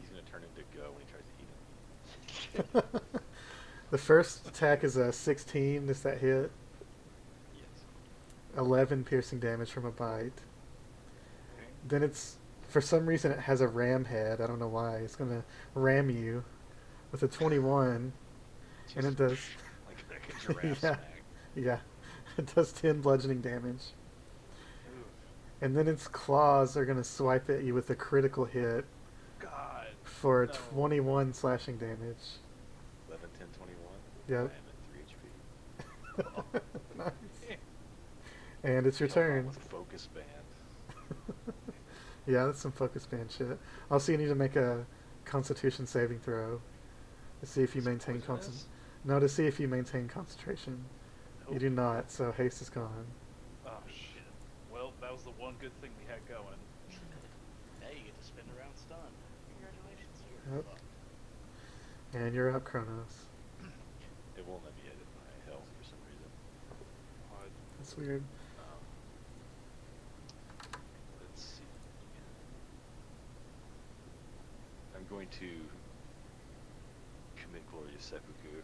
He's going to turn into Go when he tries to eat him.
The first attack is a 16. Is that hit?
Yes.
11 piercing damage from a bite.
Okay.
Then it's, for some reason, it has a ram head. I don't know why. It's gonna ram you with a 21, and it does.
Like a giraffe
Yeah.
smack.
Yeah, it does 10 bludgeoning damage.
Ooh.
And then its claws are gonna swipe at you with a critical hit
God.
for
No.
21 slashing damage.
11, 10, 21.
Yep.
I am at 3 HP.
Nice. And it's your
Kill him
turn.
with a focus band.
Yeah, that's some focus band shit. Also, you need to make a Constitution saving throw to see if you
Is it
maintain
poisonous?
No, to see if you maintain concentration. You
Nope.
do not, so haste is gone.
Oh shit. Well, that was the one good thing we had going.
Hey, you get to spin around stun. Congratulations, you're
Yep.
fucked.
And you're up, Kronos.
It won't let me edit my health for some reason.
Odd.
That's weird.
Um, let's see. I'm going to commit glorious seppuku.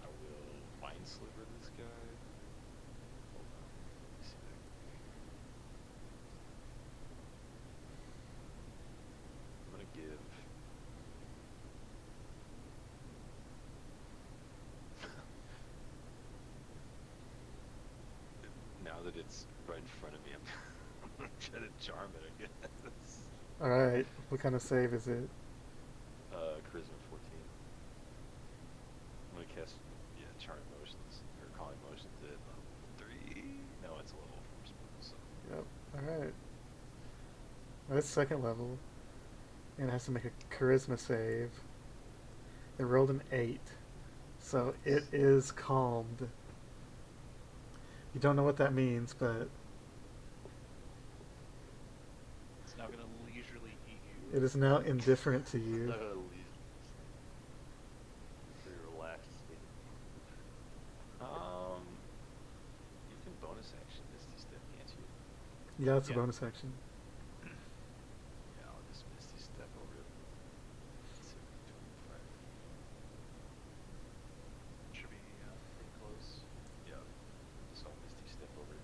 I will mind sliver this guy. Hold on. Let me see if I I'm gonna give. Now that it's right in front of me, I'm gonna try to charm it, I guess.
Alright, what kind of save is it?
Charisma 14. I'm gonna cast, charm motions, or calling motions at level 3. No, it's a level 4 spell, so.
Yep, alright. That's second level. and it has to make a charisma save. It rolled an 8, so it is calmed. You don't know what that means, but
It's now gonna leisurely eat you.
it is now indifferent to you.
Not gonna leave. Very relaxed state.
You can bonus action Misty Step, can't you?
Yeah, it's a
Yeah.
bonus action.
Yeah, I'll just Misty Step over it. So, 25.
Should be pretty close.
Yeah. So I'll Misty Step over it.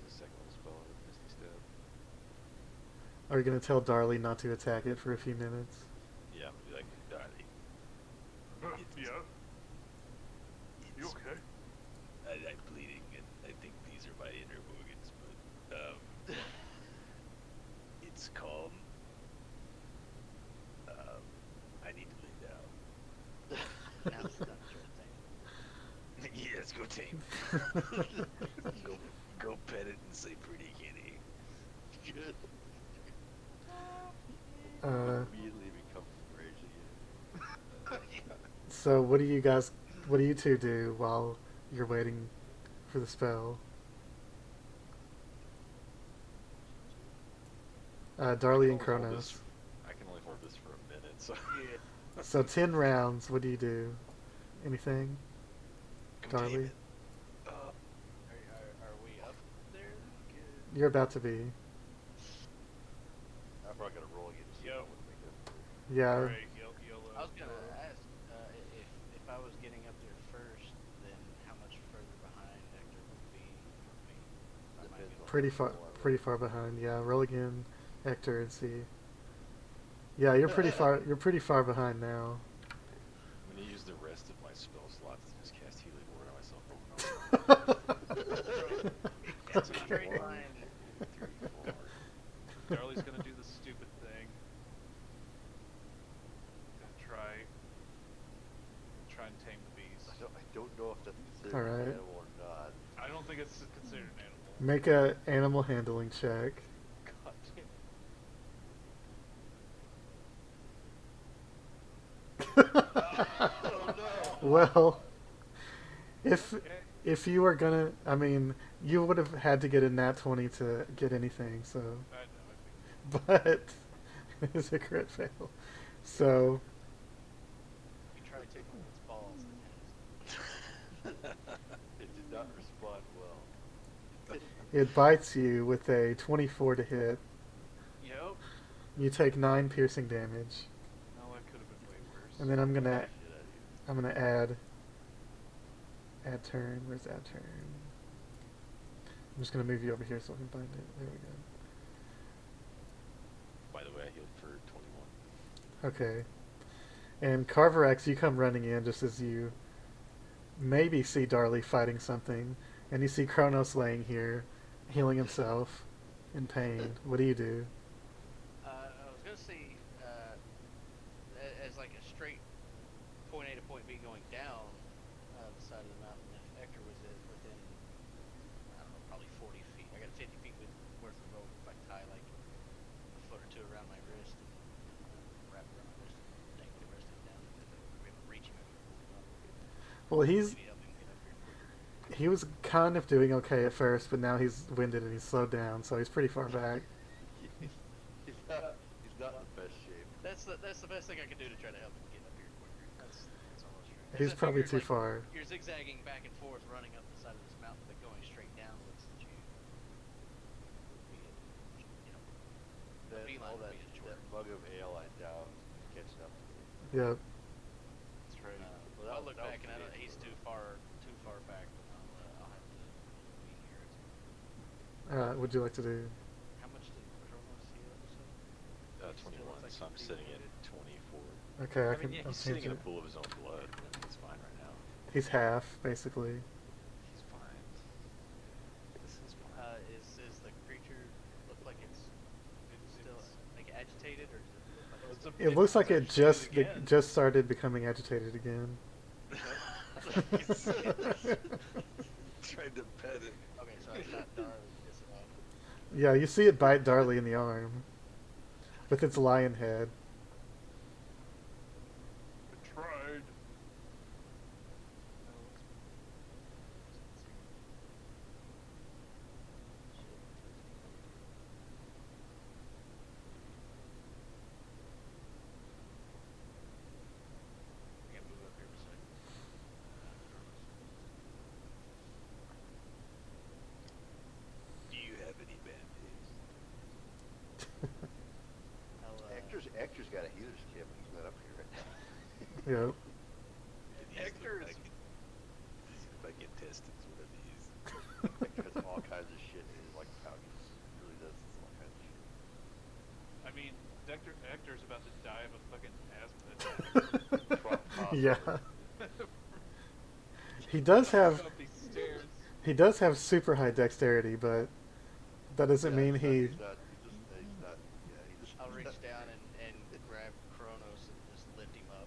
Use a second level spell with Misty Step.
Are you going to tell Darli not to attack it for a few minutes?
Yeah, I'm gonna be like, Darli.
Yeah. You
It's,
okay?
I'm bleeding, and I think these are my inner organs, but it's calm. I need to lay down.
Now it's done, sure thing.
Yeah, let's go tame. go pet it and say pretty kitty.
Good. Immediately become rage again.
So what do you two do while you're waiting for the spell? Darli and Kronos.
I can only hold this for a minute, so.
Yeah.
So 10 rounds, what do you do? Anything?
Go tame
Darli?
it.
Are we up there?
You're about to be.
I'm not gonna roll again. So
Yo.
I wouldn't make it.
Yeah.
Alright, YOLO.
I was gonna ask if I was getting up there first, then how much further behind Ectur would be from me. I might
Depends
be
on-
Pretty far behind. Yeah, roll again, Ectur, and see. Yeah, you're pretty far. You're pretty far behind now.
I'm gonna use the rest of my spell slots to just cast Healing Word on myself.
That's a
Okay.
straight line.
3, 4.
Darley's gonna do the stupid thing. Gonna try and tame the beast.
I don't know if that's considered
Alright.
an animal or not.
I don't think it's considered an animal.
Make a animal handling check.
God damn. Oh no.
Well, if
Okay.
if you were gonna, I mean, you would have had to get a nat 20 to get anything. So,
I know, I think.
but it's a crit fail. So
You try to tickle its balls.
It did not respond well.
it bites you with a 24 to hit.
Yep.
You take 9 piercing damage,
No, that could have been way worse.
and then I'm gonna
Shit out of you.
I'm gonna add turn. Where's add turn? I'm just gonna move you over here so I can find it. There we go.
By the way, I healed for 21.
Okay. And Carvorax, you come running in just as you maybe see Darli fighting something, and you see Kronos laying here, healing himself in pain. What do you do?
I was gonna say, as like a straight point A to point B going down the side of the mountain. If Ectur was within, I don't know, probably 40 feet. I got 50 feet worth of rope. If I tie like a foot or two around my wrist and wrap it around my wrist and dangle the rest of it down, I'll be able to reach him if I pull him up.
Well,
Maybe help him get up here quicker.
he was kind of doing okay at first, but now he's winded and he's slowed down, so he's pretty far back.
He's not in the best shape.
That's the best thing I can do to try to help him get up here quicker. That's all I was trying. 'Cause
He's
I
probably
figured,
too
like,
far.
You're zigzagging back and forth, running up the side of this mountain, but going straight down looks that you would be,
Then
beeline
all
would
that,
be a
that
chore.
mug of ale I down catching up to me.
Yep.
That's right.
Well,
I'll look
that
back and
was
he's too far back, but I'll have to be here.
What'd you like to do?
How much did Kronos heal himself? He still
21,
looks like
so I'm
he's
sitting at
wounded.
24.
Okay,
I
I
mean,
can.
yeah,
I'll
he's sitting
change
in a
it.
pool of his own blood. I mean, he's fine right now.
He's half, basically.
He's fine. This is fine.
Is the creature look like it's still like agitated, or does it look like
It looks like it
It's
just
agitated again.
just started becoming agitated again.
Tried to pet it.
okay? So it's not Darli. It's
Yeah, you see it bite Darli in the arm. with its lion head.
I tried.
No, let's see.
I can move up here beside
Do you have any band-aids?
I'll,
Ectur's got a healer's kit, but he's not up here right now.
Yep.
Ectur's-
If I get tested, it's one of these.
Ectur has all kinds of shit in his like pouches. He really does all kinds of shit.
I mean, Ector's about to die of a fucking asthma attack.
Yeah. He does have
Up these stairs.
he does have super high dexterity, but that doesn't mean
he's
he.
not, yeah, he just.
I'll reach down and grab Kronos and just lift him up,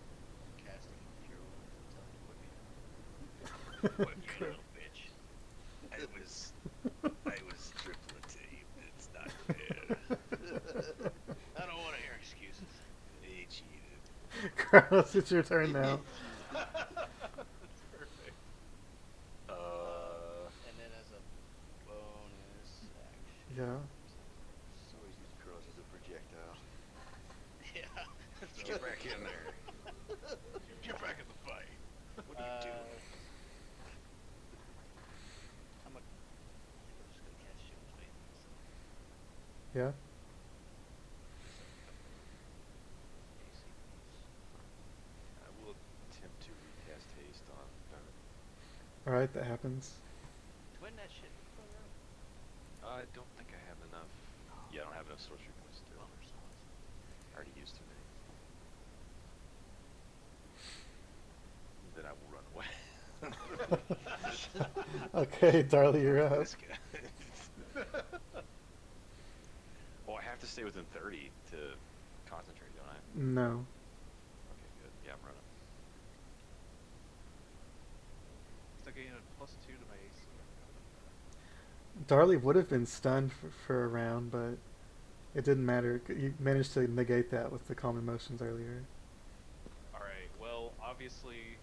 casting Cure Wounds and tell him to quit me. You little bitch.
I was triple teamed. It's not fair.
I don't want to hear excuses.
They cheated.
Kronos, it's your turn now.
That's perfect.
And then as a bonus action.
Yeah.
So he's using Kronos as a projectile.
Yeah.
Get back in there. Get back in the fight. What are you doing?
I'm just gonna cast Shield of Faith.
Yeah.
AC.
I will attempt to recast haste on Bennett.
All right, that happens.
Twin that shit.
I don't think I have enough. Yeah, I don't have enough sorcery points still.
Bummer sauce.
I already used too many. Then I will run away.
Okay, Darli, you're up.
This guy. Oh, I have to stay within 30 to concentrate, don't I?
No.
Okay, good. Yeah, I'm running.
It's like getting a +2 to my AC.
Darli would have been stunned for a round, but it didn't matter. You managed to negate that with the calm emotions earlier.
Alright, well, obviously,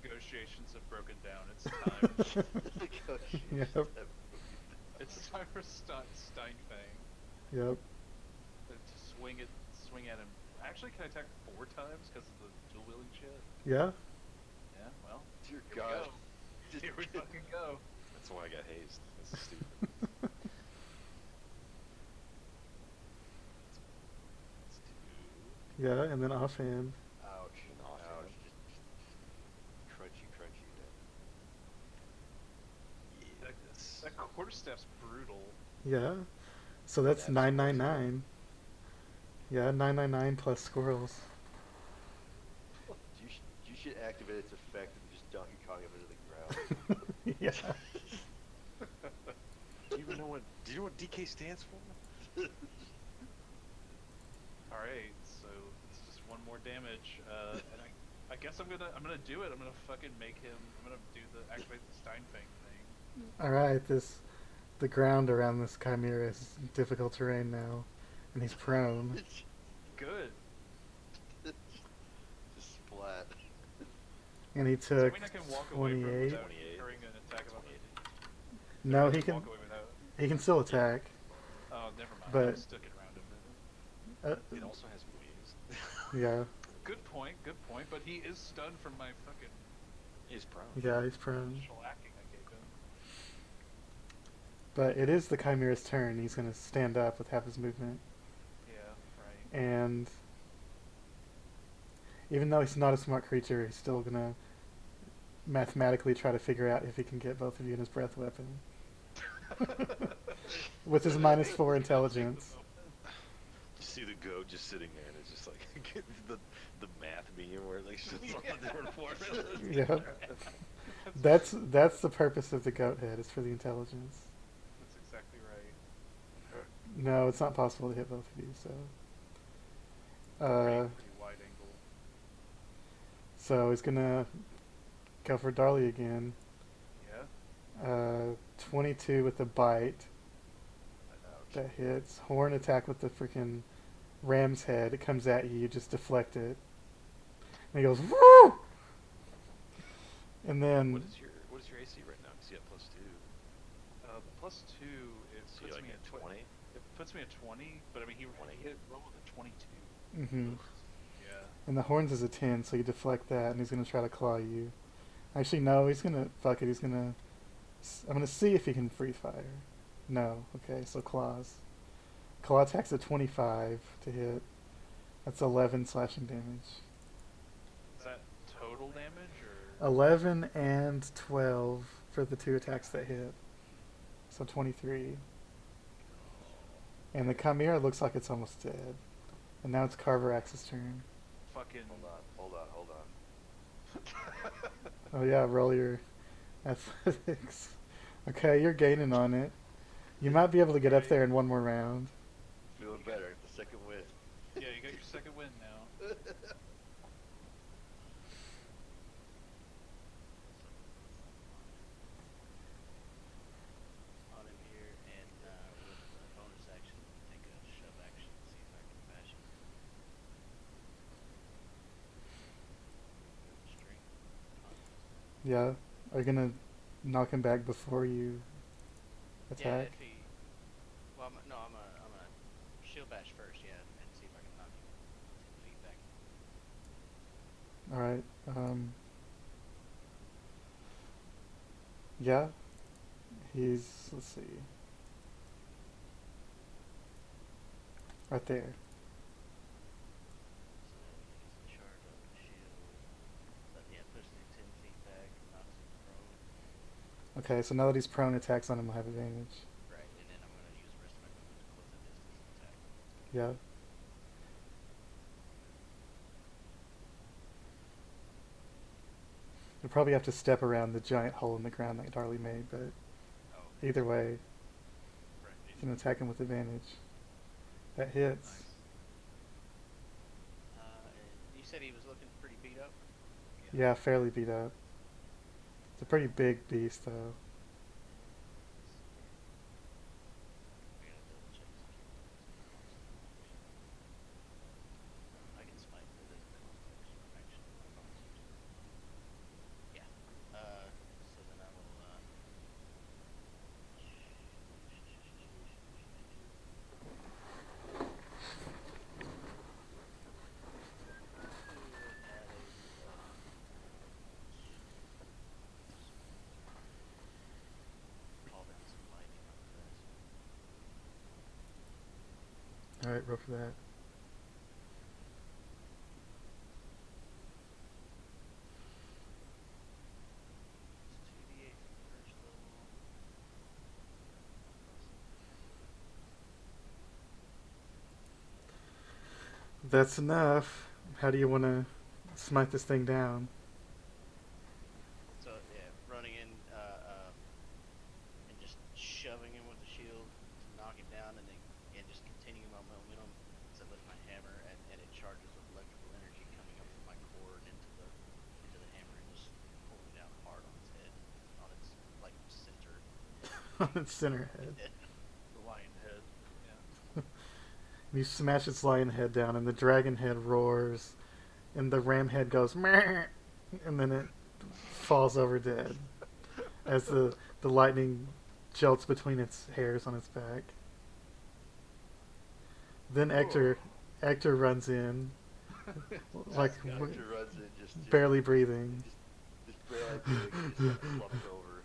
negotiations have broken down. It's time.
Yep.
It's time for Steinfang
Yep.
to swing at him. Actually, can I attack 4 times because of the dual wielding shit?
Yeah.
Yeah, well,
Dear
here
God.
we go. Here we fucking go.
That's why I got haste. This is stupid. Let's do...
Yeah, and then offhand.
Ouch.
An offhand.
Ouch. Just crunchy.
Yeah, this.
That quarterstaff's brutal.
Yeah. So that's
That's
999. Yeah, 999 plus squirrels.
You should activate its effect and just Donkey Kong him into the ground.
Yeah.
Do you know what DK stands for?
Alright, so it's just one more damage. And I guess I'm gonna do it. I'm gonna fucking make him. I'm gonna activate the Steinfang thing.
All right, the ground around this chimera is difficult terrain now, and he's prone.
Good.
Just splat.
And he
Does that
took
mean I can walk away from
28.
without incurring an attack of
No,
I
he can.
walk away without.
He can still attack.
Oh, never mind.
But-
I'm sticking around him.
It also has wings.
Yeah,
Good point. But he is stunned from my fucking
He's prone.
yeah, he's prone.
shellacking I gave him.
But it is the chimera's turn. He's gonna stand up with half his movement,
Yeah, right.
and even though he's not a smart creature, he's still gonna mathematically try to figure out if he can get both of you in his breath weapon. With his -4 intelligence.
You see the goat just sitting there, and it's just like the math meme where it like shits on the different formulas.
Yeah. That's the purpose of the goat head. It's for the intelligence.
That's exactly right.
No, it's not possible to hit both of you. So.
Pretty wide angle.
So he's gonna go for Darli again.
Yeah.
22 with the bite.
Ouch.
That hits. Horn attack with the freaking ram's head. It comes at you. You just deflect it. And he goes, woo! And then
What is your AC right now? 'Cause you got +2.
+2. It
So
puts
you're
me
like
at
at 20.
It puts me at 20, but I mean he
20.
hit roll with a 22.
mm-hmm.
Yeah.
And the horns is a 10, so you deflect that, and he's gonna try to claw you. Actually, no, he's gonna fuck it. I'm gonna see if he can free fire. No, okay, so claws. Claw attack's a 25 to hit. That's 11 slashing damage.
Is that total damage or?
11 and 12 for the 2 attacks that hit. So 23. And the Chimera looks like it's almost dead. And now it's Carvorax's turn.
Fucking.
Hold on.
Oh yeah, roll your athletics. Okay, you're gaining on it. You might be able to get up there in one more round.
Feeling better. The second win.
Yeah, you got your second win now.
On him here, and with a bonus action, take a shove action, see if I can bash him. Strength.
Yeah, are you gonna knock him back before you attack?
Yeah, if he. Well, I'm gonna shield bash first, yeah, and see if I can knock him 10 feet back.
Alright, yeah, let's see, right there.
So he's charge up the shield. So yeah, pushes him 10 feet back, knocks him prone.
Okay, so now that he's prone, attacks on him will have advantage.
Right, and then I'm gonna use the rest of my movement to close the distance and attack.
Yeah. You'll probably have to step around the giant hole in the ground that Darli made, but
Oh,
either way,
right.
you can attack him with advantage. That hits.
Nice. You said he was looking pretty beat up?
Yeah, fairly beat up. It's a pretty big beast, though.
I gotta double check his key. I can smite, but it doesn't cost extra action. Yeah. So then I will, call down some lightning after this.
Alright, roll for that.
It's 2d8 for first level.
That's enough. How do you want to smite this thing down?
So yeah, running in and just shoving him with the shield to knock him down, and then again just continuing my momentum. So I lift my hammer, and it charges with electrical energy coming up from my core and into the hammer, and just pulling down hard on its head, on its like center.
On its center head.
The lion head. Yeah.
You smash its lion head down, and the dragon head roars, and the ram head goes, meh, and then it falls over dead as the lightning jolts between its hairs on its back. Then Ectur runs in, like
Ectur runs in, just
barely breathing.
Just barely breathing, just slumped over.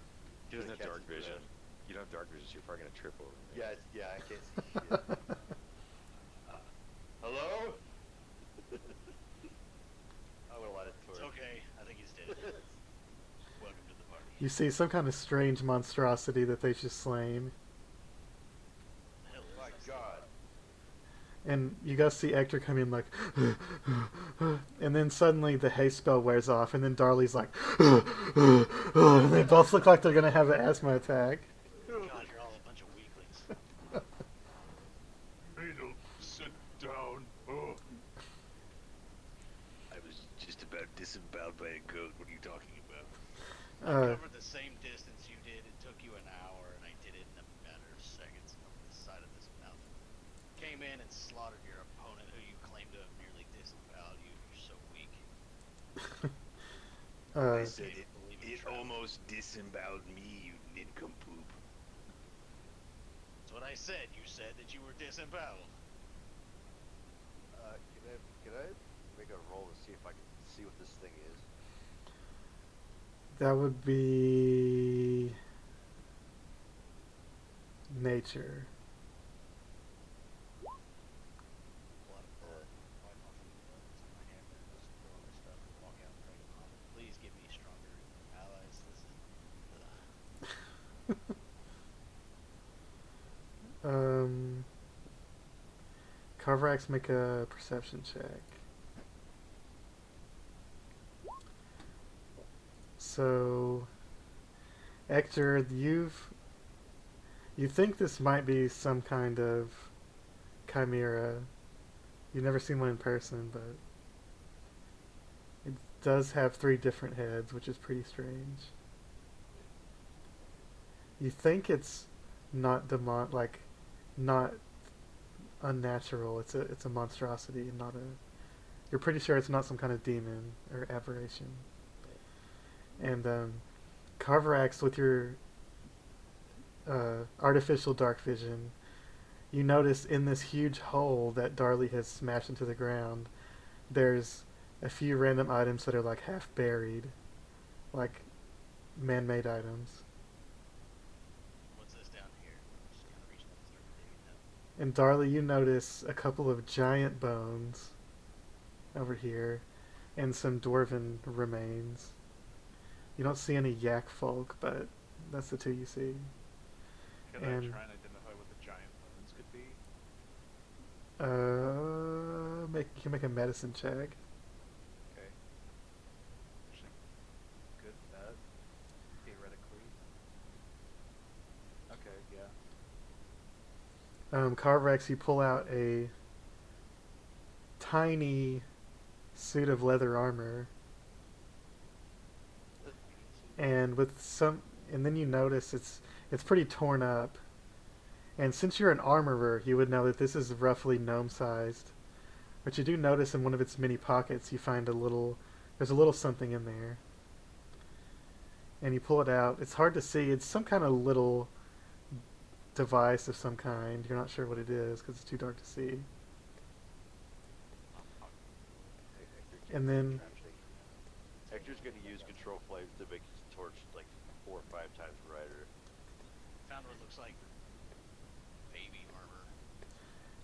He doesn't have
Catches
dark vision.
breath.
You don't have dark vision, so you're probably gonna trip over him.
Yeah, I can't see shit. Hello? I would have let it
It's
torch.
okay. I think he's dead. Welcome to the party.
You see some kind of strange monstrosity that they've just slain,
The hell is
My
this?
God.
and you guys see Ectur come in like, and then suddenly the haste spell wears off, and then Darli's like, and they both look like they're gonna have an asthma attack.
God, you're all a bunch of weaklings.
Beetle, sit down. Oh.
I was just about disemboweled by a goat. What are you talking about?
I covered the same distance you did. It took you an hour, and I did it in a matter of seconds up the side of this mountain. Came in and slaughtered your opponent
I
Uh,
said
Can't
it.
believe in
It
travel.
almost disemboweled me, you nincompoop.
That's what I said. You said that you were disemboweled.
Can I make a roll to see if I can see what this thing is?
that would be nature.
Pull out a book, wipe off any blood that's on my hammer, just throw all my stuff, and walk out and pray to Mom. Please give me stronger allies. This is.
Carvorax, make a perception check. So, Ectur, you think this might be some kind of chimera. You've never seen one in person, but it does have 3 different heads, which is pretty strange. You think it's not not unnatural. It's a monstrosity, and not a. You're pretty sure it's not some kind of demon or aberration. And Carvorax, with your artificial dark vision, you notice in this huge hole that Darli has smashed into the ground, there's a few random items that are like half buried, like man-made items.
What's this down here? Just kind of reach down and start digging up.
And Darli, you notice a couple of giant bones over here, and some dwarven remains. You don't see any yak folk, but that's the 2 you see.
Can I
And
try and identify what the giant bones could be?
you can make a medicine check.
Okay. Actually, good at that. Theoretically. Okay, yeah.
Carvorax, you pull out a tiny suit of leather armor, and then you notice it's pretty torn up. And since you're an armorer, you would know that this is roughly gnome-sized. But you do notice in one of its many pockets, you find there's a little something in there. And you pull it out. It's hard to see. It's some kind of little device of some kind. You're not sure what it is because it's too dark to see. And then
Hector's going to use control flames to make his torch like 4 or 5 times brighter.
Found what looks like baby armor.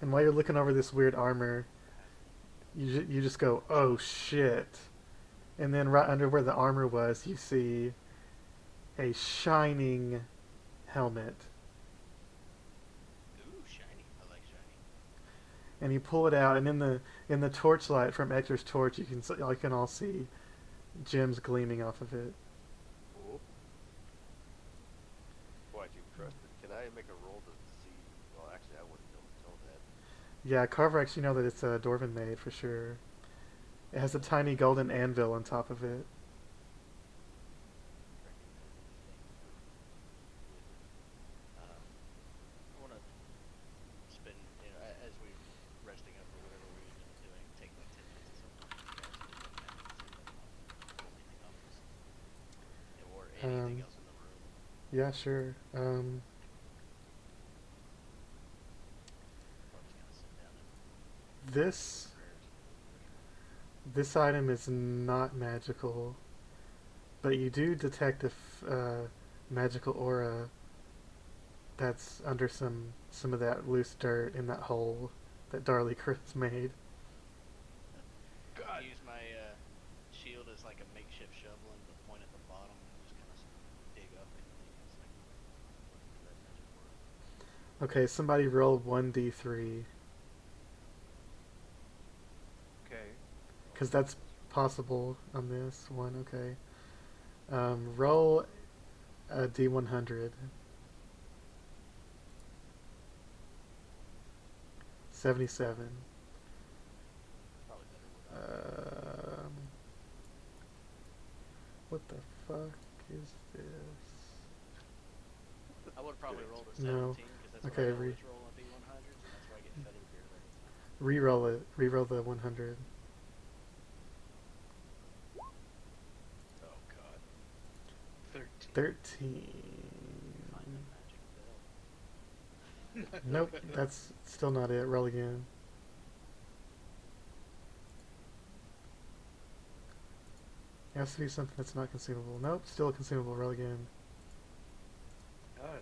And while you're looking over this weird armor, you just go, oh shit. And then right under where the armor was, you see a shining helmet.
Ooh, shiny. I like shiny.
And you pull it out, and in the torchlight from Ectur's torch, you can all see gems gleaming off of it.
Cool. Boy, I do trust it. Can I make a roll to see? Well, actually, I wouldn't know until then.
Yeah, Carvorax, you know that it's a dwarven made for sure. It has a tiny golden anvil on top of it.
I want to spend, as we're resting up or whatever we've been doing, take like 10 minutes or something. Or anything else in the room.
Yeah, sure.
Or just kind of sit down and
This
prayers.
this item is not magical, but you do detect a magical aura that's under some of that loose dirt in that hole that Darli Chris made.
I use my shield as like a makeshift shovel and the point at the bottom and just kind of dig up anything that's like looking for that magic word.
Okay, somebody roll 1d3,
Okay.
because that's possible on this one. Okay, roll a d100. 77.
Probably better without.
What the fuck is this?
I would probably roll a
No.
17 because that's
Okay,
what I always roll on D100s and that's why I get feathered beard every time.
Reroll it. Reroll the 100.
Oh.
13.
Find a magic bell.
Nope, that's still not it. Roll again. It has to be something that's not consumable. Nope, still consumable. Roll again.
God.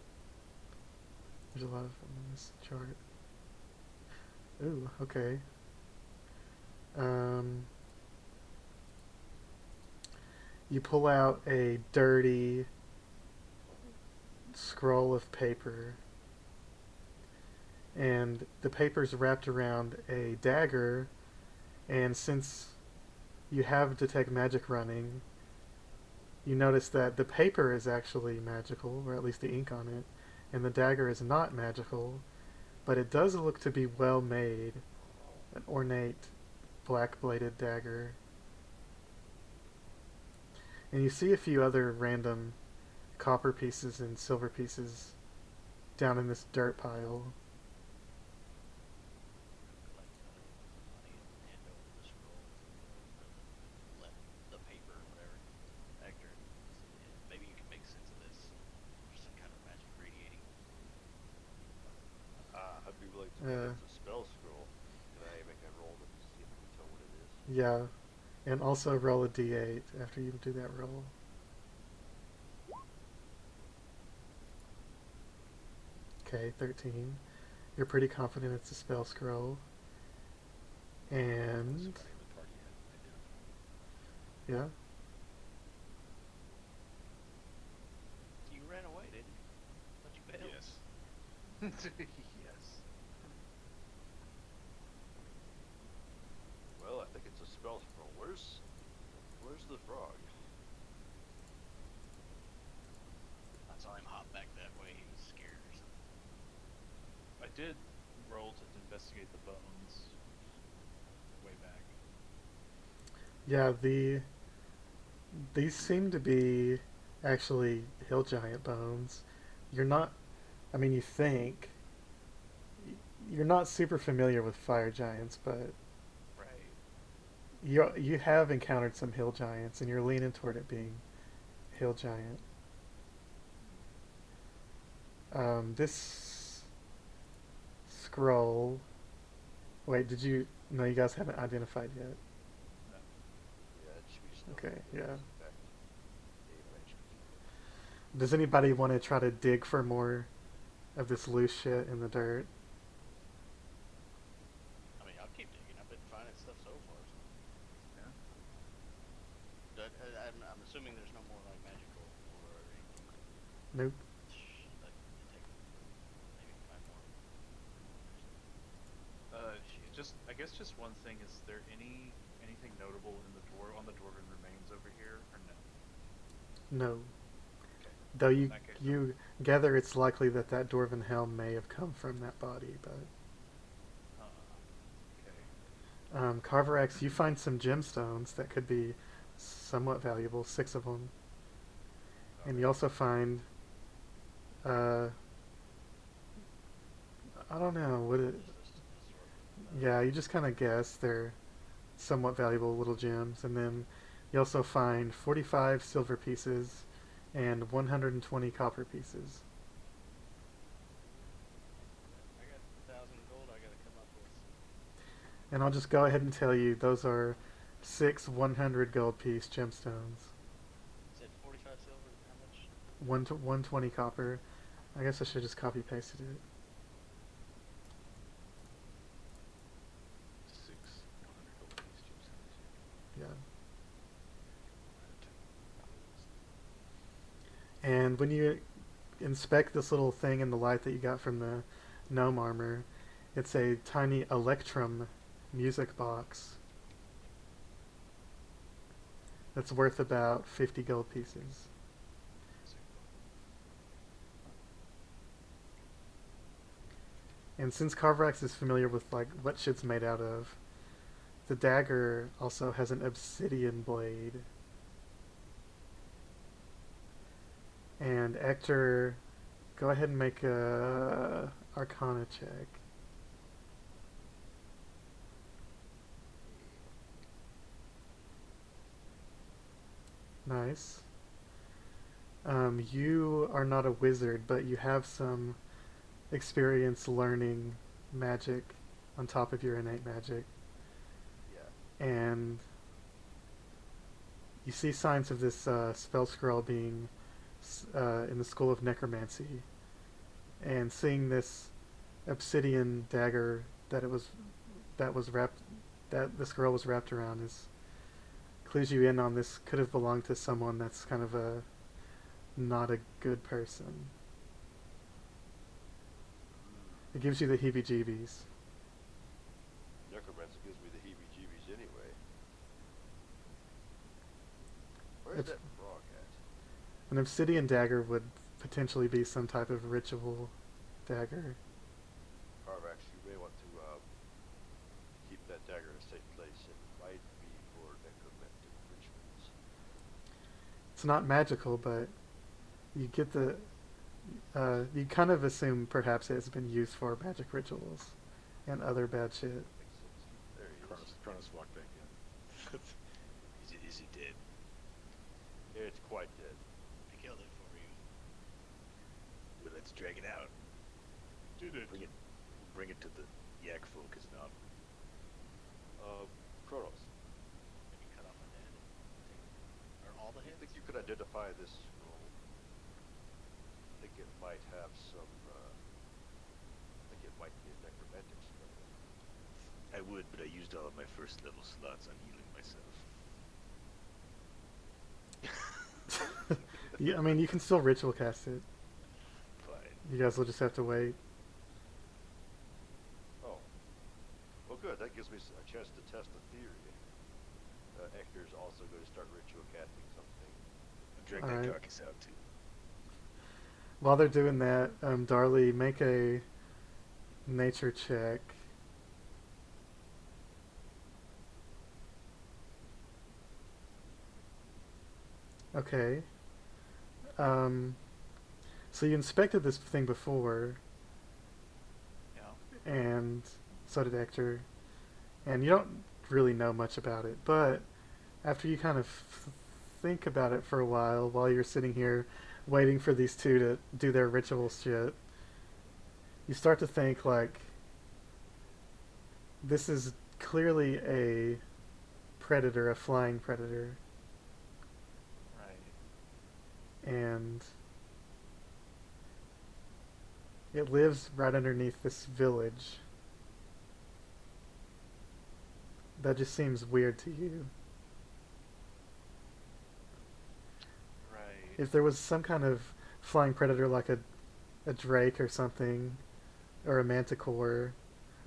There's a lot of them on this chart. Ooh, okay. You pull out a dirty scroll of paper, and the paper's wrapped around a dagger, and since you have detect magic running, you notice that the paper is actually magical, or at least the ink on it, and the dagger is not magical, but it does look to be well made, an ornate black bladed dagger. And you see a few other random copper pieces and silver pieces down in this dirt pile.
Collect money and hand over the scroll to the paper or whatever. Ectur, maybe you can make sense of this. There's some kind of magic radiating.
I'd be willing to bet it's a spell scroll. Can I make a roll to see if I can tell what it is?
Yeah, and also roll a d8 after you do that roll. Okay, 13. You're pretty confident it's a spell scroll. And
Somebody in the party had identified.
yeah,
You ran away, didn't you? But you bailed.
Yes.
Yes.
Well, I think it's a spell scroll. Where's the frog?
I saw him hop back that way. He was scared or something.
I did roll to investigate the bones way back.
yeah. These seem to be actually hill giant bones. You're not. I mean, you think you're not super familiar with fire giants, but
Right.
you have encountered some hill giants, and you're leaning toward it being hill giant. This scroll. Wait, did you? No, you guys haven't identified yet.
No.
Yeah, it should be just
Okay,
nothing.
yeah.
In fact, Dave mentioned.
Does anybody want to try to dig for more of this loose shit in the dirt?
I mean, I'll keep digging. I've been finding stuff so far. So.
Yeah.
I'm assuming there's no more like magical or anything.
Nope.
Like detect. Maybe find more.
I guess just one thing. Is there anything notable in the on the dwarven remains over here, or no?
No.
Okay.
Though
In that case,
you gather it's likely that that dwarven helm may have come from that body, but
okay.
Carvorax, you find some gemstones that could be somewhat valuable, 6 of them, and you also find I don't know what it. Yeah, you just kind of guess they're somewhat valuable little gems, and then you also find 45 silver pieces and 120 copper pieces.
I got 1,000 gold. I gotta come up with.
And I'll just go ahead and tell you those are 6 100 gold piece gemstones.
Said 45 silver. How much?
120 copper. I guess I should just copy pasted it.
6 100 gold piece gemstones.
Yeah. And when you inspect this little thing in the light that you got from the gnome armor, it's a tiny electrum music box that's worth about 50 gold pieces. And since Carvorax is familiar with like what shit's made out of, the dagger also has an obsidian blade. And Ectur, go ahead and make a Arcana check. Nice. You are not a wizard, but you have some experience learning magic on top of your innate magic.
Yeah.
And you see signs of this spell scroll being in the School of Necromancy. And seeing this obsidian dagger that was wrapped that the scroll was wrapped around is clues you in on this could have belonged to someone that's kind of a not a good person. It gives you the heebie-jeebies.
Necromancer gives me the heebie-jeebies anyway. Where's
It's-
that frog at?
An obsidian dagger would potentially be some type of ritual dagger.
Carvorax, you may want to keep that dagger in a safe place. It might be for necromantic rituals.
It's not magical, but you get the you kind of assume perhaps it's been used for magic rituals and other bad shit.
Makes sense. There he is.
Kronos walked back in.
Is he dead?
It's quite dead.
I killed it for you.
Well, let's drag it out.
Did it?
Bring it to the yak folk is not.
Kronos,
Let me cut off my head. Or all the
do you
heads?
think you could identify this scroll? I think it might have some, I think it might be a necromantic spell.
I would, but I used all of my first level slots on healing myself.
I mean, you can still ritual cast it.
Fine.
You guys will just have to wait.
Oh. Well, good. That gives me a chance to test a theory. Ectur's also going to start ritual casting something.
Drag
All
that
right.
carcass out too.
While they're doing that, Darli, make a nature check. Okay. So you inspected this thing before,
Yeah.
and so did Ectur, and you don't really know much about it, but after you kind of think about it for a while you're sitting here waiting for these two to do their ritual shit, you start to think, like, this is clearly a predator, a flying predator,
Right.
and it lives right underneath this village. That just seems weird to you.
Right.
If there was some kind of flying predator like a drake or something, or a manticore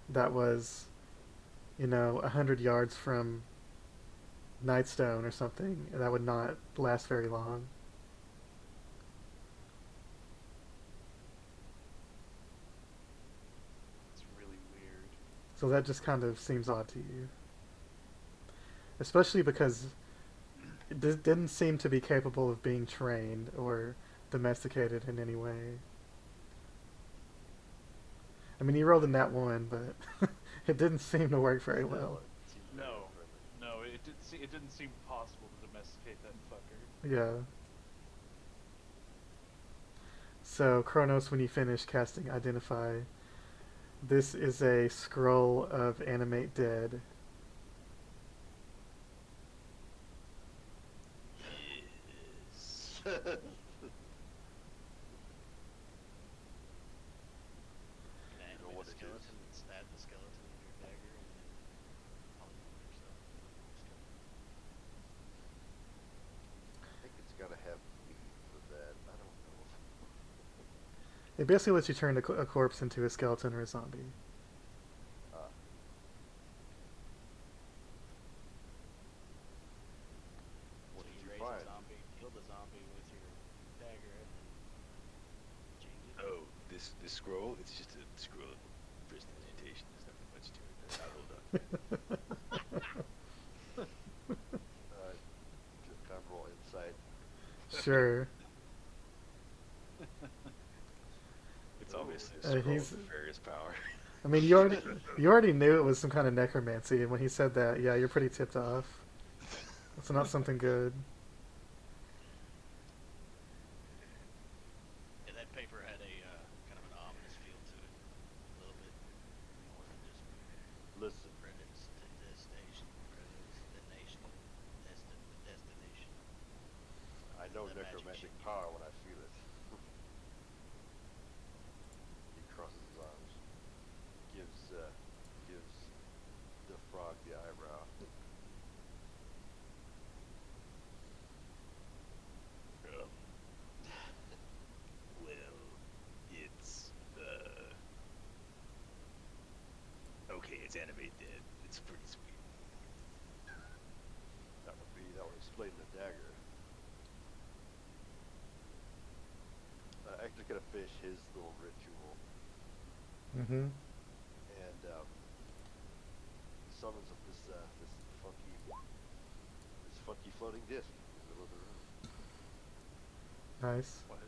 that was, 100 yards from Nightstone or something, that would not last very long.
It's really weird.
So that just kind of seems odd to you. Especially because it didn't seem to be capable of being trained or domesticated in any way. I mean, you rolled a nat 1, but it didn't seem to work very well.
It seems very
No.
friendly.
No, it didn't seem possible to domesticate that fucker.
Yeah. So, Kronos, when you finish casting Identify, this is a scroll of Animate Dead.
Yes.
Can I
know
animate
what
the
it
skeleton
is?
and stab the skeleton with your dagger and then polymorph yourself?
I think it's got to have meat for that. I don't know.
It basically lets you turn a corpse into a skeleton or a zombie.
Ah. What
So
did
you
you
raise
find?
a zombie, kill the zombie with your dagger, and then change it?
Oh, this scroll, it's just a scroll of prestidigitation. There's nothing much to it. Hold on.
Time roll insight.
Sure.
It's obviously a scroll
he's-
of nefarious power.
I mean, you already knew it was some kind of necromancy, and when he said that, yeah, you're pretty tipped off. It's not something good.
power when I feel it. He crosses his arms, gives the frog the eyebrow.
Um, well, it's, okay, it's animated dead. It's pretty sweet.
That would explain the dagger. Ectur's gonna finish his little ritual
Mm-hmm.
and summons up this funky floating disc in the middle of the room.
Nice.
What?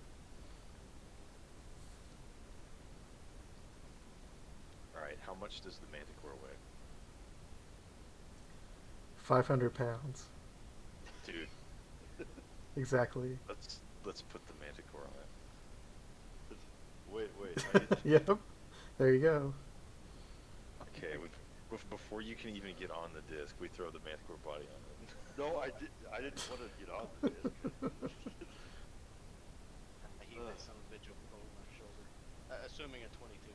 Alright, how much does the manticore weigh?
500 pounds.
Dude,
Exactly.
let's put the manticore on it.
Wait.
Yep. There you go.
Okay, before you can even get on the disc, we throw the manticore body on it.
No, I didn't want to get on the disc.
I heave that son of a bitch over my shoulder. Assuming a 22 we do.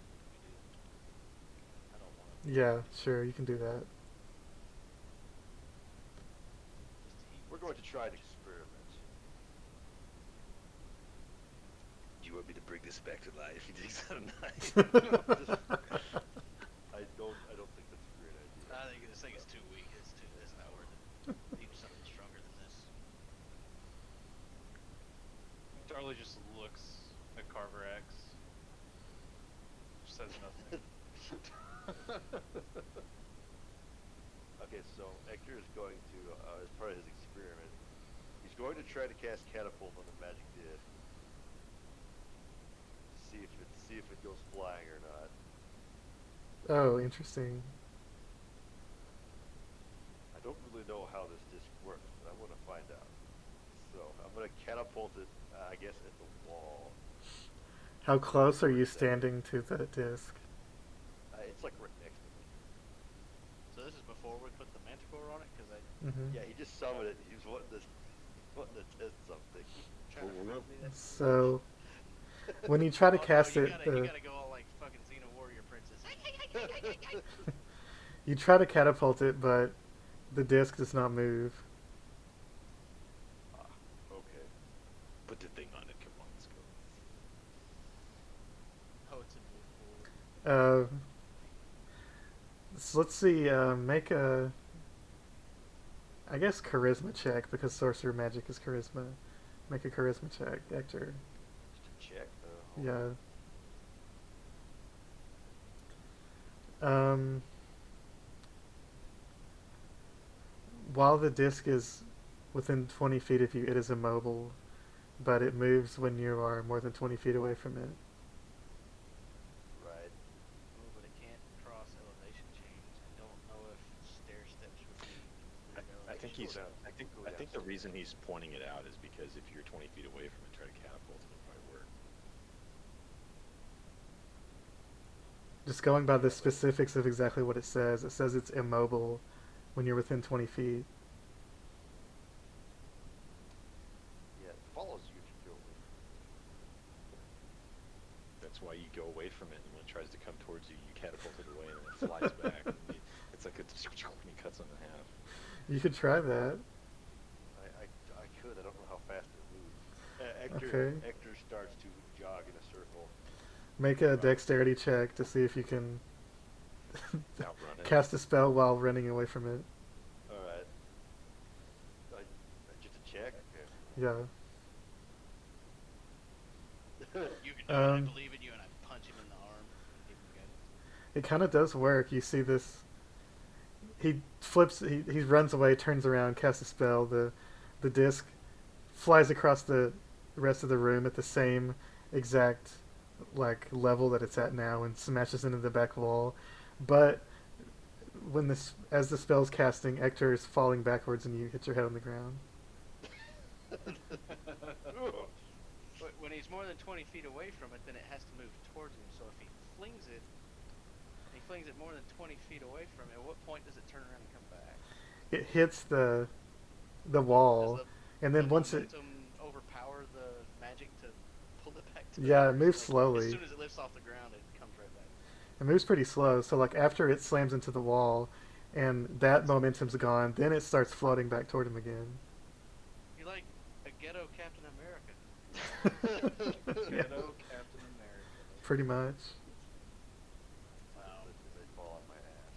I don't want to.
Yeah, sure, you can do that.
We're going to try an experiment.
Do you want me to bring this back to life? He takes out a knife.
I don't think that's a great idea.
I think this thing is too weak. It's not worth it. Need something stronger than this.
Darli just looks at Carvorax. Says nothing.
Okay, so Ectur is going to, as part of his experiment, he's going to try to cast catapult on the magic disc. See if it goes flying or not.
Oh, interesting.
I don't really know how this disc works, but I want to find out. So I'm going to catapult it, I guess, at the wall.
How close are you standing to the disc?
It's like right next to me.
So this is before we put the manticore on it, because I
Mm-hmm.
Yeah, he just summoned it. He was wanting to test something.
trying to prove me that.
So, when you try to cast
you
it,
gotta go all like fucking Xena Warrior Princess.
you try to catapult it, but the disc does not move.
Okay.
Put the thing on it, come on, let's go.
Oh, it's a move forward.
So let's see. Make a, I guess, charisma check because sorcerer magic is charisma. Make a charisma check, Ectur.
Just to check.
Yeah. While the disc is within 20 feet of you, it is immobile, but it moves when you are more than 20 feet away from it.
Right.
Oh, but it can't cross elevation chains. I don't know if stair steps would be considered
I think
elevation.
I think the reason he's pointing it out is because if you're 20 feet away from it, try to catapult it, it'll probably work.
Just going by the specifics of exactly what it says it's immobile when you're within 20 feet.
Yeah, it follows you if you go away.
That's why you go away from it, and when it tries to come towards you, you catapult it away, and it flies back. And it's like and he cuts it in half.
You could try that.
I could. I don't know how fast it moves.
Okay.
Ectur starts to jog in a circle.
Make a dexterity check to see if you can
Outrun it.
cast a spell while running away from it.
All right. Just a check.
Yeah.
You can do it. I believe in you, and I punch him in the arm. Give him guidance.
It kind of does work. You see this. He flips. He runs away, turns around, casts a spell. The disc flies across the rest of the room at the same exact level that it's at now, and smashes into the back wall. But as the spell's casting, Ectur is falling backwards, and you hit your head on the ground.
But when he's more than 20 feet away from it, then it has to move towards him. So if he flings it more than 20 feet away from it, at what point does it turn around and come back?
It hits the wall,
Does
and then
the
once it
momentum overpower the
Yeah, it moves
As
slowly.
soon as it lifts off the ground, it comes right back.
It moves pretty slow. So like after it slams into the wall, and that momentum's gone, then it starts floating back toward him again.
You're like a ghetto Captain America.
Ghetto Captain America.
Pretty much.
Wow.
They fall on my ass.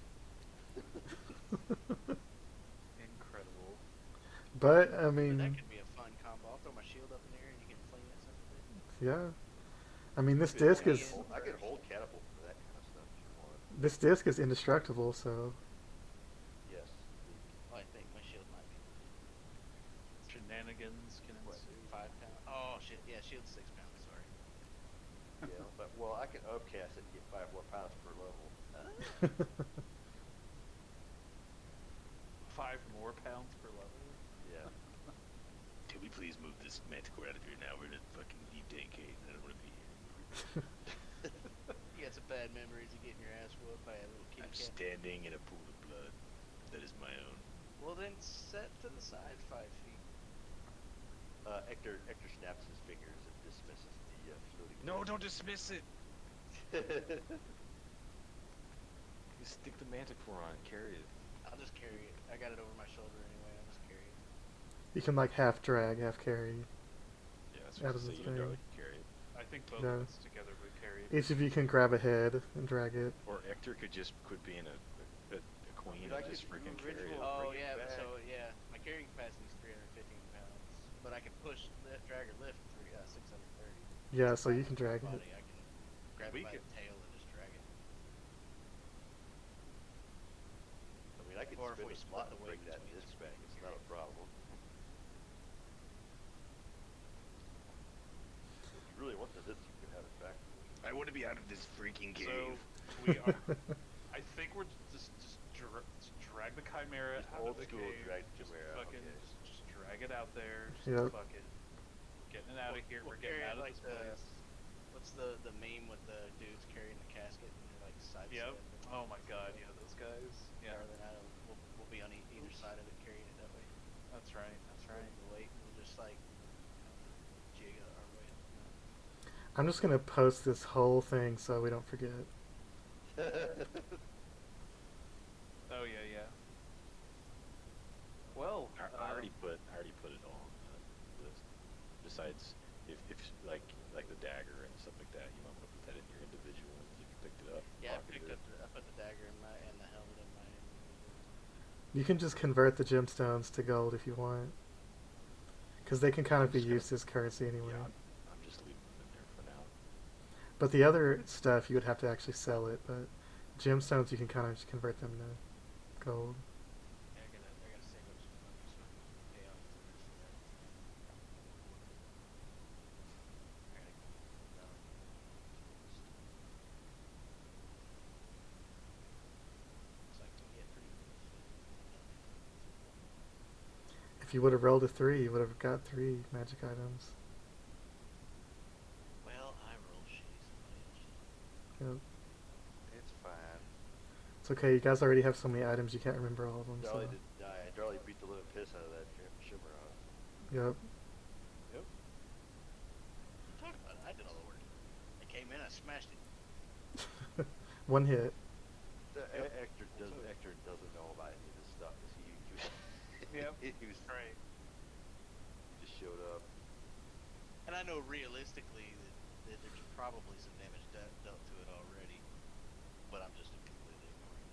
Incredible.
But I
But
mean,
that could be a fun combo. I'll throw my shield up in the air and you can fling that something.
yeah. I mean, this
I could
disc
hold-
is
I could hold catapult for that kind of stuff if you want.
this disc is indestructible. So
Yes.
Well, I think my shield might be
Shenanigans can
What?
ensue.
5 pounds. Oh shit! Yeah, shield's 6 pounds. Sorry.
Yeah, but I can upcast it and get 5 more pounds per level.
5 more pounds per level.
Yeah.
Can we please move this manticore out of here now? We're in a fucking deep tank cave. I don't want to be here.
You got some bad memories of getting your ass whooped by a little kitty
I'm
cat.
standing in a pool of blood that is my own.
Well, then set to the side 5 feet.
Ectur snaps his fingers and dismisses the floating.
No, don't dismiss it. You stick the manticore on it, carry it.
I'll just carry it. I got it over my shoulder anyway. I'll just carry it.
you can like half drag, half carry.
Yeah, that's
Out
what
of
I
the
say. You
thing.
and Darli can carry it.
I think both
Yeah.
of us together would carry it.
Each of you can grab a head and drag it.
Or Ectur could just quit being a queen
I
and
could
just
do
freaking carry
ritual.
it.
Oh
bring it
yeah,
back.
so yeah, my carrying capacity is 315 pounds, but I can push that drag or lift 630.
Yeah, so you can drag it.
Body, I can grab
We
it by
could-
the tail and just drag it.
I mean, I could
Or if
spin
we
a
split
slot
the
and
weight
bring that
between
disc
us,
back.
we
It's
can
not a
carry it.
problem. If you really want the disc, you can have it back.
I want to be out of this freaking
So
cave.
we are. I think we're just drag the chimera
Just
out
old
of the
school
cave.
drag the
Just
chimera,
fucking
okay.
just drag it out there. Just
Yep.
fucking getting it out of here.
We'll
We're getting
carry
out
it
of
like
this
the
place.
what's the meme with the dudes carrying the casket and they're like side
Yep.
step.
Oh my god. Yeah, those guys. Yeah.
Rather than we'll be on either side of it carrying it that way.
That's right. That's right.
The weight we'll just like jig our way up.
I'm just gonna post this whole thing so we don't forget.
Oh yeah, yeah. Well,
I already put it on the list. Besides, if like the dagger and stuff like that, you might want to put that in your individual ones if you picked it up.
Yeah, I
pocketed it.
put the dagger in my and the helmet in my.
You can just convert the gemstones to gold if you want, because they can kind of be used as currency anyway.
Yeah, I'm just leaving them in there for now.
But the other stuff you would have to actually sell it. But gemstones you can kind of just convert them to gold.
Yeah, I gotta save up some money so I can pay off the rest of that. I gotta go down. Looks like we get pretty close.
If you would have rolled a 3, you would have got 3 magic items.
Well, I roll shitty. Somebody else.
Yep.
It's fine.
It's okay. You guys already have so many items you can't remember all of them.
Darli
So.
didn't die. Darli beat the living piss out of that shimmer on.
Yep.
Yep.
You talk about it. I did all the work. I came in, I smashed it.
One hit.
Ectur doesn't know about any of this stuff because
Yep.
he was
Right.
he just showed up.
And I know realistically that there's probably some damage dealt to it already, but I'm just completely ignoring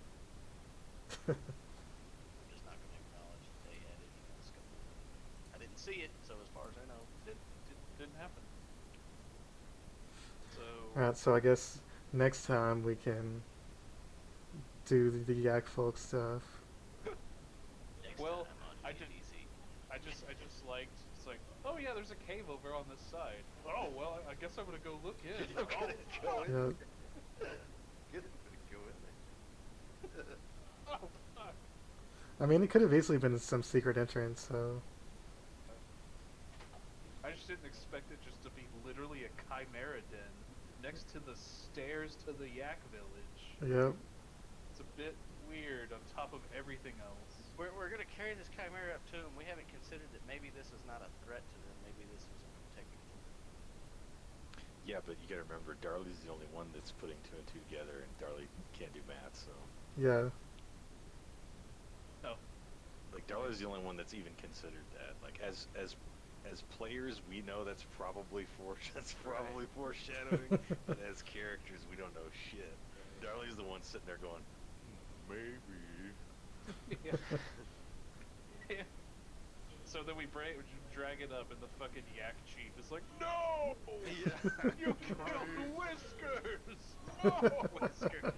it. I'm just not going to acknowledge that they had any kind of scope. I didn't see it, so as far as I know,
Didn't happen. So.
Alright, so I guess next time we can do the yak folk stuff.
next
Well,
time on
I
DDC.
I just liked. It's like, oh yeah, there's a cave over on this side. Oh well, I guess I'm gonna go look in.
I'm gonna go in.
Yep.
Get him to go in there.
Oh fuck.
I mean, it could have easily been some secret entrance, so.
I just didn't expect it just to be literally a chimera den next to the stairs to the yak village.
Yep.
It's a bit weird on top of everything else.
We're going to carry this chimera up to them. We haven't considered that maybe this is not a threat to them. Maybe this is a protecting force.
Yeah,
Yeah, but you gotta remember, Darli's the only one that's putting two and two together, and Darli can't do math, so.
Yeah.
No.
Like, Darli's the only one that's even considered that. Like, as players, we know that's probably foreshadowing, but as characters, we don't know shit. Darli's the one sitting there going, maybe.
Yeah. Yeah. So then we drag it up, and the fucking yak chief is like, "No!
Yeah.
You killed Whiskers! No, Whiskers!"